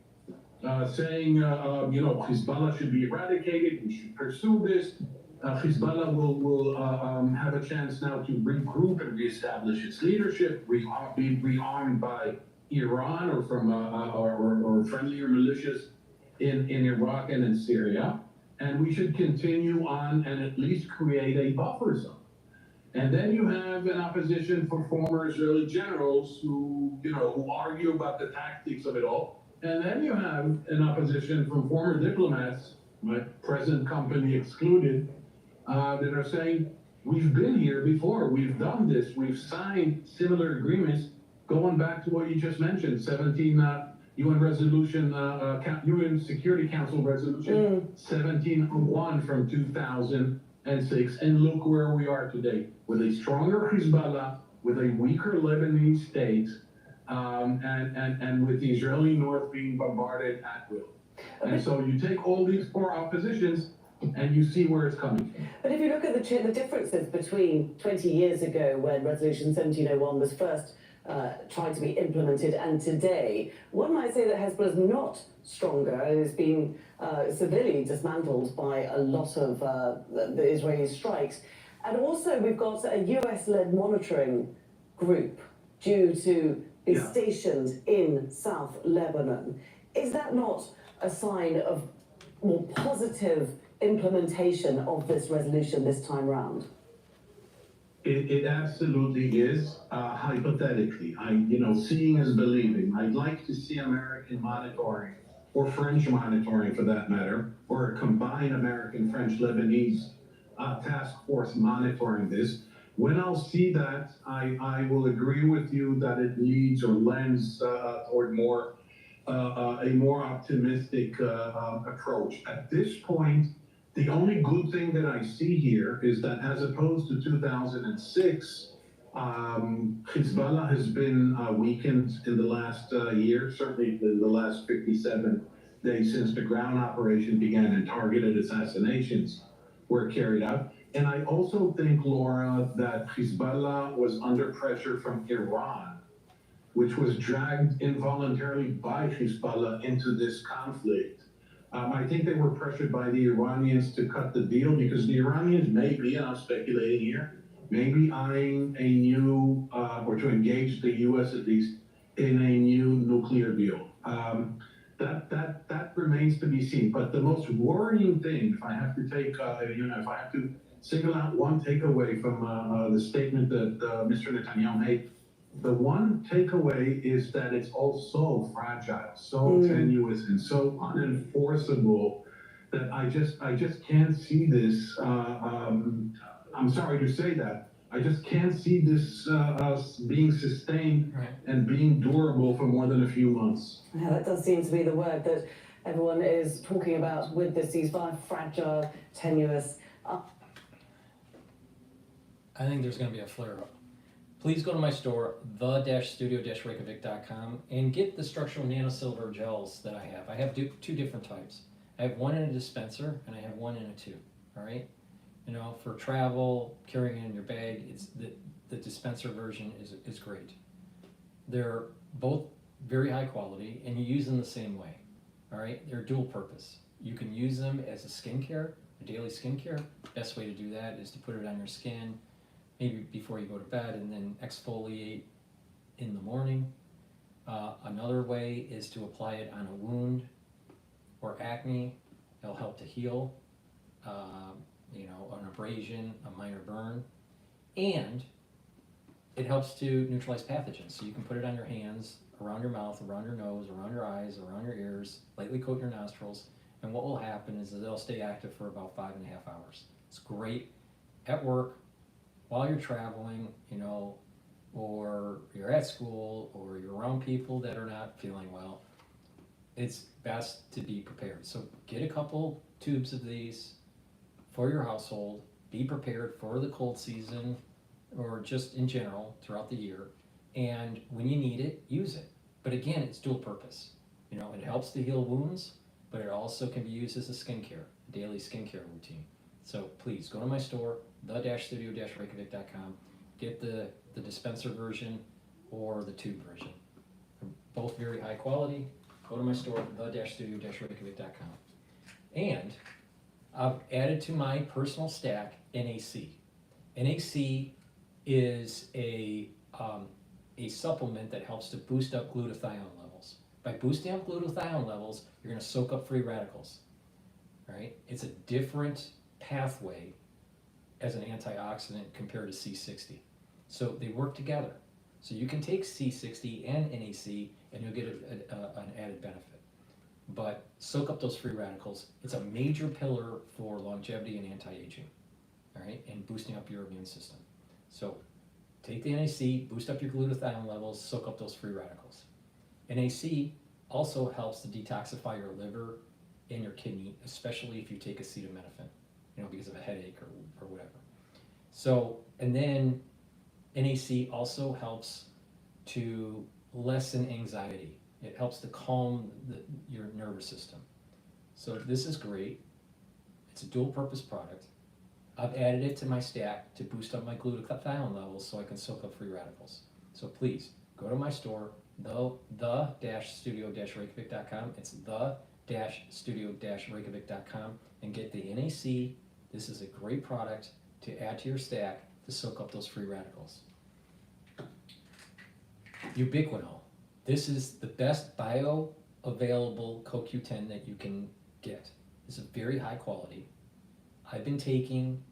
saying, Hezbollah should be eradicated, we should pursue this. Hezbollah will have a chance now to regroup and reestablish its leadership, be rearmed by Iran or from or friendlier militias in Iraq and in Syria. And we should continue on and at least create a buffer zone. And then you have an opposition for former Israeli generals who argue about the tactics of it all. And then you have an opposition from former diplomats, my present company excluded, that are saying, we've been here before, we've done this, we've signed similar agreements, going back to what you just mentioned, 17 UN resolution, UN Security Council resolution 1701 from 2006, and look where we are today, with a stronger Hezbollah, with a weaker Lebanese state, and with the Israeli north being bombarded at will. And so you take all these four oppositions, and you see where it's coming from. But if you look at the differences between 20 years ago, when Resolution 1701 was first tried to be implemented, and today, one might say that Hezbollah is not stronger and is being severely dismantled by a lot of the Israeli strikes. And also, we've got a US-led monitoring group due to be stationed in South Lebanon. Is that not a sign of more positive implementation of this resolution this time round? It absolutely is, hypothetically. Seeing is believing. I'd like to see American monitoring, or French monitoring for that matter, or a combined American-French-Lebanese task force monitoring this. When I'll see that, I will agree with you that it leads or lends toward a more optimistic approach. At this point, the only good thing that I see here is that as opposed to 2006, Hezbollah has been weakened in the last year, certainly in the last 57 days since the ground operation began and targeted assassinations were carried out. And I also think, Laura, that Hezbollah was under pressure from Iran, which was dragged involuntarily by Hezbollah into this conflict. I think they were pressured by the Iranians to cut the deal because the Iranians may be, and I'm speculating here, maybe eyeing a new, or to engage the US at least, in a new nuclear deal. That remains to be seen. But the most worrying thing, if I have to take, if I have to single out one takeaway from the statement that Mr. Netanyahu made, the one takeaway is that it's all so fragile, so tenuous, and so unenforceable that I just can't see this. I'm sorry to say that. I just can't see this being sustained and being durable for more than a few months. Yeah, that does seem to be the word that everyone is talking about with the ceasefire: fragile, tenuous. I think there's going to be a flare-up. Please go to my store, the-studio-reykjavik.com, and get the structural nanosilver gels that I have. I have two different types. I have one in a dispenser, and I have one in a tube, all right? You know, for travel, carrying it in your bag, it's the dispenser version is great. They're both very high quality, and you use them the same way, all right? They're dual purpose. You can use them as a skincare, a daily skincare. Best way to do that is to put it on your skin, maybe before you go to bed, and then exfoliate in the morning. Another way is to apply it on a wound or acne. It'll help to heal, an abrasion, a minor burn. And it helps to neutralize pathogens. So you can put it on your hands, around your mouth, around your nose, around your eyes, around your ears, lightly coat your nostrils. And what will happen is that it'll stay active for about 5.5 hours. It's great at work, while you're traveling, or you're at school, or you're around people that are not feeling well. It's best to be prepared. So get a couple tubes of these for your household. Be prepared for the cold season, or just in general throughout the year. And when you need it, use it. But again, it's dual purpose. It helps to heal wounds, but it also can be used as a skincare, daily skincare routine. So please go to my store, the-studio-reykjavik.com. Get the dispenser version or the tube version. They're both very high quality. Go to my store, the-studio-reykjavik.com. And I've added to my personal stack NAC. NAC is a supplement that helps to boost up glutathione levels. By boosting up glutathione levels, you're going to soak up free radicals. Right? It's a different pathway as an antioxidant compared to C60. So they work together. So you can take C60 and NAC and you'll get an added benefit. But soak up those free radicals. It's a major pillar for longevity and anti-aging, all right, and boosting up your immune system. So take the NAC, boost up your glutathione levels, soak up those free radicals. NAC also helps to detoxify your liver and your kidney, especially if you take acetaminophen, because of a headache or whatever. So, and then NAC also helps to lessen anxiety. It helps to calm your nervous system. So this is great. It's a dual purpose product. I've added it to my stack to boost up my glutathione levels so I can soak up free radicals. So please go to my store, the-studio-reykjavik.com. It's the-studio-reykjavik.com and get the NAC. This is a great product to add to your stack to soak up those free radicals. Ubiquinol. This is the best bioavailable CoQ10 that you can get. It's a very high quality. I've been taking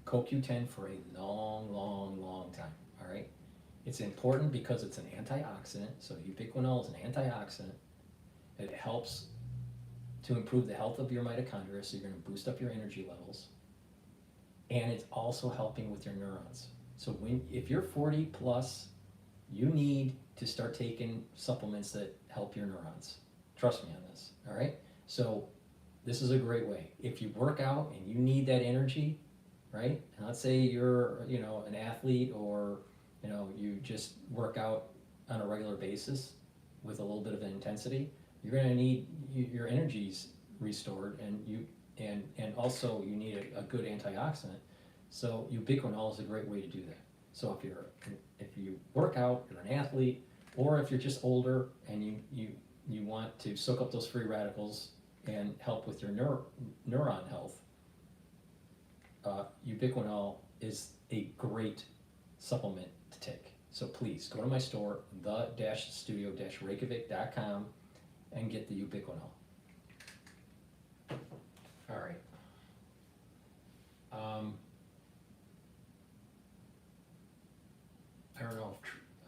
CoQ10 for a long time, all right? It's important because it's an antioxidant. So ubiquinol is an antioxidant. It helps to improve the health of your mitochondria, so you're going to boost up your energy levels. And it's also helping with your neurons. So if you're 40 plus, you need to start taking supplements that help your neurons. Trust me on this, all right? So this is a great way. If you work out and you need that energy, right? And let's say you're, you know, an athlete, or, you know, you just work out on a regular basis with a little bit of intensity, you're gonna need your energy's restored, and also you need a good antioxidant. So ubiquinol is a great way to do that. So if you work out, you're an athlete, or if you're just older and you want to soak up those free radicals and help with your neuron health, ubiquinol is a great supplement to take. So please go to my store, the-studio-reykjavik.com, and get the ubiquinol. All right. I don't know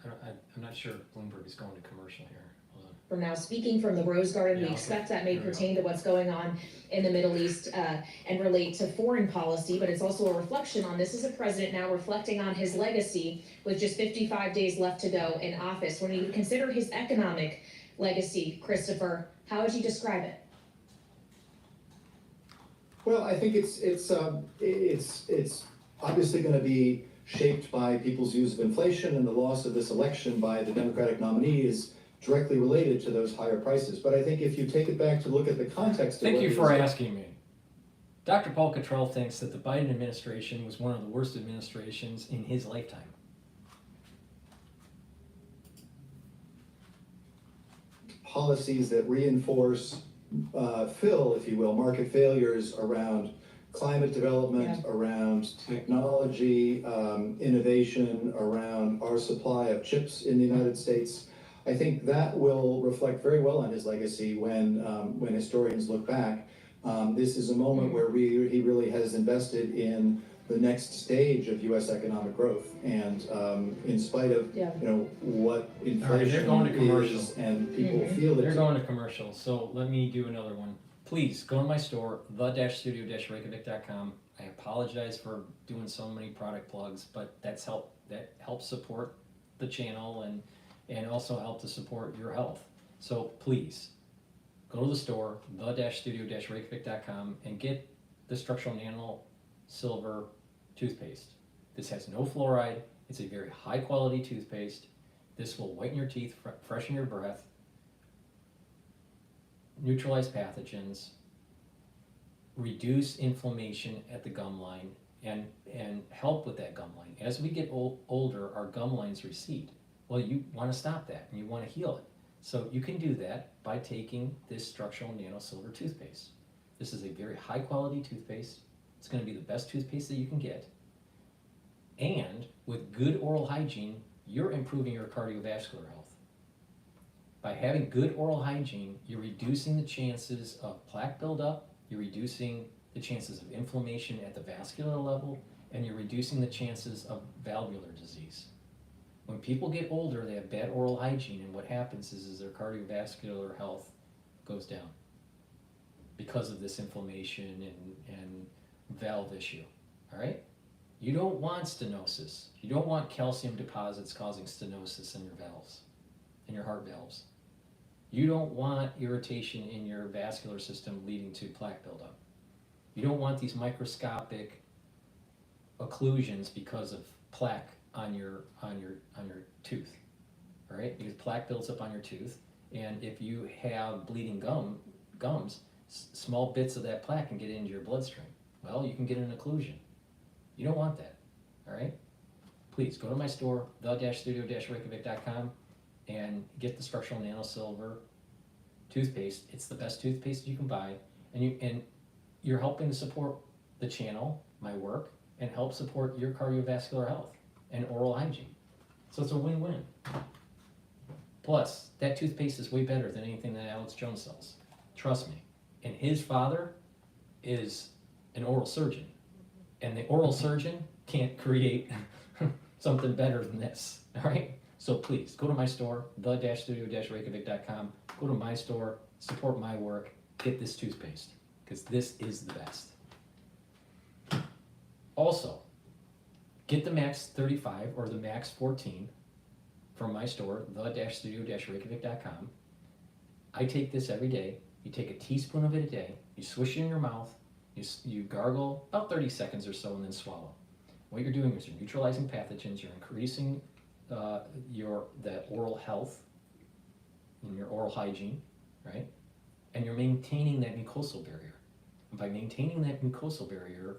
if I'm not sure if Bloomberg is going to commercial here. Hold on. From now, speaking from the Rose Garden, Yeah, we okay. expect that may There we pertain to what's going on in the Middle East and relate to foreign policy, but it's also a reflection on this is a president now reflecting on his legacy with just 55 days left to go in office. When you consider his economic legacy, Christopher, how would you describe it? Well, I think it's obviously going to be shaped by people's views of inflation, and the loss of this election by the Democratic nominee is directly related to those higher prices. But I think if you take it back to look at the context of Thank what you he for was- asking me. Dr. Paul Cottrell thinks that the Biden administration was one of the worst administrations in his lifetime. policies that reinforce, fill, if you will, market failures around climate development, around technology, innovation, around our supply of chips in the United States. I think that will reflect very well on his legacy when historians look back. This is a moment where he really has invested in the next stage of U.S. economic growth, and in spite of what inflation they're going to commercial. is, and people feel They're it. going to commercial. So let me do another one. Please go to my store, the-studio-reykjavik.com. I apologize for doing so many product plugs, but that helps support the channel and also help to support your health. So please go to the store, the-studio-reykjavik.com, and get the structural nano silver toothpaste. This has no fluoride. It's a very high quality toothpaste. This will whiten your teeth, freshen your breath, neutralize pathogens, reduce inflammation at the gum line, and help with that gum line. As we get older, our gum lines recede. Well, you want to stop that and you want to heal it. So you can do that by taking this structural nano silver toothpaste. This is a very high quality toothpaste. It's going to be the best toothpaste that you can get. And with good oral hygiene, you're improving your cardiovascular health. By having good oral hygiene, you're reducing the chances of plaque buildup, you're reducing the chances of inflammation at the vascular level, and you're reducing the chances of valvular disease. When people get older, they have bad oral hygiene, and what happens is their cardiovascular health goes down because of this inflammation and valve issue, all right? You don't want stenosis. You don't want calcium deposits causing stenosis in your valves, in your heart valves. You don't want irritation in your vascular system leading to plaque buildup. You don't want these microscopic occlusions because of plaque on your tooth, all right? Because plaque builds up on your tooth, and if you have bleeding gums, small bits of that plaque can get into your bloodstream. Well, you can get an occlusion. You don't want that, all right? Please go to my store, the-studio-reykjavik.com, and get the structural nano silver toothpaste. It's the best toothpaste you can buy, and you're helping to support the channel, my work, and help support your cardiovascular health and oral hygiene. So it's a win-win. Plus, that toothpaste is way better than anything that Alex Jones sells. Trust me. And his father is an oral surgeon, and the oral surgeon can't create something better than this, all right? So please, go to my store, the-studio-reykjavik.com, go to my store, support my work, get this toothpaste, because this is the best. Also, get the Max 35 or the Max 14 from my store, the-studio-reykjavik.com. I take this every day. You take a teaspoon of it a day, you swish it in your mouth, You gargle about 30 seconds or so and then swallow. What you're doing is you're neutralizing pathogens, you're increasing that oral health and your oral hygiene, right? And you're maintaining that mucosal barrier. And by maintaining that mucosal barrier,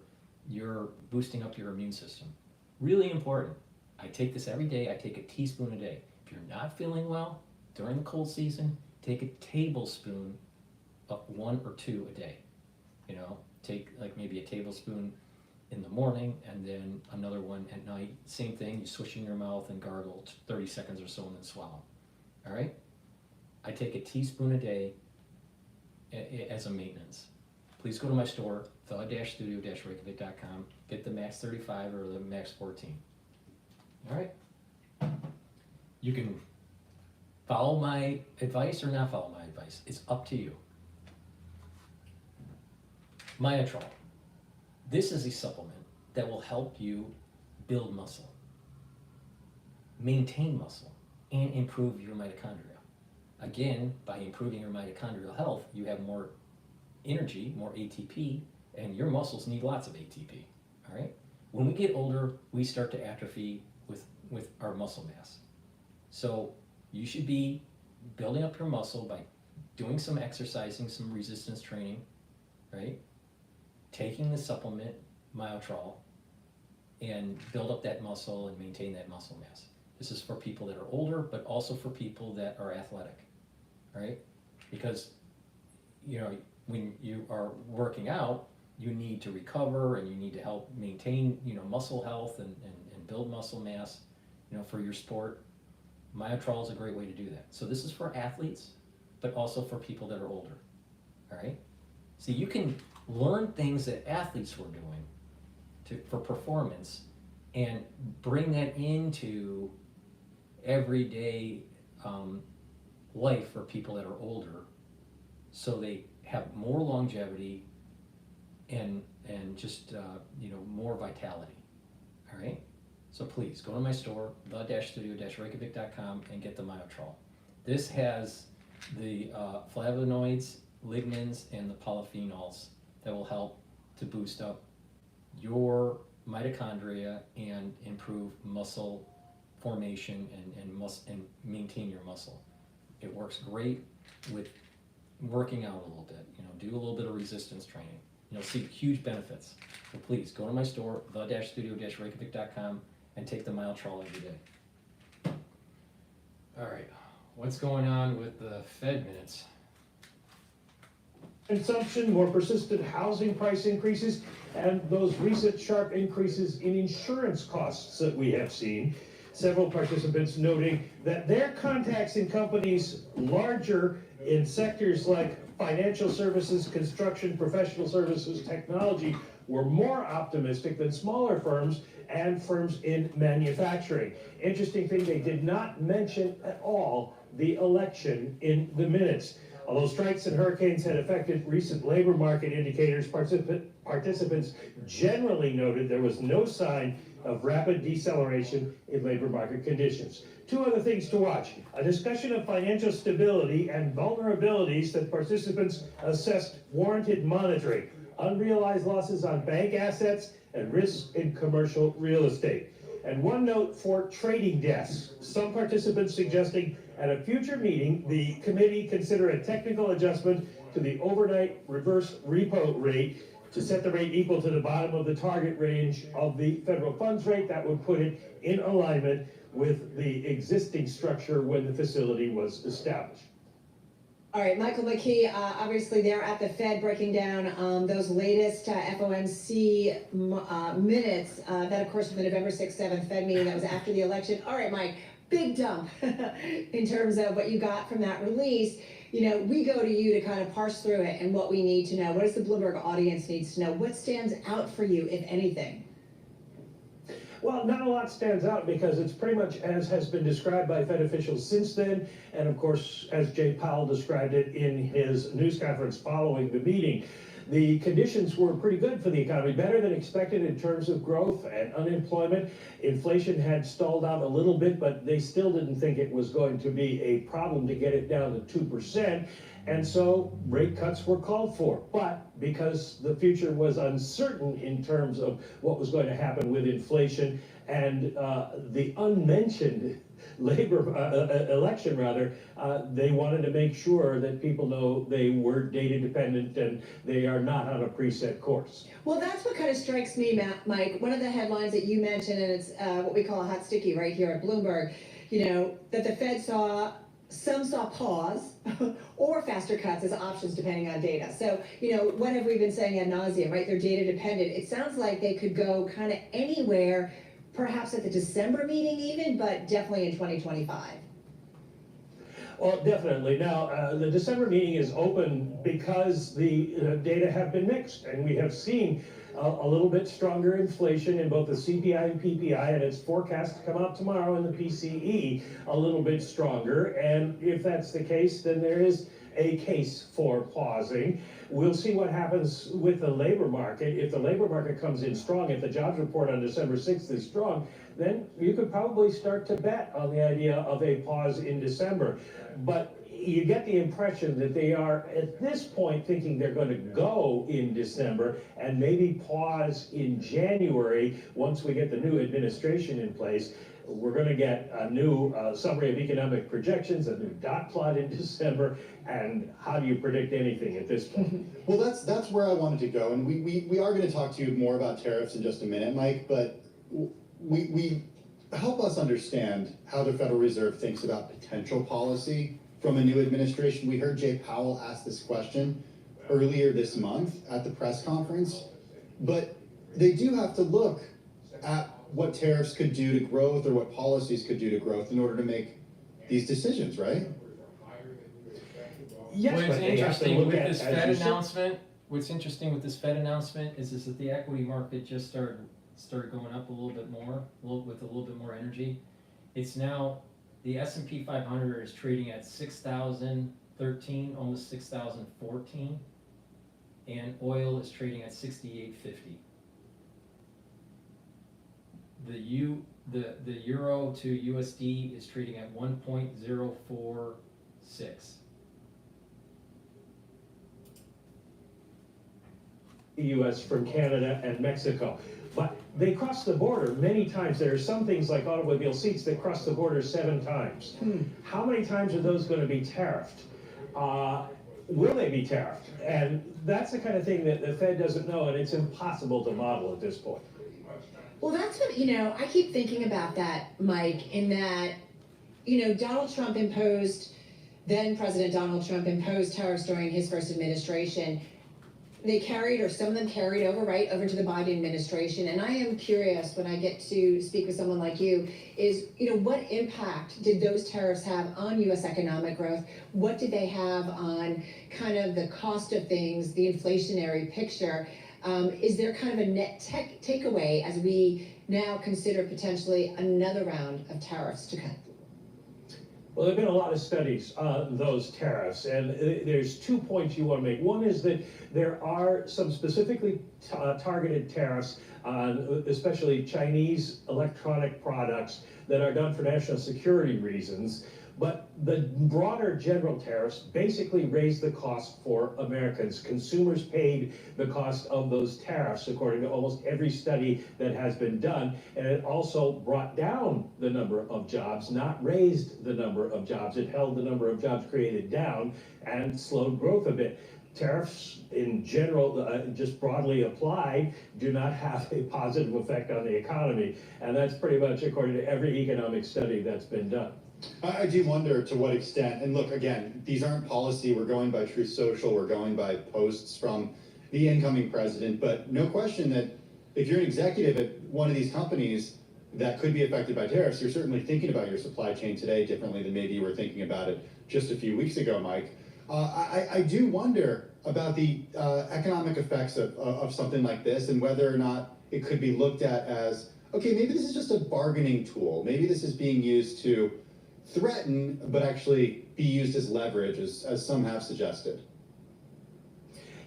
you're boosting up your immune system. Really important. I take this every day. I take a teaspoon a day. If you're not feeling well during the cold season, take a tablespoon of 1 or 2 a day. You know, take like maybe a tablespoon in the morning and then another one at night. Same thing, you swish in your mouth and gargle 30 seconds or so and then swallow. All right? I take a teaspoon a day as a maintenance. Please go to my store, the-studio-reykjavik.com, get the Max 35 or the Max 14. All right? You can follow my advice or not follow my advice. It's up to you. Myotrol. This is a supplement that will help you build muscle, maintain muscle, and improve your mitochondria. Again, by improving your mitochondrial health, you have more energy, more ATP, and your muscles need lots of ATP, all right? When we get older, we start to atrophy with our muscle mass. So you should be building up your muscle by doing some exercising, some resistance training, right? Taking the supplement, Myotrol, and build up that muscle and maintain that muscle mass. This is for people that are older, but also for people that are athletic, right? Because, you know, when you are working out, you need to recover and you need to help maintain, you know, muscle health and build muscle mass, you know, for your sport. Myotrol is a great way to do that. So this is for athletes, but also for people that are older, all right? So you can learn things that athletes were doing for performance and bring that into everyday life for people that are older, so they have more longevity and just you know, more vitality. All right, so please go to my store, the-studio-reykjavik.com, and get the Myotrol. This has the flavonoids, lignans, and the polyphenols that will help to boost up your mitochondria and improve muscle formation and maintain your muscle. It works great with working out a little bit. You know, do a little bit of resistance training. You'll see huge benefits. So please go to my store, the-studio-reykjavik.com, and take the Myotrol every day. All right, what's going on with the Fed minutes? Consumption, more persistent housing price increases, and those recent sharp increases in insurance costs that we have seen. Several participants noting that their contacts in companies larger in sectors like financial services, construction, professional services, technology were more optimistic than smaller firms and firms in manufacturing. Interesting thing, they did not mention at all the election in the minutes. Although strikes and hurricanes had affected recent labor market indicators, participants generally noted there was no sign of rapid deceleration in labor market conditions. Two other things to watch: a discussion of financial stability and vulnerabilities that participants assessed warranted monitoring, unrealized losses on bank assets, and risks in commercial real estate. And one note for trading desks. Some participants suggesting at a future meeting, the committee consider a technical adjustment to the overnight reverse repo rate to set the rate equal to the bottom of the target range of the federal funds rate. That would put it in alignment with the existing structure when the facility was established. All right, Michael McKee, obviously they're at the Fed breaking down those latest FOMC minutes. That, of course, from the November 6th, 7th Fed meeting that was after the election. All right, Mike, big dump in terms of what you got from that release. You know, we go to you to kind of parse through it and what we need to know. What does the Bloomberg audience needs to know? What stands out for you, if anything? Well, not a lot stands out because it's pretty much as has been described by Fed officials since then, and of course, as Jay Powell described it in his news conference following the meeting. the conditions were pretty good for the economy, better than expected in terms of growth and unemployment. Inflation had stalled out a little bit, but they still didn't think it was going to be a problem to get it down to 2%. And so rate cuts were called for. But because the future was uncertain in terms of what was going to happen with inflation and the unmentioned labor election rather, they wanted to make sure that people know they were data dependent and they are not on a preset course. Well, that's what kind of strikes me, Mike. One of the headlines that you mentioned, and it's what we call a hot sticky right here at Bloomberg, that the Fed some saw pause or faster cuts as options depending on data. So, what have we been saying ad nauseum, right? They're data dependent. It sounds like they could go kind of anywhere, perhaps at the December meeting even, but definitely in 2025. Well, definitely. Now, the December meeting is open because the data have been mixed, and we have seen a little bit stronger inflation in both the CPI and PPI, and it's forecast to come out tomorrow in the PCE a little bit stronger. And if that's the case, then there is a case for pausing. We'll see what happens with the labor market. If the labor market comes in strong, if the jobs report on December 6th is strong, then you could probably start to bet on the idea of a pause in December. But you get the impression that they are at this point thinking they're going to go in December and maybe pause in January once we get the new administration in place. We're going to get a new summary of economic projections, a new dot plot in December, and how do you predict anything at this point? Well, that's where I wanted to go, and we are going to talk to you more about tariffs in just a minute, Mike, but we help us understand how the Federal Reserve thinks about potential policy from a new administration. We heard Jay Powell ask this question earlier this month at the press conference, but they do have to look at what tariffs could do to growth or what policies could do to growth in order to make these decisions, right? Yes, What's but they have to interesting look with at, this as Fed you said- announcement, what's interesting with this Fed announcement is that the equity market just started going up a little bit more, with a little bit more energy. It's now, the S&P 500 is trading at 6,013, almost 6,014, and oil is trading at 68.50. The euro to USD is trading at 1.046. U.S. from Canada and Mexico. But they cross the border many times. There are some things like automobile seats that cross the border 7 times. How many times are those going to be tariffed? Will they be tariffed? And that's the kind of thing that the Fed doesn't know, and it's impossible to model at this point. Well, that's what, I keep thinking about that, Mike, in that, Donald Trump then President Donald Trump imposed tariffs during his first administration. They carried, or some of them carried over, right, over to the Biden administration. And I am curious, when I get to speak with someone like you, is, what impact did those tariffs have on U.S. economic growth? What did they have on kind of the cost of things, the inflationary picture? Is there kind of a net takeaway as we now consider potentially another round of tariffs to come? Well, there have been a lot of studies on those tariffs, and there's 2 points you want to make. One is that there are some specifically targeted tariffs on especially Chinese electronic products that are done for national security reasons. But the broader general tariffs basically raise the cost for Americans. Consumers paid the cost of those tariffs, according to almost every study that has been done. And it also brought down the number of jobs, not raised the number of jobs. It held the number of jobs created down and slowed growth a bit. Tariffs in general, just broadly applied, do not have a positive effect on the economy. And that's pretty much according to every economic study that's been done. I do wonder to what extent, and look, again, these aren't policy, we're going by Truth Social, we're going by posts from the incoming president, but no question that if you're an executive at one of these companies that could be affected by tariffs, you're certainly thinking about your supply chain today differently than maybe you were thinking about it just a few weeks ago, Mike. I do wonder about the economic effects of something like this and whether or not it could be looked at as, okay, maybe this is just a bargaining tool. Maybe this is being used to threaten, but actually be used as leverage, as some have suggested.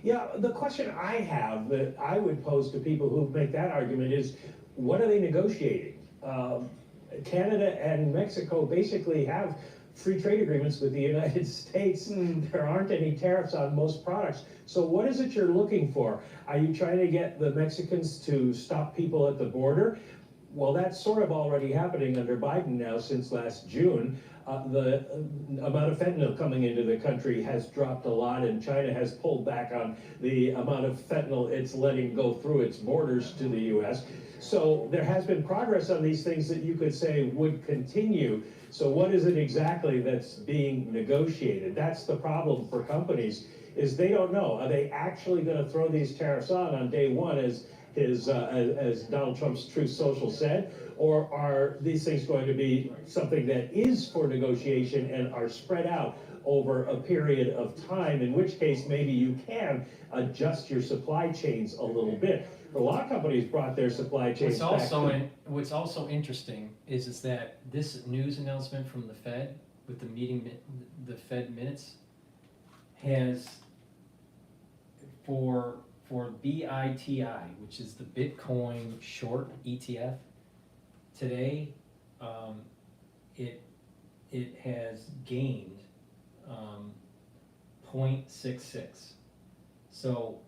Yeah, the question I have that I would pose to people who make that argument is, what are they negotiating? Canada and Mexico basically have free trade agreements with the United States. There aren't any tariffs on most products. So what is it you're looking for? Are you trying to get the Mexicans to stop people at the border? Well, that's sort of already happening under Biden now since last June. The amount of fentanyl coming into the country has dropped a lot, and China has pulled back on the amount of fentanyl it's letting go through its borders to the U.S. So there has been progress on these things that you could say would continue. So what is it exactly that's being negotiated? That's the problem for companies, is they don't know. Are they actually going to throw these tariffs on day one, as Donald Trump's Truth Social said, or are these things going to be something that is for negotiation and are spread out over a period of time, in which case maybe you can adjust your supply chains a little bit. A lot of companies brought their supply chains What's also interesting is that this news announcement from the Fed with the meeting, the Fed minutes, has for BITI, which is the Bitcoin short ETF, today it has gained 0.66. So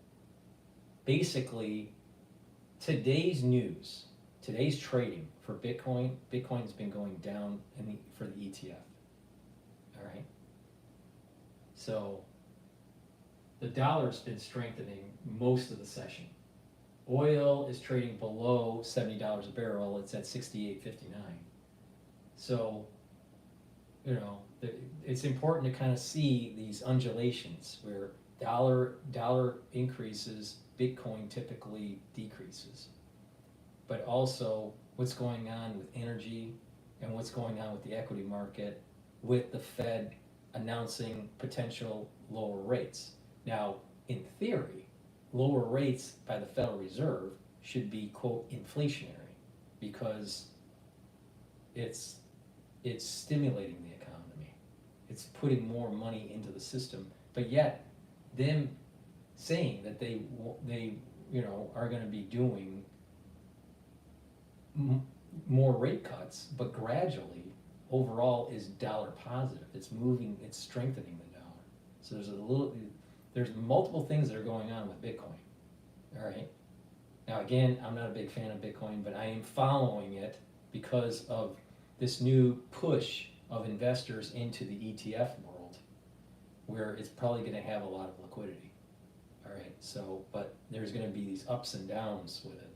basically, today's news, today's trading for Bitcoin's been going down for the ETF. All right. So the dollar's been strengthening most of the session. Oil is trading below $70 a barrel. It's at 68.59. So, you know, it's important to kind of see these undulations where dollar increases, Bitcoin typically decreases. But also what's going on with energy and what's going on with the equity market, with the Fed announcing potential lower rates. Now, in theory, lower rates by the Federal Reserve should be, quote, inflationary, because it's stimulating the economy. It's putting more money into the system, but yet them saying that they are going to be doing more rate cuts, but gradually overall is dollar positive. It's moving, it's strengthening the dollar. So there's multiple things that are going on with Bitcoin. All right. Now again, I'm not a big fan of Bitcoin, but I am following it because of this new push of investors into the ETF world, where it's probably going to have a lot of liquidity. All right. So, but there's going to be these ups and downs with it.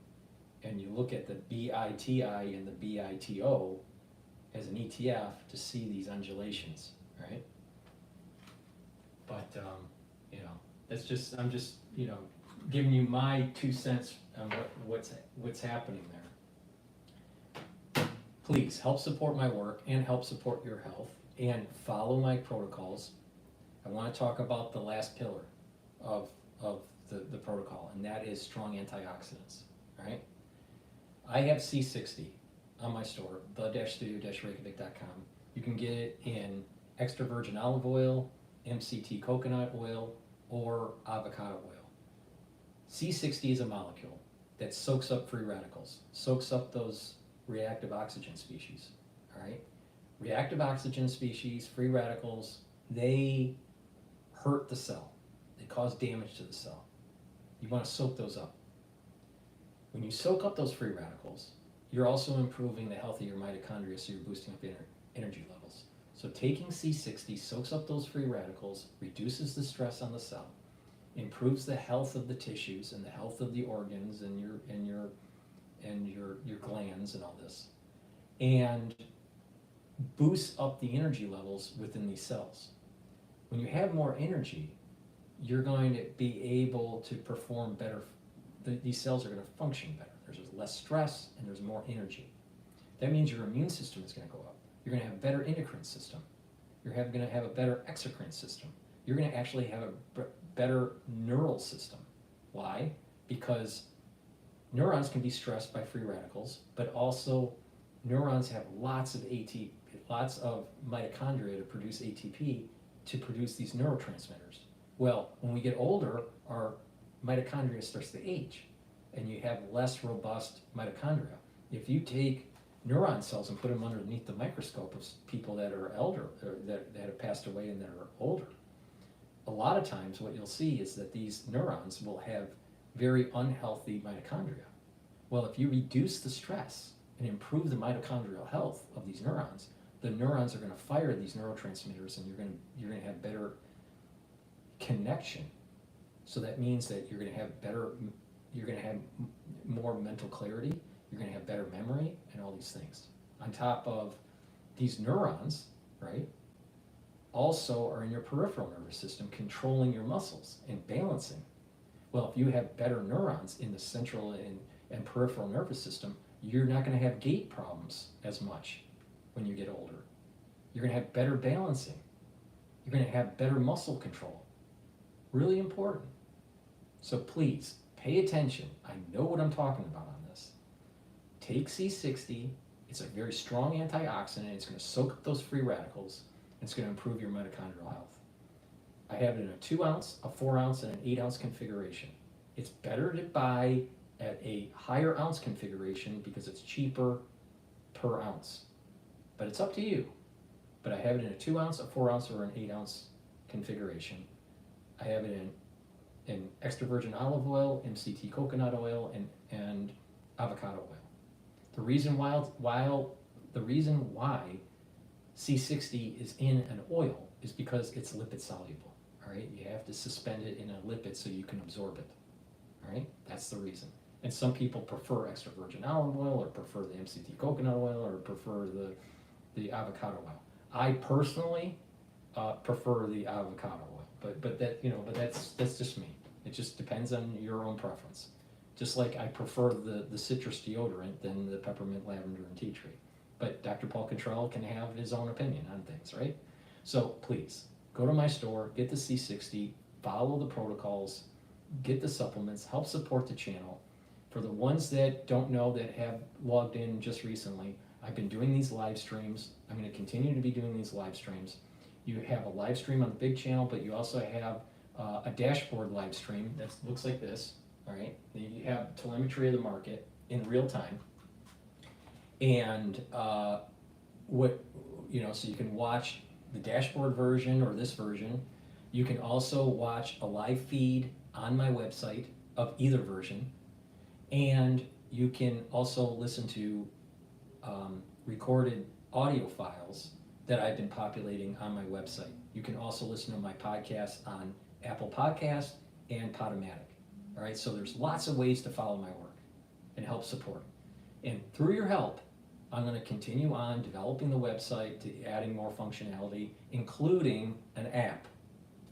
And you look at the BITI and the BITO as an ETF to see these undulations, right? But I'm just giving you my 2 cents on what's happening there. Please help support my work and help support your health and follow my protocols. I want to talk about the last pillar of the protocol, and that is strong antioxidants, right? I have C60 on my store, the-studio-reykjavik.com. You can get it in extra virgin olive oil, MCT coconut oil, or avocado oil. C60 is a molecule that soaks up free radicals, soaks up those reactive oxygen species, all right? Reactive oxygen species, free radicals, they hurt the cell. They cause damage to the cell. You want to soak those up. When you soak up those free radicals, you're also improving the health of your mitochondria, so you're boosting up energy levels. So taking C60 soaks up those free radicals, reduces the stress on the cell, improves the health of the tissues and the health of the organs and your glands and all this, and boosts up the energy levels within these cells. When you have more energy, you're going to be able to perform better. These cells are going to function better. There's less stress and there's more energy. That means your immune system is going to go up. You're going to have a better endocrine system. You're going to have a better exocrine system. You're going to actually have a better neural system. Why? Because neurons can be stressed by free radicals, but also neurons have lots of mitochondria to produce ATP to produce these neurotransmitters. Well, when we get older, our mitochondria starts to age, and you have less robust mitochondria. If you take neuron cells and put them underneath the microscope of people that are elder, or that have passed away and that are older, a lot of times what you'll see is that these neurons will have very unhealthy mitochondria. Well, if you reduce the stress and improve the mitochondrial health of these neurons, the neurons are going to fire these neurotransmitters, and you're going to have better connection. So that means that you're going to have more mental clarity, you're going to have better memory, and all these things. On top of these neurons, right, also are in your peripheral nervous system, controlling your muscles and balancing. Well, if you have better neurons in the central and peripheral nervous system, you're not going to have gait problems as much when you get older. You're going to have better balancing. You're going to have better muscle control. Really important. So please, pay attention. I know what I'm talking about on this. Take C60. It's a very strong antioxidant. It's going to soak up those free radicals. It's going to improve your mitochondrial health. I have it in a 2 ounce, a 4 ounce, and an 8 ounce configuration. It's better to buy at a higher ounce configuration because it's cheaper per ounce. But it's up to you. But I have it in a 2 ounce, a 4 ounce, or an 8 ounce configuration. I have it in extra virgin olive oil, MCT coconut oil, and avocado oil. The reason why C60 is in an oil is because it's lipid soluble. All right, you have to suspend it in a lipid so you can absorb it. All right, that's the reason. And some people prefer extra virgin olive oil, or prefer the MCT coconut oil, or prefer the avocado oil. I personally prefer the avocado oil, but that's just me. It just depends on your own preference. Just like I prefer the citrus deodorant than the peppermint, lavender, and tea tree. But DrPaulCottrell can have his own opinion on things, right? So please, go to my store, get the C60, follow the protocols, get the supplements, help support the channel. For the ones that don't know, that have logged in just recently, I've been doing these live streams. I'm going to continue to be doing these live streams. You have a live stream on the big channel, but you also have a dashboard live stream that looks like this, all right? You have telemetry of the market in real time. And so you can watch the dashboard version or this version. You can also watch a live feed on my website of either version. And you can also listen to recorded audio files that I've been populating on my website. You can also listen to my podcast on Apple Podcast and Podomatic. All right, so there's lots of ways to follow my work and help support. And through your help, I'm going to continue on developing the website, to adding more functionality, including an app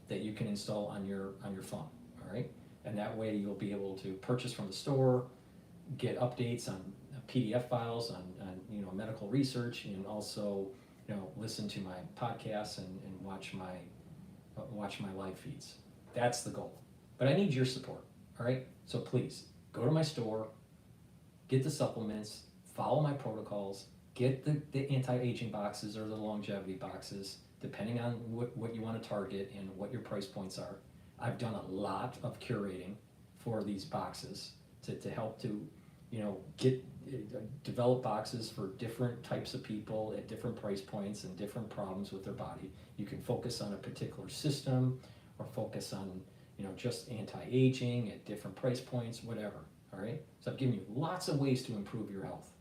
that you can install on your phone. All right, and that way you'll be able to purchase from the store, get updates on PDF files on medical research, and also listen to my podcasts and watch my live feeds. That's the goal. But I need your support. All right, so please go to my store, get the supplements, follow my protocols, get the anti-aging boxes or the longevity boxes, depending on what you want to target and what your price points are. I've done a lot of curating for these boxes to help to develop boxes for different types of people at different price points and different problems with their body. You can focus on a particular system or focus on just anti-aging at different price points, whatever. All right, so I've given you lots of ways to improve your health,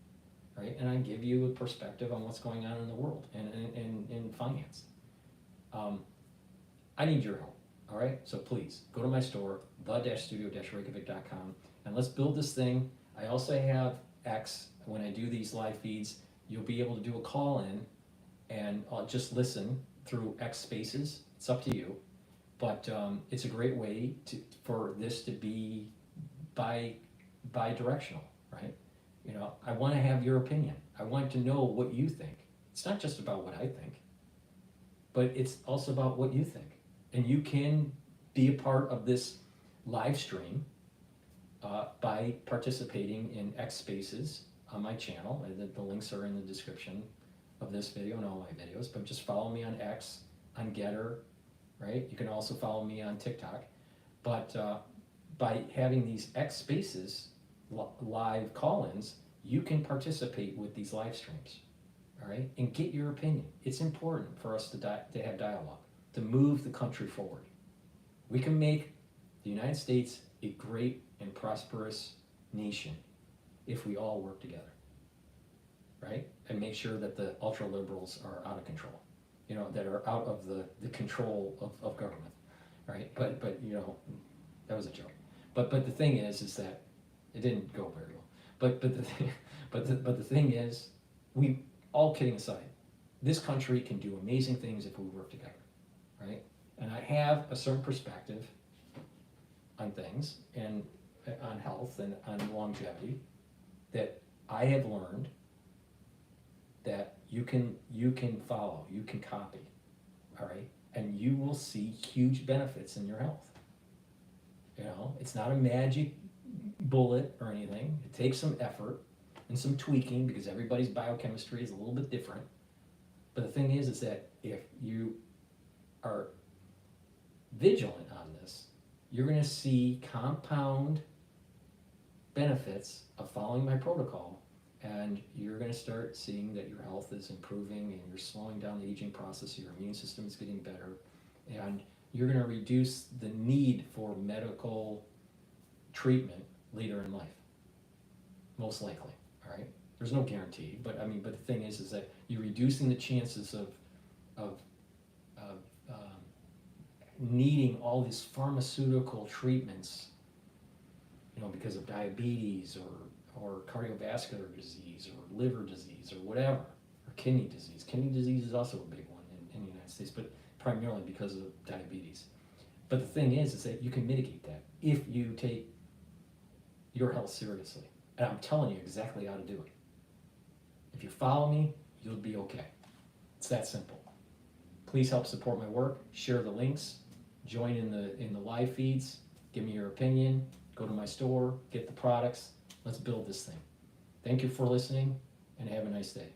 right? And I give you a perspective on what's going on in the world and in finance. I need your help. All right, so please go to my store, the-studio-reykjavik.com, and let's build this thing. I also have X. When I do these live feeds, you'll be able to do a call in and just listen through X Spaces. It's up to you, but it's a great way for this to be bi-directional, right? I want to have your opinion. I want to know what you think. It's not just about what I think, but it's also about what you think. And you can be a part of this live stream by participating in X Spaces on my channel. The links are in the description of this video and all my videos, but just follow me on X, on GETTR, right? You can also follow me on TikTok. But by having these X Spaces live call-ins, you can participate with these live streams, all right? And get your opinion. It's important for us to have dialogue, to move the country forward. We can make the United States a great and prosperous nation if we all work together, right? And make sure that the ultra liberals are out of control, you know, that are out of the control of government, right? But you know, that was a joke. But the thing is that it didn't go very well. But the thing is, we, all kidding aside, this country can do amazing things if we work together, right? And I have a certain perspective on things and on health and on longevity that I have learned that you can follow, you can copy, all right? And you will see huge benefits in your health. You know, it's not a magic bullet or anything. It takes some effort and some tweaking because everybody's biochemistry is a little bit different. But the thing is that if you are vigilant on this, you're going to see compound benefits of following my protocol, and you're going to start seeing that your health is improving and you're slowing down the aging process, your immune system is getting better, and you're going to reduce the need for medical treatment later in life, most likely, all right? There's no guarantee, but I mean, but the thing is that you're reducing the chances of needing all these pharmaceutical treatments, you know, because of diabetes or cardiovascular disease or liver disease or whatever, or kidney disease. Kidney disease is also a big one in the United States, but primarily because of diabetes. But the thing is that you can mitigate that if you take your health seriously. And I'm telling you exactly how to do it. If you follow me, you'll be okay. It's that simple. Please help support my work, share the links, join in the live feeds, give me your opinion, go to my store, get the products. Let's build this thing. Thank you for listening, and have a nice day.